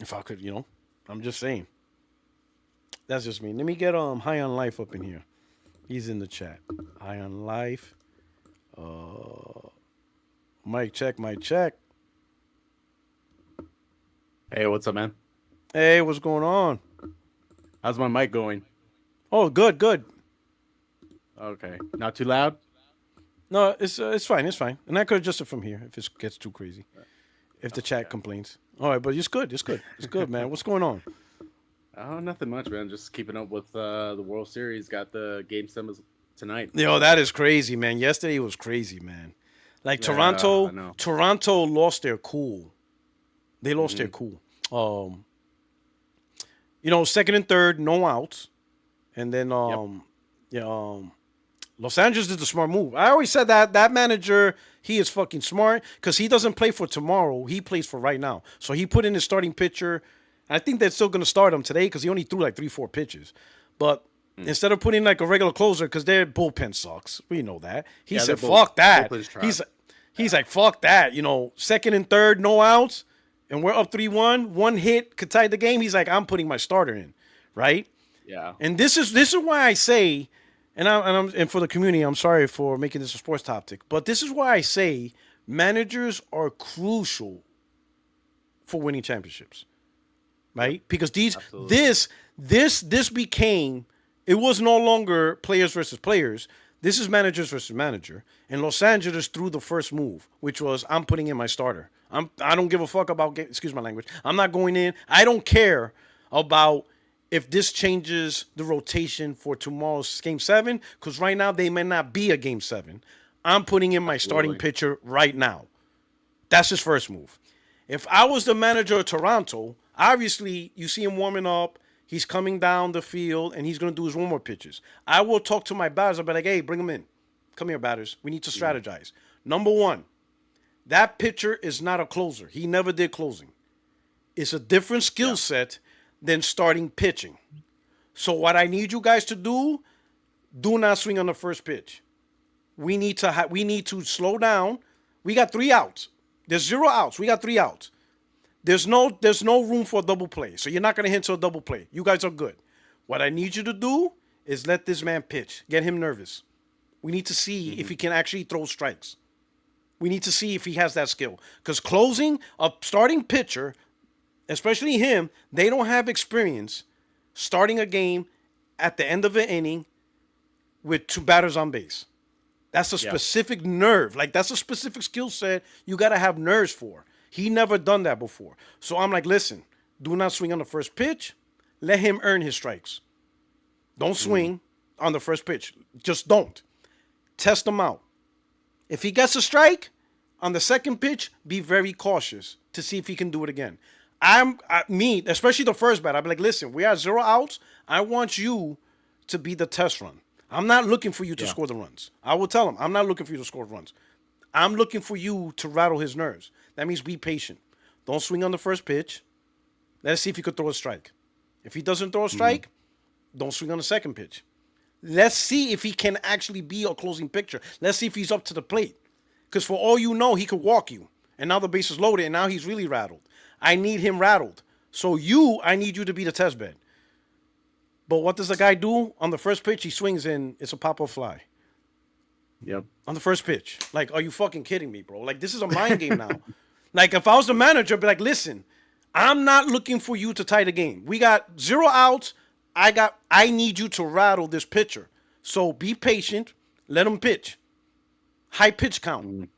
Speaker 1: If I could, I'm just saying. That's just me. Let me get High on Life up in here. He's in the chat. High on Life. Mic check, mic check.
Speaker 5: Hey, what's up, man?
Speaker 1: Hey, what's going on?
Speaker 5: How's my mic going?
Speaker 1: Oh, good, good.
Speaker 5: Okay, not too loud.
Speaker 1: No, it's fine, it's fine. And I could adjust it from here if it gets too crazy. If the chat complains. All right, but it's good, it's good. It's good, man. What's going on?
Speaker 5: Oh, nothing much, man. Just keeping up with the World Series. Got the game semis tonight.
Speaker 1: Yo, that is crazy, man. Yesterday was crazy, man. Like
Speaker 5: Yeah, I know.
Speaker 1: Toronto lost their cool. They lost their cool. Second and third, no outs. And then Los Angeles did the smart move. I always said that manager, he is fucking smart because he doesn't play for tomorrow. He plays for right now. So he put in his starting pitcher. I think they're still going to start him today because he only threw like 3-4 pitches. But instead of putting like a regular closer because their bullpen sucks. We know that. He said, fuck that. He's like, fuck that. Second and third, no outs. And we're up 3-1. One hit could tie the game. He's like, I'm putting my starter in. Right?
Speaker 5: Yeah.
Speaker 1: And this is why I say, and for the community, I'm sorry for making this a sports topic, but this is why I say managers are crucial for winning championships, right? Because this became, it was no longer players versus players. This is managers versus manager. And Los Angeles threw the first move, which was I'm putting in my starter. I don't give a fuck about excuse my language. I'm not going in. I don't care about if this changes the rotation for tomorrow's game 7, because right now they may not be a game 7. I'm putting in my starting pitcher right now. That's his first move. If I was the manager of Toronto, obviously you see him warming up. He's coming down the field, and he's going to do his warm-up pitches. I will talk to my batters. I'll be like, hey, bring him in. Come here, batters. We need to strategize. Number one, that pitcher is not a closer. He never did closing. It's a different skill set than starting pitching. So what I need you guys to do not swing on the first pitch. We need to slow down. We got 3 outs. There's 0 outs. We got 3 outs. There's no room for a double play. So you're not going to hit to a double play. You guys are good. What I need you to do is let this man pitch. Get him nervous. We need to see if he can actually throw strikes. We need to see if he has that skill. Because closing, a starting pitcher, especially him, they don't have experience starting a game at the end of an inning with 2 batters on base. That's a specific nerve. Like, that's a specific skill set you got to have nerves for. He never done that before. So I'm like, listen, do not swing on the first pitch. Let him earn his strikes. Don't swing on the first pitch. Just don't. Test him out. If he gets a strike on the second pitch, be very cautious to see if he can do it again. Especially the first bat, I'll be like, listen, we are 0 outs. I want you to be the test run. I'm not looking for you to score the runs. I will tell him, I'm not looking for you to score runs. I'm looking for you to rattle his nerves. That means be patient. Don't swing on the first pitch. Let's see if he could throw a strike. If he doesn't throw a strike, don't swing on the second pitch. Let's see if he can actually be a closing pitcher. Let's see if he's up to the plate. Because for all you know, he could walk you. And now the base is loaded, and now he's really rattled. I need him rattled. So I need you to be the test bed. But what does the guy do? On the first pitch, he swings in. It's a pop-up fly.
Speaker 5: Yep.
Speaker 1: On the first pitch. Like, are you fucking kidding me, bro? Like, this is a mind game now. Like, if I was the manager, I'd be like, listen, I'm not looking for you to tie the game. We got 0 outs. I need you to rattle this pitcher. So be patient. Let him pitch. High pitch count.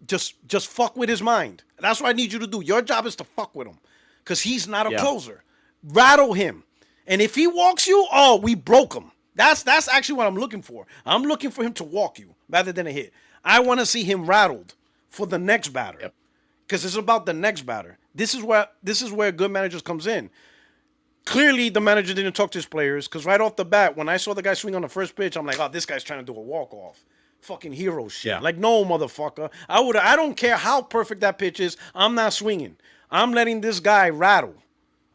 Speaker 1: Just fuck with his mind. That's what I need you to do. Your job is to fuck with him. Because he's not a closer. Rattle him. And if he walks you, we broke him. That's actually what I'm looking for. I'm looking for him to walk you rather than a hit. I want to see him rattled for the next batter. Because it's about the next batter. This is where good managers comes in. Clearly, the manager didn't talk to his players because right off the bat, when I saw the guy swing on the first pitch, I'm like, oh, this guy's trying to do a walk-off. fucking hero shit.
Speaker 5: Yeah.
Speaker 1: Like, no, motherfucker. I don't care how perfect that pitch is. I'm not swinging. I'm letting this guy rattle.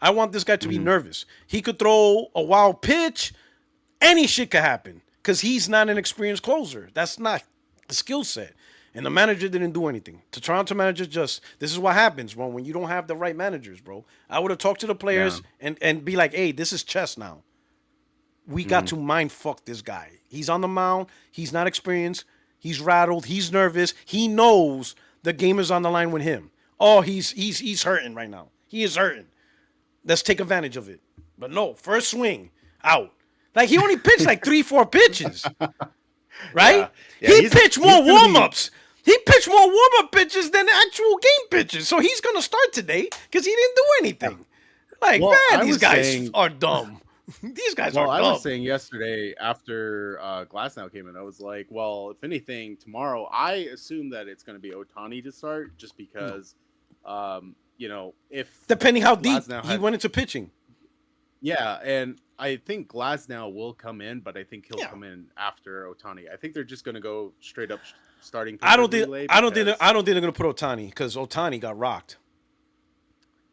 Speaker 1: I want this guy to be nervous. He could throw a wild pitch. Any shit could happen because he's not an experienced closer. That's not the skill set. And the manager didn't do anything. The Toronto manager this is what happens, bro, when you don't have the right managers, bro. I would have talked to the players and be like, hey, this is chess now. We got to mind fuck this guy. He's on the mound. He's not experienced. He's rattled. He's nervous. He knows the game is on the line with him. Oh, he's hurting right now. He is hurting. Let's take advantage of it. But no, first swing, out. Like, he only pitched like 3-4 pitches. Right?
Speaker 5: Yeah,
Speaker 1: He pitched more warm-ups. He pitched more warm-up pitches than actual game pitches. So he's going to start today because he didn't do anything. Like,
Speaker 5: Well,
Speaker 1: man,
Speaker 5: I
Speaker 1: these
Speaker 5: was
Speaker 1: guys
Speaker 5: saying-
Speaker 1: are dumb. These guys
Speaker 5: Well,
Speaker 1: are
Speaker 5: I
Speaker 1: dumb.
Speaker 5: was saying yesterday after Glasnow came in, I was like, well, if anything, tomorrow I assume that it's going to be Ohtani to start, just because, if
Speaker 1: Depending how deep
Speaker 5: Glasnow
Speaker 1: he
Speaker 5: had-
Speaker 1: went into pitching.
Speaker 5: Yeah, and I think Glasnow will come in, but I think he'll
Speaker 1: Yeah.
Speaker 5: come in after Ohtani. I think they're just going to go straight up starting.
Speaker 1: I don't think
Speaker 5: relay
Speaker 1: I don't think
Speaker 5: because-
Speaker 1: I don't think they're gonna put Ohtani because Ohtani got rocked.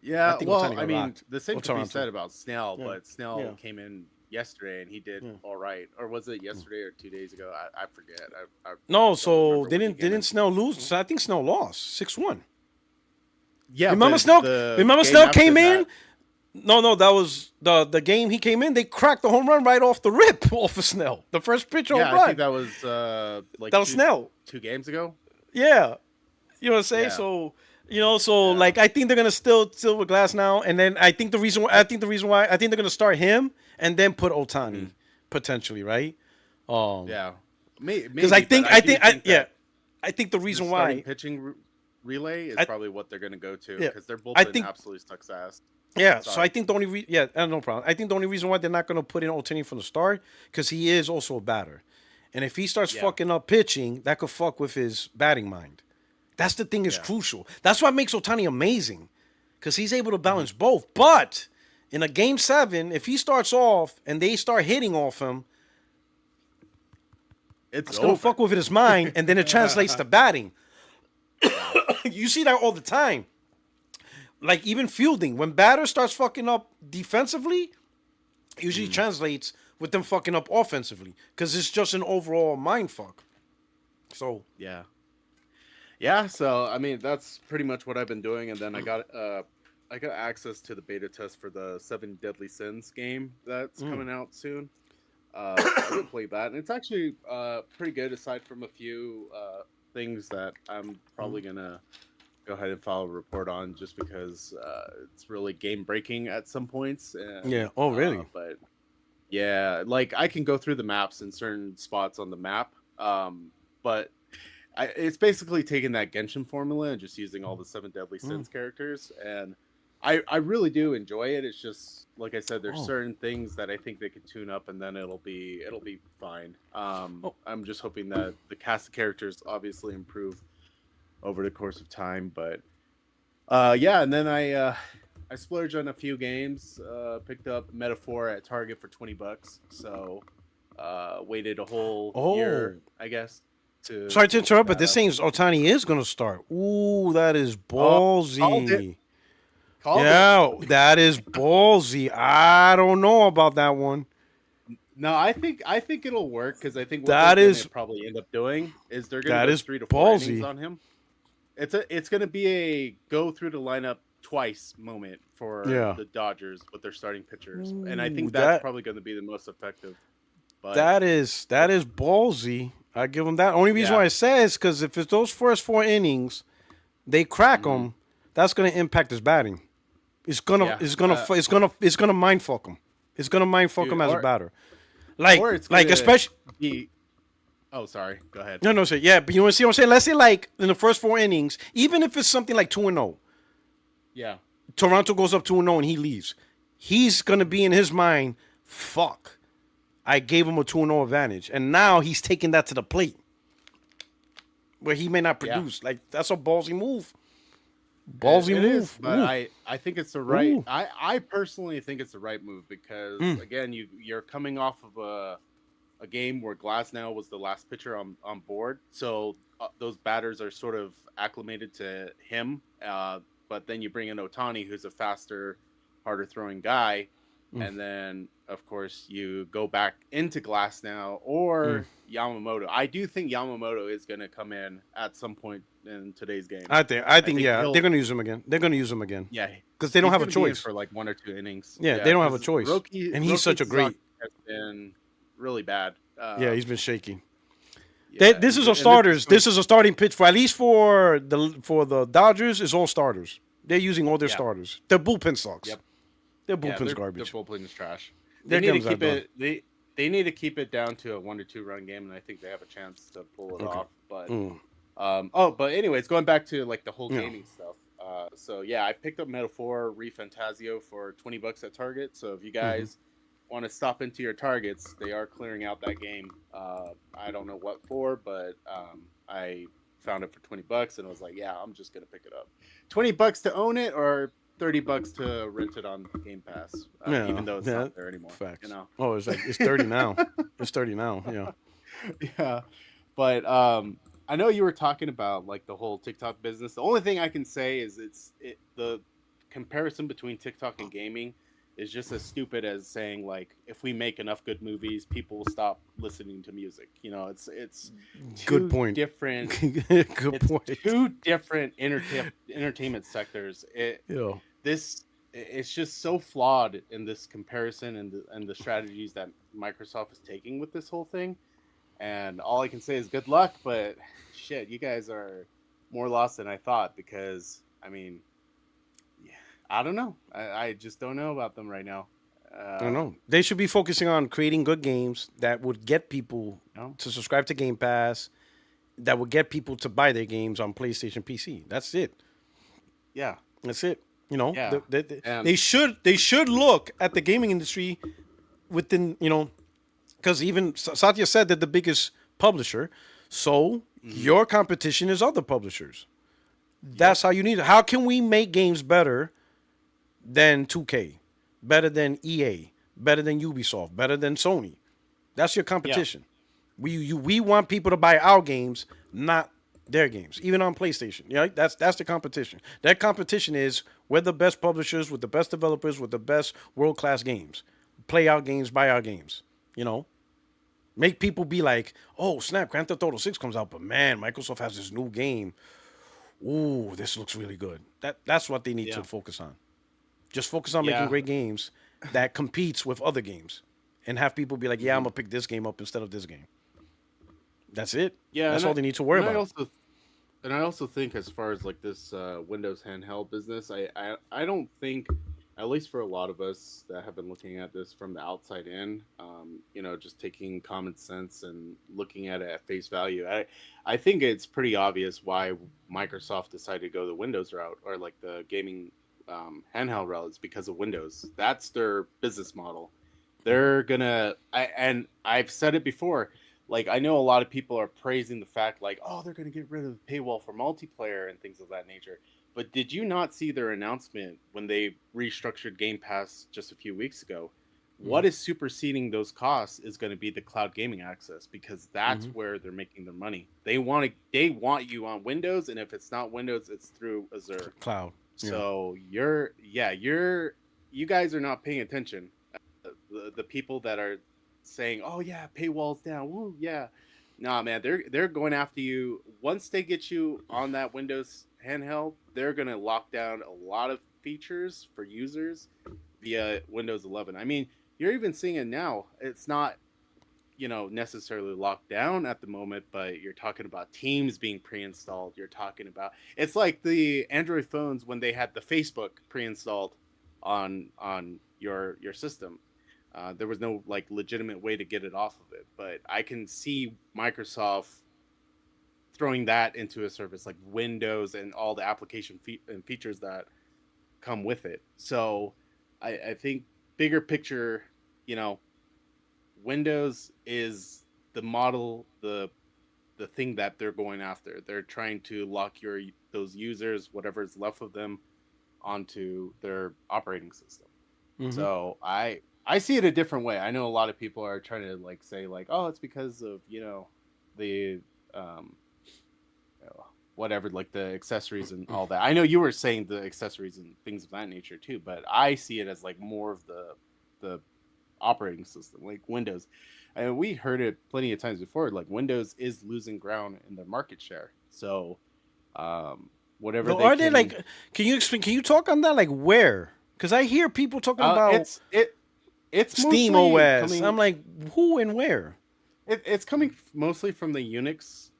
Speaker 5: Yeah,
Speaker 1: I think
Speaker 5: well,
Speaker 1: Ohtani got
Speaker 5: I mean,
Speaker 1: rocked.
Speaker 5: the same
Speaker 1: Or
Speaker 5: could be
Speaker 1: Toronto.
Speaker 5: said about Snell,
Speaker 1: Yeah.
Speaker 5: but Snell
Speaker 1: Yeah.
Speaker 5: came in yesterday and he did
Speaker 1: Yeah.
Speaker 5: all right. Or was it yesterday or 2 days ago? I forget. I
Speaker 1: No,
Speaker 5: don't
Speaker 1: so
Speaker 5: remember when he
Speaker 1: didn't
Speaker 5: came in.
Speaker 1: didn't Snell lose? So I think Snell lost 6-1.
Speaker 5: Yeah,
Speaker 1: Remember
Speaker 5: but
Speaker 1: Snell?
Speaker 5: the
Speaker 1: Remember
Speaker 5: game
Speaker 1: Snell
Speaker 5: after
Speaker 1: came in?
Speaker 5: that-
Speaker 1: No, that was the game he came in. They cracked the home run right off the rip off of Snell. The first pitch home
Speaker 5: Yeah, I
Speaker 1: run.
Speaker 5: think that was like
Speaker 1: That was Snell.
Speaker 5: 2 games ago.
Speaker 1: Yeah, you know what I'm saying.
Speaker 5: Yeah.
Speaker 1: So
Speaker 5: Yeah.
Speaker 1: like I think they're gonna still with Glass now, and then I think the reason why I think they're gonna start him and then put Ohtani potentially, right?
Speaker 5: Yeah,
Speaker 1: because I think I think the reason why
Speaker 5: pitching relay is
Speaker 1: I-
Speaker 5: probably what they're going to go to
Speaker 1: Yeah,
Speaker 5: because they're
Speaker 1: I
Speaker 5: bullpen
Speaker 1: think-
Speaker 5: absolutely sucks ass.
Speaker 1: Yeah, so
Speaker 5: Sorry.
Speaker 1: I think the only no problem. I think the only reason why they're not going to put in Ohtani from the start because he is also a batter, and if he starts
Speaker 5: Yeah.
Speaker 1: fucking up pitching, that could fuck with his batting mind. That's the thing is
Speaker 5: Yeah.
Speaker 1: crucial. That's what makes Ohtani amazing because he's able to balance both. But in a game 7, if he starts off and they start hitting off him, it's going to fuck with his mind, and then it translates to batting. You see that all the time. Like even fielding, when batter starts fucking up defensively, it usually translates with them fucking up offensively because it's just an overall mind fuck. So
Speaker 5: Yeah, so I mean that's pretty much what I've been doing, and then I got access to the beta test for the 7 Deadly Sins game that's coming out soon. I'm gonna play that, and it's actually pretty good aside from a few things that I'm probably gonna go ahead and file a report on just because it's really game breaking at some points. And,
Speaker 1: Yeah. Oh, really?
Speaker 5: But yeah, like I can go through the maps in certain spots on the map, but it's basically taking that Genshin formula and just using all the 7 Deadly Sins characters, and I really do enjoy it. It's just like I said, there's certain things that I think they can tune up, and then it'll be fine. I'm just hoping that the cast of characters obviously improve over the course of time, but yeah. And then I splurged on a few games. Picked up Metaphor at Target for $20, so waited a whole year, I guess.
Speaker 1: Sorry to interrupt, but
Speaker 5: that
Speaker 1: this
Speaker 5: up.
Speaker 1: seems Ohtani is going to start. Ooh, that is ballsy.
Speaker 5: called it. Called it.
Speaker 1: Yeah, that is ballsy. I don't know about that one.
Speaker 5: No, I think it'll work because I think what
Speaker 1: That
Speaker 5: they're
Speaker 1: is-
Speaker 5: gonna probably end up doing is they're
Speaker 1: that
Speaker 5: gonna go
Speaker 1: is
Speaker 5: 3 to 4
Speaker 1: ballsy.
Speaker 5: innings on him. It's gonna be a go through the lineup twice moment for
Speaker 1: Yeah.
Speaker 5: the Dodgers with their starting pitchers, and I
Speaker 1: Ooh,
Speaker 5: think
Speaker 1: that-
Speaker 5: that's probably going to be the most effective. But
Speaker 1: That is ballsy. I give him that. Only reason
Speaker 5: Yeah.
Speaker 1: why I say is because if it's those first 4 innings, they crack him. That's going to impact his batting. It's gonna
Speaker 5: Yeah.
Speaker 1: it's gonna mind fuck him. It's gonna mind fuck
Speaker 5: Dude,
Speaker 1: him as a
Speaker 5: or-
Speaker 1: batter. Like
Speaker 5: or it's
Speaker 1: like
Speaker 5: gonna
Speaker 1: especially
Speaker 5: be. Oh, sorry. Go ahead.
Speaker 1: no sir. Yeah, but you want to see what I'm saying? Let's say like in the first 4 innings, even if it's something like 2-0,
Speaker 5: Yeah.
Speaker 1: Toronto goes up 2-0 and he leaves. He's gonna be in his mind, fuck. I gave him a 2-0 advantage, and now he's taking that to the plate, where he may not
Speaker 5: Yeah.
Speaker 1: produce. Like that's a ballsy move. Ballsy
Speaker 5: It
Speaker 1: move.
Speaker 5: is, but
Speaker 1: Ooh.
Speaker 5: I think it's the right.
Speaker 1: Ooh.
Speaker 5: I personally think it's the right move because again, you're coming off of a game where Glasnow was the last pitcher on board, so those batters are sort of acclimated to him. But then you bring in Otani, who's a faster, harder throwing guy,
Speaker 1: Mm.
Speaker 5: and then of course you go back into Glasnow
Speaker 1: Mm.
Speaker 5: or Yamamoto. I do think Yamamoto is going to come in at some point in today's game.
Speaker 1: I think yeah,
Speaker 5: he'll-
Speaker 1: they're gonna use him again. They're gonna use him again.
Speaker 5: Yeah,
Speaker 1: because they don't
Speaker 5: he's
Speaker 1: have a
Speaker 5: gonna be in
Speaker 1: choice.
Speaker 5: for like 1 or 2 innings.
Speaker 1: Yeah, they don't have a
Speaker 5: 'cause
Speaker 1: choice. And he's
Speaker 5: Roki
Speaker 1: such a great.
Speaker 5: Sasaki has been really bad.
Speaker 1: Yeah, he's been shaky.
Speaker 5: Yeah,
Speaker 1: This is
Speaker 5: and
Speaker 1: a starters. This is a starting pitch for at least for the Dodgers. It's all starters. They're using all their
Speaker 5: Yeah.
Speaker 1: starters. Their bullpen sucks.
Speaker 5: Yep.
Speaker 1: Their
Speaker 5: yeah,
Speaker 1: bullpen's
Speaker 5: their
Speaker 1: garbage.
Speaker 5: bullpen is trash.
Speaker 1: Their
Speaker 5: They need
Speaker 1: game's
Speaker 5: to keep
Speaker 1: not
Speaker 5: it. They need to keep it down to a 1 or 2 run game, and I think they have a chance to pull it
Speaker 1: Okay.
Speaker 5: off. But
Speaker 1: Mm.
Speaker 5: but anyways, going back to like the whole
Speaker 1: Yeah.
Speaker 5: gaming stuff. So yeah, I picked up Metaphor Refantasio for $20 at Target. So if you guys want to stop into your Targets, they are clearing out that game. I don't know what for, but I found it for $20 and I was like, yeah, I'm just gonna pick it up. $20 to own it, or $30 to rent it on Game Pass.
Speaker 1: Yeah,
Speaker 5: Even though it's
Speaker 1: yeah,
Speaker 5: not there anymore.
Speaker 1: Facts.
Speaker 5: You know.
Speaker 1: Oh, it's like it's 30 now. It's 30 now. Yeah.
Speaker 5: Yeah, but I know you were talking about like the whole TikTok business. The only thing I can say is the comparison between TikTok and gaming is just as stupid as saying like if we make enough good movies, people will stop listening to music. You know, it's
Speaker 1: Good
Speaker 5: two
Speaker 1: point.
Speaker 5: Different.
Speaker 1: Good
Speaker 5: It's
Speaker 1: point.
Speaker 5: two different entertainment sectors.
Speaker 1: Yeah.
Speaker 5: It's just so flawed in this comparison and the strategies that Microsoft is taking with this whole thing. And all I can say is good luck, but shit, you guys are more lost than I thought, because I mean, yeah, I don't know. I just don't know about them right now.
Speaker 1: I don't know. They should be focusing on creating good games that would get people
Speaker 5: No.
Speaker 1: to subscribe to Game Pass, that would get people to buy their games on PlayStation PC. That's it.
Speaker 5: Yeah.
Speaker 1: That's it. You know,
Speaker 5: Yeah.
Speaker 1: they should look at the gaming industry within, because even Satya said that the biggest publisher. So your competition is other publishers. That's how you need it. How can we make games better than 2K, better than EA, better than Ubisoft, better than Sony? That's your competition. We want people to buy our games, not their games, even on PlayStation. Yeah, that's the competition. That competition is we're the best publishers with the best developers with the best world-class games. Play our games, buy our games. Make people be like, oh, snap, Grand Theft Auto 6 comes out, but man, Microsoft has this new game. Ooh, this looks really good. That's what they need to focus on. Just focus on making great games that competes with other games, and have people be like, yeah, I'm going to pick this game up instead of this game. That's it.
Speaker 5: Yeah,
Speaker 1: That's all they need to worry about.
Speaker 5: I also think, as far as like this Windows handheld business, I don't think, at least for a lot of us that have been looking at this from the outside in, just taking common sense and looking at it at face value, I think it's pretty obvious why Microsoft decided to go the Windows route, or like the gaming handheld route. It's because of Windows. That's their business model. They're gonna, and I've said it before. Like, I know a lot of people are praising the fact, like, oh, they're going to get rid of the paywall for multiplayer and things of that nature. But did you not see their announcement when they restructured Game Pass just a few weeks ago? What is superseding those costs is going to be the cloud gaming access, because that's where they're making their money. They want you on Windows, and if it's not Windows, it's through Azure
Speaker 1: Cloud.
Speaker 5: So you guys are not paying attention. The people that are saying, "Oh yeah, paywall's down." Woo, yeah. Nah, man, they're going after you. Once they get you on that Windows handheld, they're gonna lock down a lot of features for users via Windows 11. I mean, you're even seeing it now. It's not, necessarily locked down at the moment, but you're talking about Teams being pre-installed. You're talking about, it's like the Android phones when they had the Facebook pre-installed on your system. There was no like legitimate way to get it off of it, but I can see Microsoft throwing that into a service like Windows and all the application and features that come with it. So I think bigger picture, Windows is the model, the thing that they're going after. They're trying to lock those users, whatever's left of them, onto their operating system. So I I see it a different way. I know a lot of people are trying to like say like, oh, it's because of the um whatever, like the accessories and all that. I know you were saying the accessories and things of that nature too, but I see it as like more of the operating system, like Windows. And we heard it plenty of times before. Like Windows is losing ground in their market share. So whatever
Speaker 1: No,
Speaker 5: they
Speaker 1: are they
Speaker 5: can,
Speaker 1: like? Can you explain? Can you talk on that? Like where? Because I hear people talking about
Speaker 5: it's
Speaker 1: Steam
Speaker 5: mostly
Speaker 1: OS. I'm
Speaker 5: coming.
Speaker 1: like, who and where?
Speaker 5: It's coming mostly from the Unix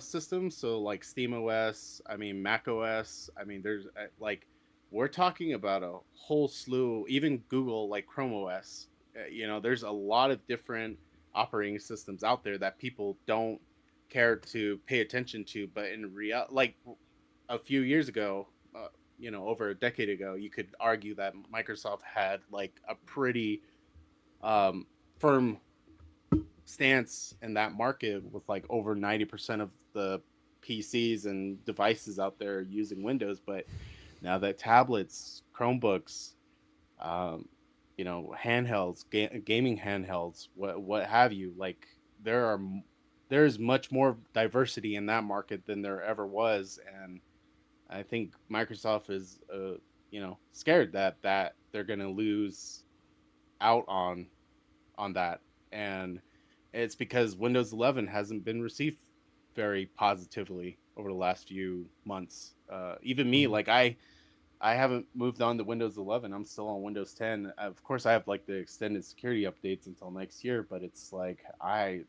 Speaker 5: system. So like Steam OS, I mean Mac OS. I mean there's like we're talking about a whole slew. Even Google like Chrome OS. There's a lot of different operating systems out there that people don't care to pay attention to. But in real, like a few years ago, over a decade ago, you could argue that Microsoft had like a pretty firm stance in that market with like over 90% of the PCs and devices out there using Windows. But now that tablets, Chromebooks, um, handhelds, gaming handhelds, what have you, like there's much more diversity in that market than there ever was. And I think Microsoft is, scared that they're going to lose out on that. And it's because Windows 11 hasn't been received very positively over the last few months. Even me,
Speaker 1: Mhm.
Speaker 5: like I haven't moved on to Windows 11. I'm still on Windows 10. Of course, I have like the extended security updates until next year, but it's like I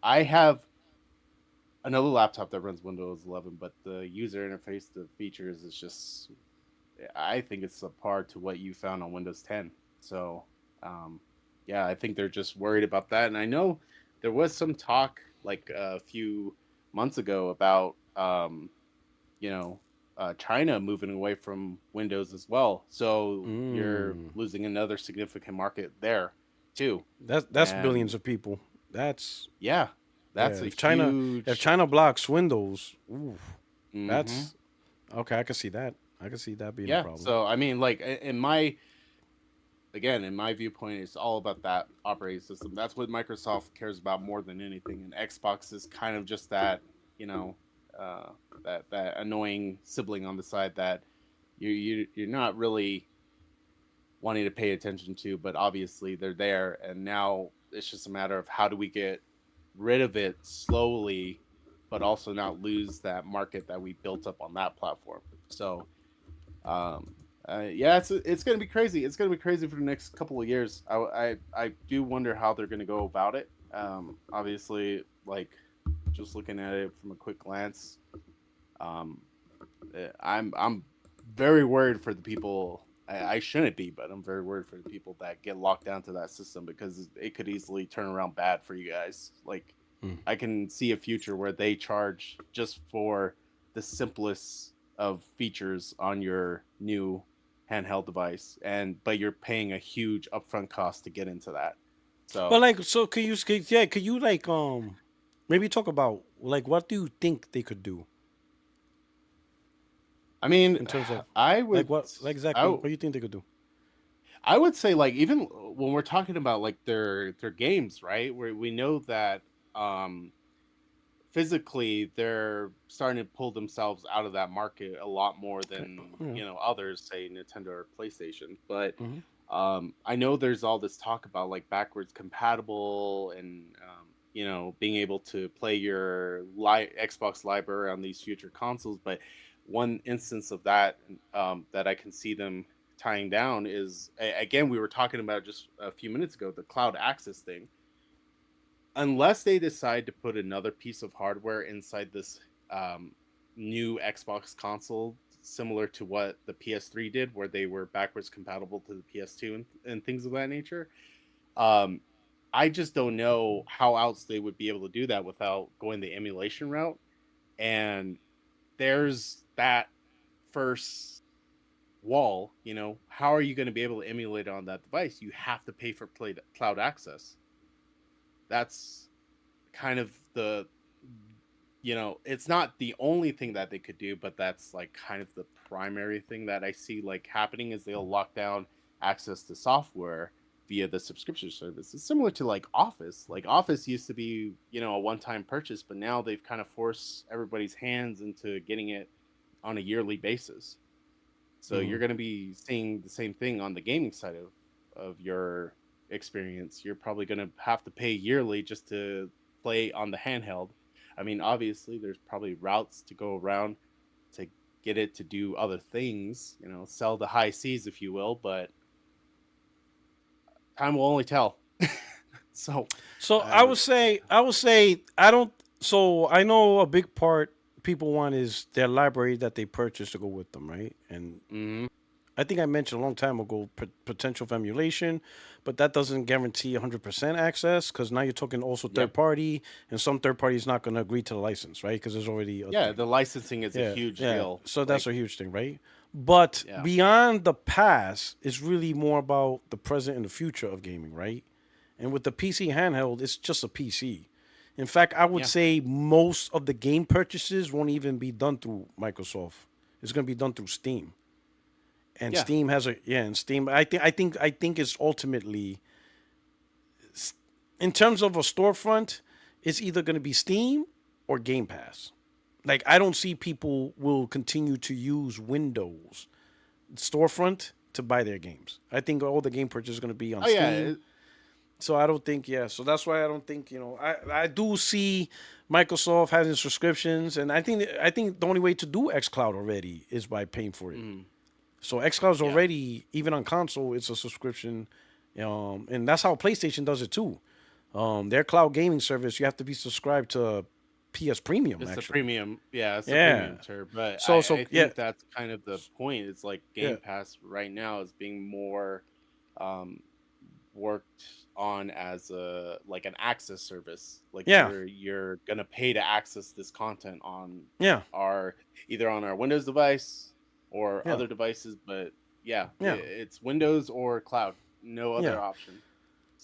Speaker 5: have another laptop that runs Windows 11, but the user interface, the features is just, I think it's subpar to what you found on Windows 10. So, um, yeah, I think they're just worried about that. And I know there was some talk like a few months ago about, you know, China moving away from Windows as well. So you're
Speaker 1: Mm.
Speaker 5: losing another significant market there too.
Speaker 1: That's
Speaker 5: And
Speaker 1: billions of people. That's
Speaker 5: yeah,
Speaker 1: yeah.
Speaker 5: that's a
Speaker 1: If
Speaker 5: huge.
Speaker 1: China blocks Windows, ooh,
Speaker 5: Hmm.
Speaker 1: that's okay. I can see that. I can see that being a
Speaker 5: Yeah.
Speaker 1: problem.
Speaker 5: So I mean, like in my viewpoint, it's all about that operating system. That's what Microsoft cares about more than anything, and Xbox is kind of just that, you know, uh, that annoying sibling on the side that you're not really wanting to pay attention to, but obviously they're there, and now it's just a matter of how do we get rid of it slowly, but also not lose that market that we built up on that platform. So um, yeah, it's gonna be crazy. It's gonna be crazy for the next couple of years. I do wonder how they're gonna go about it. Obviously, like just looking at it from a quick glance, um, I'm very worried for the people. I shouldn't be, but I'm very worried for the people that get locked down to that system because it could easily turn around bad for you guys. Like
Speaker 1: Mm.
Speaker 5: I can see a future where they charge just for the simplest of features on your new handheld device, and but you're paying a huge upfront cost to get into that.
Speaker 1: But
Speaker 5: So
Speaker 1: like, so could you like maybe talk about like what do you think they could do
Speaker 5: I mean,
Speaker 1: in terms of
Speaker 5: I
Speaker 1: like
Speaker 5: would
Speaker 1: what like exactly
Speaker 5: I
Speaker 1: what do you think they could do?
Speaker 5: I would say like even when we're talking about like their games, right? Where we know that um physically they're starting to pull themselves out of that market a lot more
Speaker 1: Okay.
Speaker 5: than,
Speaker 1: Yeah.
Speaker 5: others, say Nintendo or PlayStation. But
Speaker 1: Hmm.
Speaker 5: I know there's all this talk about like backwards compatible and being able to play your Xbox library on these future consoles. But one instance of that that I can see them tying down is again we were talking about just a few minutes ago, the cloud access thing. Unless they decide to put another piece of hardware inside this um, new Xbox console, similar to what the PS3 did, where they were backwards compatible to the PS2 and things of that nature. Um, I just don't know how else they would be able to do that without going the emulation route. And there's that first wall. How are you going to be able to emulate it on that device? You have to pay for cloud access. That's kind of it's not the only thing that they could do, but that's like kind of the primary thing that I see like happening is they'll lock down access to software via the subscription service. It's similar to like Office. Like Office used to be, a one-time purchase, but now they've kind of forced everybody's hands into getting it on a yearly basis. So you're going to be seeing the same thing on the gaming side of your experience. You're probably going to have to pay yearly just to play on the handheld. I mean, obviously, there's probably routes to go around to get it to do other things, sell the high seas, if you will, but time will only tell. So
Speaker 1: I would say I don't. So I know a big part people want is their library that they purchase to go with them, right? And
Speaker 5: mhm.
Speaker 1: I think I mentioned a long time ago potential of emulation, but that doesn't guarantee 100% access because now you're talking also third
Speaker 5: Yep.
Speaker 1: party, and some third party is not going to agree to the license, right? Because there's already a
Speaker 5: Yeah,
Speaker 1: thing.
Speaker 5: the licensing is a
Speaker 1: Yeah,
Speaker 5: huge
Speaker 1: yeah.
Speaker 5: deal.
Speaker 1: So
Speaker 5: Like,
Speaker 1: that's a huge thing, right? But
Speaker 5: yeah.
Speaker 1: beyond the past, it's really more about the present and the future of gaming, right? And with the PC handheld, it's just a PC. In fact, I would
Speaker 5: Yeah.
Speaker 1: say most of the game purchases won't even be done through Microsoft. It's going to be done through Steam. And
Speaker 5: Yeah.
Speaker 1: Steam has and Steam. I think it's ultimately, in terms of a storefront, it's either going to be Steam or Game Pass. Like I don't see people will continue to use Windows storefront to buy their games. I think all the game purchase is going to be on
Speaker 5: Oh yeah,
Speaker 1: Steam. So I don't think, so that's why I don't think, I do see Microsoft having subscriptions, and I think the only way to do XCloud already is by paying for it. So XCloud's
Speaker 5: Yeah.
Speaker 1: already, even on console, it's a subscription, and that's how PlayStation does it too. Their cloud gaming service, you have to be subscribed to PS Premium.
Speaker 5: it's
Speaker 1: actually,
Speaker 5: a premium. Yeah, it's a
Speaker 1: Yeah.
Speaker 5: premium tier. But
Speaker 1: So-
Speaker 5: I
Speaker 1: so,
Speaker 5: think that's kind of the point. It's like Game
Speaker 1: Yeah.
Speaker 5: Pass right now is being more worked on as an access service. Like
Speaker 1: Yeah.
Speaker 5: you're gonna pay to access this content on
Speaker 1: yeah,
Speaker 5: either on our Windows device or
Speaker 1: Yeah.
Speaker 5: other devices. But yeah,
Speaker 1: Yeah.
Speaker 5: it's Windows or cloud. No other
Speaker 1: Yeah.
Speaker 5: option.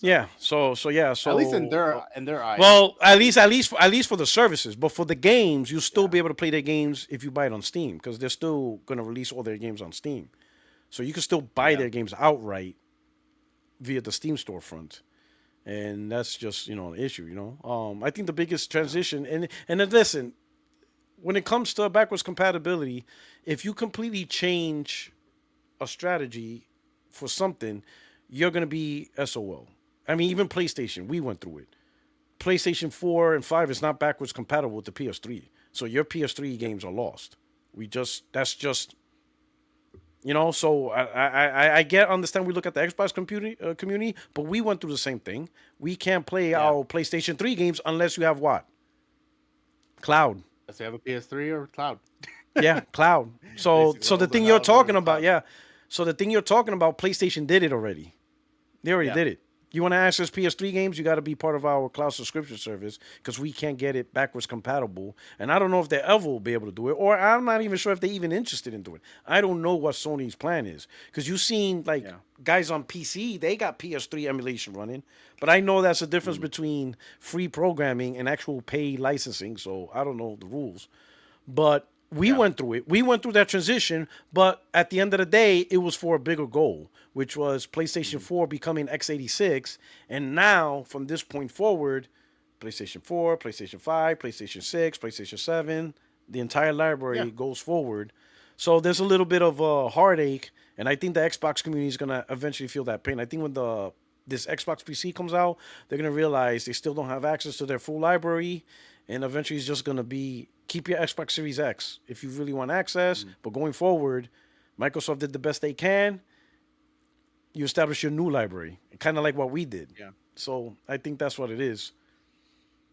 Speaker 1: yeah. So
Speaker 5: At least in their eyes.
Speaker 1: well, at least for the services, but for the games, you'll still be able to play their games if you buy it on Steam because they're still going to release all their games on Steam. So you can still buy
Speaker 5: Yeah.
Speaker 1: their games outright via the Steam storefront, and that's just an issue. I think the biggest transition, and then listen, when it comes to backwards compatibility, if you completely change a strategy for something, you're going to be SOL. I mean, even PlayStation, we went through it. PlayStation 4 and 5 is not backwards compatible with the PS3. So your PS3 games are lost. That's just, so I understand we look at the Xbox community, but we went through the same thing. We can't play our PlayStation 3 games unless you have what? Cloud.
Speaker 5: Does they have a PS3 or cloud?
Speaker 1: Yeah, cloud. So
Speaker 5: Basically,
Speaker 1: the
Speaker 5: all
Speaker 1: thing
Speaker 5: the
Speaker 1: you're
Speaker 5: houses
Speaker 1: talking
Speaker 5: are
Speaker 1: about,
Speaker 5: cloud.
Speaker 1: yeah. So the thing you're talking about, PlayStation did it already. They already
Speaker 5: Yeah.
Speaker 1: did it. You want to access PS3 games, you got to be part of our cloud subscription service because we can't get it backwards compatible. And I don't know if they ever will be able to do it, or I'm not even sure if they're even interested in doing it. I don't know what Sony's plan is because you've seen guys on PC, they got PS3 emulation running, but I know that's the difference between free programming and actual paid licensing. So I don't know the rules, but we went through it. We went through that transition, but at the end of the day, it was for a bigger goal, which was PlayStation 4 becoming x86. And now, from this point forward, PlayStation 4, PlayStation 5, PlayStation 6, PlayStation 7, the entire library goes forward. So there's a little bit of a heartache, and I think the Xbox community is going to eventually feel that pain. I think when this Xbox PC comes out, they're going to realize they still don't have access to their full library, and eventually it's just going to be keep your Xbox Series X if you really want access. But going forward, Microsoft did the best they can. You establish your new library, kind of like what we did.
Speaker 5: Yeah.
Speaker 1: So I think that's what it is.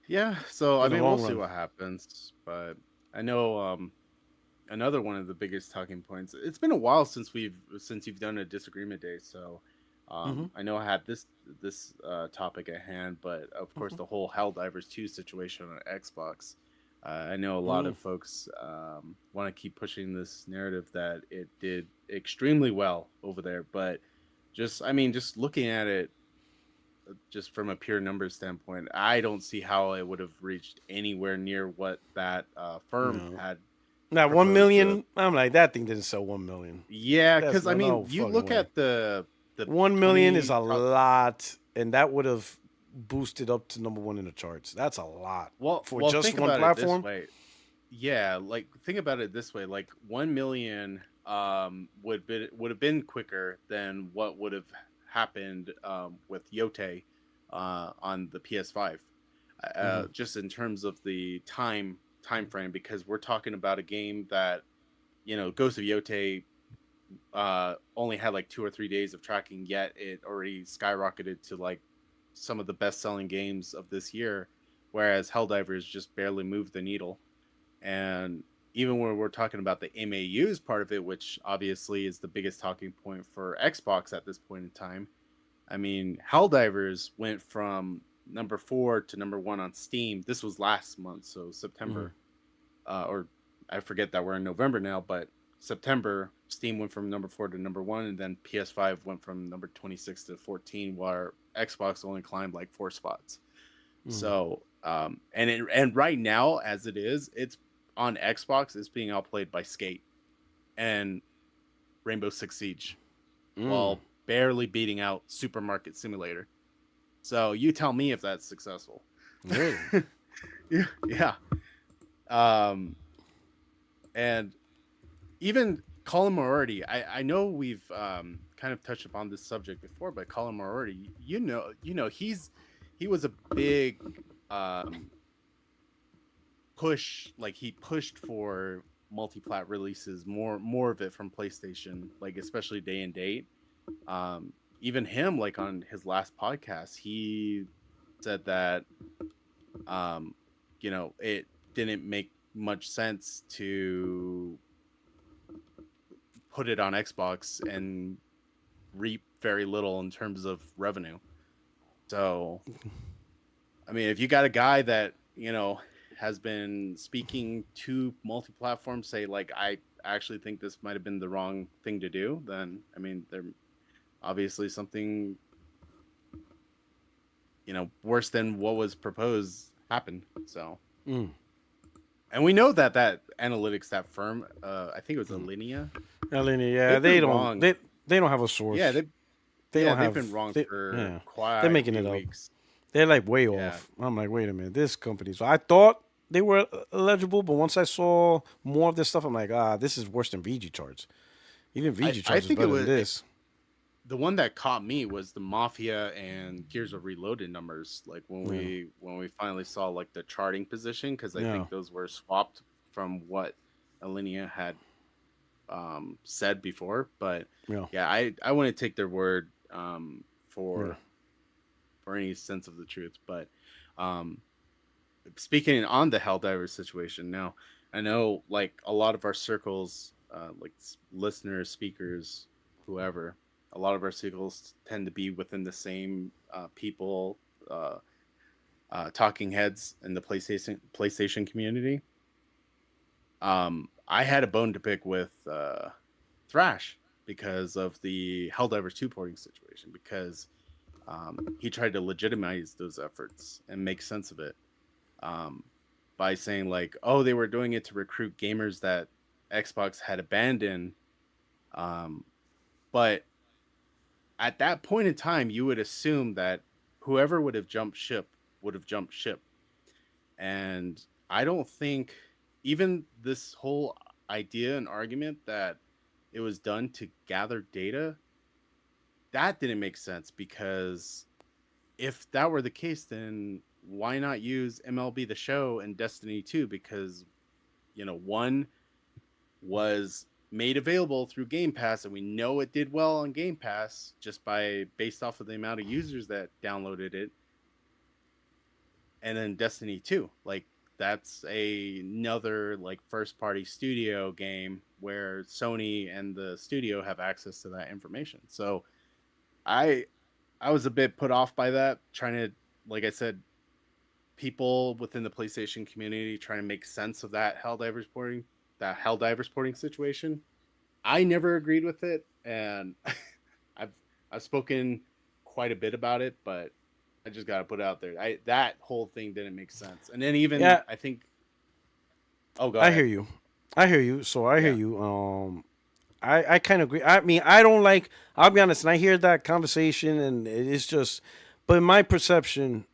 Speaker 5: Yeah, so I
Speaker 1: In the
Speaker 5: mean, we'll
Speaker 1: long
Speaker 5: see
Speaker 1: run.
Speaker 5: what happens. But I know another one of the biggest talking points. It's been a while since you've done a disagreement day, so I know I had this topic at hand, but of course the whole Helldivers 2 situation on Xbox. I know a lot of folks want to keep pushing this narrative that it did extremely well over there, but just looking at it just from a pure numbers standpoint, I don't see how it would have reached anywhere near what that firm had.
Speaker 1: Now, 1
Speaker 5: proposed
Speaker 1: million, I'm like, that thing didn't sell 1 million.
Speaker 5: Yeah,
Speaker 1: That's
Speaker 5: because I
Speaker 1: no
Speaker 5: mean, you
Speaker 1: fucking
Speaker 5: look
Speaker 1: way.
Speaker 5: at the the
Speaker 1: 1 million is
Speaker 5: 20
Speaker 1: a
Speaker 5: top.
Speaker 1: lot, and that would have boosted up to number one in the charts. That's a lot for
Speaker 5: Well,
Speaker 1: just
Speaker 5: think
Speaker 1: one
Speaker 5: about it this
Speaker 1: platform.
Speaker 5: way. Yeah, like think about it this way. Like 1 million would have been quicker than what would have happened with Yote on the PS5.
Speaker 1: Hmm.
Speaker 5: Just in terms of the time frame, because we're talking about a game that Ghost of Yote only had like 2 or 3 days of tracking, yet it already skyrocketed to like some of the best selling games of this year, whereas Helldivers just barely moved the needle. And even when we're talking about the MAUs part of it, which obviously is the biggest talking point for Xbox at this point in time, I mean, Helldivers went from number 4 to number 1 on Steam. This was last month, so September, or I forget that we're in November now, but September, Steam went from number 4 to number 1, and then PS5 went from number 26 to 14, while Xbox only climbed like 4 spots. So, and right now, as it is, it's on Xbox, it's being outplayed by Skate and Rainbow Six Siege, while barely beating out Supermarket Simulator. So you tell me if that's successful.
Speaker 1: Really?
Speaker 5: Yeah. And even Colin Moriarty, I know we've kind of touched upon this subject before, but Colin Moriarty, he was a big push, like he pushed for multi-plat releases, more of it from PlayStation, like especially day and date. Even him, like on his last podcast, he said that it didn't make much sense to put it on Xbox and reap very little in terms of revenue. So, I mean, if you got a guy that, has been speaking to multi-platform, say like, I actually think this might have been the wrong thing to do, then, I mean, there obviously something, worse than what was proposed happened. So, and we know that analytics, that firm, I think it was Alinea.
Speaker 1: Alinea, yeah,
Speaker 5: They've
Speaker 1: they
Speaker 5: been
Speaker 1: don't
Speaker 5: wrong.
Speaker 1: they don't have a source.
Speaker 5: Yeah,
Speaker 1: They don't
Speaker 5: they've
Speaker 1: have.
Speaker 5: been wrong for
Speaker 1: Yeah,
Speaker 5: quite
Speaker 1: they're
Speaker 5: a
Speaker 1: making
Speaker 5: few
Speaker 1: it up.
Speaker 5: weeks.
Speaker 1: They're like way
Speaker 5: Yeah.
Speaker 1: off. I'm like, wait a minute, this company. So I thought they were eligible, but once I saw more of this stuff, I'm like, this is worse than VG charts. Even VG
Speaker 5: I
Speaker 1: charts is
Speaker 5: think it
Speaker 1: better
Speaker 5: was
Speaker 1: than this.
Speaker 5: the one that caught me was the Mafia and Gears of Reloaded numbers. Like when we finally saw like the charting position, because I think those were swapped from what Alinea had said before. But yeah, I wouldn't take their word for any sense of the truth. But speaking on the Helldivers situation now, I know like a lot of our circles, like listeners, speakers, whoever, a lot of our circles tend to be within the same people, talking heads in the PlayStation community. I had a bone to pick with Thrash because of the Helldivers 2 porting situation, because he tried to legitimize those efforts and make sense of it by saying like, oh, they were doing it to recruit gamers that Xbox had abandoned. But at that point in time, you would assume that whoever would have jumped ship would have jumped ship. And I don't think even this whole idea and argument that it was done to gather data, that didn't make sense, because if that were the case, then why not use MLB The Show and Destiny 2? Because, one was made available through Game Pass, and we know it did well on Game Pass just based off of the amount of users that downloaded it. And then Destiny 2, like that's another like first party studio game where Sony and the studio have access to that information. So I was a bit put off by that, trying to, like I said, people within the PlayStation community trying to make sense of that Helldivers porting situation. I never agreed with it, and I've spoken quite a bit about it, but I just got to put it out there. That whole thing didn't make sense. And then even I think, oh, go
Speaker 1: I
Speaker 5: ahead.
Speaker 1: hear you. So I hear you. I kind of agree. I mean, I don't like. I'll be honest, and I hear that conversation, and it's just. But in my perception,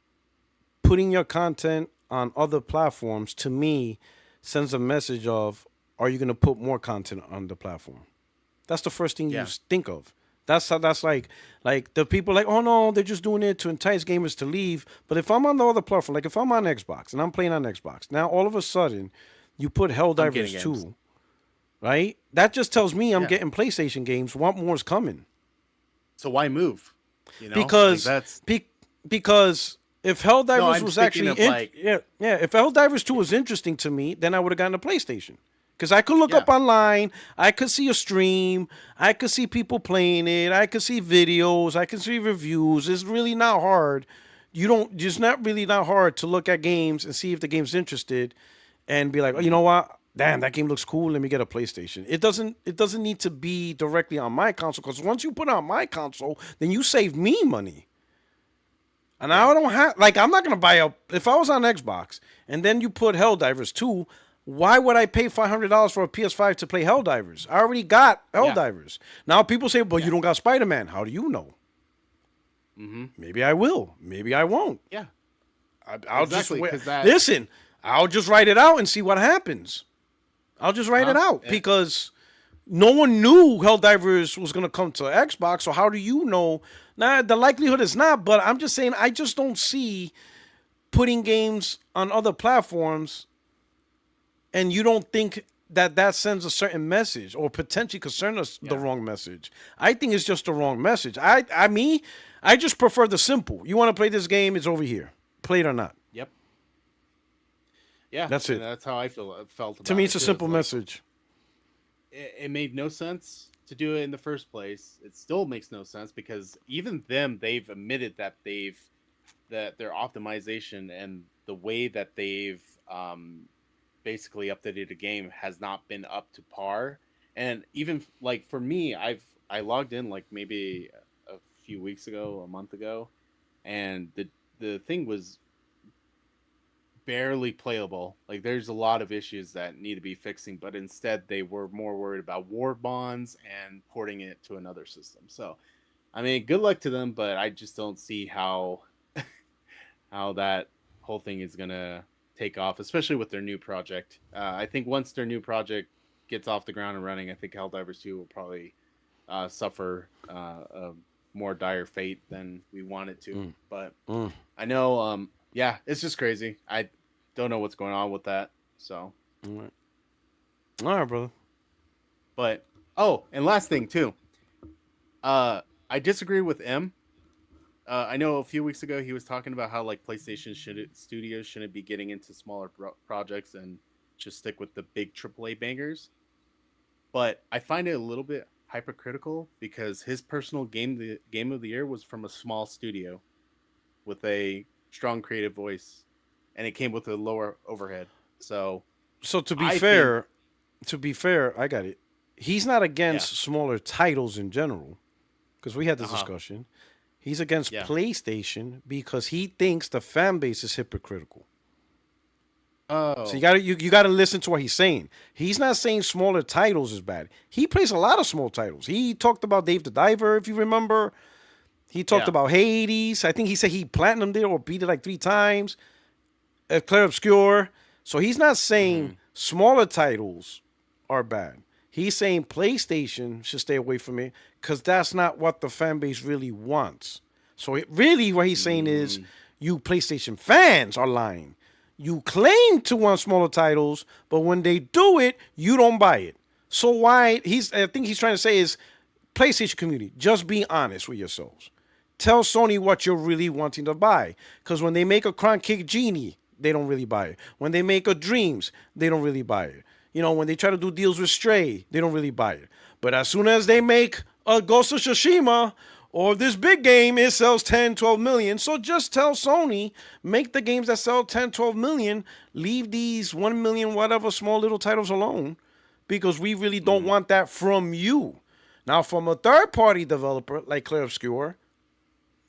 Speaker 1: putting your content on other platforms to me sends a message of, are you going to put more content on the platform? That's the first thing you
Speaker 5: Yeah.
Speaker 1: think of. That's how, that's like the people like, oh no, they're just doing it to entice gamers to leave. But if I'm on the other platform, like if I'm on Xbox and I'm playing on Xbox, now all of a sudden you put
Speaker 5: I'm getting
Speaker 1: Helldivers
Speaker 5: games.
Speaker 1: 2, right? That just tells me I'm
Speaker 5: Yeah.
Speaker 1: getting PlayStation games. What more is coming?
Speaker 5: So why move? You know, like
Speaker 1: Because
Speaker 5: that's
Speaker 1: because if Helldivers
Speaker 5: I'm
Speaker 1: was
Speaker 5: speaking
Speaker 1: actually
Speaker 5: of, like-
Speaker 1: if Helldivers 2 was interesting to me, then I would have gotten a PlayStation. Because I could look
Speaker 5: Yeah.
Speaker 1: up online, I could see a stream, I could see people playing it, I could see videos, I could see reviews. It's really not hard. It's not really not hard to look at games and see if the game's interested and be like, oh, you know what? Damn, that game looks cool. Let me get a PlayStation. It doesn't need to be directly on my console, because once you put it on my console, then you save me money. And I don't have, like, I'm not gonna buy if I was on Xbox and then you put Helldivers 2, why would I pay $500 for a PS5 to play Helldivers? I already got Helldivers. Now people say, "But you don't got Spider-Man." How do you know? Maybe I will. Maybe I won't.
Speaker 5: yeah.
Speaker 1: I'll
Speaker 5: Exactly,
Speaker 1: just wait.
Speaker 5: 'cause that-
Speaker 1: Listen, I'll just write it out and see what happens. I'll just write it out
Speaker 5: Yeah.
Speaker 1: because no one knew Helldivers was going to come to Xbox. So how do you know? Nah, the likelihood is not, but I'm just saying I just don't see putting games on other platforms and you don't think that sends a certain message or potentially could send us the wrong message. I think it's just the wrong message. I just prefer the simple. You want to play this game, it's over here. Play it or not.
Speaker 5: Yep. Yeah,
Speaker 1: That's
Speaker 5: and
Speaker 1: it.
Speaker 5: That's how I felt.
Speaker 1: To
Speaker 5: about
Speaker 1: me,
Speaker 5: it,
Speaker 1: it's a
Speaker 5: too.
Speaker 1: simple
Speaker 5: like,
Speaker 1: message.
Speaker 5: it made no sense to do it in the first place. It still makes no sense because even them, they've admitted that their optimization and the way that they've basically updated a game has not been up to par. And even like for me, I logged in like maybe a few weeks ago, a month ago, and the thing was barely playable. Like there's a lot of issues that need to be fixing, but instead they were more worried about war bonds and porting it to another system. So, I mean, good luck to them, but I just don't see how how that whole thing is gonna take off, especially with their new project. I think once their new project gets off the ground and running, I think Helldivers 2 will probably suffer a more dire fate than we want it to. But I know, yeah, it's just crazy. I don't know what's going on with that. So,
Speaker 1: All right, brother.
Speaker 5: but and last thing too, I disagree with M. I know a few weeks ago he was talking about how like PlayStation studios shouldn't be getting into smaller projects and just stick with the big AAA bangers. But I find it a little bit hypercritical because his personal game of the year was from a small studio with a strong creative voice, and it came with a lower overhead. So
Speaker 1: to be
Speaker 5: I
Speaker 1: fair, I got it. He's not against smaller titles in general, because we had this discussion. He's against PlayStation because he thinks the fan base is hypocritical.
Speaker 5: Oh,
Speaker 1: So you gotta listen to what he's saying. He's not saying smaller titles is bad. He plays a lot of small titles. He talked about Dave the Diver, if you remember. He talked about Hades. I think he said he platinumed it or beat it like 3 times. Clair Obscure. So he's not saying smaller titles are bad. He's saying PlayStation should stay away from it because that's not what the fan base really wants. So what he's saying is you PlayStation fans are lying. You claim to want smaller titles, but when they do it, you don't buy it. So I think he's trying to say is, PlayStation community, just be honest with yourselves. Tell Sony what you're really wanting to buy. Because when they make a Crown Kick Genie, they don't really buy it. When they make a Dreams, they don't really buy it. You know, when they try to do deals with Stray, they don't really buy it. But as soon as they make a Ghost of Tsushima or this big game, it sells 10, 12 million. So just tell Sony, make the games that sell 10, 12 million, leave these 1 million, whatever small little titles alone, because we really don't want that from you. Now, from a third-party developer like Clair Obscure,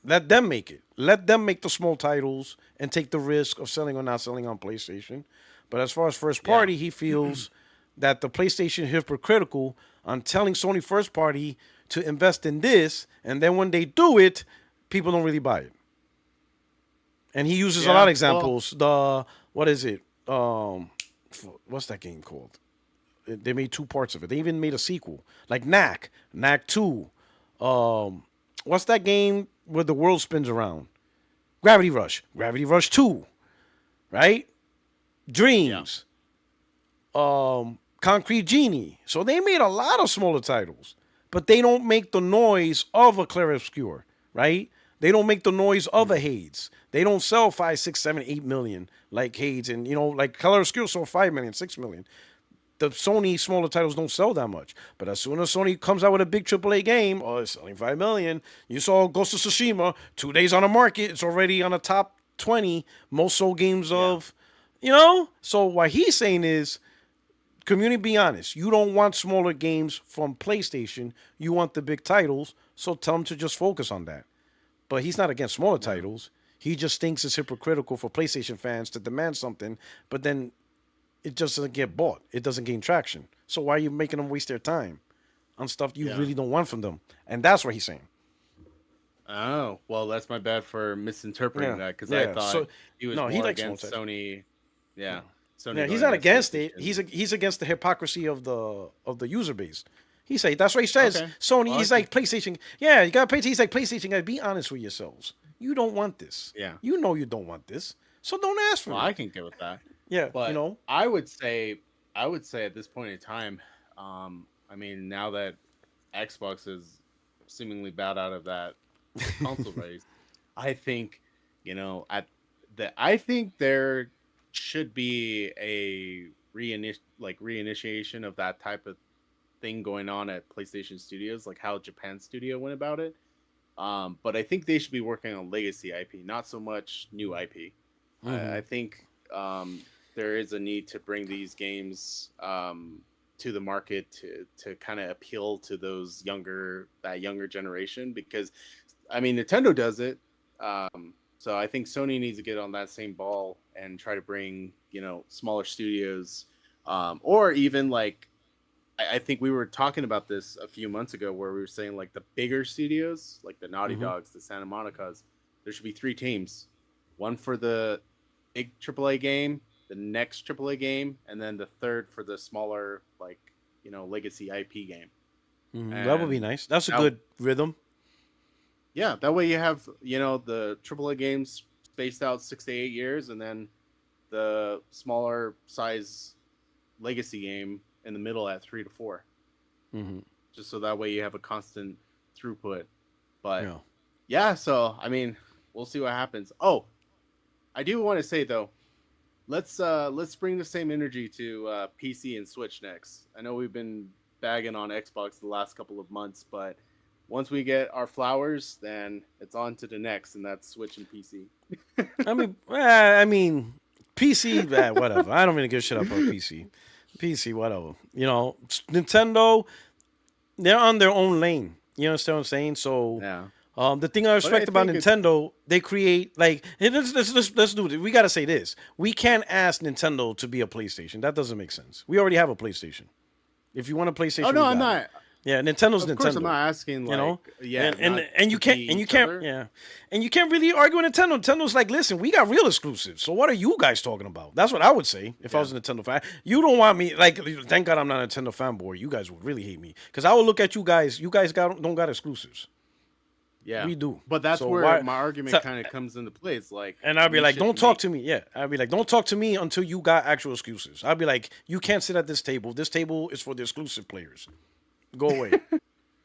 Speaker 1: let them make it. Let them make the small titles and take the risk of selling or not selling on PlayStation. But as far as first party, he feels that the PlayStation is hypocritical on telling Sony first party to invest in this, and then when they do it, people don't really buy it. And he uses a lot of
Speaker 5: Yeah, well,
Speaker 1: examples. The what is it? What's that game called? They made two parts of it. They even made a sequel, like Knack 2. What's that game where the world spins around? Gravity Rush 2, right?
Speaker 5: yeah.
Speaker 1: Dreams, Concrete Genie. So they made a lot of smaller titles, but they don't make the noise of a Clair Obscur, right? They don't make the noise of a Hades. They don't sell 5, 6, 7, 8 million like Hades, and like Clair Obscur sold 5 million, 6 million. The Sony smaller titles don't sell that much. But as soon as Sony comes out with a big AAA game, oh, it's selling 5 million. You saw Ghost of Tsushima, 2 days on the market, it's already on the top 20 most sold games of, So what he's saying is, community, be honest. You don't want smaller games from PlayStation. You want the big titles. So tell them to just focus on that. But he's not against smaller titles. He just thinks it's hypocritical for PlayStation fans to demand something, but then it just doesn't get bought. It doesn't gain traction. So why are you making them waste their time on stuff you really don't want from them? And that's what he's saying.
Speaker 5: Oh, well, that's my bad for misinterpreting that, because
Speaker 1: Yeah.
Speaker 5: I thought
Speaker 1: So
Speaker 5: he was
Speaker 1: no, he
Speaker 5: more
Speaker 1: likes
Speaker 5: against
Speaker 1: small titles.
Speaker 5: Sony. Yeah, Sony.
Speaker 1: Yeah, he's
Speaker 5: going
Speaker 1: not against it.
Speaker 5: PlayStation.
Speaker 1: He's against the hypocrisy of the user base. He say that's what he says.
Speaker 5: Okay.
Speaker 1: Sony,
Speaker 5: Well,
Speaker 1: he's like PlayStation. Yeah, you gotta pay. He's like PlayStation. Gotta be honest with yourselves. You don't want this.
Speaker 5: Yeah.
Speaker 1: You know you don't want this. So don't ask for
Speaker 5: Well,
Speaker 1: it.
Speaker 5: I can get with that.
Speaker 1: Yeah,
Speaker 5: But I would say at this point in time, I mean, now that Xbox is seemingly bowed out of that console race, I think, I think there should be a reinitiation of that type of thing going on at PlayStation Studios, like how Japan Studio went about it. But I think they should be working on legacy IP, not so much new IP. I think there is a need to bring these games to the market to kind of appeal to that younger generation, because I mean Nintendo does it. So I think Sony needs to get on that same ball and try to bring smaller studios, or even like I think we were talking about this a few months ago, where we were saying like the bigger studios, like the Naughty Dogs, the Santa Monicas, there should be 3 teams, one for the big AAA game, the next AAA game, and then the third for the smaller legacy IP game.
Speaker 1: that would be nice. That's a good rhythm.
Speaker 5: Yeah, that way you have the AAA games spaced out 6 to 8 years, and then the smaller size legacy game in the middle at 3 to 4. Just so that way you have a constant throughput. But yeah, so I mean, we'll see what happens. Oh, I do want to say though, let's bring the same energy to PC and Switch next. I know we've been bagging on Xbox the last couple of months, but once we get our flowers, then it's on to the next, and that's Switch and PC.
Speaker 1: I mean, PC, whatever. I don't really give a shit about PC. PC, whatever. Nintendo, they're on their own lane. You understand what I'm saying? So, the thing I respect about Nintendo, they create let's do it. We gotta say this. We can't ask Nintendo to be a PlayStation. That doesn't make sense. We already have a PlayStation. If you want a PlayStation,
Speaker 5: oh no, I'm not.
Speaker 1: Yeah, Nintendo's
Speaker 5: of
Speaker 1: Nintendo.
Speaker 5: Course I'm not asking,
Speaker 1: and you can't really argue with Nintendo. Nintendo's like, listen, we got real exclusives. So what are you guys talking about? That's what I would say if I was a Nintendo fan. You don't want me thank God I'm not a Nintendo fanboy. You guys would really hate me because I would look at you guys. You guys don't got exclusives.
Speaker 5: Yeah,
Speaker 1: we do.
Speaker 5: But that's where my argument kind of comes into play. It's like,
Speaker 1: and I'd be like, don't talk to me. Yeah, I'd be like, don't talk to me until you got actual exclusives. I'd be like, you can't sit at this table. This table is for the exclusive players. Go away.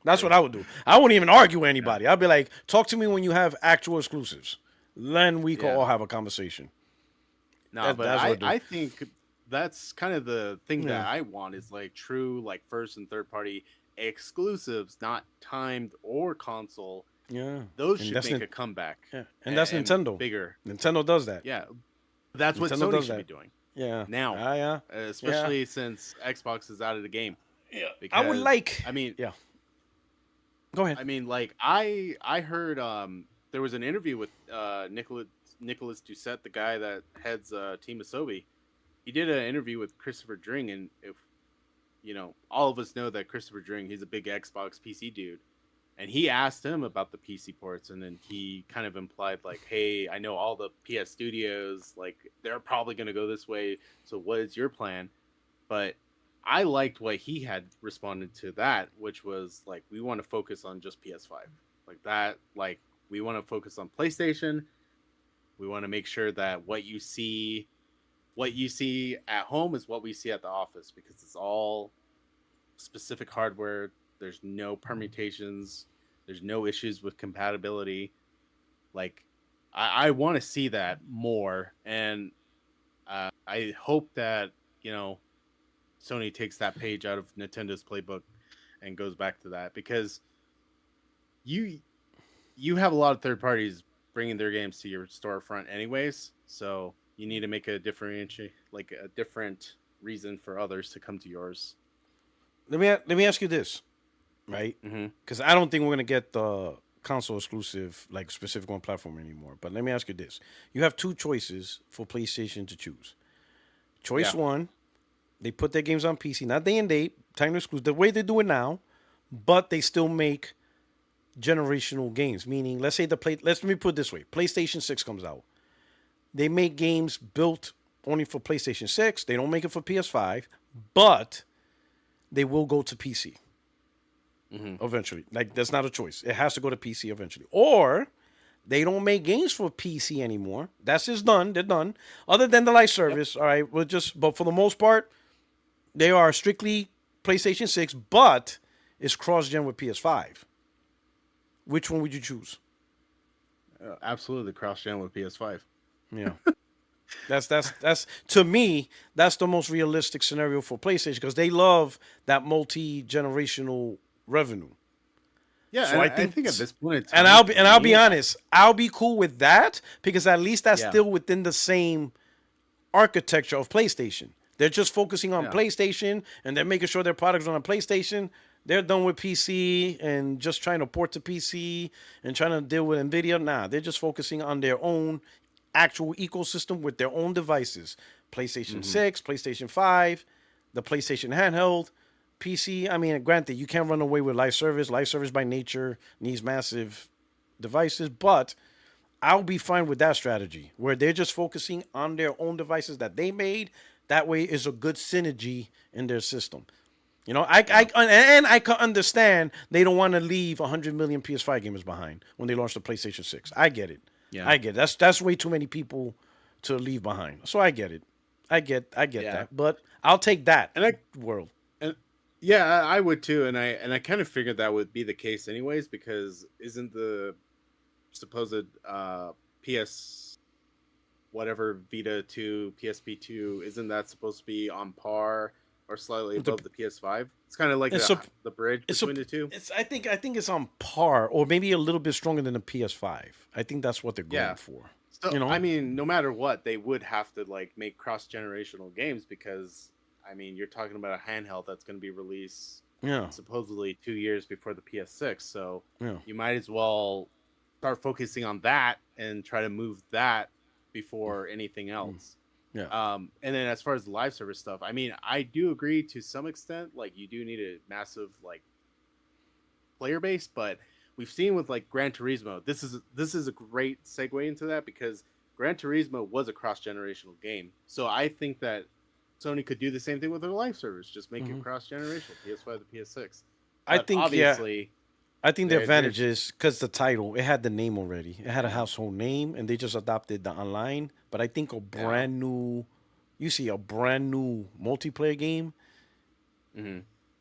Speaker 1: That's what I would do. I wouldn't even argue with anybody. I'd be like, talk to me when you have actual exclusives. Then we can all have a conversation.
Speaker 5: No, but I think that's kind of the thing that I want is like true first and third party exclusives, not timed or console.
Speaker 1: Yeah.
Speaker 5: Those should make a comeback.
Speaker 1: Yeah. And that's Nintendo.
Speaker 5: Bigger.
Speaker 1: Nintendo does that.
Speaker 5: Yeah. That's what Sony should be doing.
Speaker 1: Yeah.
Speaker 5: Now. Especially since Xbox is out of the game.
Speaker 1: Yeah.
Speaker 5: Because,
Speaker 1: I would like.
Speaker 5: I mean.
Speaker 1: Yeah. Go ahead.
Speaker 5: I mean, I heard there was an interview with Nicholas Doucette, the guy that heads Team Asobi. He did an interview with Christopher Dring, and all of us know that Christopher Dring, he's a big Xbox PC dude. And he asked him about the PC ports, and then he kind of implied, like, hey, I know all the PS studios, like, they're probably going to go this way. So what is your plan? But I liked what he had responded to that, which was, like, we want to focus on just PS5. Like that, like, we want to focus on PlayStation. We want to make sure that what you see at home is what we see at the office, because it's all specific hardware. There's no permutations. There's no issues with compatibility. Like, I want to see that more, and I hope that Sony takes that page out of Nintendo's playbook and goes back to that, because you have a lot of third parties bringing their games to your storefront anyways, so you need to make a different reason for others to come to yours.
Speaker 1: Let me ask you this, right? Because I don't think we're gonna get the console exclusive, like, specific on platform anymore. But let me ask you this: you have two choices for PlayStation to choose. Choice one, they put their games on PC, not day and date, time exclusive, the way they do it now, but they still make generational games. Meaning, let me put it this way: PlayStation 6 comes out, they make games built only for PlayStation 6. They don't make it for PS5, but they will go to PC eventually. Like, that's not a choice. It has to go to PC eventually. Or they don't make games for PC anymore. That's just done. They're done. Other than the live service, all right, but for the most part, they are strictly PlayStation 6, but it's cross-gen with PS5. Which one would you choose?
Speaker 5: Absolutely cross-gen with PS5.
Speaker 1: Yeah. That's to me, that's the most realistic scenario for PlayStation, because they love that multi-generational revenue.
Speaker 5: Yeah,
Speaker 1: so
Speaker 5: I think at this point,
Speaker 1: I'll be honest, I'll be cool with that, because at least that's still within the same architecture of PlayStation. They're just focusing on PlayStation, and they're making sure their products are on PlayStation. They're done with PC and just trying to port to PC and trying to deal with NVIDIA. Nah, they're just focusing on their own actual ecosystem with their own devices. PlayStation 6, PlayStation 5, the PlayStation handheld, PC. I mean, granted, you can't run away with live service. Live service by nature needs massive devices, but I'll be fine with that strategy where they're just focusing on their own devices that they made. That way is a good synergy in their system. I can understand they don't want to leave 100 million PS5 gamers behind when they launch the PlayStation 6. I get it. Yeah. I get it. That's way too many people to leave behind. So I get it. I get that. But I'll take that world.
Speaker 5: And yeah, I would too. And I kind of figured that would be the case anyways, because isn't the supposed PS whatever Vita 2, PSP 2, isn't that supposed to be on par or slightly above the PS5? It's kind of like the bridge between the two.
Speaker 1: I think it's on par, or maybe a little bit stronger than the PS5. I think that's what they're going for.
Speaker 5: So, I mean, no matter what, they would have to like make cross-generational games, because I mean, you're talking about a handheld that's going to be released supposedly 2 years before the PS6. So you might as well start focusing on that and try to move that before anything else. And then as far as the live service stuff, I mean, I do agree to some extent. Like, you do need a massive like player base, but we've seen with like Gran Turismo, this is a great segue into that, because Gran Turismo was a cross-generational game. So I think that Sony could do the same thing with their live service, just make it cross-generational, PS5 to PS6. But
Speaker 1: I think
Speaker 5: obviously.
Speaker 1: I think the advantage is because the title, it had the name already. It had a household name, and they just adopted the online. But I think a brand new multiplayer game,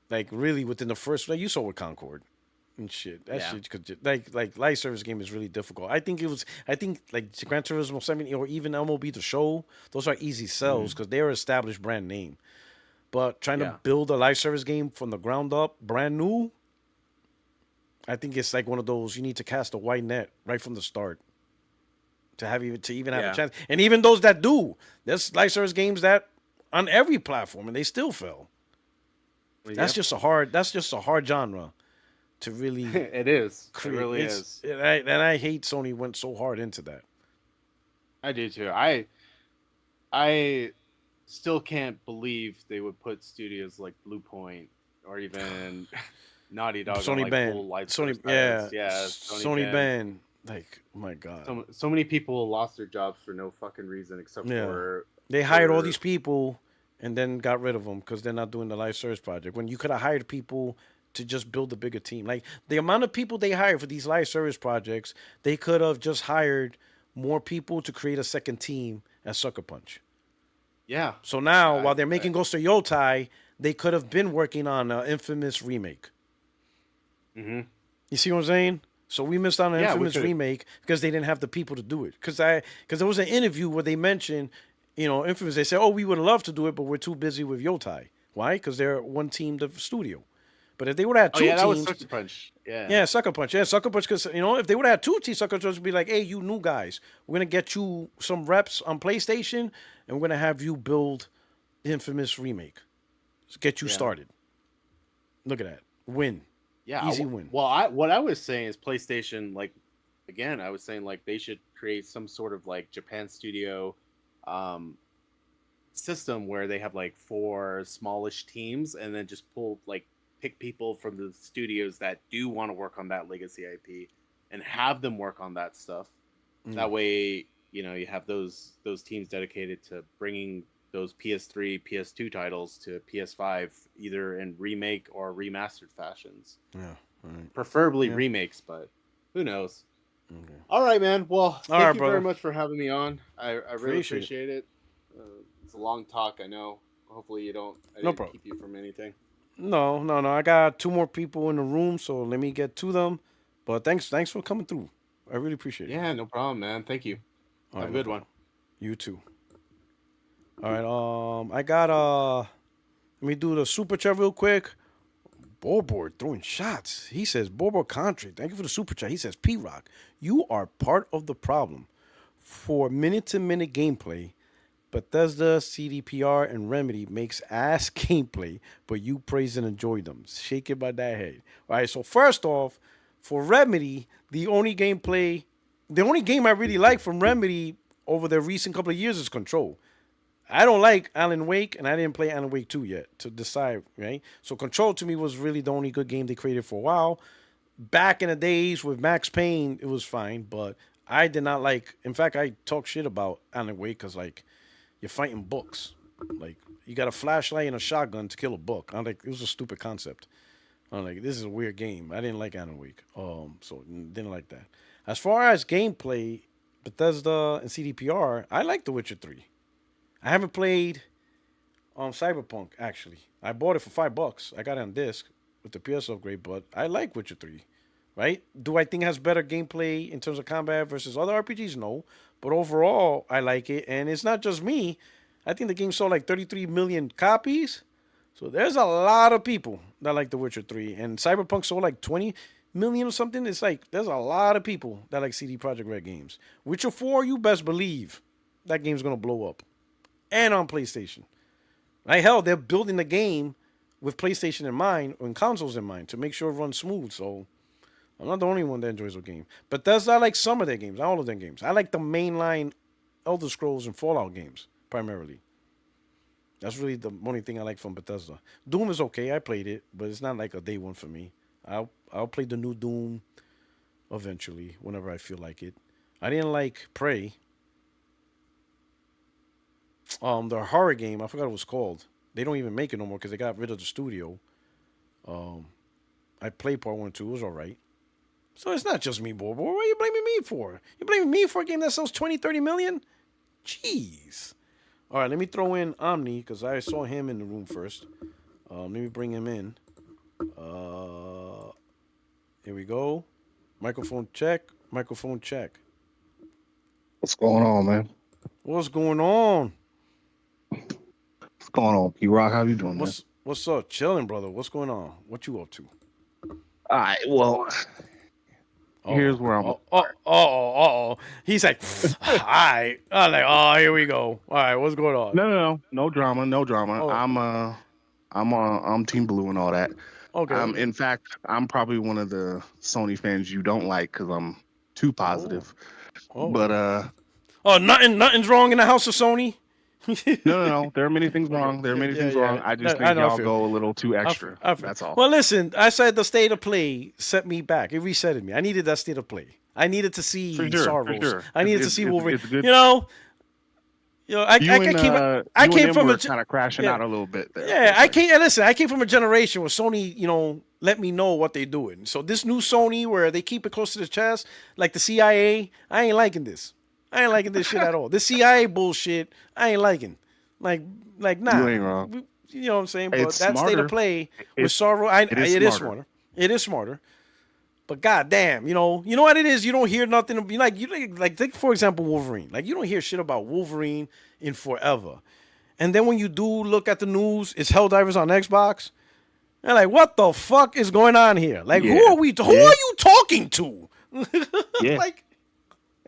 Speaker 1: like really within the first, like you saw with Concord and shit. That shit could like live service game is really difficult. I think like Gran Turismo 7 or even MLB The Show, those are easy sells because they're an established brand name. But trying to build a live service game from the ground up, brand new, I think it's like one of those, you need to cast a wide net right from the start to even have a chance. And even those that do, there's live service games that on every platform and they still fail. That's just a hard genre to really
Speaker 5: it is.
Speaker 1: Create.
Speaker 5: It really is.
Speaker 1: And I hate Sony went so hard into that.
Speaker 5: I do too. I still can't believe they would put studios like Blue Point or even Naughty Dog on
Speaker 1: Sony
Speaker 5: like
Speaker 1: ban.
Speaker 5: full live
Speaker 1: Sony,
Speaker 5: service
Speaker 1: yeah.
Speaker 5: titles. Yeah, Sony
Speaker 1: Sony
Speaker 5: ban.
Speaker 1: ban. Like, oh my god.
Speaker 5: So many people lost their jobs for no fucking reason except
Speaker 1: Yeah.
Speaker 5: for
Speaker 1: They hired all these people and then got rid of them because they're not doing the live service project. When you could have hired people to just build a bigger team. Like the amount of people they hire for these live service projects, they could have just hired more people to create a second team at Sucker Punch.
Speaker 5: Yeah.
Speaker 1: So now, while they're making Ghost of Yotai, they could have been working on an Infamous remake.
Speaker 5: Mm-hmm.
Speaker 1: You see what I'm saying? So we missed out on an Infamous
Speaker 5: could've.
Speaker 1: remake because they didn't have the people to do it. Because there was an interview where they mentioned, Infamous. They said, "Oh, we would love to do it, but we're too busy with Yotai." Why? Because they're one team, the studio. But if they would have had two
Speaker 5: that was
Speaker 1: teams,
Speaker 5: Sucker Punch. Yeah.
Speaker 1: yeah, Sucker Punch. Yeah, Sucker Punch. Because if they would have had two teams, Sucker Punch would be like, "Hey, you new guys, we're gonna get you some reps on PlayStation, and we're gonna have you build the Infamous remake. Let's get you started." Look at that win.
Speaker 5: Yeah,
Speaker 1: Easy win.
Speaker 5: Well, what I was saying is PlayStation. Like, again, I was saying like they should create some sort of like Japan studio system where they have like 4 smallish teams, and then just pick people from the studios that do want to work on that legacy IP, and have them work on that stuff. That way, you have those teams dedicated to bringing those PS3, PS2 titles to PS5, either in remake or remastered fashions.
Speaker 1: Yeah, right.
Speaker 5: Preferably remakes, but who knows?
Speaker 1: Okay.
Speaker 5: All right, man. Well, thank you
Speaker 1: brother.
Speaker 5: very much for having me on. I really appreciate it. It's a long talk, I know. Hopefully I didn't keep you from anything.
Speaker 1: No. I got 2 more people in the room, so let me get to them. But thanks for coming through. I really appreciate it.
Speaker 5: Yeah, no problem, man. Thank you. Have a good one.
Speaker 1: You too. All right. I got let me do the super chat real quick. Borbord throwing shots. He says, Borbord Country, thank you for the super chat. He says, P-Rock, you are part of the problem. For minute-to-minute gameplay, Bethesda, CDPR, and Remedy makes ass gameplay, but you praise and enjoy them. Shake it by that head. All right, so first off, for Remedy, the only game I really like from Remedy over the recent couple of years is Control. I don't like Alan Wake, and I didn't play Alan Wake 2 yet to decide, right? So Control to me was really the only good game they created for a while. Back in the days with Max Payne, it was fine, but I did not like... In fact, I talk shit about Alan Wake because, like, you're fighting books. Like, you got a flashlight and a shotgun to kill a book. I'm like, it was a stupid concept. I'm like, this is a weird game. I didn't like Alan Wake. So didn't like that. As far as gameplay, Bethesda and CDPR, I like The Witcher 3. I haven't played Cyberpunk, actually. I bought it for $5. I got it on disc with the PS upgrade, but I like Witcher 3, right? Do I think it has better gameplay in terms of combat versus other RPGs? No. But overall, I like it. And it's not just me. I think the game sold like 33 million copies. So there's a lot of people that like The Witcher 3. And Cyberpunk sold like 20 million or something. It's like there's a lot of people that like CD Projekt Red games. Witcher 4, you best believe that game's going to blow up. And on PlayStation. Like, hell, they're building the game with PlayStation in mind and consoles in mind to make sure it runs smooth. So I'm not the only one that enjoys the game. But I like some of their games, not all of their games. I like the mainline Elder Scrolls and Fallout games, primarily. That's really the only thing I like from Bethesda. Doom is okay. I played it, but it's not like a day one for me. I'll play the new Doom eventually, whenever I feel like it. I didn't like Prey. The horror game, I forgot what it was called. They don't even make it no more because they got rid of the studio. I played part 1 and 2. It was all right. So it's not just me, Bobo. What are you blaming me for? You blaming me for a game that sells 20, 30 million? Jeez. All right, let me throw in Omni because I saw him in the room first. Let me bring him in. Here we go. Microphone check. Microphone check.
Speaker 6: What's going on, man?
Speaker 1: What's going on?
Speaker 6: What's going on, P-Rock? How you doing, man?
Speaker 1: What's up? Chilling, brother. What's going on? What you up to?
Speaker 6: All right, well, here's where I'm...
Speaker 1: He's like, all right. I'm like, oh, here we go. All right, what's going on?
Speaker 6: No drama. Oh. I'm Team Blue and all that.
Speaker 1: Okay.
Speaker 6: In fact, I'm probably one of the Sony fans you don't like because I'm too positive.
Speaker 1: Oh.
Speaker 6: But
Speaker 1: nothing's wrong in the house of Sony.
Speaker 6: No. There are many things
Speaker 1: Okay.
Speaker 6: wrong. There are many things
Speaker 1: Yeah.
Speaker 6: wrong. I
Speaker 1: No,
Speaker 6: just
Speaker 1: I
Speaker 6: think
Speaker 1: know. I
Speaker 6: y'all
Speaker 1: feel.
Speaker 6: go a little too
Speaker 1: I feel.
Speaker 6: extra.
Speaker 1: I feel.
Speaker 6: That's all.
Speaker 1: Well, listen. I said the state of play set me back. It resetted me. I needed that state of play. I needed to
Speaker 6: For
Speaker 1: see
Speaker 6: sure. For
Speaker 1: Sorrows.
Speaker 6: sure.
Speaker 1: I needed to see Wolverine.
Speaker 6: It's good.
Speaker 1: You know. I
Speaker 6: You and
Speaker 1: came. I
Speaker 6: you and
Speaker 1: came
Speaker 6: him
Speaker 1: from a.
Speaker 6: were kind of crashing
Speaker 1: Yeah.
Speaker 6: out a little bit there for
Speaker 1: Yeah,
Speaker 6: a
Speaker 1: I
Speaker 6: second.
Speaker 1: came. And listen, I came from a generation where Sony, let me know what they're doing. So this new Sony, where they keep it close to the chest, like the CIA, I ain't liking this. I ain't liking this shit at all. This CIA bullshit, I ain't liking. Like,
Speaker 6: You
Speaker 1: nah.
Speaker 6: ain't wrong.
Speaker 1: You know what I'm saying?
Speaker 6: It's
Speaker 1: But that state of
Speaker 6: smarter.
Speaker 1: play with
Speaker 6: It
Speaker 1: Sorrow,
Speaker 6: it is
Speaker 1: it is
Speaker 6: smarter.
Speaker 1: smarter. It is smarter. But goddamn, you know what it is. You don't hear nothing. Like take for example Wolverine. Like you don't hear shit about Wolverine in forever. And then when you do look at the news, it's Helldivers on Xbox. And like, what the fuck is going on here? Like, who
Speaker 6: Yeah.
Speaker 1: are we? Who are
Speaker 6: Yeah.
Speaker 1: you talking to?
Speaker 6: Yeah.
Speaker 1: Like,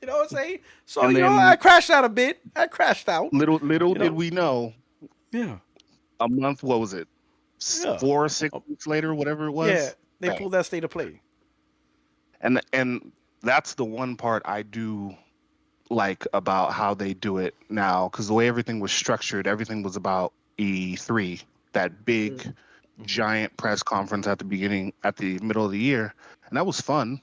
Speaker 1: you know what I'm saying? So
Speaker 6: And
Speaker 1: I
Speaker 6: then
Speaker 1: crashed out a bit. I crashed out.
Speaker 6: little
Speaker 1: You
Speaker 6: did
Speaker 1: know?
Speaker 6: we know,
Speaker 1: Yeah.
Speaker 6: a month, what was it?
Speaker 1: Yeah.
Speaker 6: 4 or 6
Speaker 1: Oh,
Speaker 6: weeks later, whatever it
Speaker 1: yeah.
Speaker 6: was.
Speaker 1: They
Speaker 6: Bang.
Speaker 1: pulled that state of play.
Speaker 6: And that's the one part I do like about how they do it now, because the way everything was structured, everything was about E3, that big giant press conference at the middle of the year, and that was fun.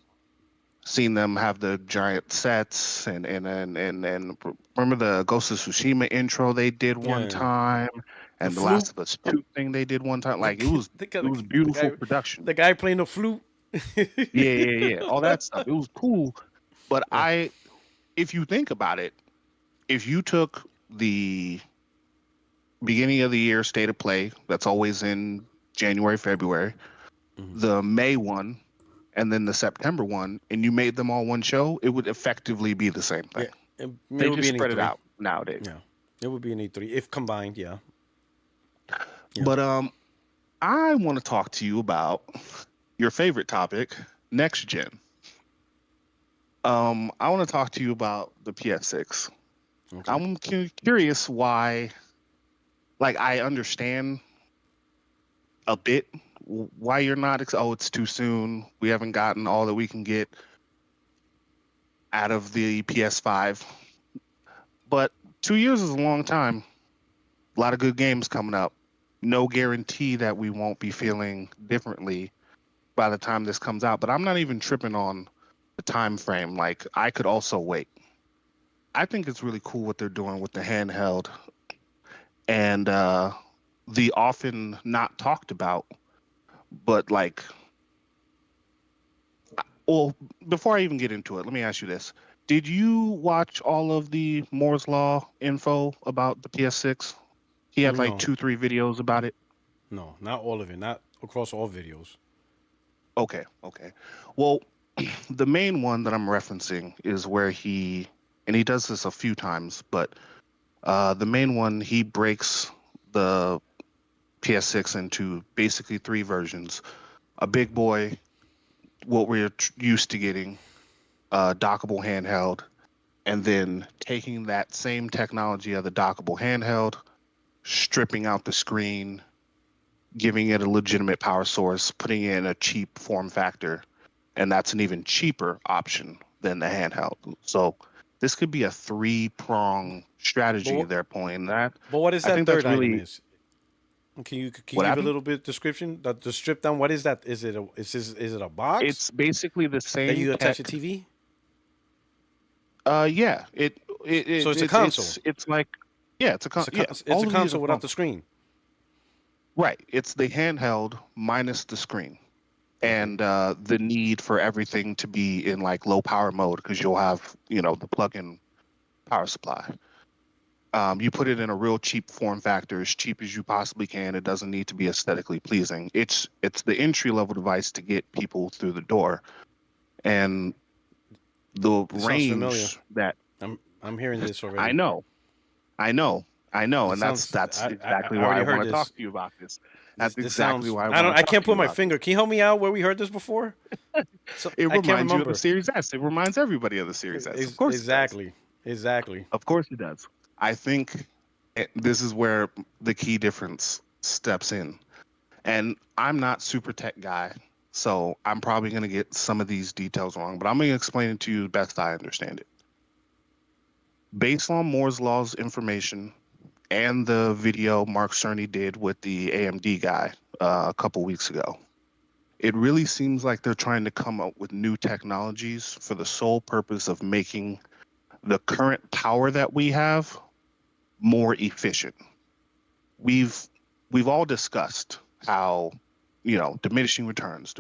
Speaker 6: Seeing them have the giant sets and remember the Ghost of Tsushima intro they did one
Speaker 1: Yeah.
Speaker 6: time,
Speaker 1: The
Speaker 6: and the
Speaker 1: flute.
Speaker 6: Last of Us 2 thing they did one time.
Speaker 1: The,
Speaker 6: Like it was
Speaker 1: the,
Speaker 6: it was
Speaker 1: the
Speaker 6: beautiful
Speaker 1: guy
Speaker 6: production.
Speaker 1: the guy playing the flute.
Speaker 6: Yeah. All that stuff. It was cool. But
Speaker 1: Yeah.
Speaker 6: if you think about it, if you took the beginning of the year state of play, that's always in January, February,
Speaker 1: Mhm.
Speaker 6: the May one, and then the September one, and you made them all one show, it would effectively be the same thing.
Speaker 1: Yeah. It
Speaker 6: They
Speaker 1: would
Speaker 6: just
Speaker 1: be an
Speaker 6: spread it
Speaker 1: E3.
Speaker 6: out nowadays.
Speaker 1: Yeah. It would be an E3 if combined. Yeah. Yeah.
Speaker 6: But I want to talk to you about your favorite topic, next gen. I want to talk to you about the PS6.
Speaker 1: Okay.
Speaker 6: I'm curious why. Like, I understand a bit why you're not. Oh, it's too soon. We haven't gotten all that we can get out of the PS5. But 2 years is a long time. A lot of good games coming up. No guarantee that we won't be feeling differently by the time this comes out. But I'm not even tripping on the time frame. Like, I could also wait. I think it's really cool what they're doing with the handheld and the often not talked about, but like, well, before I even get into it, let me ask you this. Did you watch all of the Moore's Law info about the PS6? He had like
Speaker 1: No.
Speaker 6: 2, 3 videos about it.
Speaker 1: No. Not all of it. Not across all videos.
Speaker 6: Okay. Well, the main one that I'm referencing is where and he does this a few times, but the main one, he breaks the PS6 into basically 3 versions: a big boy, what we're used to getting, dockable handheld, and then taking that same technology of the dockable handheld, stripping out the screen, giving it a legitimate power source, putting it in a cheap form factor, and that's an even cheaper option than the handheld. So this could be a 3-prong
Speaker 1: But
Speaker 6: strategy they're pulling. That
Speaker 1: what is
Speaker 6: I
Speaker 1: that
Speaker 6: think that's
Speaker 1: third item
Speaker 6: really
Speaker 1: is? Can you
Speaker 6: what
Speaker 1: give a
Speaker 6: happened.
Speaker 1: little bit description? The strip down. What is that? Is it a box
Speaker 6: It's basically the
Speaker 1: that
Speaker 6: same
Speaker 1: you attach
Speaker 6: tech.
Speaker 1: your TV?
Speaker 6: Yeah,
Speaker 1: So it's a console.
Speaker 6: it's like, yeah, yeah,
Speaker 1: It's a
Speaker 6: all of these are
Speaker 1: console without the
Speaker 6: consoles.
Speaker 1: screen.
Speaker 6: Right. It's the handheld minus the screen.
Speaker 1: Okay.
Speaker 6: And the need for everything to be in like low power mode, because you'll have, the plug-in power supply. You put it in a real cheap form factor, as cheap as you possibly can. It doesn't need to be aesthetically pleasing. It's the entry level device to get people through the door, and the
Speaker 1: This sounds familiar.
Speaker 6: range that
Speaker 1: I'm hearing this
Speaker 6: I
Speaker 1: already.
Speaker 6: know, I know,
Speaker 1: It
Speaker 6: and that's
Speaker 1: sounds.
Speaker 6: that's
Speaker 1: I
Speaker 6: exactly why
Speaker 1: already
Speaker 6: I
Speaker 1: heard
Speaker 6: want to
Speaker 1: this.
Speaker 6: talk to you about this.
Speaker 1: This
Speaker 6: That's
Speaker 1: this
Speaker 6: exactly
Speaker 1: sounds.
Speaker 6: why I
Speaker 1: I don't.
Speaker 6: want
Speaker 1: I
Speaker 6: to talk
Speaker 1: can't
Speaker 6: to you
Speaker 1: put my
Speaker 6: about this.
Speaker 1: finger. Can you help me out where we heard this before? So,
Speaker 6: It
Speaker 1: I can't
Speaker 6: reminds you of the
Speaker 1: remember.
Speaker 6: Series S. It reminds everybody of the Series S. Of course it does.
Speaker 1: Exactly. Exactly.
Speaker 6: Of course it does. I think this is where the key difference steps in. And I'm not super tech guy, so I'm probably going to get some of these details wrong, but I'm going to explain it to you as best I understand it. Based on Moore's Law's information and the video Mark Cerny did with the AMD guy a couple weeks ago. It really seems like they're trying to come up with new technologies for the sole purpose of making the current power that we have more efficient. We've all discussed how, diminishing returns.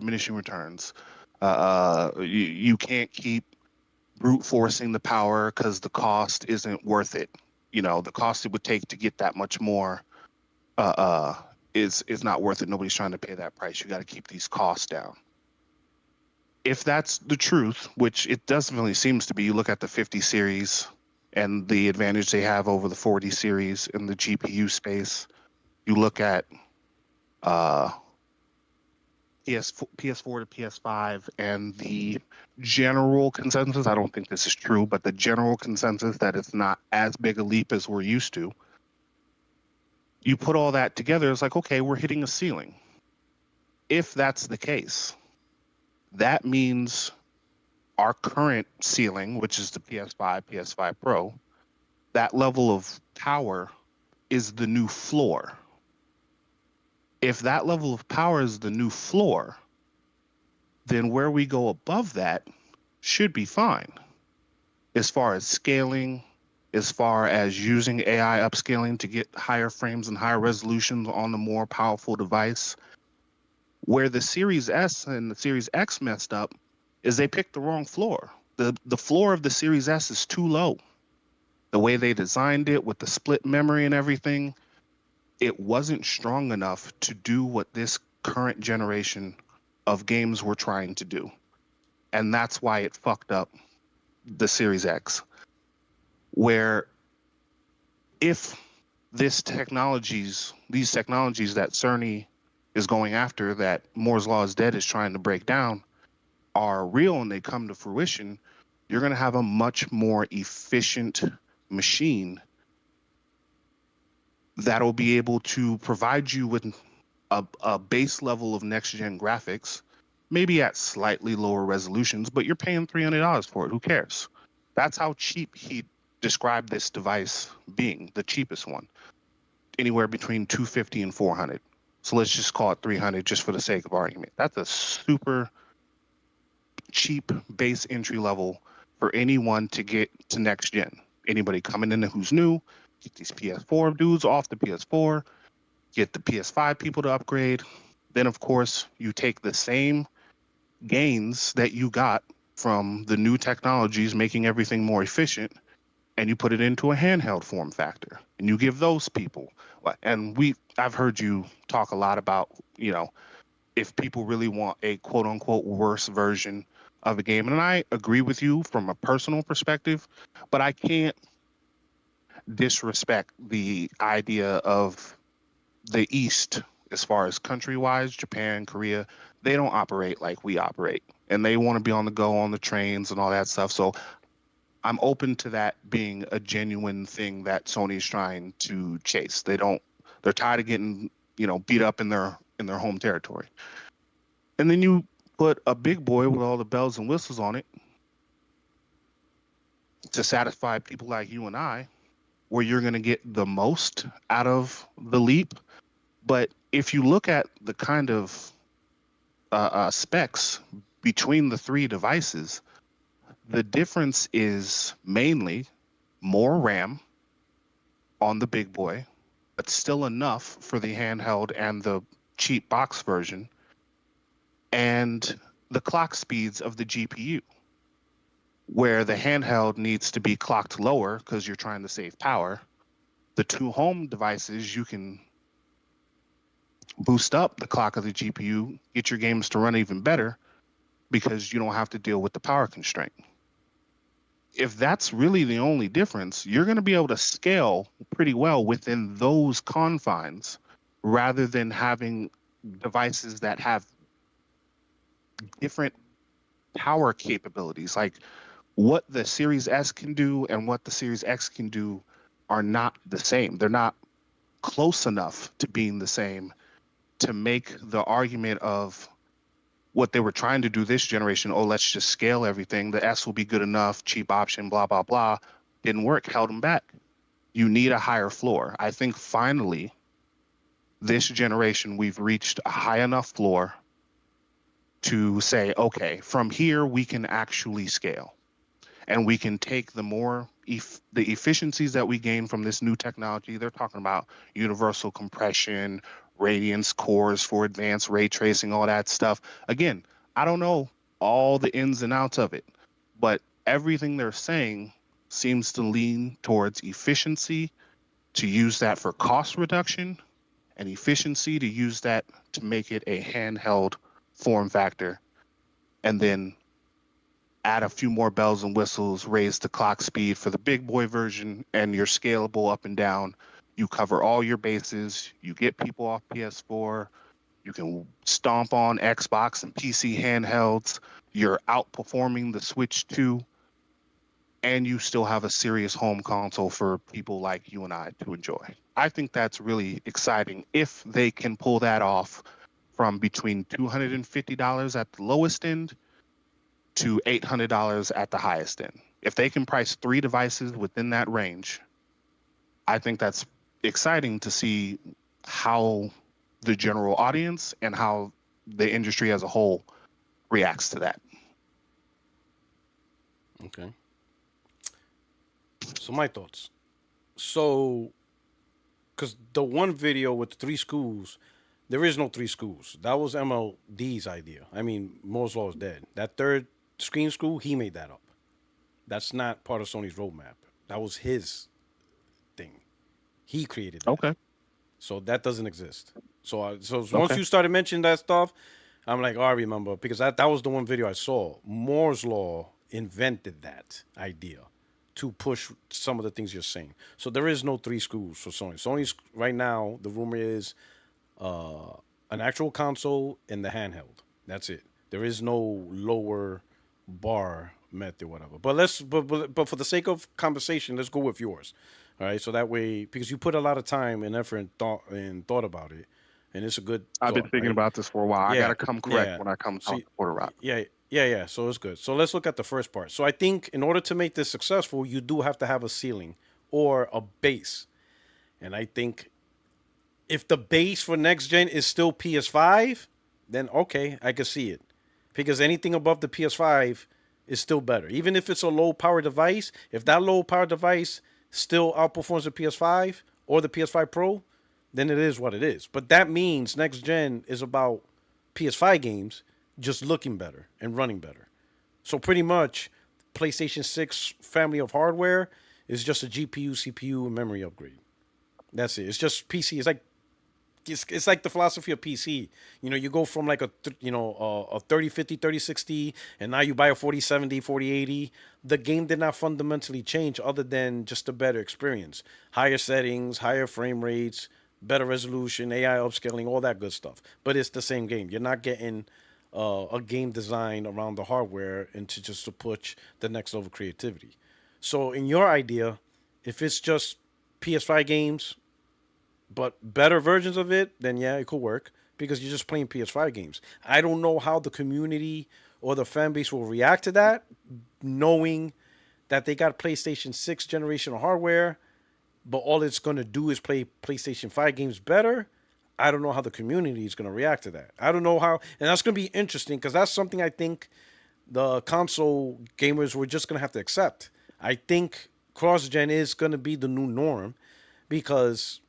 Speaker 6: You can't keep brute forcing the power because the cost isn't worth it. The cost it would take to get that much more uh, uh, is not worth it. Nobody's trying to pay that price. You got to keep these costs down. If that's the truth, which it definitely seems to be, you look at the 50 series and the advantage they have over the 40 series in the GPU space. You look at uh, PS4 to PS5 and the general consensus, I don't think this is true, but the general consensus that it's not as big a leap as we're used to. You put all that together, it's like, okay, we're hitting a ceiling. If that's the case, that means our current ceiling, which is the PS5, PS5 Pro, that level of power is the new floor. If that level of power is the new floor, then where we go above that should be fine. As far as scaling, as far as using AI upscaling to get higher frames and higher resolutions on the more powerful device. Where the Series S and the Series X messed up is they picked the wrong floor. The floor of the Series S is too low. The way they designed it with the split memory and everything, it wasn't strong enough to do what this current generation of games were trying to do. And that's why it fucked up the Series X. Where if these technologies that Cerny is going after, that Moore's Law is Dead is trying to break down, are real and they come to fruition, you're going to have a much more efficient machine that'll be able to provide you with a base level of next-gen graphics, maybe at slightly lower resolutions, but you're paying $300 for it. Who cares? That's how cheap he described this device being, the cheapest one, anywhere between $250 and $400. So let's just call it $300 just for the sake of argument. That's a super cheap base entry level for anyone to get to next gen. Anybody coming in who's new, get these PS4 dudes off the PS4, get the PS5 people to upgrade. Then, of course, you take the same gains that you got from the new technologies making everything more efficient, and you put it into a handheld form factor, and you give those people. And I've heard you talk a lot about, if people really want a quote unquote worse version of a game. And I agree with you from a personal perspective, but I can't disrespect the idea of the East as far as country-wise, Japan, Korea. They don't operate like we operate, and they want to be on the go on the trains and all that stuff. So I'm open to that being a genuine thing that Sony's trying to chase. They're tired of getting, beat up in their home territory. And then you put a big boy with all the bells and whistles on it to satisfy people like you and I, where you're going to get the most out of the leap. But if you look at the kind of specs between the three devices, the difference is mainly more RAM on the big boy, but still enough for the handheld and the cheap box version, and the clock speeds of the GPU, where the handheld needs to be clocked lower because you're trying to save power. The two home devices, you can boost up the clock of the GPU, get your games to run even better because you don't have to deal with the power constraint. If that's really the only difference, you're going to be able to scale pretty well within those confines rather than having devices that have different power capabilities. Like what the Series S can do and what the Series X can do are not the same. They're not close enough to being the same to make the argument of what they were trying to do this generation. Oh, let's just scale everything. The S will be good enough, cheap option, blah, blah, blah. Didn't work, held them back. You need a higher floor. I think finally, this generation, we've reached a high enough floor to say, okay, from here we can actually scale, and we can take the the efficiencies that we gain from this new technology. They're talking about universal compression, radiance cores for advanced ray tracing, all that stuff. Again, I don't know all the ins and outs of it, but everything they're saying seems to lean towards efficiency, to use that for cost reduction, and efficiency to use that to make it a handheld form factor, and then add a few more bells and whistles, raise the clock speed for the big boy version, and you're scalable up and down. You cover all your bases. You get people off PS4. You can stomp on Xbox and PC handhelds. You're outperforming the Switch 2, and you still have a serious home console for people like you and I to enjoy. I think that's really exciting if they can pull that off from between $250 at the lowest end to $800 at the highest end. If they can price 3 devices within that range, I think that's exciting to see how the general audience and how the industry as a whole reacts to that.
Speaker 1: Okay. So my thoughts. So, because the one video with the 3 schools, there is no 3 schools. That was MLD's idea. I mean, Moore's Law is dead. That third screen school, he made that up. That's not part of Sony's roadmap. That was his thing. He created that.
Speaker 6: Okay.
Speaker 1: So that doesn't exist. So once
Speaker 6: Okay.
Speaker 1: you started mentioning that stuff, I'm like, oh, I remember because that was the one video I saw. Moore's Law invented that idea to push some of the things you're saying. So there is no 3 schools for Sony. Sony's right now, the rumor is an actual console and the handheld. That's it. There is no lower bar method, whatever. But for the sake of conversation, let's go with yours. All right. So that way, because you put a lot of time and effort and thought about it, and it's a good
Speaker 6: I've been
Speaker 1: thought,
Speaker 6: thinking
Speaker 1: right?
Speaker 6: about this for a while. I
Speaker 1: Yeah,
Speaker 6: got to come correct
Speaker 1: yeah.
Speaker 6: when I come talk
Speaker 1: See,
Speaker 6: to Puertorock.
Speaker 1: yeah. So it's good. So let's look at the first part. So I think in order to make this successful, you do have to have a ceiling or a base. And I think if the base for next gen is still PS5, then okay, I can see it. Because anything above the PS5 is still better. Even if it's a low power device, if that low power device still outperforms the PS5 or the PS5 Pro, then it is what it is. But that means next gen is about PS5 games just looking better and running better. So pretty much, PlayStation 6 family of hardware is just a GPU, CPU, and memory upgrade. That's it. It's just PC. It's like the philosophy of PC. You know, you go from like a 3050, 3060, and now you buy a 4070, 4080. The game did not fundamentally change other than just a better experience. Higher settings, higher frame rates, better resolution, AI upscaling, all that good stuff. But it's the same game. You're not getting a game design around the hardware into just to push the next level of creativity. So in your idea, if it's just PS5 games but better versions of it, then yeah, it could work because you're just playing PS5 games. I don't know how the community or the fan base will react to that, knowing that they got PlayStation 6 generation of hardware, but all it's going to do is play PlayStation 5 games better. I don't know how the community is going to react to that. I don't know how, and that's going to be interesting because that's something I think the console gamers were just going to have to accept. I think cross-gen is going to be the new norm because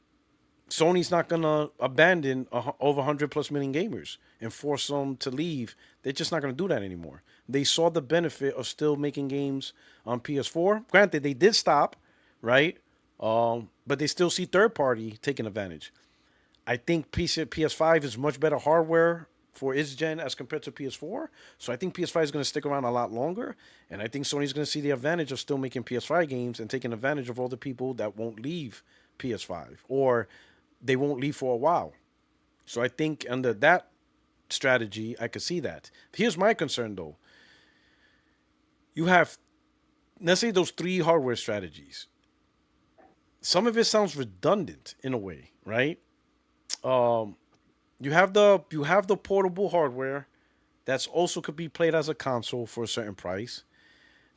Speaker 1: Sony's not going to abandon over 100 plus million gamers and force them to leave. They're just not going to do that anymore. They saw the benefit of still making games on PS4. Granted, they did stop, right? But they still see third party taking advantage. I think PS5 is much better hardware for its gen as compared to PS4. So I think PS5 is going to stick around a lot longer. And I think Sony's going to see the advantage of still making PS5 games and taking advantage of all the people that won't leave PS5 or they won't leave for a while. So I think under that strategy, I could see that. Here's my concern though. You have, let's say, those 3 hardware strategies. Some of it sounds redundant in a way, right? You have the portable hardware that's also could be played as a console for a certain price.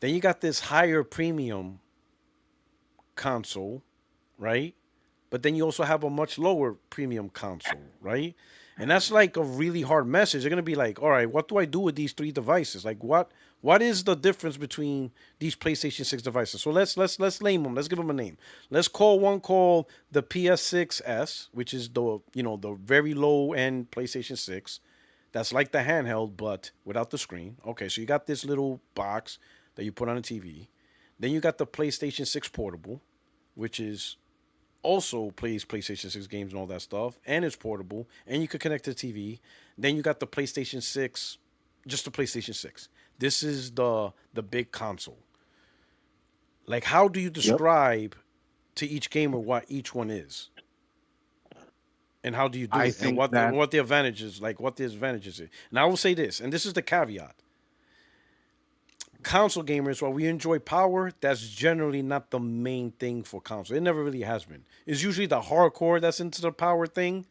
Speaker 1: Then you got this higher premium console right? But then you also have a much lower premium console, right? And that's like a really hard message. They're gonna be like, all right, what do I do with these three devices? Like, what is the difference between these PlayStation 6 devices? So let's name them. Let's give them a name. Let's call one called the PS6S, which is the very low end PlayStation 6. That's like the handheld, but without the screen. Okay, so you got this little box that you put on a TV. Then you got the PlayStation 6 Portable, which is also plays PlayStation 6 games and all that stuff, and it's portable, and you could connect to the TV. Then you got the PlayStation 6, just the PlayStation 6. This is the big console. Like, how do you
Speaker 6: Yep.
Speaker 1: describe to each gamer what each one is, and how do you do
Speaker 6: I
Speaker 1: it, and
Speaker 6: think that
Speaker 1: what the advantages, like what the advantages is. And I will say this, and this is the caveat: console gamers, while we enjoy power, that's generally not the main thing for console. It never really has been. It's usually the hardcore that's into the power thing,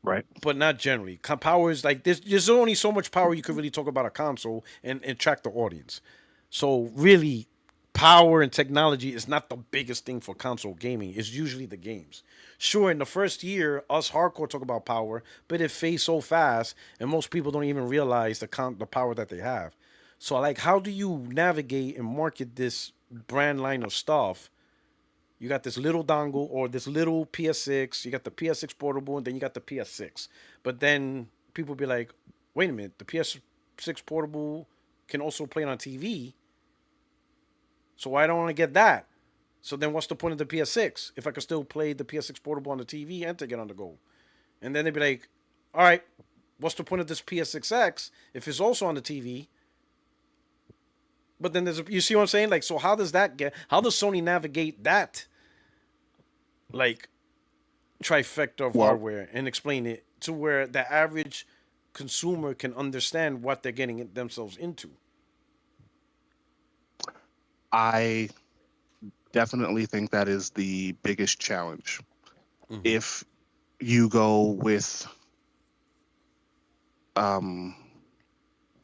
Speaker 6: right.
Speaker 1: but not generally. Power is like there's only so much power you could really talk about a console and attract the audience. So really, power and technology is not the biggest thing for console gaming. It's usually the games. Sure, in the first year, us hardcore talk about power, but it fades so fast, and most people don't even realize the power that they have. So, like, how do you navigate and market this brand line of stuff? You got this little dongle or this little PS6. You got the PS6 portable, and then you got the PS6. But then people be like, "Wait a minute, the PS6 portable can also play on TV. So why don't I get that? So then what's the point of the PS6 if I can still play the PS6 portable on the TV and take it on the go?" And then they'd be like, "All right, what's the point of this PS6X if it's also on the TV?" But then you see what I'm saying? Like, so how does Sony navigate that, like, trifecta of
Speaker 6: Well,
Speaker 1: hardware and explain it to where the average consumer can understand what they're getting themselves into?
Speaker 6: I definitely think that is the biggest challenge.
Speaker 1: Mm-hmm.
Speaker 6: If you go with,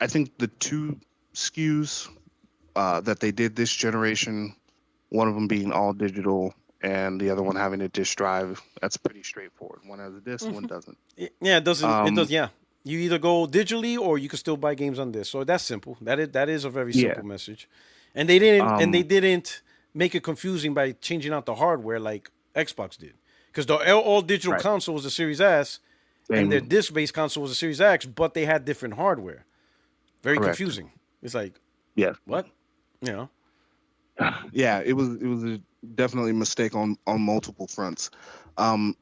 Speaker 6: I think the two SKUs that they did this generation, one of them being all digital and the other one having a disk drive, that's pretty straightforward. One has a disk, one doesn't.
Speaker 1: Yeah, it doesn't. It does.
Speaker 6: Um,
Speaker 1: Yeah, you either go digitally or you can still buy games on this. So that's simple. That is a very
Speaker 6: yeah.
Speaker 1: simple message. And they
Speaker 6: Um,
Speaker 1: didn't make it confusing by changing out the hardware like Xbox did, because the all digital
Speaker 6: right.
Speaker 1: console was the Series S, and their
Speaker 6: Same.
Speaker 1: disc based console was the Series X, but they had different hardware. Very
Speaker 6: Correct.
Speaker 1: confusing. It's like
Speaker 6: Yeah.
Speaker 1: what, you know?
Speaker 6: Yeah, it was a definitely mistake on multiple fronts.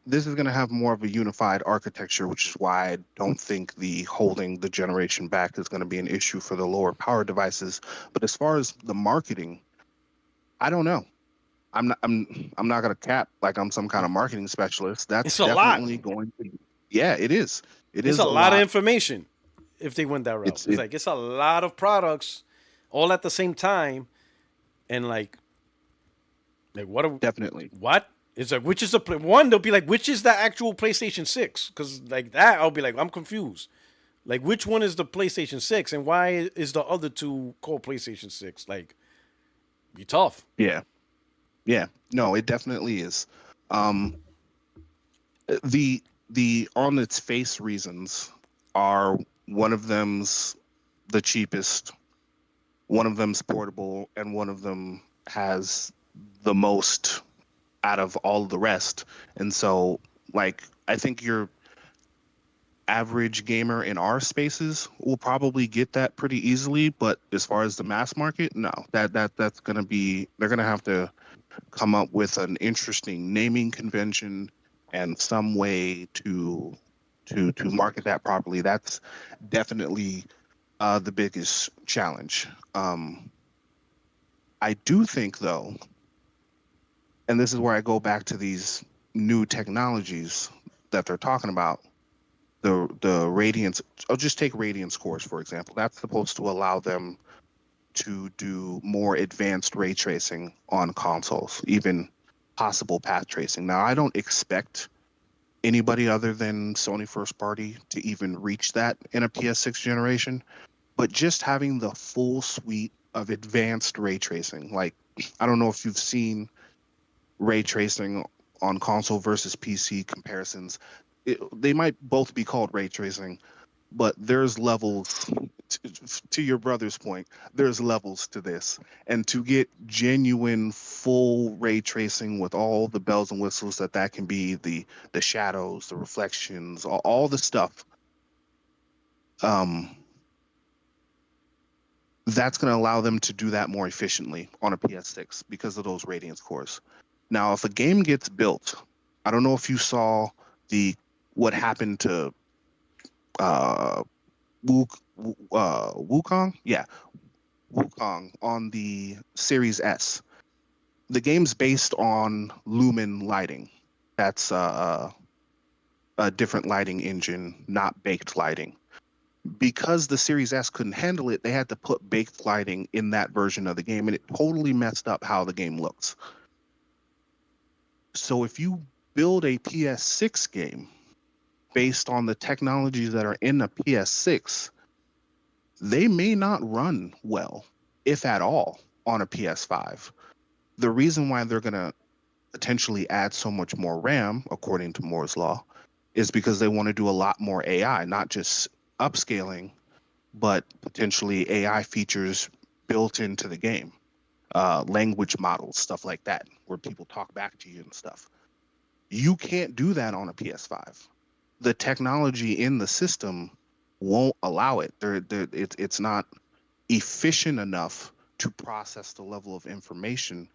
Speaker 6: This is going to have more of a unified architecture, which is why I don't think the holding the generation back is going to be an issue for the lower power devices. But as far as the marketing, I don't know. I'm not going to cap like I'm some kind of marketing specialist. That's
Speaker 1: It's a lot.
Speaker 6: definitely going to. Yeah, it is. It
Speaker 1: It's
Speaker 6: is
Speaker 1: a
Speaker 6: a
Speaker 1: lot of
Speaker 6: lot.
Speaker 1: information if they went that route.
Speaker 6: It's
Speaker 1: It's
Speaker 6: it
Speaker 1: like it's a lot of products all at the same time, and like
Speaker 6: definitely.
Speaker 1: what? It's like which is one? They'll be like, which is the actual PlayStation 6? Because like that, I'll be like, I'm confused. Like, which one is the PlayStation 6, and why is the other two called PlayStation 6? Like, be tough.
Speaker 6: Yeah. Yeah. No, it definitely is. Um, the on its face reasons are one of them's the cheapest, one of them's portable, and one of them has the most out of all the rest. And so, like, I think your average gamer in our spaces will probably get that pretty easily. But as far as the mass market, no, that's gonna be they're gonna have to come up with an interesting naming convention and some way to market that properly. That's definitely the biggest challenge. I do think though, and this is where I go back to these new technologies that they're talking about. The radiance. I'll just take radiance cores for example. That's supposed to allow them to do more advanced ray tracing on consoles, even possible path tracing. Now, I don't expect anybody other than Sony first party to even reach that in a PS6 generation, but just having the full suite of advanced ray tracing. Like, I don't know if you've seen ray tracing on console versus PC comparisons. They might both be called ray tracing, but there's levels. To your brother's point, there's levels to this, and to get genuine full ray tracing with all the bells and whistles that can be, the shadows, the reflections, all the stuff. Um, that's going to allow them to do that more efficiently on a PS6 because of those radiance cores. Now, if a game gets built, I don't know if you saw the what happened to uh, Wukong, yeah, Wukong on the Series S. The game's based on Lumen lighting. That's a different lighting engine, not baked lighting. Because the Series S couldn't handle it, they had to put baked lighting in that version of the game, and it totally messed up how the game looks. So if you build a PS6 game based on the technologies that are in a PS6, they may not run well, if at all, on a PS5. The reason why they're going to potentially add so much more RAM, according to Moore's Law, is because they want to do a lot more AI, not just upscaling, but potentially AI features built into the game, language models, stuff like that, where people talk back to you and stuff. You can't do that on a PS5. The technology in the system won't allow it. It's not efficient enough to process the level of information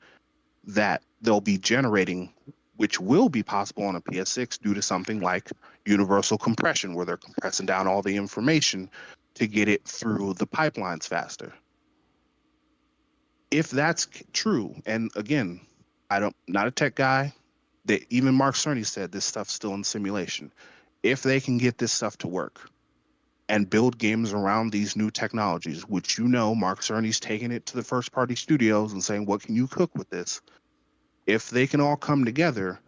Speaker 6: that they'll be generating, which will be possible on a PS6 due to something like universal compression, where they're compressing down all the information to get it through the pipelines faster. If that's true, and again, not a tech guy, that even Mark Cerny said this stuff's still in simulation. If they can get this stuff to work and build games around these new technologies, which Mark Cerny's taking it to the first party studios and saying, what can you cook with this? If they can all come together,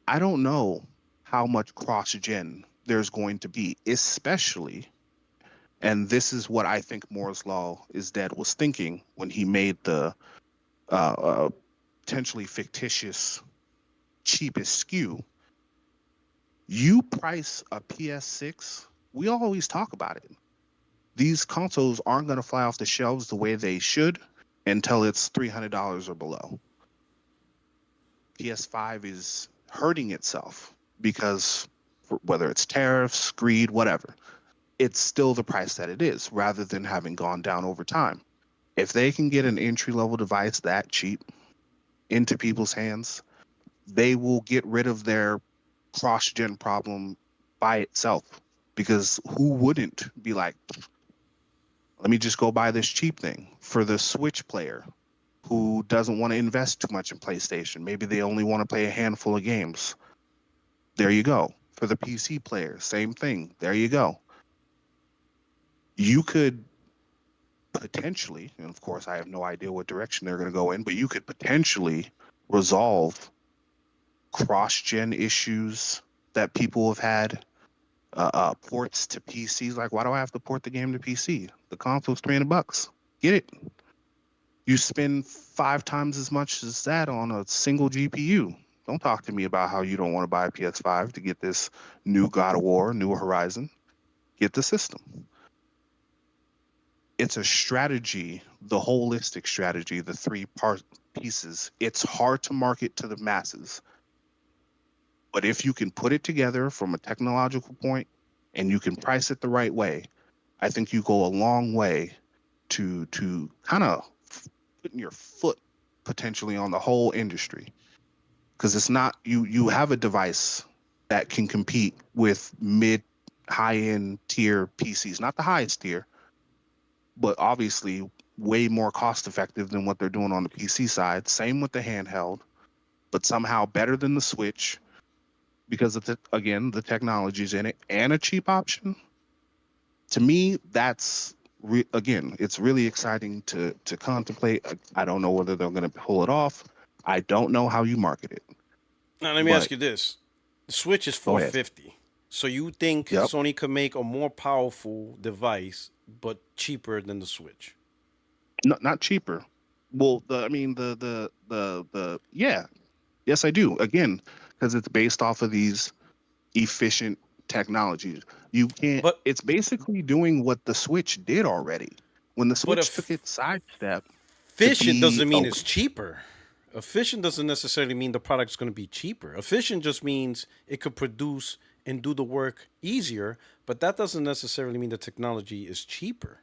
Speaker 6: I don't know how much cross-gen there's going to be, especially, and this is what I think Moore's Law is dead was thinking when he made the potentially fictitious cheapest SKU. You price a PS6, we always talk about it. These consoles aren't going to fly off the shelves the way they should until it's $300 or below. PS5 is hurting itself because whether it's tariffs, greed, whatever, it's still the price that it is rather than having gone down over time. If they can get an entry-level device that cheap into people's hands, they will get rid of their cross-gen problem by itself, because who wouldn't be like, let me just go buy this cheap thing? For the Switch player who doesn't want to invest too much in PlayStation, maybe they only want to play a handful of games, there you go. For the PC player, same thing, there you go. You could potentially, and of course I have no idea what direction they're going to go in, but you could potentially resolve cross-gen issues that people have had. Ports to PCs, like, why do I have to port the game to PC? The console's $300. Get it. You spend 5 times as much as that on a single GPU. Don't talk to me about how you don't want to buy a PS5 to get this new God of War, new Horizon. Get the system. It's a strategy, the holistic strategy, the 3-part pieces. It's hard to market to the masses. But if you can put it together from a technological point and you can price it the right way, I think you go a long way to kind of putting your foot potentially on the whole industry. Because it's not, you have a device that can compete with mid, high-end tier PCs, not the highest tier, but obviously way more cost effective than what they're doing on the PC side. Same with the handheld, but somehow better than the Switch because of the technology's in it, and a cheap option. To me, that's again, it's really exciting to contemplate. I don't know whether they're going to pull it off. I don't know how you market it.
Speaker 1: Now let me ask you this: the Switch is
Speaker 6: Go ahead.
Speaker 1: $450. So you think
Speaker 6: Yep.
Speaker 1: Sony could make a more powerful device but cheaper than the Switch?
Speaker 6: Not cheaper. Well, yeah, Yes, I do. Again, because it's based off of these efficient technologies. You can't.
Speaker 1: But
Speaker 6: It's basically doing what the Switch did already. When the
Speaker 1: but
Speaker 6: Switch took
Speaker 1: if
Speaker 6: its sidestep to
Speaker 1: efficient
Speaker 6: be
Speaker 1: doesn't
Speaker 6: a
Speaker 1: mean it's cheaper. Efficient doesn't necessarily mean the product's going to be cheaper. Efficient just means it could produce and do the work easier, but that doesn't necessarily mean the technology is cheaper.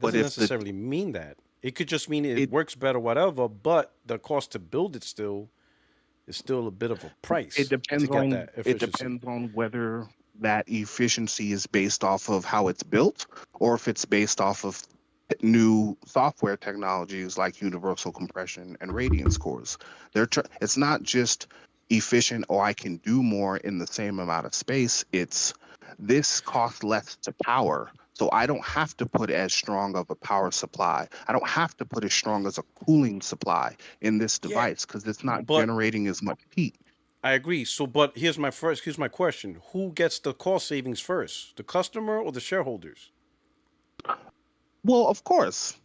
Speaker 6: but
Speaker 1: Doesn't
Speaker 6: if the
Speaker 1: necessarily mean that. It could just mean it
Speaker 6: it
Speaker 1: works better, whatever, but the cost to build it still is still a bit of a price to get that
Speaker 6: it
Speaker 1: efficiency.
Speaker 6: depends on whether that efficiency is based off of how it's built or if it's based off of new software technologies like universal compression and radiance cores. It's not just efficient or I can do more in the same amount of space. It's this costs less to power. So I don't have to put as strong of a power supply. I don't have to put as strong as a cooling supply in this
Speaker 1: Yeah,
Speaker 6: device because it's not
Speaker 1: but
Speaker 6: generating as much heat.
Speaker 1: I agree. So, but here's my question: who gets the cost savings first, the customer or the shareholders?
Speaker 6: Well, of course,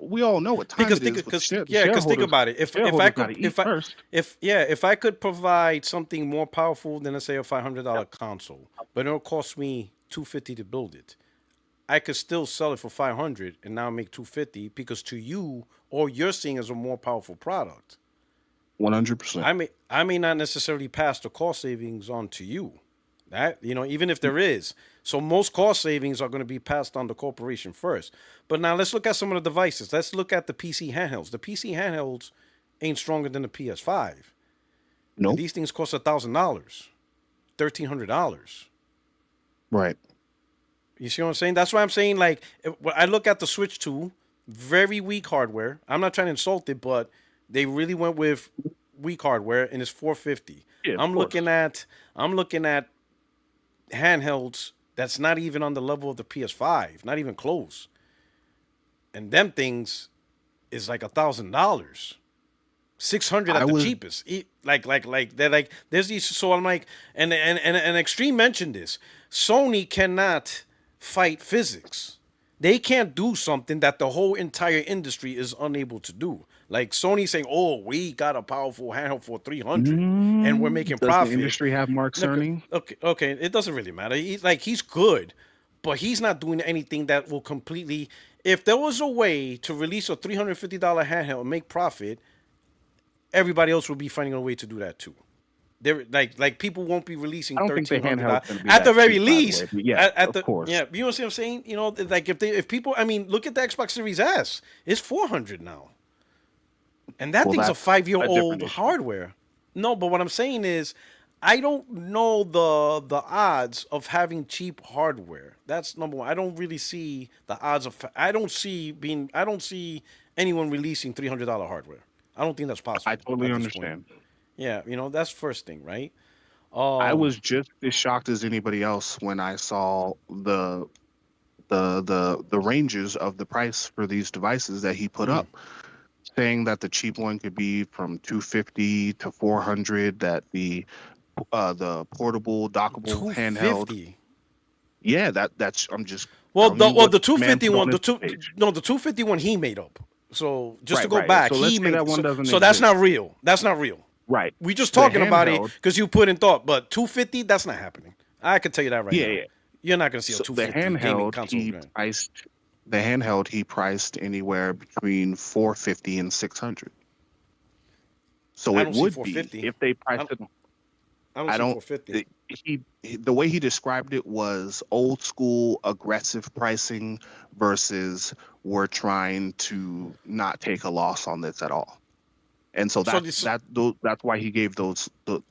Speaker 6: we all know what time
Speaker 1: Because
Speaker 6: it
Speaker 1: think,
Speaker 6: is, but
Speaker 1: because
Speaker 6: the
Speaker 1: yeah, because think
Speaker 6: shareholders
Speaker 1: about it. If I
Speaker 6: shareholders got
Speaker 1: could
Speaker 6: to eat first.
Speaker 1: if I could provide something more powerful than let's say a $500 console, but it'll cost me $250 to build it, I could still sell it for 500 and now make 250 because to you, all you're seeing is a more powerful product.
Speaker 6: 100%.
Speaker 1: I may not necessarily pass the cost savings on to you. That even if there is. So most cost savings are going to be passed on the corporation first. But now let's look at some of the devices. Let's look at the PC handhelds. The PC handhelds ain't stronger than the PS5. And
Speaker 6: Nope.
Speaker 1: these things cost $1,000, $1,300.
Speaker 6: Right.
Speaker 1: You see what I'm saying? That's why I'm saying, like, when I look at the Switch 2, very weak hardware. I'm not trying to insult it, but they really went with weak hardware, and it's 450.
Speaker 6: Yeah, of
Speaker 1: I'm
Speaker 6: course.
Speaker 1: looking at I'm looking at handhelds that's not even on the level of the PS5, not even close. And them things is like $1,000. 600
Speaker 6: I
Speaker 1: at the
Speaker 6: was
Speaker 1: cheapest. Like they're like there's these. So I'm like, and Extreme mentioned this. Sony cannot fight physics. They can't do something that the whole entire industry is unable to do. Like Sony saying, "Oh, we got a powerful handheld for 300, and we're making
Speaker 6: Does the
Speaker 1: profit."
Speaker 6: industry have Mark
Speaker 1: Look,
Speaker 6: Cerny?
Speaker 1: okay, it doesn't really matter. He's good, but he's not doing anything that will completely. If there was a way to release a $350 handheld and make profit, everybody else will be finding a way to do that too. They're like people won't be releasing
Speaker 6: I don't think the
Speaker 1: $1,300
Speaker 6: handheld's going to be
Speaker 1: at the
Speaker 6: that
Speaker 1: very
Speaker 6: cheap, by the
Speaker 1: least.
Speaker 6: way. But yes,
Speaker 1: At
Speaker 6: of
Speaker 1: the
Speaker 6: course.
Speaker 1: yeah, you know what I'm saying? Like if people, I mean, look at the Xbox Series S. It's 400 now, and that
Speaker 6: Well,
Speaker 1: thing's a
Speaker 6: that's a
Speaker 1: 5-year-old
Speaker 6: different issue.
Speaker 1: hardware. No, but what I'm saying is, I don't know the odds of having cheap hardware. That's number one. I don't really see the odds of. I don't see anyone releasing $300 hardware. I don't think that's
Speaker 6: I
Speaker 1: possible
Speaker 6: totally
Speaker 1: at this point.
Speaker 6: understand.
Speaker 1: Yeah, that's first thing, right?
Speaker 6: I
Speaker 1: Um,
Speaker 6: was just as shocked as anybody else when I saw the ranges of the price for these devices that he put
Speaker 1: mm,
Speaker 6: up, saying that the cheap one could be from 250 to 400, that the portable dockable handheld.
Speaker 1: 250.
Speaker 6: Yeah, that's I'm just
Speaker 1: Well,
Speaker 6: telling you what
Speaker 1: the
Speaker 6: the man
Speaker 1: 250
Speaker 6: put on
Speaker 1: one,
Speaker 6: his page.
Speaker 1: the 250 one he made up. So just to
Speaker 6: Right,
Speaker 1: go
Speaker 6: right.
Speaker 1: back,
Speaker 6: So let's
Speaker 1: he
Speaker 6: say
Speaker 1: made
Speaker 6: that one doesn't
Speaker 1: so that's not
Speaker 6: exist.
Speaker 1: real. That's not real.
Speaker 6: Right.
Speaker 1: We just
Speaker 6: The
Speaker 1: talking about it
Speaker 6: handheld,
Speaker 1: because you put in thought, but 250, that's not happening. I can tell you that right
Speaker 6: yeah,
Speaker 1: now.
Speaker 6: yeah.
Speaker 1: You're not gonna see a
Speaker 6: So the
Speaker 1: 250 gaming
Speaker 6: handheld
Speaker 1: console.
Speaker 6: he priced anywhere between 450 and 600. So
Speaker 1: I
Speaker 6: it
Speaker 1: don't see
Speaker 6: would be
Speaker 1: 450.
Speaker 6: if they
Speaker 1: I
Speaker 6: priced
Speaker 1: don't,
Speaker 6: it.
Speaker 1: I don't
Speaker 6: I
Speaker 1: see
Speaker 6: don't.
Speaker 1: 450.
Speaker 6: The way he described it was old school aggressive pricing versus we're trying to not take a loss on this at all. And so
Speaker 1: So this,
Speaker 6: that's why he gave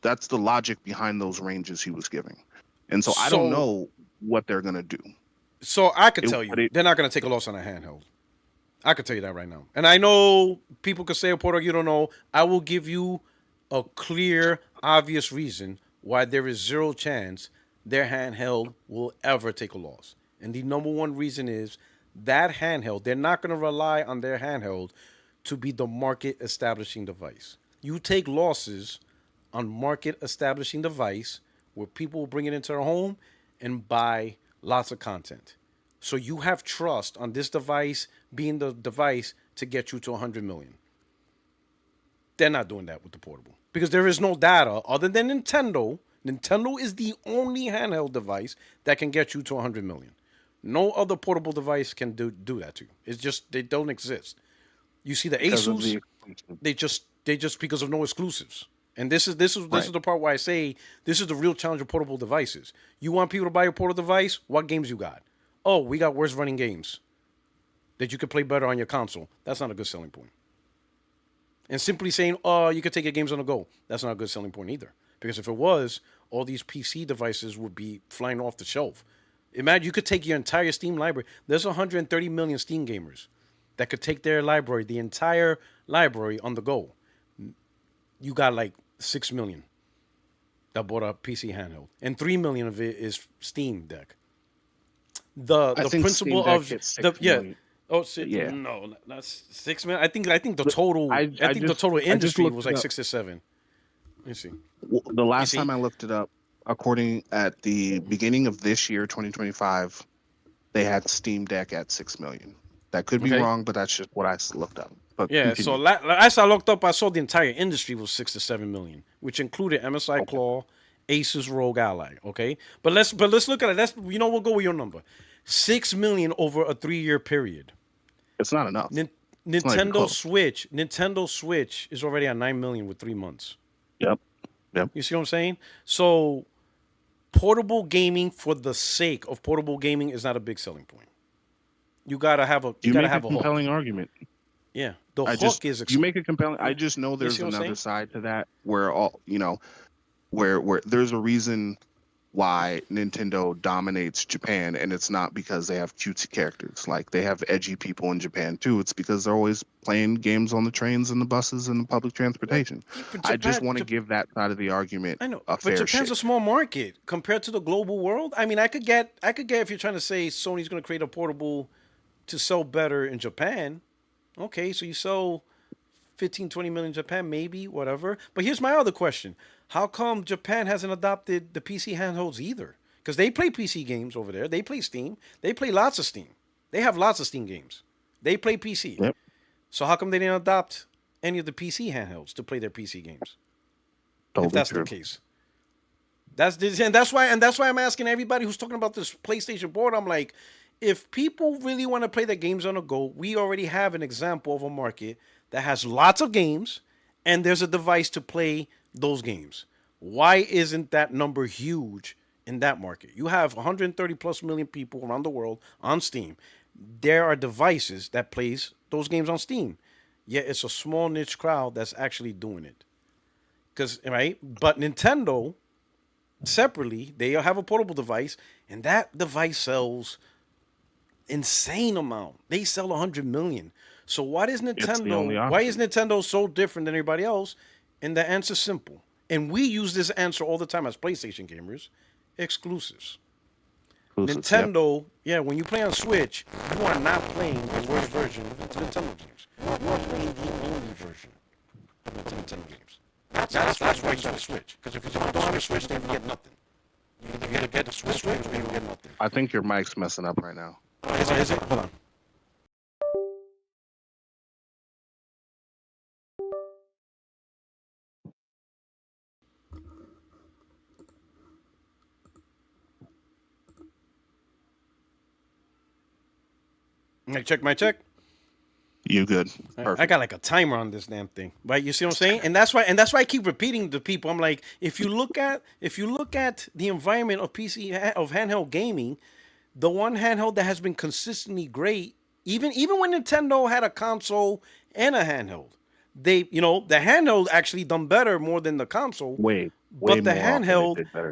Speaker 6: that's the logic behind those ranges he was giving. And so I don't
Speaker 1: so
Speaker 6: know what they're gonna do.
Speaker 1: so I could
Speaker 6: It,
Speaker 1: tell
Speaker 6: but
Speaker 1: you
Speaker 6: it
Speaker 1: they're not gonna take a loss on a handheld. I could tell you that right now. And I know people could say, Porter, you don't know. I will give you a clear, obvious reason why there is zero chance their handheld will ever take a loss. And the number one reason is that handheld, they're not going to rely on their handheld to be the market establishing device. You take losses on market establishing device where people will bring it into their home and buy lots of content. So you have trust on this device being the device to get you to 100 million. They're not doing that with the portable because there is no data other than Nintendo. Nintendo is the only handheld device that can get you to 100 million. No other portable device can do that to you. It's just they don't exist. You see the
Speaker 6: because of
Speaker 1: Asus,
Speaker 6: the
Speaker 1: they just because of no exclusives. And this is the part where I say this is the real challenge of portable devices. You want people to buy your portable device? What games you got? Oh, we got worse running games that you could play better on your console. That's not a good selling point. And simply saying, oh, you could take your games on the go. That's not a good selling point either. Because if it was, all these PC devices would be flying off the shelf. Imagine you could take your entire Steam library. There's 130 million Steam gamers that could take their library, the entire library, on the go. You got like 6 million that bought a PC handheld. And 3 million of it is Steam Deck. The
Speaker 6: I think
Speaker 1: principle
Speaker 6: Steam Deck
Speaker 1: of
Speaker 6: hit 6
Speaker 1: the yeah.
Speaker 6: million.
Speaker 1: Oh shit!
Speaker 6: Yeah.
Speaker 1: No, that's 6 million. I think the total.
Speaker 6: I
Speaker 1: I think the
Speaker 6: just
Speaker 1: total
Speaker 6: I just
Speaker 1: industry
Speaker 6: looked
Speaker 1: was
Speaker 6: it
Speaker 1: like
Speaker 6: up.
Speaker 1: 6 or 7. Let me see.
Speaker 6: The last
Speaker 1: see?
Speaker 6: time I looked it up, according at the beginning of this year, 2025, they had Steam Deck at 6 million. That could be
Speaker 1: Okay.
Speaker 6: wrong, but that's just what I looked up. But
Speaker 1: Yeah.
Speaker 6: continue.
Speaker 1: So as I looked up, I saw the entire industry was 6 to 7 million, which included MSI
Speaker 6: Okay.
Speaker 1: Claw, Asus ROG Ally. Okay. But let's look at it. We'll go with your number. 6 million over a 3-year period.
Speaker 6: It's not enough. It's not even
Speaker 1: Nintendo
Speaker 6: close.
Speaker 1: Switch is already at 9 million with 3 months.
Speaker 6: Yep.
Speaker 1: You see what I'm saying? So portable gaming for the sake of portable gaming is not a big selling point. You gotta have a
Speaker 6: You
Speaker 1: gotta
Speaker 6: make a
Speaker 1: have a hook.
Speaker 6: compelling argument.
Speaker 1: Yeah, the
Speaker 6: I
Speaker 1: hook
Speaker 6: just
Speaker 1: is
Speaker 6: you make a compelling. I
Speaker 1: Yeah.
Speaker 6: just know there's
Speaker 1: see what I'm
Speaker 6: another
Speaker 1: saying?
Speaker 6: side to that where where there's a reason why Nintendo dominates Japan, and it's not because they have cutesy characters. Like they have edgy people in Japan too. It's because they're always playing games on the trains and the buses and the public transportation.
Speaker 1: But
Speaker 6: I just want to
Speaker 1: Jap-
Speaker 6: give that side of the argument
Speaker 1: I know,
Speaker 6: a
Speaker 1: but
Speaker 6: fair
Speaker 1: Japan's
Speaker 6: shake.
Speaker 1: a small market compared to the global world. I mean, I could get if you're trying to say Sony's going to create a portable to sell better in Japan. Okay, so you sell 15, 20 million in Japan, maybe, whatever. But here's my other question. How come Japan hasn't adopted the PC handhelds either? Because they play PC games over there. They play Steam. They play lots of Steam. They have lots of Steam games. They play PC.
Speaker 6: Yep.
Speaker 1: So how come they didn't adopt any of the PC handhelds to play their PC games?
Speaker 6: Totally
Speaker 1: If that's
Speaker 6: true.
Speaker 1: the case. And that's why I'm asking everybody who's talking about this PlayStation board. I'm like, if people really want to play their games on the go, we already have an example of a market that has lots of games and there's a device to play those games. Why isn't that number huge in that market? You have 130 plus million people around the world on Steam. There are devices that plays those games on Steam. Yet it's a small niche crowd that's actually doing it. But Nintendo separately, they have a portable device, and that device sells insane amount. They sell 100 million. So why is
Speaker 6: It's the only
Speaker 1: Nintendo so different than everybody else? And the answer's simple. And we use this answer all the time as PlayStation gamers. Exclusives.
Speaker 6: Exclusives, yep.
Speaker 1: Nintendo, when you play on Switch, you are not playing the worst version of the Nintendo games. You are playing the only version of the Nintendo games. That's why you got a Switch. Because if you don't have a Switch, then you get nothing. You either get the Switch or you get nothing.
Speaker 6: I think your mic's messing up right now.
Speaker 1: Is it? Hold on. Check my check.
Speaker 6: You good?
Speaker 1: I
Speaker 6: Perfect.
Speaker 1: got like a timer on this damn thing, right? You see what I'm saying? And that's why I keep repeating to people. I'm like, if you look at the environment of handheld gaming, the one handheld that has been consistently great, even when Nintendo had a console and a handheld, the handheld actually done better more than the console.
Speaker 6: Way
Speaker 1: But the
Speaker 6: more often they
Speaker 1: handheld
Speaker 6: did better.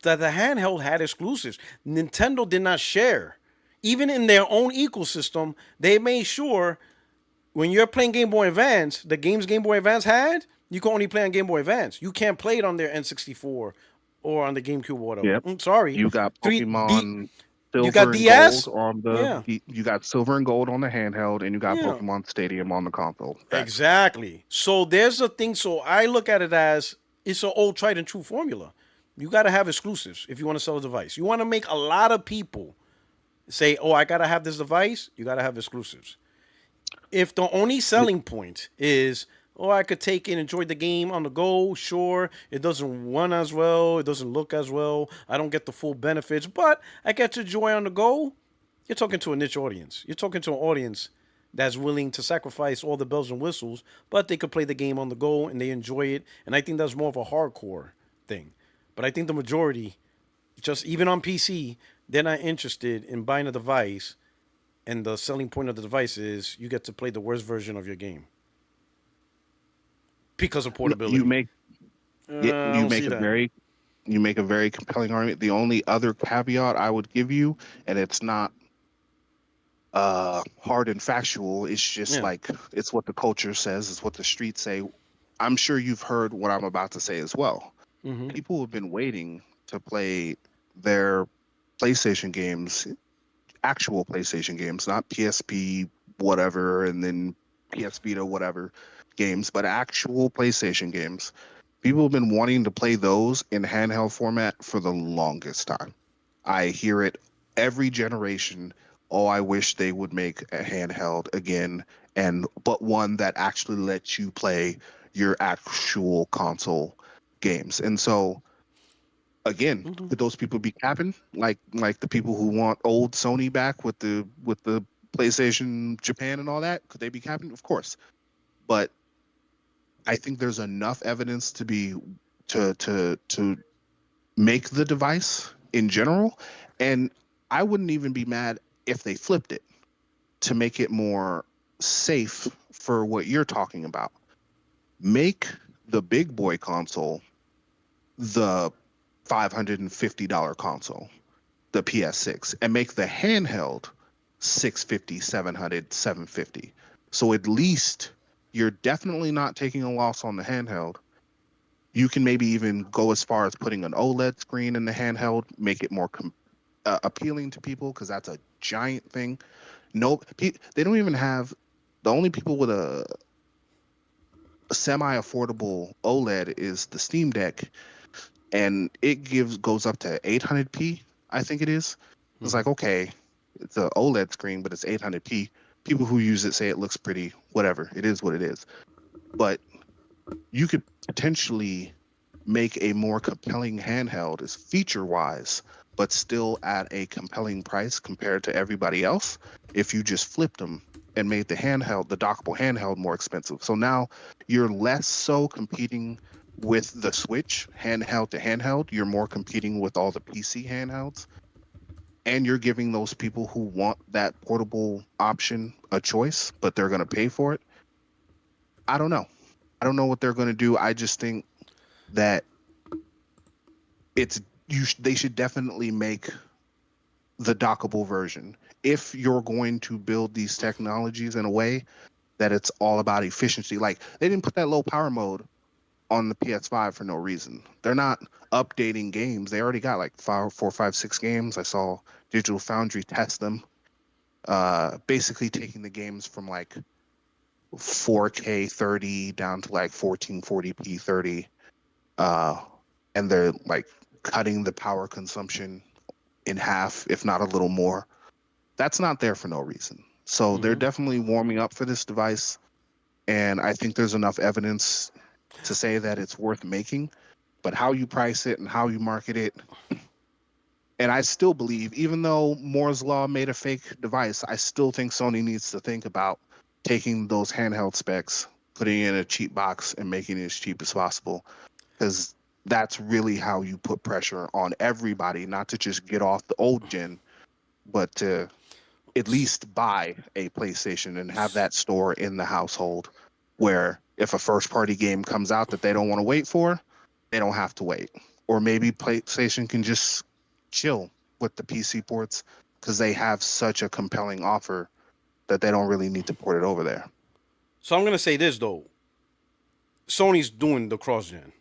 Speaker 1: the handheld had exclusives. Nintendo did not share. Even in their own ecosystem, they made sure when you're playing Game Boy Advance, the games Game Boy Advance had, you can only play on Game Boy Advance. You can't play it on their N64 or on the GameCube or whatever.
Speaker 6: Yep.
Speaker 1: I'm sorry.
Speaker 6: You got Pokemon Silver
Speaker 1: you got
Speaker 6: and
Speaker 1: DS?
Speaker 6: Gold on the you got Silver and Gold on the handheld, and you got Pokemon Stadium on the console. Facts.
Speaker 1: Exactly. So there's a thing. So I look at it as it's an old tried and true formula. You got to have exclusives if you want to sell a device. You want to make a lot of people say, "Oh, I gotta have this device." You gotta have exclusives. If the only selling point is Or I could take and enjoy the game on the go. Sure, it doesn't run as well. It doesn't look as well. I don't get the full benefits, but I get to enjoy on the go. You're talking to a niche audience. You're talking to an audience that's willing to sacrifice all the bells and whistles, but they could play the game on the go and they enjoy it. And I think that's more of a hardcore thing. But I think the majority, just even on PC, they're not interested in buying a device. And the selling point of the device is you get to play the worst version of your game because of
Speaker 6: You
Speaker 1: portability.
Speaker 6: make yeah,
Speaker 1: I
Speaker 6: you
Speaker 1: don't
Speaker 6: make
Speaker 1: see
Speaker 6: a
Speaker 1: that.
Speaker 6: very compelling argument. The only other caveat I would give you, and it's not hard and factual, it's just
Speaker 1: Yeah.
Speaker 6: like it's what the culture says, it's what the streets say. I'm sure you've heard what I'm about to say as well.
Speaker 1: Mm-hmm.
Speaker 6: People have been waiting to play their PlayStation games, actual PlayStation games, not PSP whatever and then PS Vita whatever games, but actual PlayStation games. People have been wanting to play those in handheld format for the longest time. I hear it every generation. Oh, I wish they would make a handheld again, and but one that actually lets you play your actual console games. And so again,
Speaker 1: Mm-hmm.
Speaker 6: could those people be capping like the people who want old Sony back with the PlayStation Japan and all that? Could they be capping? Of course, but I think there's enough evidence to be to make the device in general, and I wouldn't even be mad if they flipped it to make it more safe for what you're talking about. Make the big boy console the $550 console, the PS6, and make the handheld 650, 700, 750. So at least you're definitely not taking a loss on the handheld. You can maybe even go as far as putting an OLED screen in the handheld, make it more appealing to people because that's a giant thing. No, they don't even have the only people with a semi-affordable OLED is the Steam Deck, and it goes up to 800p. I think it is. It's
Speaker 1: Mm-hmm.
Speaker 6: like okay, it's an OLED screen, but it's 800p. People who use it say it looks pretty. Whatever, it is what it is. But you could potentially make a more compelling handheld is feature wise, but still at a compelling price compared to everybody else if you just flipped them and made the dockable handheld more expensive. So now you're less so competing with the Switch handheld to handheld. You're more competing with all the PC handhelds. And you're giving those people who want that portable option a choice, but they're going to pay for it. I don't know. I don't know what they're going to do. I just think that it's they should definitely make the dockable version if you're going to build these technologies in a way that it's all about efficiency. Like they didn't put that low power mode on the PS5 for no reason. They're not updating games. They already got like 4, 5, 6 games. I saw Digital Foundry test them, basically taking the games from like 4K 30 down to like 1440p 30, uh, and they're like cutting the power consumption in half, if not a little more. That's not there for no reason. So they're
Speaker 1: Mm-hmm.
Speaker 6: definitely warming up for this device, and I think there's enough evidence to say that it's worth making. But how you price it and how you market it, and I still believe, even though Moore's Law made a fake device, I still think Sony needs to think about taking those handheld specs, putting it in a cheap box, and making it as cheap as possible. Because that's really how you put pressure on everybody, not to just get off the old gen, but to at least buy a PlayStation and have that store in the household where if a first party game comes out that they don't want to wait for, they don't have to wait. Or maybe PlayStation can just chill with the PC ports because they have such a compelling offer that they don't really need to port it over there.
Speaker 1: So I'm gonna say this though. Sony's doing the cross gen.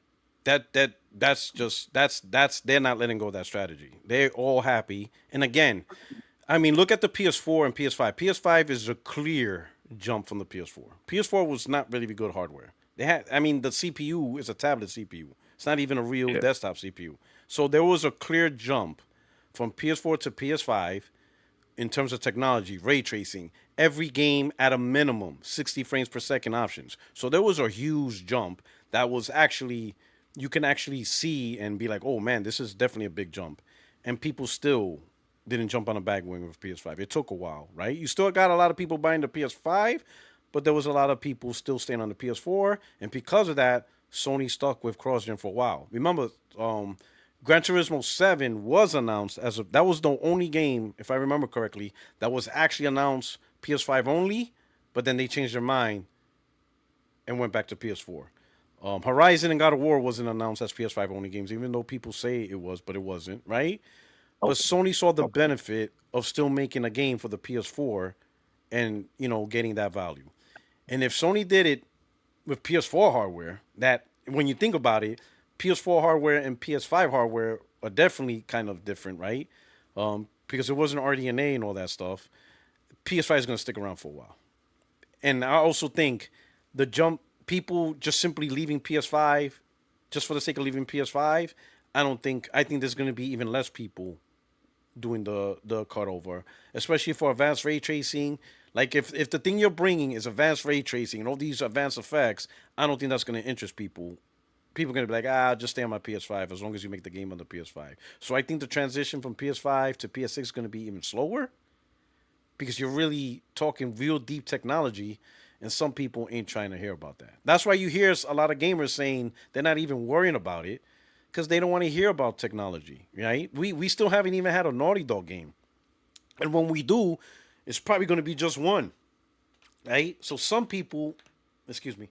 Speaker 1: That's they're not letting go of that strategy. They're all happy. And again, I mean, look at the PS4 and PS5. PS5 is a clear jump from the PS4. PS4 was not really good hardware. I mean, the CPU is a tablet CPU. It's not even a real
Speaker 6: Yeah.
Speaker 1: desktop CPU. So there was a clear jump from PS4 to PS5 in terms of technology, ray tracing, every game at a minimum 60 frames per second options. So there was a huge jump that was actually, you can actually see and be like, oh man, this is definitely a big jump. And people still didn't jump on a bandwagon with PS5. It took a while, right? You still got a lot of people buying the PS5, but there was a lot of people still staying on the PS4. And because of that, Sony stuck with cross-gen for a while. Remember, Gran Turismo 7 was announced as that was the only game, if I remember correctly, that was actually announced PS5 only, but then they changed their mind and went back to PS4. Horizon and God of War wasn't announced as PS5 only games, even though people say it was, but it wasn't, right? But
Speaker 6: Okay.
Speaker 1: Sony saw the
Speaker 6: Okay.
Speaker 1: benefit of still making a game for the PS4 and, getting that value. And if Sony did it with PS4 hardware, that when you think about it, PS4 hardware and PS5 hardware are definitely kind of different, right? Because it wasn't RDNA and all that stuff. PS5 is going to stick around for a while. And I also think the jump, people just simply leaving PS5 just for the sake of leaving PS5, I think there's going to be even less people doing the cutover, especially for advanced ray tracing. Like if the thing you're bringing is advanced ray tracing and all these advanced effects, I don't think that's going to interest people. People are going to be like, just stay on my PS5 as long as you make the game on the PS5. So I think the transition from PS5 to PS6 is going to be even slower because you're really talking real deep technology, and some people ain't trying to hear about that. That's why you hear a lot of gamers saying they're not even worrying about it because they don't want to hear about technology, right? We still haven't even had a Naughty Dog game. And when we do, it's probably going to be just one, right? So some people, excuse me,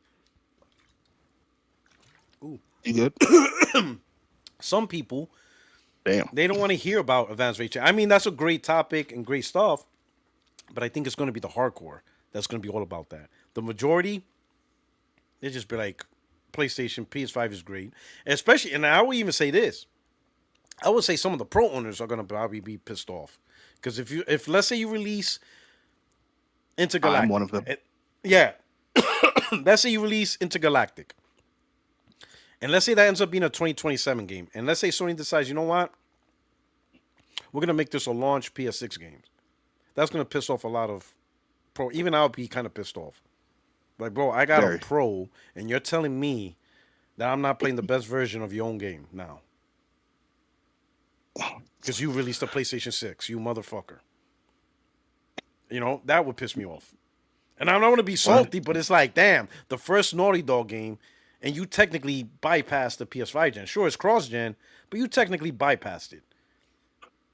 Speaker 6: You good?
Speaker 1: some people,
Speaker 6: Damn.
Speaker 1: they don't want to hear about advanced ray tracing. I mean, that's a great topic and great stuff, but I think it's going to be the hardcore that's going to be all about that. The majority, they just be like, PlayStation, PS5 is great. Especially, and I would even say this. I would say some of the pro owners are going to probably be pissed off. Because if let's say you release Intergalactic.
Speaker 6: I'm one of them.
Speaker 1: Yeah. Let's say you release Intergalactic. And let's say that ends up being a 2027 game. And let's say Sony decides, you know what? We're going to make this a launch PS6 game. That's going to piss off a lot of pro. Even I'll be kind of pissed off. Like, bro, I got
Speaker 6: Very.
Speaker 1: a pro, and you're telling me that I'm not playing the best version of your own game now. Because you released a PlayStation 6, you motherfucker. That would piss me off. And I don't want to be salty, but it's like, damn, the first Naughty Dog game, and you technically bypassed the PS5 gen. Sure, it's cross-gen, but you technically bypassed it.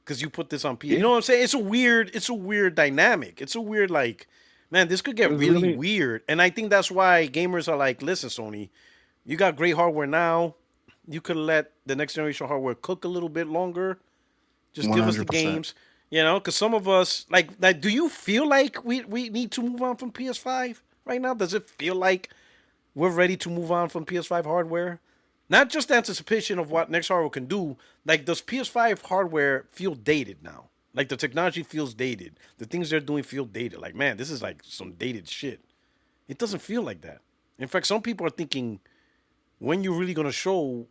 Speaker 1: Because you put this on PS. You know what I'm saying? It's a weird dynamic. It's a weird, like, man, this could get really weird. And I think that's why gamers are like, listen, Sony, you got great hardware now. You could let the next generation hardware cook a little bit longer. Just give us the
Speaker 6: 100%.
Speaker 1: games. Because some of us, like, do you feel like we need to move on from PS5 right now? Does it feel like we're ready to move on from PS5 hardware? Not just the anticipation of what next hardware can do. Like, does PS5 hardware feel dated now? Like, the technology feels dated. The things they're doing feel dated. Like, man, this is like some dated shit. It doesn't feel like that. In fact, some people are thinking, when you're really going to show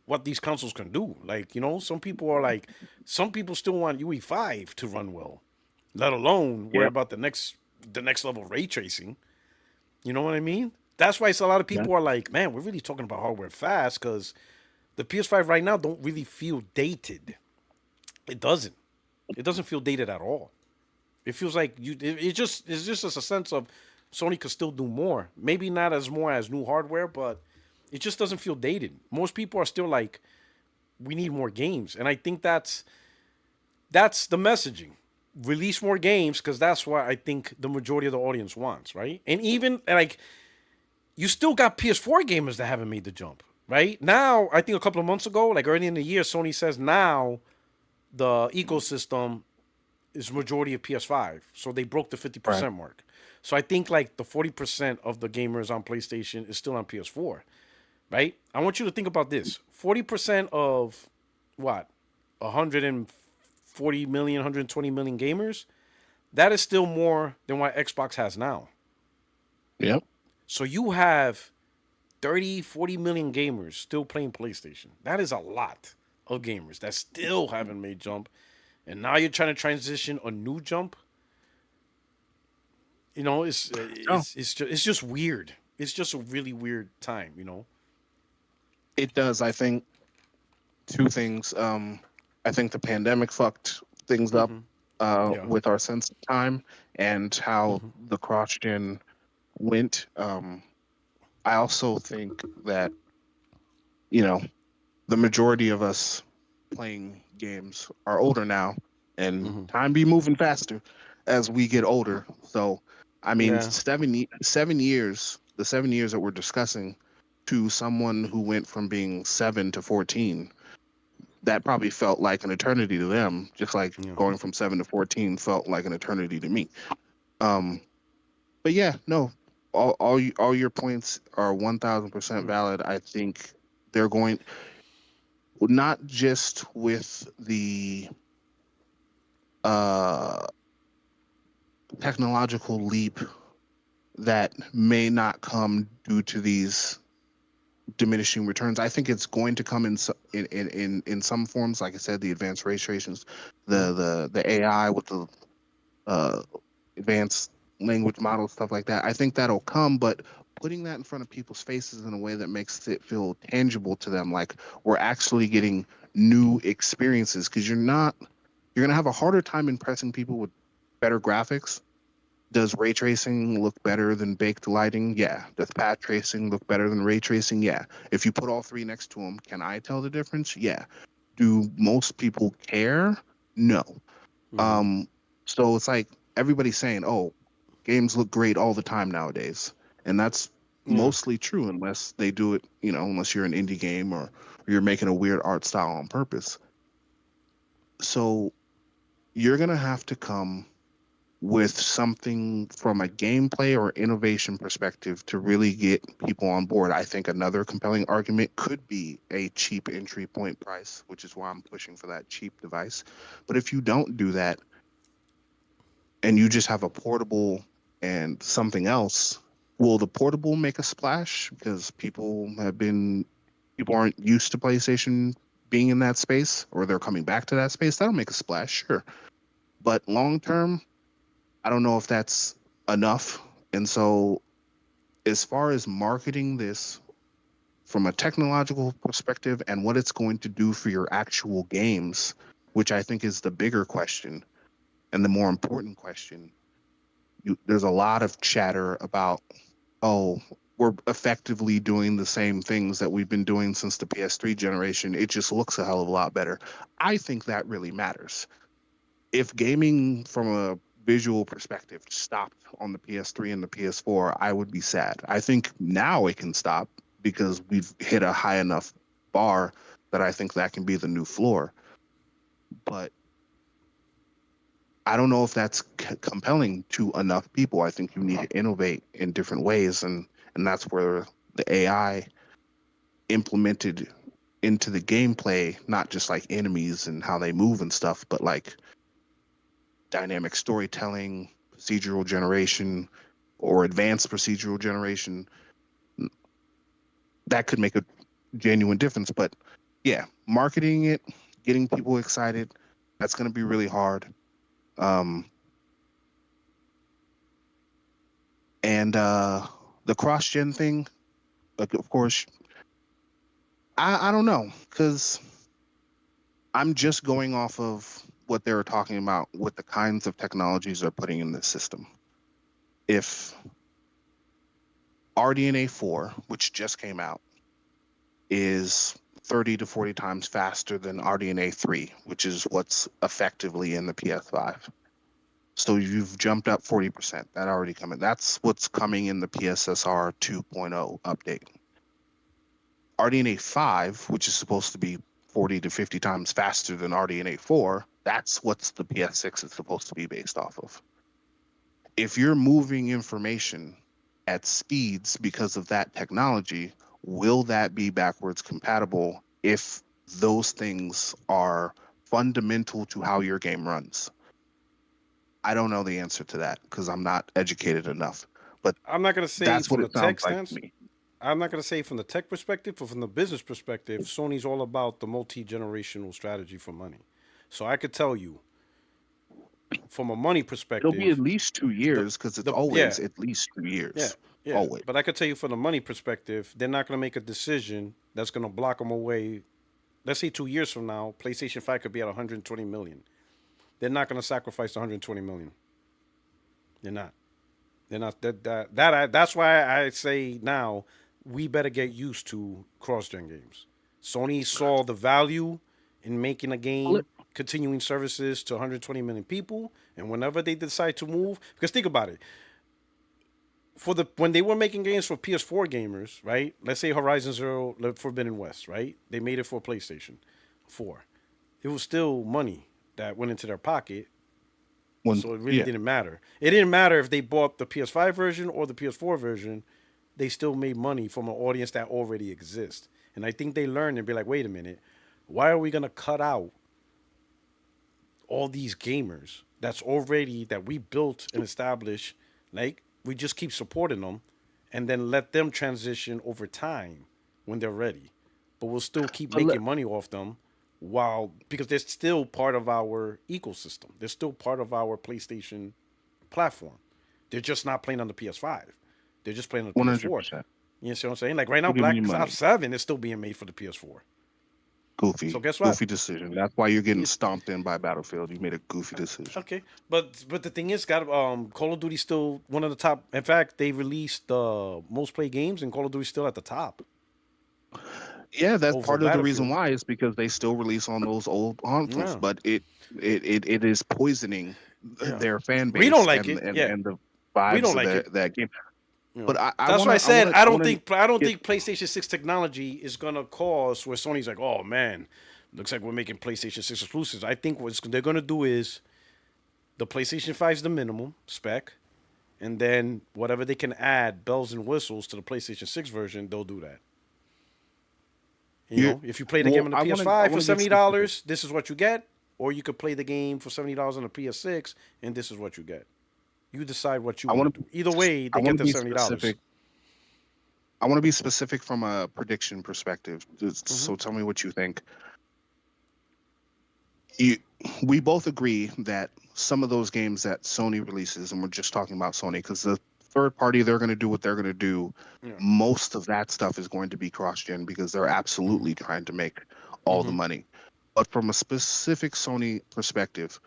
Speaker 1: what these consoles can do? Like, some people are like, some people still want UE5 to run well, let alone worry about the next level of ray tracing. You know what I mean? That's why a lot of people are like, man, we're really talking about hardware fast because the PS5 right now don't really feel dated. It doesn't. It doesn't feel dated at all. It feels like it's just a sense of Sony could still do more. Maybe not as more as new hardware, but it just doesn't feel dated. Most people are still like, we need more games. And I think that's the messaging. Release more games because that's what I think the majority of the audience wants, right? And even like, you still got PS4 gamers that haven't made the jump, right? Now, I think a couple of months ago, like early in the year, Sony says now the ecosystem is majority of PS5. So they broke the 50% mark. So I think like the 40% of the gamers on PlayStation is still on PS4, right? I want you to think about this. 40% of what? 140 million, 120 million gamers? That is still more than what Xbox has now.
Speaker 6: Yep.
Speaker 1: So you have 30, 40 million gamers still playing PlayStation. That is a lot of gamers that still haven't made jump. And now you're trying to transition a new jump. You know,
Speaker 6: No,
Speaker 1: it's just weird. It's just a really weird time. You know.
Speaker 6: it does. I think two things. I think the pandemic fucked things up
Speaker 1: Hmm. Yeah.
Speaker 6: with our sense of time and how
Speaker 1: Hmm.
Speaker 6: the cross gen went. I also think that, you know, the majority of us playing games are older now, and
Speaker 1: Hmm.
Speaker 6: time be moving faster as we get older. So, I mean,
Speaker 1: Yeah.
Speaker 6: 7 years, the 7 years that we're discussing, to someone who went from being 7 to 14, that probably felt like an eternity to them, just like
Speaker 1: Yeah.
Speaker 6: going from 7 to 14 felt like an eternity to me. Um, but yeah, no, all your points are 1,000% valid. I think they're going not just with the uh, technological leap that may not come due to these diminishing returns. I think it's going to come in some forms. Like I said, the advanced ray traces,
Speaker 1: Mm-hmm.
Speaker 6: the AI with the uh, advanced language models, stuff like that. I think that'll come, but putting that in front of people's faces in a way that makes it feel tangible to them, like we're actually getting new experiences, because you're gonna have a harder time impressing people with better graphics. Does ray tracing look better than baked lighting? Yeah. Does path tracing look better than ray tracing? Yeah. If you put all three next to them, can I tell the difference? Yeah. Do most people care? No.
Speaker 1: Mm-hmm.
Speaker 6: Um, so it's like everybody's saying, "Oh, games look great all the time nowadays," and that's
Speaker 1: Yeah.
Speaker 6: mostly true unless they do it, unless you're an indie game or you're making a weird art style on purpose. So you're gonna have to come with something from a gameplay or innovation perspective to really get people on board. I think another compelling argument could be a cheap entry point price, which is why I'm pushing for that cheap device. But if you don't do that, and you just have a portable and something else, will the portable make a splash because people aren't used to PlayStation being in that space, or they're coming back to that space? That'll make a splash, sure. But long term, I don't know if that's enough. And so, as far as marketing this from a technological perspective and what it's going to do for your actual games, which I think is the bigger question and the more important question, there's a lot of chatter about, oh, we're effectively doing the same things that we've been doing since the PS3 generation. It just looks a hell of a lot better. I think that really matters. If gaming from a visual perspective stopped on the PS3 and the PS4, I would be sad. I think now it can stop because we've hit a high enough bar that I think that can be the new floor. But I don't know if that's compelling to enough people. I think you need to innovate in different ways, and that's where the AI implemented into the gameplay, not just like enemies and how they move and stuff, but like dynamic storytelling, procedural generation, or advanced procedural generation, that could make a genuine difference. But yeah, marketing it, getting people excited, that's going to be really hard. Um, and the cross gen thing, like, of course, I don't know, because I'm just going off of what they were talking about with the kinds of technologies they're putting in this system. If RDNA 4, which just came out, is 30 to 40 times faster than RDNA 3, which is what's effectively in the PS5. So you've jumped up 40%. That already coming. That's what's coming in the PSSR 2.0 update. RDNA 5, which is supposed to be 40 to 50 times faster than RDNA 4, that's what's the PS6 is supposed to be based off of. If you're moving information at speeds because of that technology, will that be backwards compatible if those things are fundamental to how your game runs? I don't know the answer to that because I'm not educated enough, but
Speaker 1: I'm not gonna say
Speaker 6: that's
Speaker 1: from
Speaker 6: what
Speaker 1: the
Speaker 6: it sounds
Speaker 1: tech
Speaker 6: like to
Speaker 1: stance.
Speaker 6: me.
Speaker 1: I'm not gonna say from the tech perspective, but from the business perspective, Sony's all about the multi generational strategy for money. So I could tell you, from a money
Speaker 6: It'll be at
Speaker 1: perspective,
Speaker 6: least 2 years because it's
Speaker 1: the yeah,
Speaker 6: always at least two
Speaker 1: yeah,
Speaker 6: years.
Speaker 1: yeah.
Speaker 6: Always.
Speaker 1: But I could tell you from the money perspective, they're not going to make a decision that's going to block them away. Let's say 2 years from now, PlayStation 5 could be at 120 million. They're not going to sacrifice 120 million. They're not. They're not. That's why I say now we better get used to cross-gen games. Sony saw the value in making a
Speaker 6: Well,
Speaker 1: game, continuing services to 120 million people, and whenever they decide to move, because think about it, when they were making games for PS4 gamers, right? Let's say Horizon Zero Forbidden West, right? They made it for PlayStation 4. It was still money that went into their pocket,
Speaker 6: when
Speaker 1: so it really
Speaker 6: yeah,
Speaker 1: didn't matter. It didn't matter if they bought the PS5 version or the PS4 version. They still made money from an audience that already exists. And I think they learned and be like, wait a minute, why are we gonna cut out all these gamers that we built and established? Like we just keep supporting them, and then let them transition over time when they're ready. But we'll still keep
Speaker 6: but let,
Speaker 1: making money off them while because they're still part of our ecosystem. They're still part of our PlayStation platform. They're just not playing on the PS5. They're just playing on the PS4.
Speaker 6: 100%.
Speaker 1: You see what I'm saying? Like right now,
Speaker 6: We're giving you
Speaker 1: Black
Speaker 6: money.
Speaker 1: Ops 7 is still being made for the PS4. So
Speaker 6: Goofy,
Speaker 1: guess what?
Speaker 6: goofy decision. That's why you're getting
Speaker 1: Yeah.
Speaker 6: stomped in by Battlefield. You made a goofy decision.
Speaker 1: Okay, but the thing is, got Call of Duty still one of the top. In fact, they released most played games, and Call of Duty still at the top
Speaker 6: Yeah, that's
Speaker 1: over
Speaker 6: part of the reason
Speaker 1: Battlefield.
Speaker 6: why is because they still release on those old consoles,
Speaker 1: Yeah,
Speaker 6: but it is poisoning
Speaker 1: yeah.
Speaker 6: their fan
Speaker 1: We don't
Speaker 6: base
Speaker 1: like it. Yeah,
Speaker 6: and the
Speaker 1: we
Speaker 6: vibes
Speaker 1: don't
Speaker 6: of
Speaker 1: like it.
Speaker 6: that game.
Speaker 1: You
Speaker 6: But
Speaker 1: know,
Speaker 6: I
Speaker 1: that's why I
Speaker 6: wanna
Speaker 1: said I don't
Speaker 6: wanna get
Speaker 1: think PlayStation 6 technology is gonna cause where Sony's like, oh man, looks like we're making PlayStation 6 exclusives. I think what they're gonna do is the PlayStation 5 is the minimum spec, and then whatever they can add bells and whistles to the PlayStation 6 version, they'll do that. You
Speaker 6: you
Speaker 1: know, if you play the game
Speaker 6: well
Speaker 1: on the
Speaker 6: I
Speaker 1: PS5 for
Speaker 6: wanna get specific.
Speaker 1: $70, this is what you get, or you could play the game for $70 on the PS6, and this is what you get. You decide what you
Speaker 6: I
Speaker 1: want
Speaker 6: want
Speaker 1: to
Speaker 6: to
Speaker 1: do. Either way,
Speaker 6: I
Speaker 1: they
Speaker 6: want
Speaker 1: get
Speaker 6: to
Speaker 1: their
Speaker 6: be
Speaker 1: $70.
Speaker 6: specific. I want to be specific from a prediction perspective.
Speaker 1: Mm-hmm.
Speaker 6: So tell me what you think. You, we both agree that some of those games that Sony releases, and we're just talking about Sony, because the third party, they're going to do what they're going to do.
Speaker 1: Yeah.
Speaker 6: Most of that stuff is going to be cross-gen because they're absolutely trying to make all the
Speaker 1: Mm-hmm.
Speaker 6: money. But from a specific Sony perspective,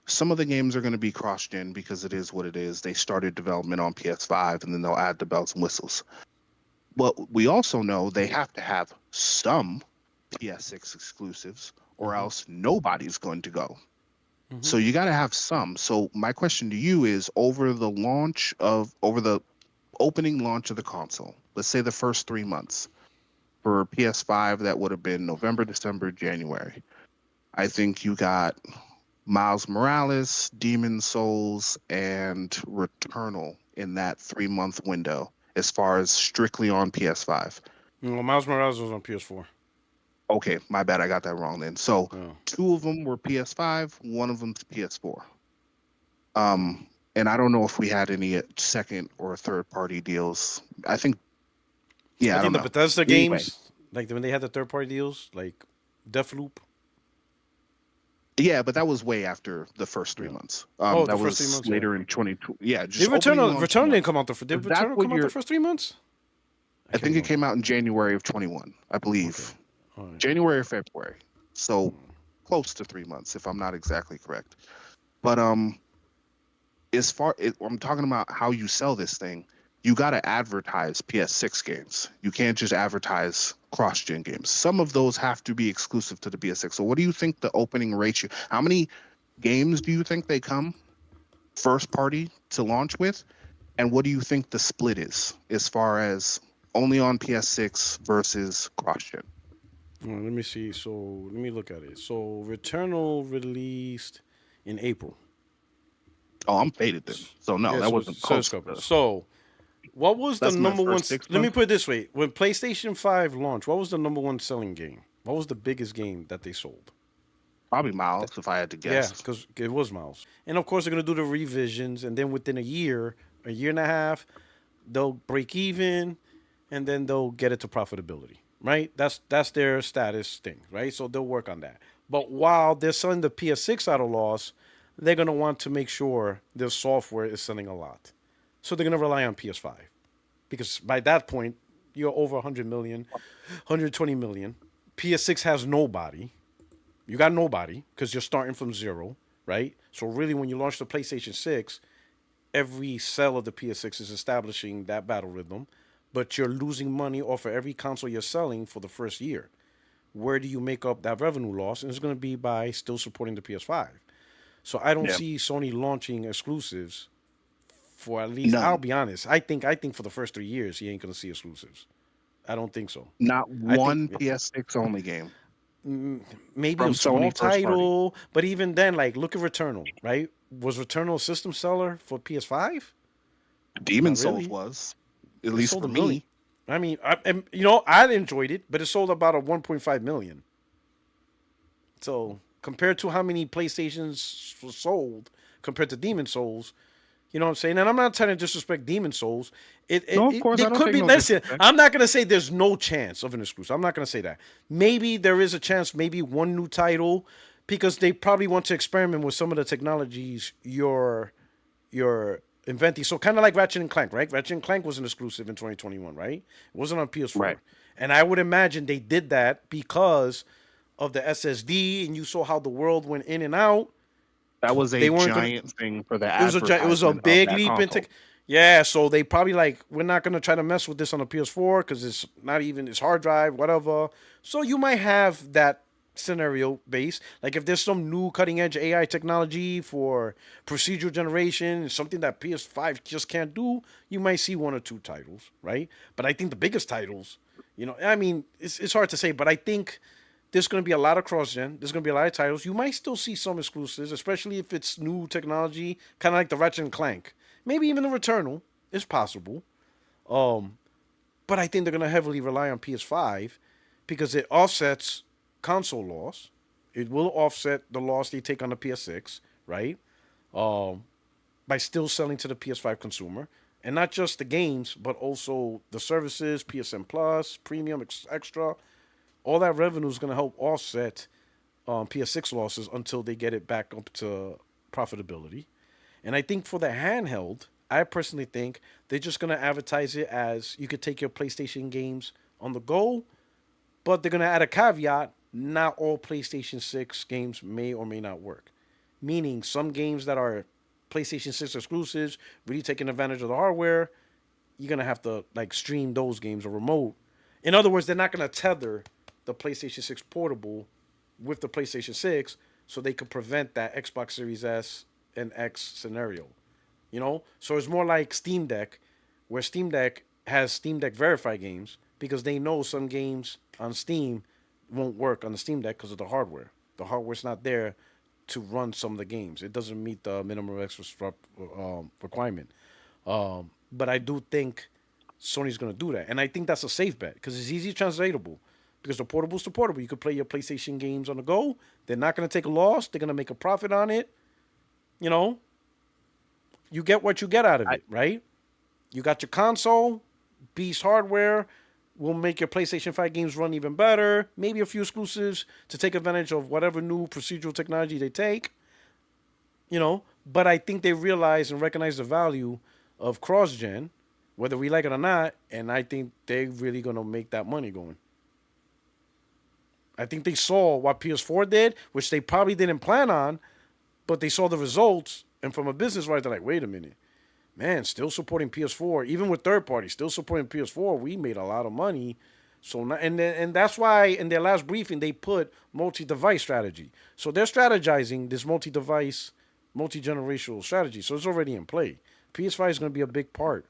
Speaker 6: some of the games are going to be cross-gen because it is what it is. They started development on PS5 and then they'll add the bells and whistles. But we also know they have to have some PS6 exclusives or
Speaker 1: Mm-hmm.
Speaker 6: else nobody's going to go.
Speaker 1: Mm-hmm.
Speaker 6: So you got to have some. So my question to you is over the opening launch of the console, let's say the first 3 months for PS5, that would have been November, December, January. I think you got Miles Morales, Demon Souls, and Returnal in that 3 month window as far as strictly on PS5.
Speaker 1: Well, Miles Morales was on PS4.
Speaker 6: Okay, my bad. I got that wrong then. So
Speaker 1: Yeah.
Speaker 6: two of them were PS5, one of them's PS4.
Speaker 1: Yeah.
Speaker 6: And I don't know if we had any second or third party deals. I think,
Speaker 1: I
Speaker 6: yeah, I
Speaker 1: think
Speaker 6: don't
Speaker 1: the
Speaker 6: know.
Speaker 1: Bethesda
Speaker 6: Anyway,
Speaker 1: games, like when they had the third party deals, like Deathloop.
Speaker 6: yeah, but that was way after the first three
Speaker 1: Yeah.
Speaker 6: months.
Speaker 1: Oh, the
Speaker 6: That
Speaker 1: first three
Speaker 6: was
Speaker 1: months. Yeah.
Speaker 6: later in 2020. Yeah, just
Speaker 1: Did
Speaker 6: opening
Speaker 1: Returnal?
Speaker 6: launch
Speaker 1: Returnal didn't
Speaker 6: month.
Speaker 1: come out the. Did
Speaker 6: That's
Speaker 1: Returnal
Speaker 6: what
Speaker 1: come out the
Speaker 6: you're.
Speaker 1: first 3 months?
Speaker 6: I
Speaker 1: Can't
Speaker 6: think it
Speaker 1: remember.
Speaker 6: came out in January of 21, I
Speaker 1: Okay.
Speaker 6: believe.
Speaker 1: All right.
Speaker 6: January or February. So close to 3 months, if I'm not exactly correct. But I'm talking about how you sell this thing, you got to advertise PS6 games. You can't just advertise cross-gen games. Some of those have to be exclusive to the PS6. So what do you think the opening ratio? How many games do you think they come first party to launch with? And what do you think the split is as far as only on PS6 versus cross-gen?
Speaker 1: Let me see. So let me look at it. So Returnal released in April.
Speaker 6: Oh, I'm faded then. So no,
Speaker 1: Yeah,
Speaker 6: that
Speaker 1: so
Speaker 6: wasn't
Speaker 1: so it's
Speaker 6: close to
Speaker 1: couple.
Speaker 6: the,
Speaker 1: So what was the
Speaker 6: that's my
Speaker 1: number one?
Speaker 6: first six
Speaker 1: Let me
Speaker 6: months.
Speaker 1: put it this way: when PlayStation 5 launched, what was the number one selling game? What was the biggest game that they sold?
Speaker 6: Probably Miles, if I had to
Speaker 1: Yeah,
Speaker 6: guess.
Speaker 1: because it was Miles. And of course, they're gonna do the revisions, and then within a year and a half, they'll break even, and then they'll get it to profitability. Right? That's their status thing. Right? So they'll work on that. But while they're selling the PS6 at a loss, they're going to want to make sure their software is selling a lot. So they're going to rely on PS5 because by that point, you're over 100 million, 120 million. PS6 has nobody. You got nobody because you're starting from zero, right? So really, when you launch the PlayStation 6, every sale of the PS6 is establishing that battle rhythm, but you're losing money off of every console you're selling for the first year. Where do you make up that revenue loss? And it's going to be by still supporting the PS5. So I don't
Speaker 6: Yeah,
Speaker 1: see Sony launching exclusives for at least. I'll
Speaker 6: none.
Speaker 1: be honest. I think for the first 3 years he ain't going to see exclusives. I don't think so.
Speaker 6: Not
Speaker 1: I think
Speaker 6: one PS6 only game
Speaker 1: maybe a
Speaker 6: from
Speaker 1: small
Speaker 6: Sony first party.
Speaker 1: title, but even then, like look at Returnal, right? Was Returnal a system seller for PS5?
Speaker 6: Demon
Speaker 1: Not
Speaker 6: Souls
Speaker 1: really.
Speaker 6: was, at
Speaker 1: It
Speaker 6: least
Speaker 1: sold
Speaker 6: for
Speaker 1: a million.
Speaker 6: me.
Speaker 1: I mean, I enjoyed it, but it sold about a 1.5 million. So compared to how many PlayStations were sold compared to Demon Souls, you know what I'm saying? And I'm not trying to disrespect Demon Souls.
Speaker 6: No, of course,
Speaker 1: There
Speaker 6: I don't
Speaker 1: could
Speaker 6: take
Speaker 1: be.
Speaker 6: no
Speaker 1: Listen,
Speaker 6: disrespect.
Speaker 1: I'm not gonna say there's no chance of an exclusive. I'm not gonna say that. Maybe there is a chance. Maybe one new title, because they probably want to experiment with some of the technologies you're inventing. So kind of like Ratchet and Clank, right? Ratchet and Clank was an exclusive in 2021, right? It wasn't on
Speaker 6: Right.
Speaker 1: PS4, and I would imagine they did that because of the SSD, and you saw how the world went in and out.
Speaker 6: That was a
Speaker 1: They weren't gonna.
Speaker 6: giant thing for the
Speaker 1: It was a
Speaker 6: advertisement of
Speaker 1: big
Speaker 6: that
Speaker 1: leap into.
Speaker 6: console.
Speaker 1: Yeah, so they probably like we're not gonna try to mess with this on the PS4 because it's not even it's hard drive, whatever. So you might have that scenario base. Like if there's some new cutting edge AI technology for procedural generation, something that PS5 just can't do, you might see one or two titles, right? But I think the biggest titles, I mean, it's hard to say, but I think there's going to be a lot of cross gen. There's going to be a lot of titles. You might still see some exclusives, especially if it's new technology, kind of like the Ratchet and Clank. Maybe even the Returnal is possible. Um, but I think they're going to heavily rely on PS5 because it offsets console loss. It will offset the loss they take on the PS6, right? Um, by still selling to the PS5 consumer. And not just the games, but also the services, PSN Plus, Premium, Extra. All that revenue is going to help offset PS6 losses until they get it back up to profitability. And I think for the handheld, I personally think they're just going to advertise it as you could take your PlayStation games on the go, but they're going to add a caveat: not all PlayStation 6 games may or may not work. Meaning, some games that are PlayStation 6 exclusives, really taking advantage of the hardware, you're going to have to like stream those games or remote. In other words, they're not going to tether the PlayStation 6 portable with the PlayStation 6 so they could prevent that Xbox Series S and X scenario. So it's more like Steam Deck, where Steam Deck has Steam Deck verified games because they know some games on Steam won't work on the Steam Deck because of the hardware. The hardware's not there to run some of the games. It doesn't meet the minimum requirement. But I do think Sony's going to do that, and I think that's a safe bet because it's easy translatable. Because the portable's to portable, you could play your PlayStation games on the go. They're not going to take a loss. They're going to make a profit on it. You know, you get what you get out of
Speaker 6: I
Speaker 1: it, right? You got your console, beast hardware, will make your PlayStation 5 games run even better. Maybe a few exclusives to take advantage of whatever new procedural technology they take. But I think they realize and recognize the value of cross-gen, whether we like it or not, and I think they're really going to make that money going. I think they saw what PS4 did, which they probably didn't plan on, but they saw the results, and from a business wise, they're like, wait a minute, man, still supporting PS4, even with third parties, still supporting PS4. We made a lot of money, so not, and that's why in their last briefing they put multi-device strategy. So they're strategizing this multi-device, multi-generational strategy. So it's already in play. PS5 is going to be a big part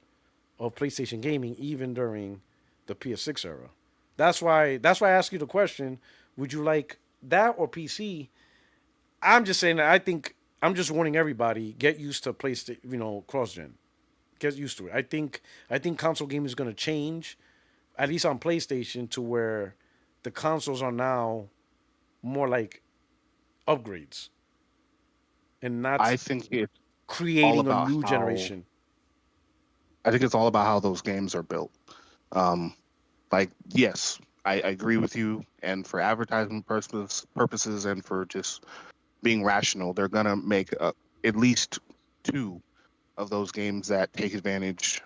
Speaker 1: of PlayStation gaming, even during the PS6 era. That's why I ask you the question: would you like that or PC? I'm just saying that I think I'm just warning everybody: get used to PlayStation, cross gen. Get used to it. I think console gaming is going to change, at least on PlayStation, to where the consoles are now more like upgrades and not
Speaker 6: I think it's all
Speaker 1: creating a
Speaker 6: about
Speaker 1: new
Speaker 6: how
Speaker 1: generation.
Speaker 6: I think it's all about how those games are built. Um, like, yes, I agree with you, and for advertising purposes and for just being rational, they're gonna make at least 2 of those games that take advantage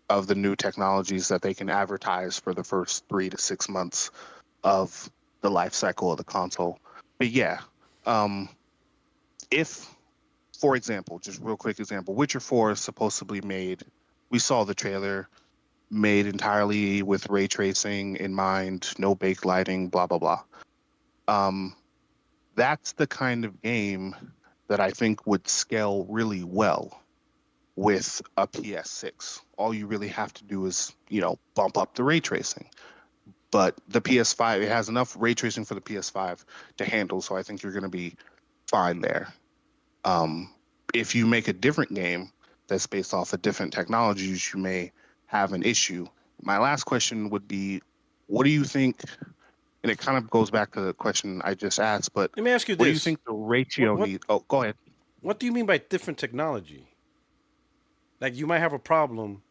Speaker 6: of the new technologies that they can advertise for the first 3 to 6 months of the life cycle of the console. But yeah, um, if, for example, just real quick example, Witcher 4 is supposedly made. We saw the trailer, made entirely with ray tracing in mind, no baked lighting, blah blah blah. Um, that's the kind of game that I think would scale really well with a PS6. All you really have to do is, bump up the ray tracing. But the PS5, it has enough ray tracing for the PS5 to handle, so I think you're going to be fine there. Um, if you make a different game that's based off of different technologies, you may have an issue. My last question would be, what do you think? And it kind of goes back to the question I just asked, but
Speaker 1: Let me ask you
Speaker 6: what do you
Speaker 1: this:
Speaker 6: think the
Speaker 1: what
Speaker 6: ratio
Speaker 1: what
Speaker 6: needs? Oh, go ahead.
Speaker 1: what do you mean by different technology? Like you might have a problem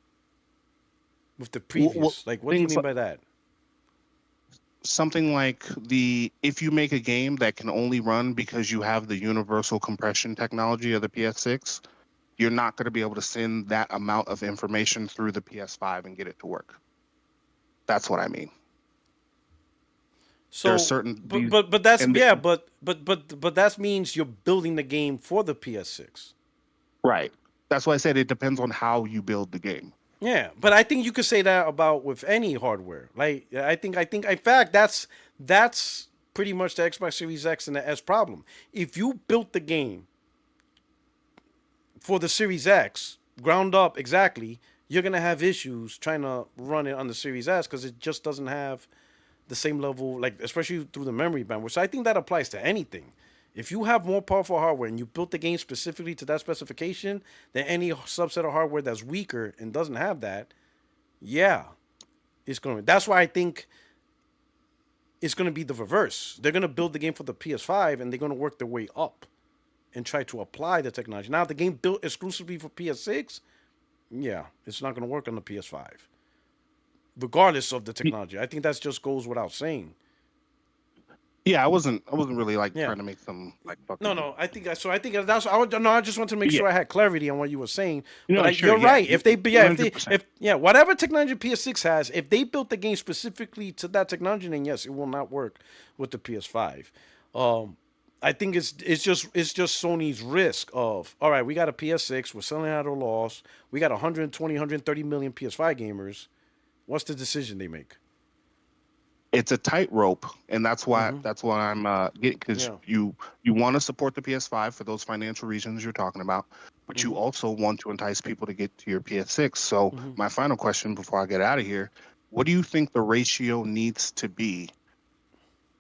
Speaker 1: with the
Speaker 6: Well,
Speaker 1: previous. Like what do you
Speaker 6: things
Speaker 1: mean by that?
Speaker 6: something like if you make a game that can only run because you have the universal compression technology of the PS6, you're not going to be able to send that amount of information through the PS5 and get it to work. That's what I mean. There are
Speaker 1: So,
Speaker 6: certain
Speaker 1: but
Speaker 6: these
Speaker 1: but but that's
Speaker 6: and
Speaker 1: yeah, but that means you're building the game for the PS6.
Speaker 6: right. That's why I said it depends on how you build the game.
Speaker 1: Yeah, but I think you could say that about with any hardware. Like I think in fact that's pretty much the Xbox Series X and the S problem. If you built the game for the Series X ground up exactly, you're gonna have issues trying to run it on the Series S because it just doesn't have the same level, like especially through the memory bandwidth. So I think that applies to anything. If you have more powerful hardware and you built the game specifically to that specification, then any subset of hardware that's weaker and doesn't have that, yeah, it's going to. That's why I think it's going to be the reverse. They're going to build the game for the PS5 and they're going to work their way up and try to apply the technology. Now, if the game built exclusively for PS6, yeah, it's not going to work on the PS5, regardless of the technology. I think that just goes without saying.
Speaker 6: Yeah, I wasn't really like
Speaker 1: Yeah.
Speaker 6: trying to make some like
Speaker 1: No,
Speaker 6: fucking
Speaker 1: no. I think so. I think that's. No. I just wanted to make
Speaker 6: yeah.
Speaker 1: sure I had clarity on what you were saying. But
Speaker 6: Sure,
Speaker 1: you're
Speaker 6: yeah,
Speaker 1: right. If they, yeah, if they,
Speaker 6: 100%.
Speaker 1: whatever technology PS6 has, if they built the game specifically to that technology, then yes, it will not work with the PS5. I think it's just Sony's risk of, all right, we got a PS6, we're selling out a loss, we got 120, 130 million PS5 gamers. What's the decision they make?
Speaker 6: It's a tightrope, and that's why
Speaker 1: Mm-hmm.
Speaker 6: I'm getting, because
Speaker 1: Yeah.
Speaker 6: you want to support the PS5 for those financial reasons you're talking about, but you
Speaker 1: Mm-hmm.
Speaker 6: also want to entice people to get to your PS6. So
Speaker 1: Mm-hmm.
Speaker 6: my final question before I get out of here, what do you think the ratio needs to be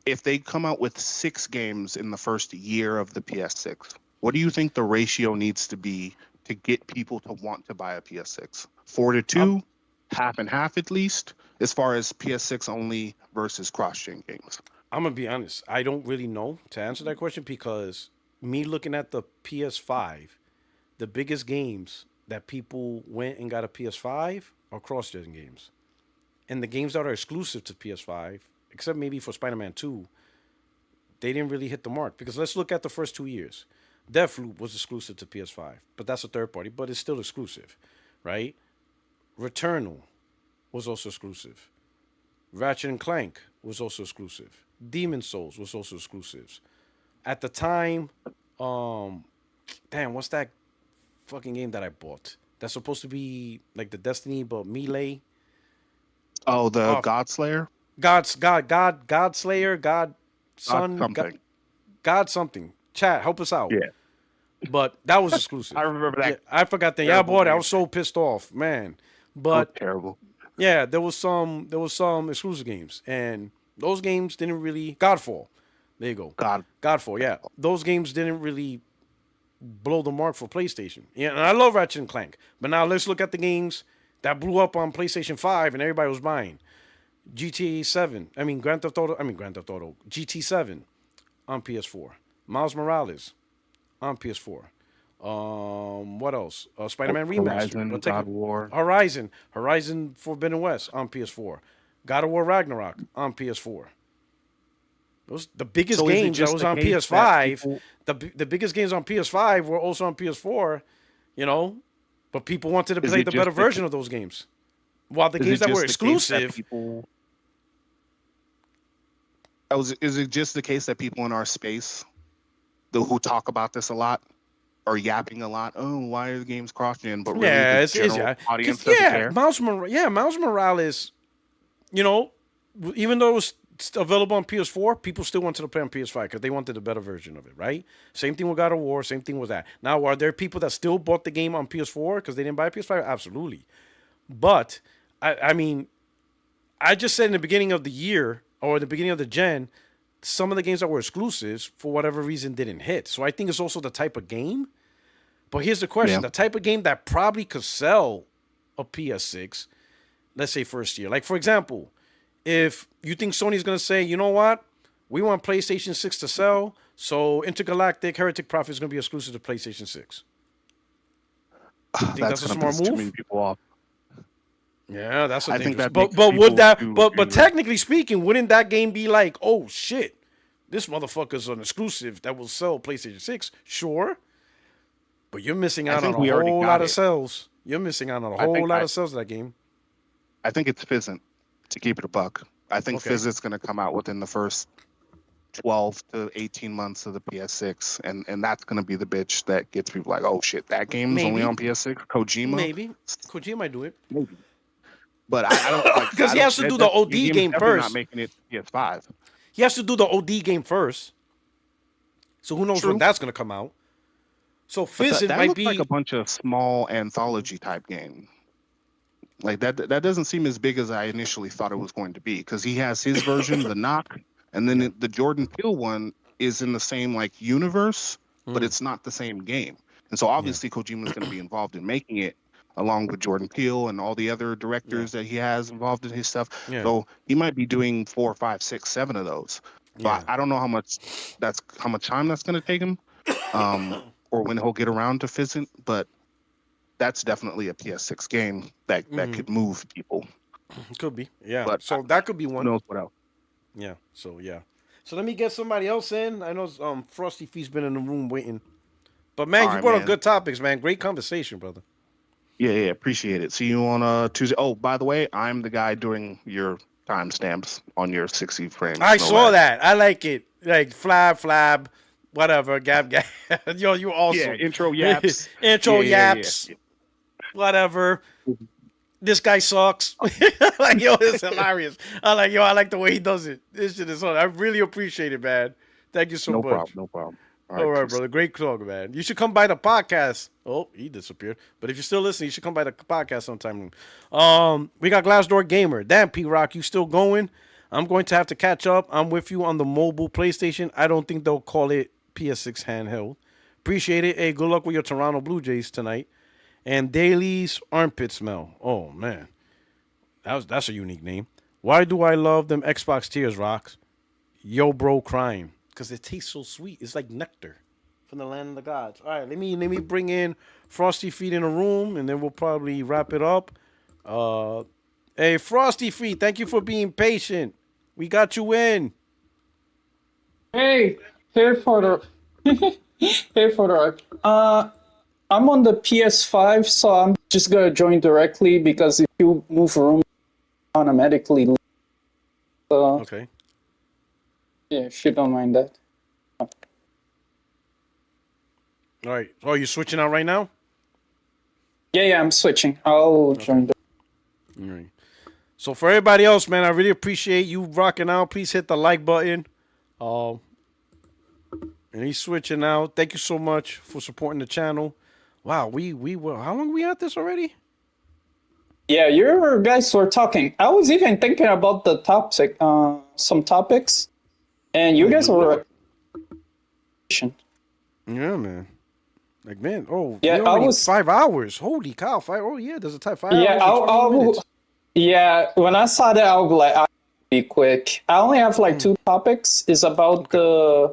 Speaker 6: if they come out with 6 games in the first year of the PS6? What do you think the ratio needs to be to get people to want to buy a PS6? 4 to
Speaker 1: I'm
Speaker 6: 2, half and half at least, as far as PS6 only versus cross-gen games.
Speaker 1: I'm gonna be honest. I don't really know to answer that question because me looking at the PS5, the biggest games that people went and got a PS5 are cross-gen games, and the games that are exclusive to PS5, except maybe for Spider-Man 2, they didn't really hit the mark. Because let's look at the first 2 years. Deathloop was exclusive to PS5, but that's a third party, but it's still exclusive, right? Returnal was also exclusive. Ratchet and Clank was also exclusive. Demon Souls was also exclusive. At the time, um, damn, what's that fucking game that I bought? That's supposed to be like the Destiny, but melee.
Speaker 6: Oh, the
Speaker 1: Oh,
Speaker 6: God Slayer?
Speaker 1: God Slayer, God
Speaker 6: God
Speaker 1: Son,
Speaker 6: something.
Speaker 1: God something. Chat, help us out.
Speaker 6: Yeah.
Speaker 1: But that was
Speaker 6: I
Speaker 1: exclusive.
Speaker 6: remember
Speaker 1: Yeah,
Speaker 6: that
Speaker 1: I forgot that. Yeah, I
Speaker 6: terrible
Speaker 1: bought it. I
Speaker 6: game.
Speaker 1: was so pissed off, man.
Speaker 6: So
Speaker 1: But
Speaker 6: terrible.
Speaker 1: yeah, there was some exclusive games, and those games didn't really. Godfall, there you go.
Speaker 6: God.
Speaker 1: Godfall, yeah, those games didn't really blow the mark for PlayStation. Yeah, and I love Ratchet and Clank, but now let's look at the games that blew up on PlayStation 5 and everybody was buying. GTA 7, Grand Theft Auto, GT 7 on PS4. Miles Morales on PS4. What else? Spider-Man Remastered.
Speaker 6: Horizon,
Speaker 1: But take
Speaker 6: God War.
Speaker 1: Horizon Forbidden West on PS4. God of War Ragnarok on PS4. Those the biggest
Speaker 6: So is it
Speaker 1: games that
Speaker 6: just
Speaker 1: was
Speaker 6: the
Speaker 1: on
Speaker 6: case that
Speaker 1: PS5.
Speaker 6: people,
Speaker 1: The biggest games on PS5 were also on PS4. You know, but people wanted to
Speaker 6: is
Speaker 1: play
Speaker 6: it
Speaker 1: the better
Speaker 6: just the
Speaker 1: version of those games. While the
Speaker 6: is
Speaker 1: games
Speaker 6: it
Speaker 1: that were
Speaker 6: just the case that
Speaker 1: exclusive,
Speaker 6: people is it just the case that people in our space who talk about this a lot are yapping a lot? Oh, why are the games cross-gen? But really,
Speaker 1: yeah,
Speaker 6: the
Speaker 1: it's
Speaker 6: general
Speaker 1: yeah,
Speaker 6: audience
Speaker 1: because
Speaker 6: doesn't care.
Speaker 1: Miles Morales. You know, even though it was available on PS4, people still wanted to play on PS5 because they wanted a better version of it, right? Same thing with God of War. Same thing with that. Now, are there people that still bought the game on PS4 because they didn't buy a PS5? Absolutely. But I mean, I just said in the beginning of the year or the beginning of the gen, some of the games that were exclusives for whatever reason didn't hit. So I think it's also the type of game. But here's the question:
Speaker 6: Yeah.
Speaker 1: the type of game that probably could sell a PS6, let's say first year. Like for example, if you think Sony's gonna say, you know what, we want PlayStation 6 to sell, so Intergalactic Heretic Prophet is gonna be exclusive to PlayStation 6. You think
Speaker 6: That's
Speaker 1: that's a
Speaker 6: gonna
Speaker 1: smart
Speaker 6: piss too many
Speaker 1: move?
Speaker 6: people off.
Speaker 1: Yeah, that's a
Speaker 6: I think
Speaker 1: dangerous.
Speaker 6: that
Speaker 1: But
Speaker 6: makes
Speaker 1: but would
Speaker 6: people
Speaker 1: that
Speaker 6: too
Speaker 1: but technically speaking, wouldn't that game be like, oh shit, this motherfucker's an exclusive that will sell PlayStation 6? Sure. But you're missing
Speaker 6: I
Speaker 1: out on
Speaker 6: think
Speaker 1: a
Speaker 6: we already
Speaker 1: whole
Speaker 6: got
Speaker 1: lot of
Speaker 6: it.
Speaker 1: sales. You're missing out on a
Speaker 6: I
Speaker 1: whole
Speaker 6: think
Speaker 1: lot of sales of that game.
Speaker 6: I think it's Fizzant, to keep it a buck. I think
Speaker 1: Okay.
Speaker 6: Fizzant's going to come out within the first 12 to 18 months of the PS6, and that's going to be the bitch that gets people like, oh shit, that game's only
Speaker 1: Maybe.
Speaker 6: on PS6. Kojima,
Speaker 1: Maybe. Kojima might do it.
Speaker 6: maybe. But I don't like.
Speaker 1: Because
Speaker 6: I
Speaker 1: he
Speaker 6: don't.
Speaker 1: has to do the OD
Speaker 6: Game's
Speaker 1: game
Speaker 6: definitely not
Speaker 1: first.
Speaker 6: making it PS5.
Speaker 1: He has to do the OD game first. So who knows when
Speaker 6: True.
Speaker 1: that's gonna come out. So
Speaker 6: But
Speaker 1: Fizzit
Speaker 6: that
Speaker 1: might
Speaker 6: looks like
Speaker 1: be
Speaker 6: a bunch of small anthology type game. Like that doesn't seem as big as I initially thought it was going to be, because he has his version, the Knock, and then
Speaker 1: Yeah.
Speaker 6: the Jordan Peele one is in the same like universe, but
Speaker 1: Mm.
Speaker 6: it's not the same game. And so obviously Kojima's going to be involved in making it, along with Jordan Peele and all the other directors that he has involved in his stuff.
Speaker 1: Yeah.
Speaker 6: So he might be doing 4, 5, 6, 7 of those. So
Speaker 1: Yeah.
Speaker 6: I don't know how much time that's going to take him, or when he'll get around to Fizzant, but that's definitely a PS6 game that could move people.
Speaker 1: Could be. Yeah.
Speaker 6: But
Speaker 1: So that could be
Speaker 6: who
Speaker 1: one.
Speaker 6: knows what else?
Speaker 1: Yeah. So yeah. So let me get somebody else in. I know Frosty Feet's been in the room waiting. But man,
Speaker 6: All
Speaker 1: you
Speaker 6: right,
Speaker 1: brought up
Speaker 6: man.
Speaker 1: good topics, man. Great conversation, brother.
Speaker 6: Yeah, appreciate it. See you on Tuesday. Oh, by the way, I'm the guy doing your timestamps on your 60 frames.
Speaker 1: I
Speaker 6: no
Speaker 1: saw
Speaker 6: lag.
Speaker 1: that. I like it. Like flab, whatever. Gab. Yo, you awesome.
Speaker 6: Yeah, intro yaps.
Speaker 1: Intro
Speaker 6: Yeah.
Speaker 1: yaps. Whatever. This guy sucks. Like, yo, it's hilarious. I like the way he does it. This shit is on. I really appreciate it, man. Thank you so
Speaker 6: No
Speaker 1: much.
Speaker 6: problem. No problem.
Speaker 1: All right,
Speaker 6: peace.
Speaker 1: brother. Great talk, man. You should come by the podcast. Oh, he disappeared. But if you're still listening, you should come by the podcast sometime. We got Glassdoor Gamer. Damn, P-Rock, you still going? I'm going to have to catch up. I'm with you on the mobile PlayStation. I don't think they'll call it PS6 handheld. Appreciate it. Hey, good luck with your Toronto Blue Jays tonight. And Daly's Armpit Smell. Oh, man. That's a unique name. Why do I love them Xbox Tears, Rocks? Yo, bro, crying. Because it tastes so sweet. It's like nectar from the land of the gods. All right, let me bring in Frosty Feet in the room, and then we'll probably wrap it up. Hey, Frosty Feet, thank you for being patient. We got you in.
Speaker 7: Hey, Puertorock. Hey, Puertorock. I'm on the PS5, so I'm just gonna join directly because if you move room, automatically. So
Speaker 1: Okay.
Speaker 7: yeah, if you don't mind that.
Speaker 1: All right. Oh, you switching out right now?
Speaker 7: Yeah, I'm switching. I'll join.
Speaker 1: All right. So for everybody else, man, I really appreciate you rocking out. Please hit the like button. And he's switching out. Thank you so much for supporting the channel. Wow, we were how long we at this already?
Speaker 7: Yeah, you guys were talking. I was even thinking about the topic, some topics, and you guys were.
Speaker 1: Yeah, man. Like, man, oh,
Speaker 7: Yeah,
Speaker 1: we're
Speaker 7: I
Speaker 1: already
Speaker 7: was
Speaker 1: 5 hours. Holy cow, 5. Oh yeah, there's a type 5
Speaker 7: Yeah,
Speaker 1: hours. and 20 minutes.
Speaker 7: yeah. When I saw that, I was like, I'll be quick. I only have like two topics. It's about the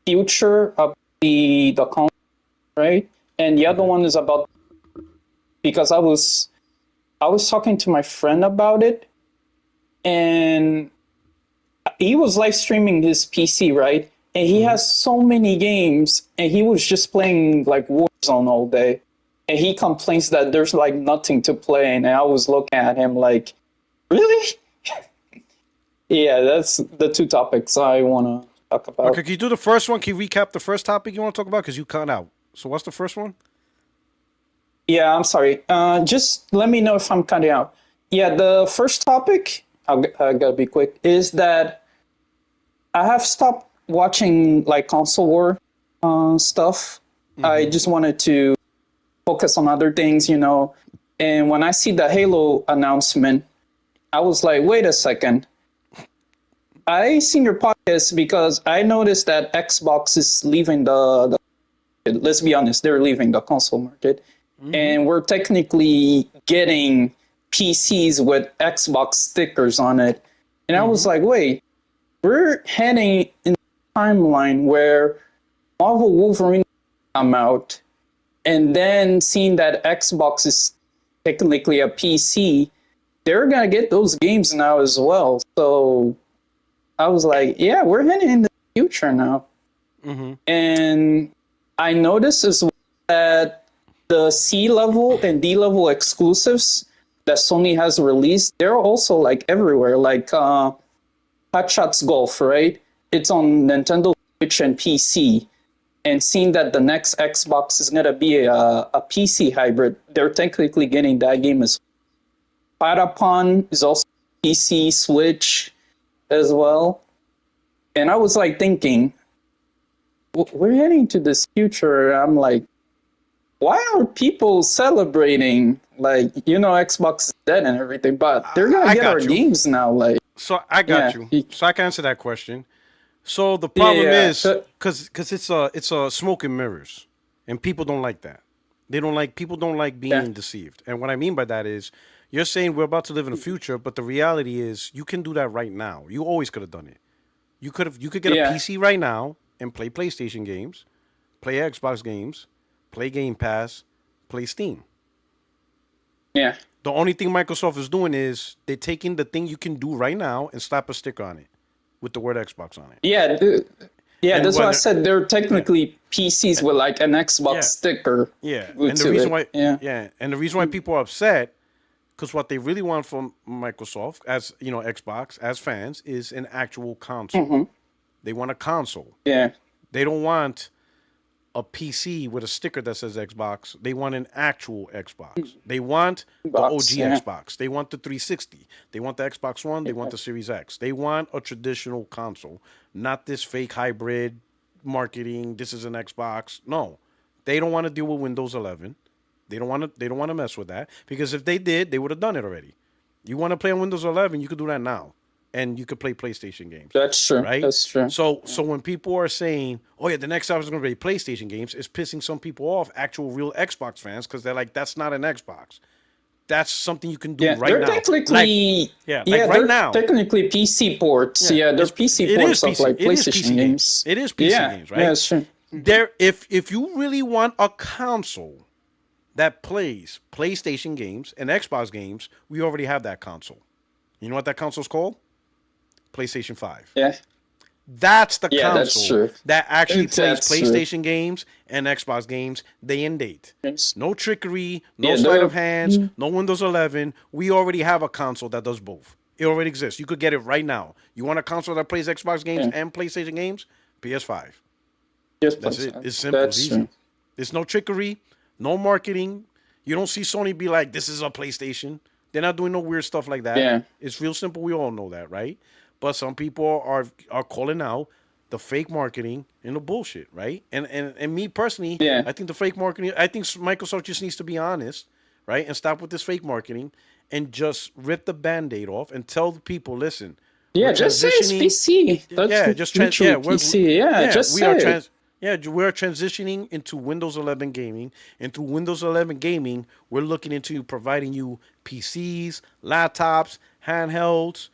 Speaker 7: future of the console, right? And the other one is about because I was talking to my friend about it, and he was live streaming his PC, right? And he has so many games, and he was just playing like Warzone all day. And he complains that there's like nothing to play, and I was looking at him like, really? Yeah, that's the two topics I want to talk about.
Speaker 1: Okay, can you do the first one? Can you recap the first topic you want to talk about? Because you cut out. So what's the first one?
Speaker 7: Yeah, I'm sorry. Just let me know if I'm cutting out. Yeah, the first topic, I gotta be quick, is that I have stopped watching like console war stuff. I just wanted to focus on other things, And when I see the Halo announcement, I was like, wait a second. I seen your podcast because I noticed that Xbox is leaving the let's be honest, they're leaving the console market. And we're technically getting PCs with Xbox stickers on it. And I was like, wait, we're heading in a timeline where Marvel Wolverine come out, and then seeing that Xbox is technically a PC, they're going to get those games now as well. So I was like, yeah, we're heading in the future now. And I noticed as well that the C-level and D-level exclusives that Sony has released, they're also like everywhere. Like Hot Shots Golf, right? It's on Nintendo Switch and PC. And seeing that the next Xbox is going to be a PC hybrid, they're technically getting that game as well. Patapon is also PC, Switch as well. And I was like thinking, we're heading to this future. I'm like, why are people celebrating? Like, Xbox is dead and everything, but they're going to get our games now. Like,
Speaker 1: so I got you. So I can answer that question. So the problem is because it's a smoke and mirrors, and people don't like that. People don't like being deceived. And what I mean by that is, you're saying we're about to live in the future, but the reality is you can do that right now. You always could have done it. You could get a PC right now and play PlayStation games, play Xbox games, play Gamepass, play Steam.
Speaker 7: Yeah.
Speaker 1: The only thing Microsoft is doing is they're taking the thing you can do right now and slap a sticker on it with the word Xbox on it.
Speaker 7: Yeah. Yeah, that's why I said they're technically PCs with like an Xbox sticker.
Speaker 1: Yeah. And the reason why and the reason why people are upset, because what they really want from Microsoft, as Xbox, as fans, is an actual console. They want a console.
Speaker 7: Yeah.
Speaker 1: They don't want a PC with a sticker that says Xbox. They want an actual Xbox. They want the OG Xbox. They want the 360. They want the Xbox One. They want the Series X. They want a traditional console, not this fake hybrid marketing. This is an Xbox. No, they don't want to deal with Windows 11. They don't want to mess with that, because if they did, they would have done it already. You want to play on Windows 11, you could do that now, and you could play PlayStation games.
Speaker 7: That's true.
Speaker 1: Right?
Speaker 7: That's true.
Speaker 1: So when people are saying, "Oh yeah, the next episode is going to be PlayStation games," it's pissing some people off, actual real Xbox fans, because they're like, "That's not an Xbox. That's something you can do right
Speaker 7: they're
Speaker 1: now."
Speaker 7: Technically,
Speaker 1: right now.
Speaker 7: Technically PC ports. Yeah, they're PC ports of like PlayStation games.
Speaker 1: It is PC games, right?
Speaker 7: Yeah, that's true.
Speaker 1: If you really want a console that plays PlayStation games and Xbox games, we already have that console. You know what that console's called? PlayStation 5.
Speaker 7: Yeah.
Speaker 1: That's the
Speaker 7: that's
Speaker 1: console
Speaker 7: true.
Speaker 1: that actually plays
Speaker 7: That's
Speaker 1: PlayStation games and Xbox games day and date.
Speaker 7: Yes.
Speaker 1: No trickery, no sleight of hands, no Windows 11. We already have a console that does both. It already exists. You could get it right now. You want a console that plays Xbox games and PlayStation games? PS5. That's it. It's simple. It's easy.
Speaker 7: True.
Speaker 1: There's no trickery, no marketing. You don't see Sony be like, "This is a PlayStation." They're not doing no weird stuff like that.
Speaker 7: Yeah.
Speaker 1: It's real simple. We all know that, right? But some people are calling out the fake marketing and the bullshit, right? And me personally, I think the fake marketing, I think Microsoft just needs to be honest, right? And stop with this fake marketing and just rip the Band-Aid off and tell the people, listen.
Speaker 7: Yeah, just say it's PC. That's PC. Just say it.
Speaker 1: We're transitioning into Windows 11 gaming, and through Windows 11 gaming, we're looking into providing you PCs, laptops, handhelds,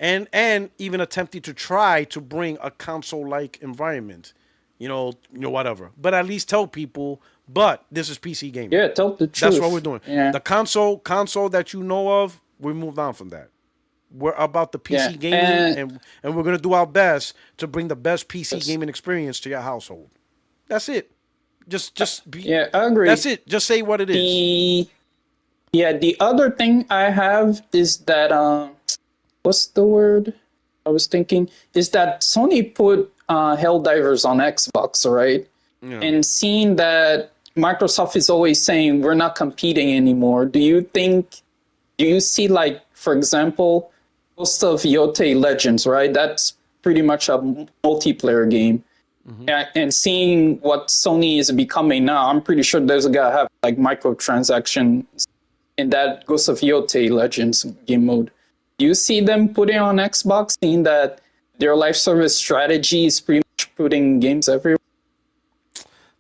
Speaker 1: and even attempting to try to bring a console-like environment, whatever. But at least tell people, but this is PC gaming.
Speaker 7: Yeah, tell the truth.
Speaker 1: That's what we're doing.
Speaker 7: Yeah.
Speaker 1: The console that you know of, we moved on from that. we're about the PC
Speaker 7: Yeah,
Speaker 1: gaming, and we're gonna do our best to bring the best PC
Speaker 7: yes.
Speaker 1: gaming experience to your household. That's it. Just be.
Speaker 7: Yeah, I agree.
Speaker 1: That's it. Just say what it is.
Speaker 7: The other thing I have is that what's the word I was thinking is that Sony put Helldivers on Xbox, right?
Speaker 1: Yeah.
Speaker 7: And seeing that Microsoft is always saying we're not competing anymore, do you see, like, for example, Ghost of Yotei Legends, right? That's pretty much a multiplayer game. And seeing what Sony is becoming now, I'm pretty sure there's gonna have like microtransactions in that Ghost of Yotei Legends game mode. Do you see them putting on Xbox, seeing that their live service strategy is pretty much putting games everywhere?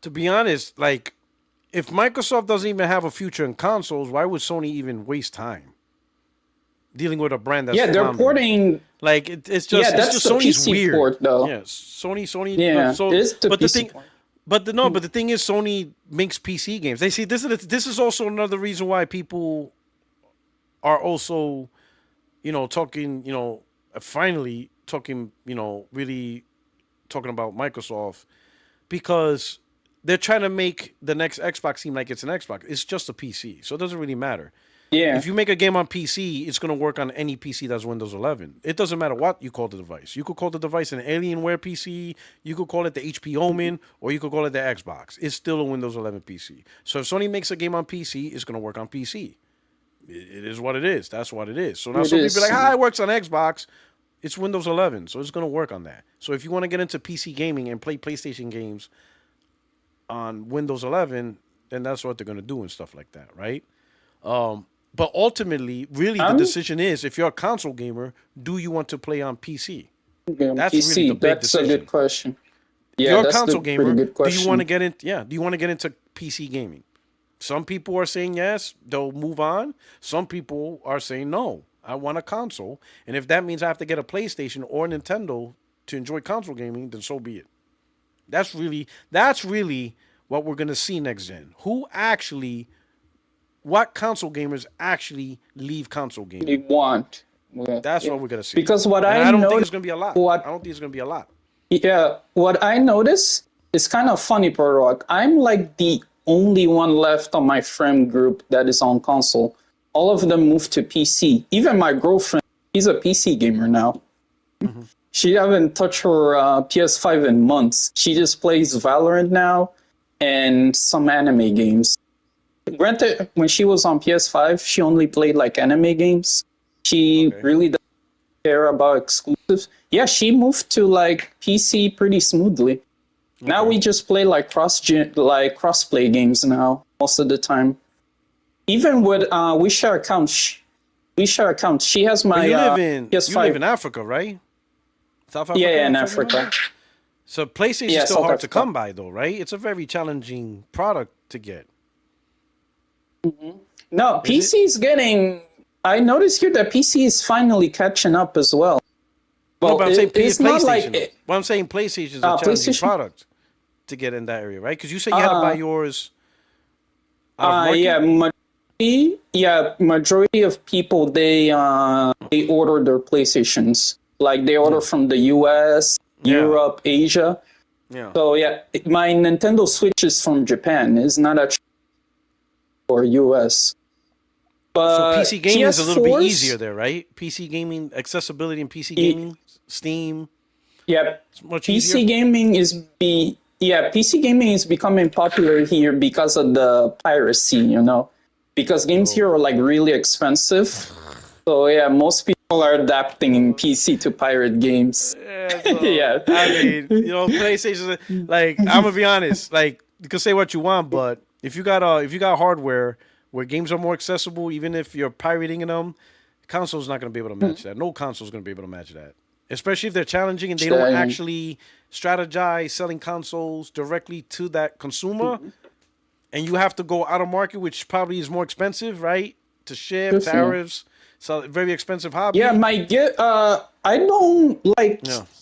Speaker 1: To be honest, like, if Microsoft doesn't even have a future in consoles, why would Sony even waste time dealing with a brand that's
Speaker 7: they're
Speaker 1: floundering?
Speaker 7: porting.
Speaker 1: Like it's just
Speaker 7: that's
Speaker 1: it's just
Speaker 7: the
Speaker 1: Sony's
Speaker 7: PC
Speaker 1: weird.
Speaker 7: port, though.
Speaker 1: Yeah, Sony.
Speaker 7: Yeah,
Speaker 1: So,
Speaker 7: it is the
Speaker 1: but
Speaker 7: PC
Speaker 1: the thing,
Speaker 7: port.
Speaker 1: but the thing is, Sony makes PC games. They see this is also another reason why people are also, talking, finally talking, really talking about Microsoft, because they're trying to make the next Xbox seem like it's an Xbox. It's just a PC, so it doesn't really matter.
Speaker 7: Yeah.
Speaker 1: If you make a game on PC, it's going to work on any PC that's Windows 11. It doesn't matter what you call the device. You could call the device an Alienware PC, you could call it the HP Omen, or you could call it the Xbox. It's still a Windows 11 PC. So if Sony makes a game on PC, it's going to work on PC. It is what it is. That's what it is. So now some people are like, it works on Xbox. It's Windows 11, so it's going to work on that. So if you want to get into PC gaming and play PlayStation games on Windows 11, then that's what they're going to do and stuff like that, right? But ultimately, really, the decision is, if you're a console gamer, do you want to play on PC? That's
Speaker 7: PC,
Speaker 1: really the big
Speaker 7: that's
Speaker 1: decision.
Speaker 7: a good question. Yeah,
Speaker 1: If you're a
Speaker 7: that's
Speaker 1: console gamer,
Speaker 7: good question.
Speaker 1: do you want to get into? Yeah, do you want to get into PC gaming? Some people are saying yes, they'll move on. Some people are saying no, I want a console, and if that means I have to get a PlayStation or a Nintendo to enjoy console gaming, then so be it. That's really what we're gonna see next gen. What console gamers actually leave console gaming?
Speaker 7: They want. Yeah.
Speaker 1: That's what we're gonna see.
Speaker 7: Because what
Speaker 1: I don't think
Speaker 7: noticed,
Speaker 1: it's gonna be a lot. I don't think it's gonna be a lot.
Speaker 7: Yeah, what I noticed is kind of funny, Puertorock. I'm like the only one left on my friend group that is on console. All of them moved to PC. Even my girlfriend, she's a PC gamer now. Mm-hmm. She haven't touched her PS5 in months. She just plays Valorant now and some anime games. Granted, when she was on PS5, she only played like anime games. She really doesn't care about exclusives. Yeah, she moved to like PC pretty smoothly. Okay. Now we just play like cross-play games now most of the time. Even with we share accounts. She has my PS5.
Speaker 1: You live in Africa, right? South Africa.
Speaker 7: Yeah, in Africa.
Speaker 1: So PlayStation is still hard to come by, though, right? It's a very challenging product to get.
Speaker 7: Mm-hmm. No, PC is getting. I noticed here that PC is finally catching up as well.
Speaker 1: Well, no, but I'm saying
Speaker 7: it's
Speaker 1: PlayStation.
Speaker 7: Not like
Speaker 1: I'm saying PlayStation is a challenging product to get in that area, right? Because you said you had to buy yours.
Speaker 7: Majority of people they order their PlayStations. Like they order from the US, Europe, Asia. Yeah. So my Nintendo Switch is from Japan. It's not actually for US. But
Speaker 1: so PC gaming is a little bit easier there, right? PC gaming accessibility in PC gaming, Steam.
Speaker 7: Yeah,
Speaker 1: it's much
Speaker 7: PC
Speaker 1: easier.
Speaker 7: gaming PC gaming is becoming popular here because of the piracy, because games here are like really expensive. So most people are adapting PC to pirate games.
Speaker 1: Yeah, I mean, PlayStation. Like, I'm gonna be honest. Like, you can say what you want, but if you got hardware where games are more accessible, even if you're pirating in them, console's not gonna be able to match that. No console's gonna be able to match that. Especially if they're challenging and they don't actually strategize selling consoles directly to that consumer, and you have to go out of market, which probably is more expensive, right? To ship, tariffs, so very expensive hobby.
Speaker 7: Yeah, I don't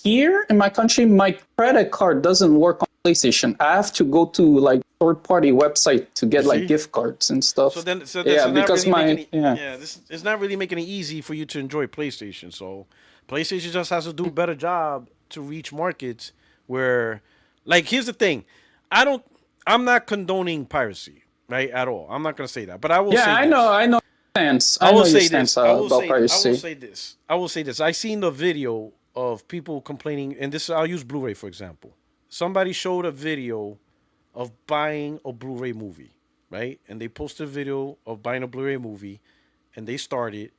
Speaker 7: here in my country, my credit card doesn't work on PlayStation. I have to go to like third-party website to get
Speaker 1: You
Speaker 7: like
Speaker 1: see?
Speaker 7: gift cards and stuff.
Speaker 1: So then,
Speaker 7: yeah,
Speaker 1: not
Speaker 7: because
Speaker 1: really
Speaker 7: my
Speaker 1: making this it's not really making it easy for you to enjoy PlayStation. So PlayStation just has to do a better job to reach markets where, like, here's the thing, I don't, I'm not condoning piracy, right, at all. I'm not gonna say that, but I will say
Speaker 7: I
Speaker 1: this.
Speaker 7: know, I know your stance.
Speaker 1: I
Speaker 7: I know
Speaker 1: will
Speaker 7: your
Speaker 1: say
Speaker 7: stance
Speaker 1: this. I will
Speaker 7: about
Speaker 1: say. I
Speaker 7: piracy.
Speaker 1: will say this. I will say this. I seen the video of people complaining, and this I'll use Blu-ray for example. Somebody showed a video of buying a Blu-ray movie, right? And they posted a video of buying a Blu-ray movie, and they started,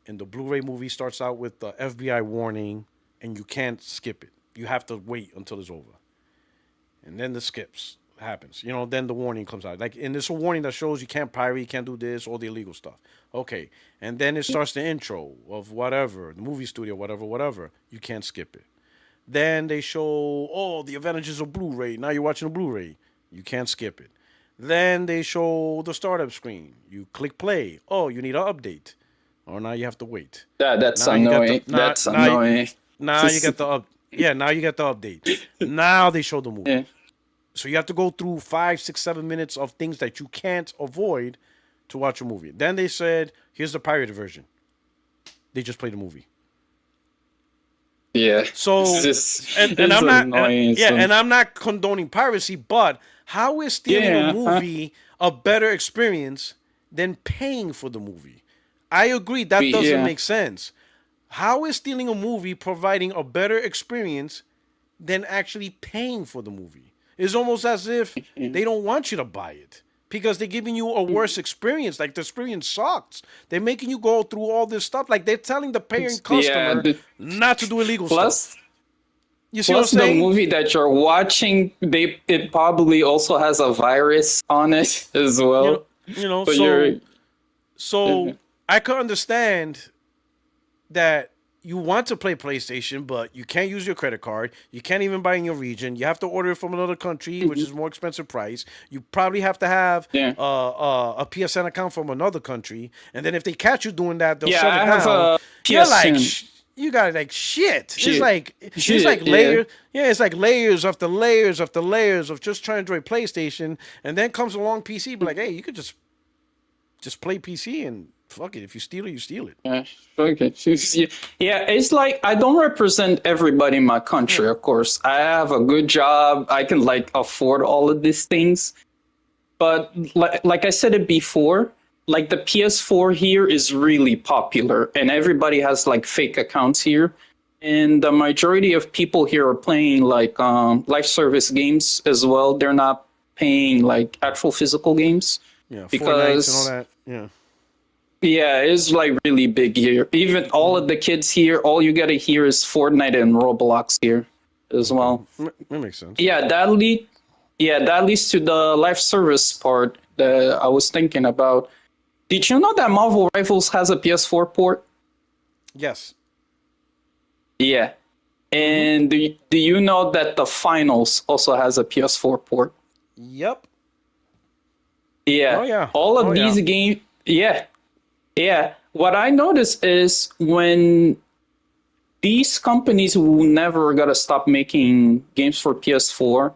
Speaker 1: and the Blu-ray movie starts out with the FBI warning, and you can't skip it. You have to wait until it's over, and then the skips happens. You know, then the warning comes out. Like, and there's a warning that shows you can't pirate, you can't do this, all the illegal stuff. Okay, and then it starts the intro of whatever, the movie studio, whatever. You can't skip it. Then they show, oh, the advantages of Blu-ray. Now you're watching a Blu-ray. You can't skip it. Then they show the startup screen. You click play. Oh, you need an update. Oh, now you have to wait.
Speaker 7: That's
Speaker 1: Now you got
Speaker 7: annoying.
Speaker 1: the-
Speaker 7: That's
Speaker 1: now-
Speaker 7: annoying.
Speaker 1: Now you get the up. Yeah, now you get the update. Now they show the movie.
Speaker 7: Yeah.
Speaker 1: So you have to go through 5, 6, 7 minutes of things that you can't avoid to watch a movie. Then they said, here's the pirated version. They just play the movie.
Speaker 7: Yeah.
Speaker 1: So and I'm not and I'm not condoning piracy, but how is stealing a movie a better experience than paying for the movie? I agree that doesn't make sense. How is stealing a movie providing a better experience than actually paying for the movie? It's almost as if they don't want you to buy it because they're giving you a worse experience. Like, the experience sucks. They're making you go through all this stuff. Like, they're telling the paying customer not to do illegal stuff. You see what I'm saying?
Speaker 7: The movie that you're watching, it probably also has a virus on it as well.
Speaker 1: So I could understand that you want to play PlayStation, but you can't use your credit card. You can't even buy in your region. You have to order it from another country, which is more expensive price. You probably have to have a PSN account from another country, and then if they catch you doing that, they'll shut it down. You're like, you got like shit. It's like layers. Yeah, it's like layers after layers after layers of just trying to enjoy PlayStation, and then comes along PC, be like, hey, you could just play PC and. Fuck it. If you steal it, you steal it.
Speaker 7: Yeah, okay. Yeah, it's like I don't represent everybody in my country, of course. I have a good job. I can like afford all of these things. But like I said it before, like the PS4 here is really popular and everybody has like fake accounts here. And the majority of people here are playing like live service games as well. They're not paying like actual physical games.
Speaker 1: Yeah,
Speaker 7: because
Speaker 1: Fortnite and all that. Yeah.
Speaker 7: Yeah, it's like really big here. Even all of the kids here, all you gotta hear is Fortnite and Roblox here as well.
Speaker 1: That makes sense.
Speaker 7: Yeah, that leads to the live service part that I was thinking about. Did you know that Marvel Rivals has a PS4 port?
Speaker 1: Yes.
Speaker 7: Yeah. And do you know that the Finals also has a PS4 port?
Speaker 1: Yep.
Speaker 7: Yeah.
Speaker 1: Oh, yeah.
Speaker 7: All of these games, Yeah, what I noticed is when these companies who never gotta stop making games for PS4,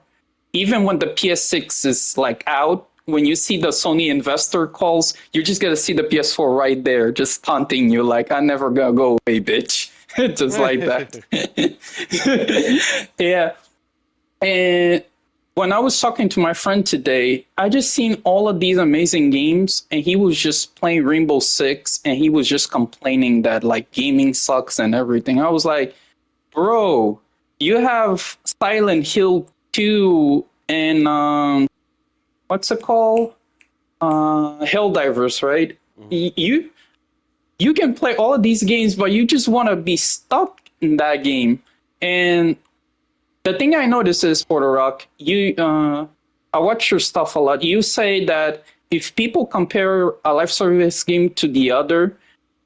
Speaker 7: even when the PS6 is like out, when you see the Sony investor calls, you're just gonna see the PS4 right there, just taunting you like, "I'm never gonna go away, bitch," just like that. Yeah, and when I was talking to my friend today, I just seen all of these amazing games and he was just playing Rainbow Six and he was just complaining that like gaming sucks and everything. I was like, bro, you have Silent Hill 2 and what's it called? Helldivers, right? Mm-hmm. You can play all of these games, but you just want to be stuck in that game. And the thing I notice is, Puertorock, I watch your stuff a lot. You say that if people compare a live service game to the other,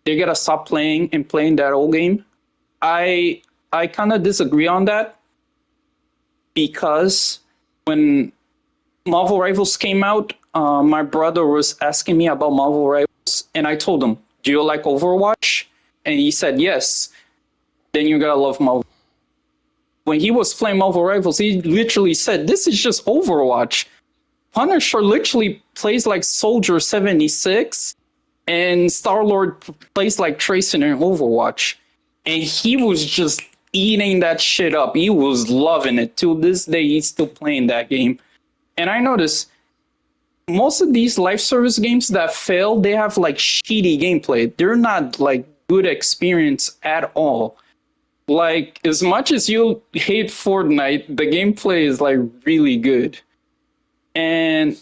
Speaker 7: they gotta stop playing and playing that old game. I kind of disagree on that because when Marvel Rivals came out, my brother was asking me about Marvel Rivals, and I told him, "Do you like Overwatch?" And he said yes. Then you gotta love Marvel. when he was playing Marvel Rivals, he literally said, "This is just Overwatch." Punisher literally plays like Soldier 76, and Star-Lord plays like Tracer in Overwatch. And he was just eating that shit up. He was loving it. Till this day, he's still playing that game. And I noticed most of these live service games that fail, they have like shitty gameplay. They're not like good experience at all. Like, as much as you hate Fortnite, the gameplay is like really good. And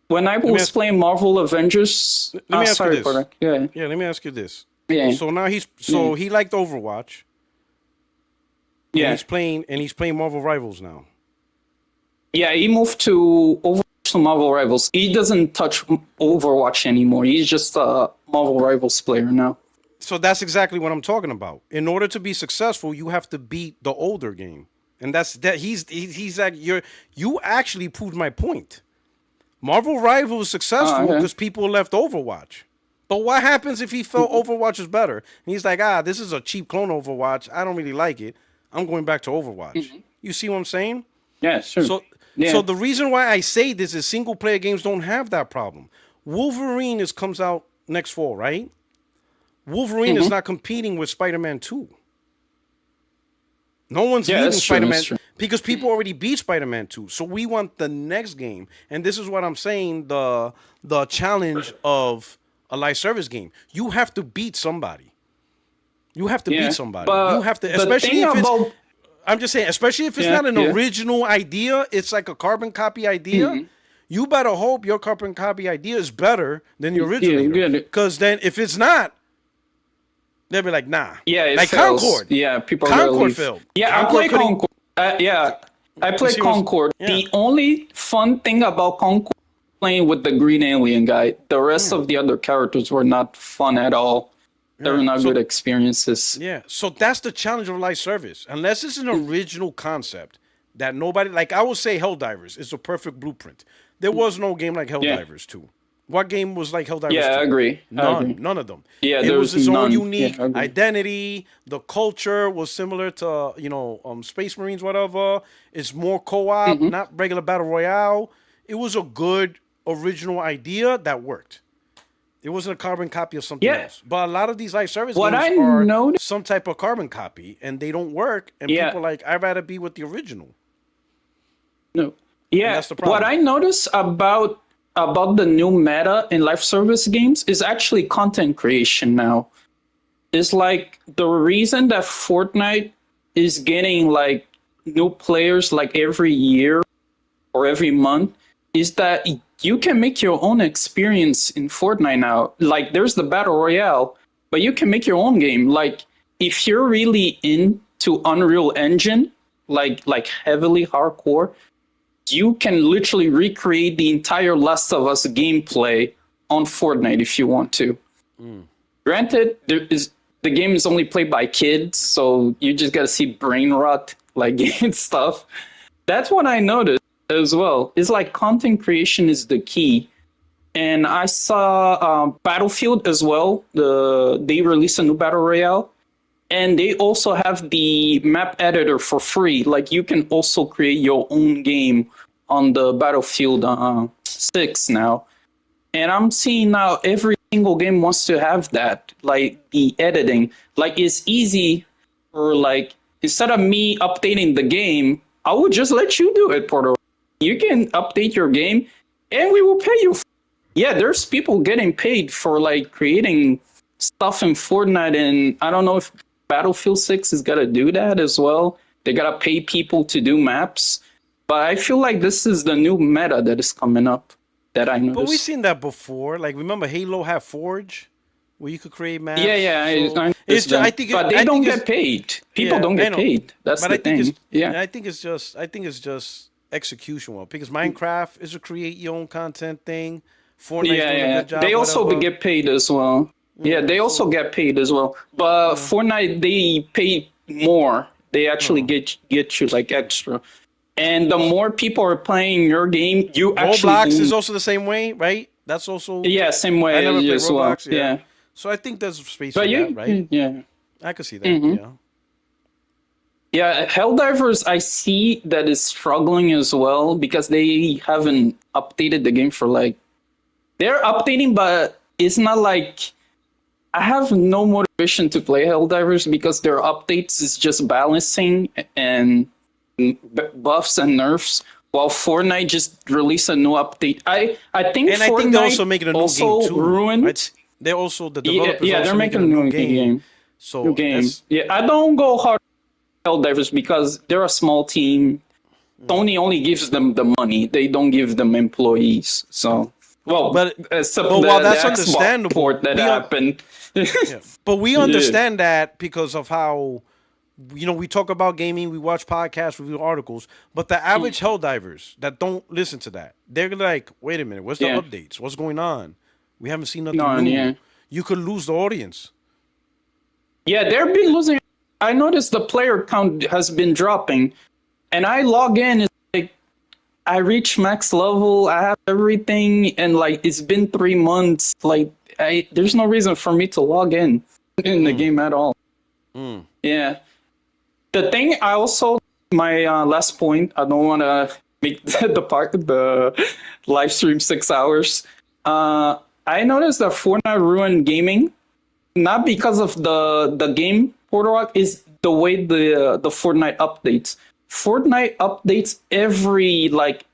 Speaker 7: when I was playing Marvel Avengers,
Speaker 1: let me ask you this.
Speaker 7: Porter. Yeah.
Speaker 1: Yeah, let me ask you this.
Speaker 7: Yeah.
Speaker 1: So now he liked Overwatch.
Speaker 7: Yeah.
Speaker 1: And he's playing Marvel Rivals now.
Speaker 7: Yeah, he moved to Overwatch to Marvel Rivals. He doesn't touch Overwatch anymore. He's just a Marvel Rivals player now.
Speaker 1: So that's exactly what I'm talking about. In order to be successful, you have to beat the older game. And that's that he's like you actually proved my point. Marvel Rivals was successful because people left Overwatch. But what happens if he felt Overwatch is better? And he's like, this is a cheap clone Overwatch. I don't really like it. I'm going back to Overwatch. You see what I'm saying?
Speaker 7: Yeah, sure.
Speaker 1: So the reason why I say this is single player games don't have that problem. Wolverine comes out next fall, right? Wolverine is not competing with Spider-Man 2. No one's beating Spider-Man because people already beat Spider-Man 2. So we want the next game. And this is what I'm saying, the challenge of a live service game. You have to beat somebody. You have to beat somebody. You have to, especially if it's I'm just saying, especially if it's not an original idea, it's like a carbon copy idea. You better hope your carbon copy idea is better than the original. Because then if it's not, they'll be like, nah.
Speaker 7: Yeah, it
Speaker 1: like
Speaker 7: fails.
Speaker 1: Concord.
Speaker 7: Yeah, people
Speaker 1: Concord failed.
Speaker 7: Yeah, I played Concord. I played Concord. The only fun thing about Concord was playing with the green alien guy. The rest of the other characters were not fun at all. They were not good experiences.
Speaker 1: Yeah, so that's the challenge of live service. Unless it's an original concept that nobody, like I would say Helldivers is a perfect blueprint. There was no game like Helldivers 2. What game was like Helldivers 2?
Speaker 7: Yeah, I agree.
Speaker 1: None of them.
Speaker 7: Yeah,
Speaker 1: it was its own unique
Speaker 7: Yeah,
Speaker 1: identity. The culture was similar to, Space Marines, whatever. It's more co-op, not regular Battle Royale. It was a good original idea that worked. It wasn't a carbon copy of something else. But a lot of these live service games are some type of carbon copy, and they don't work. And people are like, I'd rather be with the original.
Speaker 7: No. Yeah,
Speaker 1: that's the problem.
Speaker 7: What I noticed about the new meta in live service games is actually content creation now. It's like the reason that Fortnite is getting like new players like every year or every month is that you can make your own experience in Fortnite now. Like, there's the Battle Royale, but you can make your own game. Like, if you're really into Unreal Engine, like heavily hardcore, you can literally recreate the entire Last of Us gameplay on Fortnite if you want to. Granted, the game is only played by kids, so you just gotta see brain rot, like, and stuff. That's what I noticed as well. It's like content creation is the key. And I saw Battlefield as well. They released a new Battle Royale. And they also have the map editor for free. Like, you can also create your own game on the Battlefield 6 now. And I'm seeing now every single game wants to have that. Like, the editing. Like, it's easy for, like, instead of me updating the game, I would just let you do it, Porto. You can update your game, and we will pay you. Yeah, there's people getting paid for, like, creating stuff in Fortnite, and I don't know if Battlefield 6 is gonna do that as well. They gotta pay people to do maps. But I feel like this is the new meta that is coming up that I noticed.
Speaker 1: But we've seen that before. Like, remember Halo had Forge, where you could create maps?
Speaker 7: Yeah. So I think they don't get paid. People don't get paid. That's the thing.
Speaker 1: I think it's just execution well, because Minecraft is a create your own content thing. Fortnite's doing a good job.
Speaker 7: They also get paid as well. Yeah, they also get paid as well. But Fortnite, they pay more. They actually get you like extra. And the more people are playing your game, you actually...
Speaker 1: Roblox is also the same way, right? That's also...
Speaker 7: Yeah, same way
Speaker 1: I never played
Speaker 7: as
Speaker 1: Roblox,
Speaker 7: well. Yeah.
Speaker 1: So I think there's space for that, right?
Speaker 7: Yeah.
Speaker 1: I could see that, yeah.
Speaker 7: Yeah, Helldivers, I see that is struggling as well because they haven't updated the game for like they're updating, but it's not like I have no motivation to play Helldivers because their updates is just balancing and buffs and nerfs. While Fortnite just released a new update, I think
Speaker 1: And
Speaker 7: Fortnite
Speaker 1: I think they're also making a new
Speaker 7: also
Speaker 1: game too.
Speaker 7: ruined.
Speaker 1: They're also the
Speaker 7: Yeah,
Speaker 1: developers
Speaker 7: yeah,
Speaker 1: also
Speaker 7: they're making a new game.
Speaker 1: So
Speaker 7: New game.
Speaker 1: that's
Speaker 7: Yeah, I don't go hard on Helldivers because they're a small team. Sony only gives them the money; they don't give them employees. So, well,
Speaker 1: But-
Speaker 7: except
Speaker 1: but
Speaker 7: the,
Speaker 1: while
Speaker 7: the
Speaker 1: that's
Speaker 7: Xbox
Speaker 1: understandable,
Speaker 7: port that
Speaker 1: we are-
Speaker 7: happened.
Speaker 1: yeah. But we understand that because of how, we talk about gaming, we watch podcasts, review articles, but the average Helldivers that don't listen to that, they're like, wait a minute, where's the
Speaker 7: Yeah.
Speaker 1: updates? What's going on? We haven't seen nothing
Speaker 7: No,
Speaker 1: new.
Speaker 7: yeah.
Speaker 1: You could lose the audience.
Speaker 7: Yeah, they've been losing. I noticed the player count has been dropping, and I log in. It's like I reach max level. I have everything, and like it's been 3 months. Like there's no reason for me to log in the game at all. Yeah. The thing I also my last point. I don't want to make the live stream 6 hours. I noticed that Fortnite ruined gaming. Not because of the game Puertorock, is the way the Fortnite updates. Fortnite updates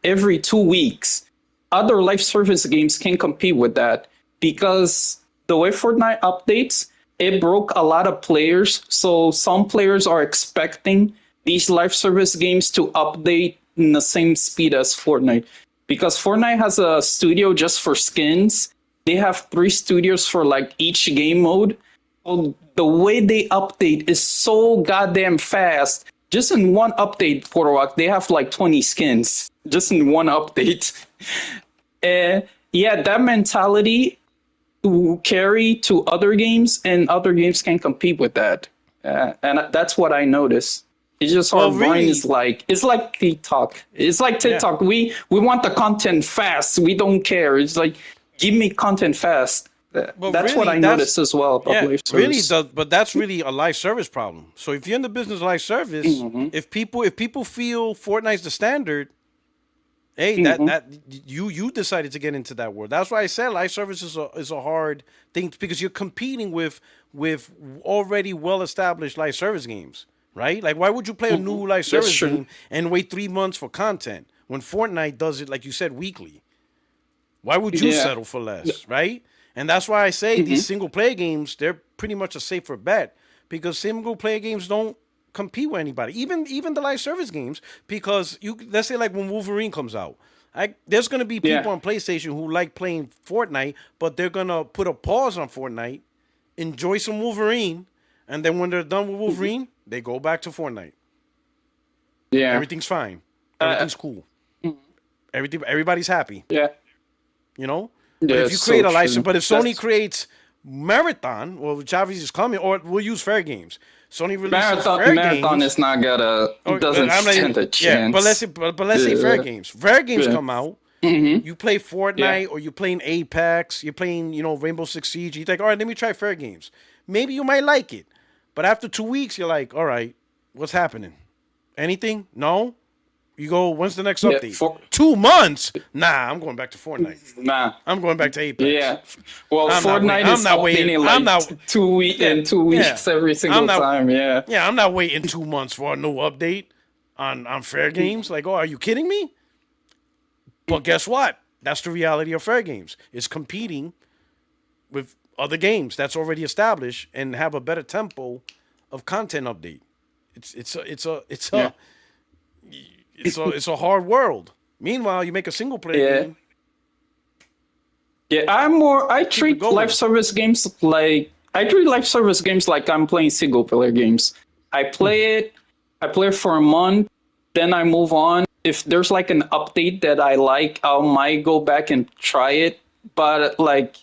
Speaker 7: every 2 weeks. Other live service games can compete with that because the way Fortnite updates, it broke a lot of players. So some players are expecting these live service games to update in the same speed as Fortnite because Fortnite has a studio just for skins. They have 3 studios for like each game mode. So the way they update is so goddamn fast. Just in one update, Puertorock, they have like 20 skins just in one update. And yeah, that mentality to carry to other games, and other games can compete with that. And that's what I noticed. It's just our brain is like it's like TikTok. It's like TikTok. We want the content fast. We don't care. It's like give me content fast. That's what I noticed as well about live service.
Speaker 1: But that's really a live service problem. So if you're in the business of live service, if people feel Fortnite's the standard, hey, that you decided to get into that world. That's why I said live service is a hard thing because you're competing with already well established live service games, right? Like why would you play a new live service game and wait 3 months for content when Fortnite does it like you said weekly? Why would you settle for less, right? And that's why I say these single-player games, they're pretty much a safer bet because single-player games don't compete with anybody, even the live service games, because let's say like when Wolverine comes out, there's going to be people on PlayStation who like playing Fortnite, but they're going to put a pause on Fortnite, enjoy some Wolverine, and then when they're done with Wolverine, they go back to Fortnite.
Speaker 7: Yeah.
Speaker 1: Everything's fine. Everything's cool. Everybody's happy.
Speaker 7: Yeah.
Speaker 1: You know? But if you create a license, but if Sony creates Marathon, well, Javis is coming, or we'll use Fair Games. Sony releases
Speaker 7: Marathon is not gonna doesn't stand a chance.
Speaker 1: Yeah, but let's say Fair Games. Fair Games come out. You play Fortnite or you're playing Apex, you're playing, Rainbow Six Siege. You think, all right, let me try Fair Games. Maybe you might like it, but after 2 weeks, you're like, all right, what's happening? Anything? No. You go, when's the next update? 2 months? Nah, I'm going back to Fortnite.
Speaker 7: Nah.
Speaker 1: I'm going back to Apex.
Speaker 7: Yeah. Well, Fortnite is updating like 2 weeks every single time. Yeah.
Speaker 1: Yeah, I'm not waiting 2 months for a new update on Fair Games. Like, are you kidding me? But guess what? That's the reality of Fair Games. It's competing with other games that's already established and have a better tempo of content update. It's a hard world. Meanwhile, you make a single player game.
Speaker 7: Yeah, I treat live service games like I'm playing single player games. I play it for a month, then I move on. If there's like an update that I like, I might go back and try it. But like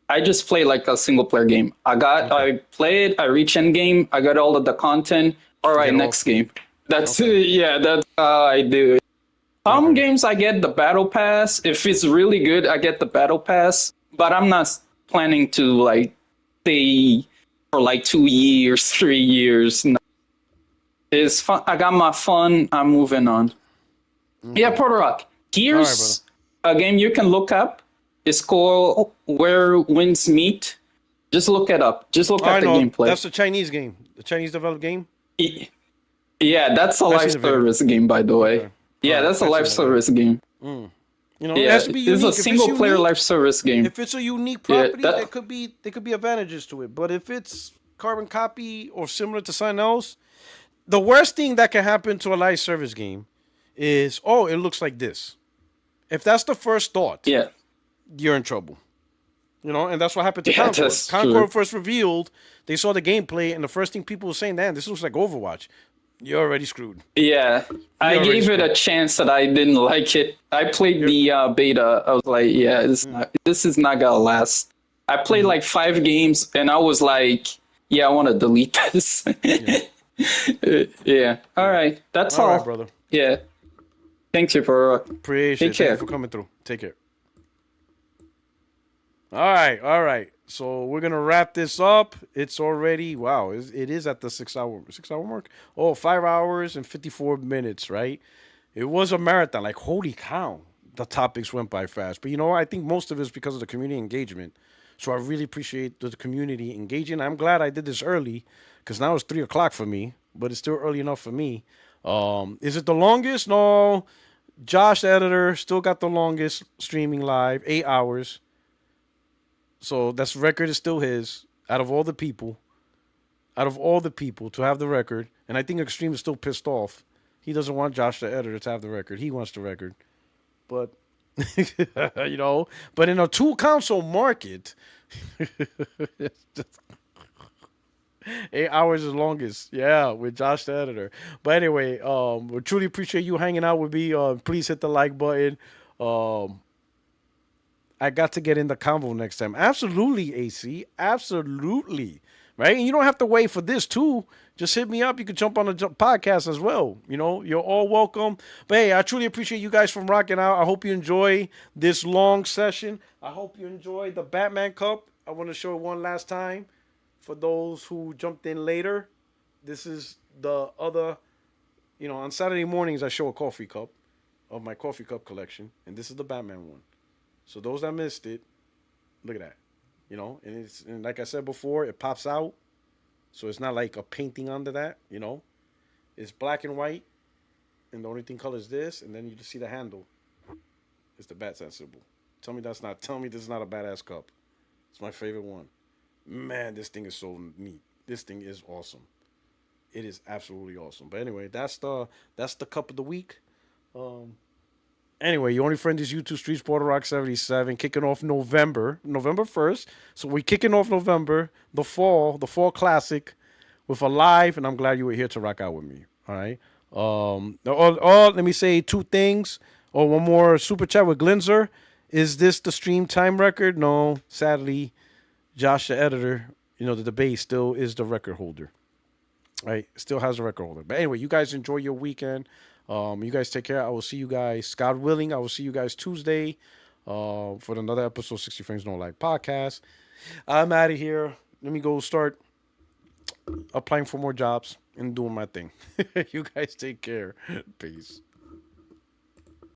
Speaker 7: I just play like a single player game. I play it, I reach end game, I got all of the content. All right, next game. That's that's how I do it. Some games I get the battle pass. If it's really good, I get the battle pass. But I'm not planning to like stay for like 2 years, 3 years. No. It's fun. I got my fun. I'm moving on. Yeah, Puertorock. Here's a game you can look up. It's called Where Winds Meet. Just look it up. Just look at
Speaker 1: I
Speaker 7: the
Speaker 1: know.
Speaker 7: gameplay.
Speaker 1: That's the Chinese game. The Chinese developed game.
Speaker 7: Yeah, that's a
Speaker 1: I've
Speaker 7: live
Speaker 1: seen the video.
Speaker 7: service game, by the way.
Speaker 1: Okay.
Speaker 7: Yeah,
Speaker 1: Alright,
Speaker 7: that's a
Speaker 1: I've
Speaker 7: live
Speaker 1: seen the video.
Speaker 7: service game.
Speaker 1: You know, it
Speaker 7: Yeah,
Speaker 1: has to be
Speaker 7: it's
Speaker 1: unique.
Speaker 7: a
Speaker 1: If it's
Speaker 7: single player
Speaker 1: unique-
Speaker 7: live service game.
Speaker 1: If it's a unique
Speaker 7: Yeah,
Speaker 1: property,
Speaker 7: that-
Speaker 1: there could be advantages to it. But if it's carbon copy or similar to something else, the worst thing that can happen to a live service game is, oh, it looks like this. If that's the first thought,
Speaker 7: Yeah.
Speaker 1: you're in trouble. You know, and that's what happened to
Speaker 7: Yeah,
Speaker 1: Concord.
Speaker 7: that's
Speaker 1: Concord
Speaker 7: true.
Speaker 1: first revealed, they saw the gameplay, and the first thing people were saying, "Man, this looks like Overwatch." You're already screwed.
Speaker 7: Yeah, I
Speaker 1: already
Speaker 7: gave it a chance that I didn't like it. I played the beta. I was like, yeah, this is not gonna last. I played like 5 games and I was like, yeah, I want to delete this. Yeah. All right. That's all.
Speaker 1: All right, brother.
Speaker 7: Yeah. Thank you for
Speaker 1: Appreciate
Speaker 7: Take
Speaker 1: it. Thank
Speaker 7: care.
Speaker 1: you for coming through. Take care. All right. So we're gonna wrap this up. It's already it is at the 6 hour mark. Oh, 5 hours and 54 minutes, right? It was a marathon. Like, holy cow, the topics went by fast. But you know, I think most of it is because of the community engagement. So I really appreciate the community engaging. I'm glad I did this early because now it's 3 o'clock for me, but it's still early enough for me. Is it the longest? No. Josh, the editor, still got the longest streaming live, 8 hours. So that's record is still his out of all the people to have the record. And I think Extreme is still pissed off. He doesn't want Josh, the editor, to have the record. He wants the record. But, you know, but in a 2 console market, 8 hours is longest. Yeah, with Josh, the editor. But anyway, we truly appreciate you hanging out with me. Please hit the like button. I got to get in the convo next time. Absolutely, AC. Absolutely. Right? And you don't have to wait for this, too. Just hit me up. You can jump on the podcast as well. You know, you're all welcome. But, hey, I truly appreciate you guys from rocking out. I hope you enjoy this long session. I hope you enjoy the Batman Cup. I want to show it one last time for those who jumped in later. This is the other, you know, on Saturday mornings, I show a coffee cup of my coffee cup collection. And this is the Batman one. So those that missed it, look at that, you know, and like I said before, it pops out, so it's not like a painting under that, you know, it's black and white, and the only thing color is this, and then you just see the handle, it's the Batman symbol. Tell me this is not a badass cup. It's my favorite one. Man, this thing is so neat. This thing is awesome. It is absolutely awesome. But anyway, that's the cup of the week. Anyway, your only friend is YouTube Streets Puertorock77, kicking off November 1st. So we're kicking off November, the fall classic, with a live, and I'm glad you were here to rock out with me. All right. Let me say 2 things. One more super chat with Glinzer. Is this the stream time record? No, sadly, Josh, the editor, you know, the debate still is the record holder. Right, still has a record holder. But anyway, you guys enjoy your weekend. You guys take care. I will see you guys, God willing, I will see you guys Tuesday for another episode, 60 Frames No Like podcast. I'm out of here. Let me go start applying for more jobs and doing my thing. You guys take care. Peace.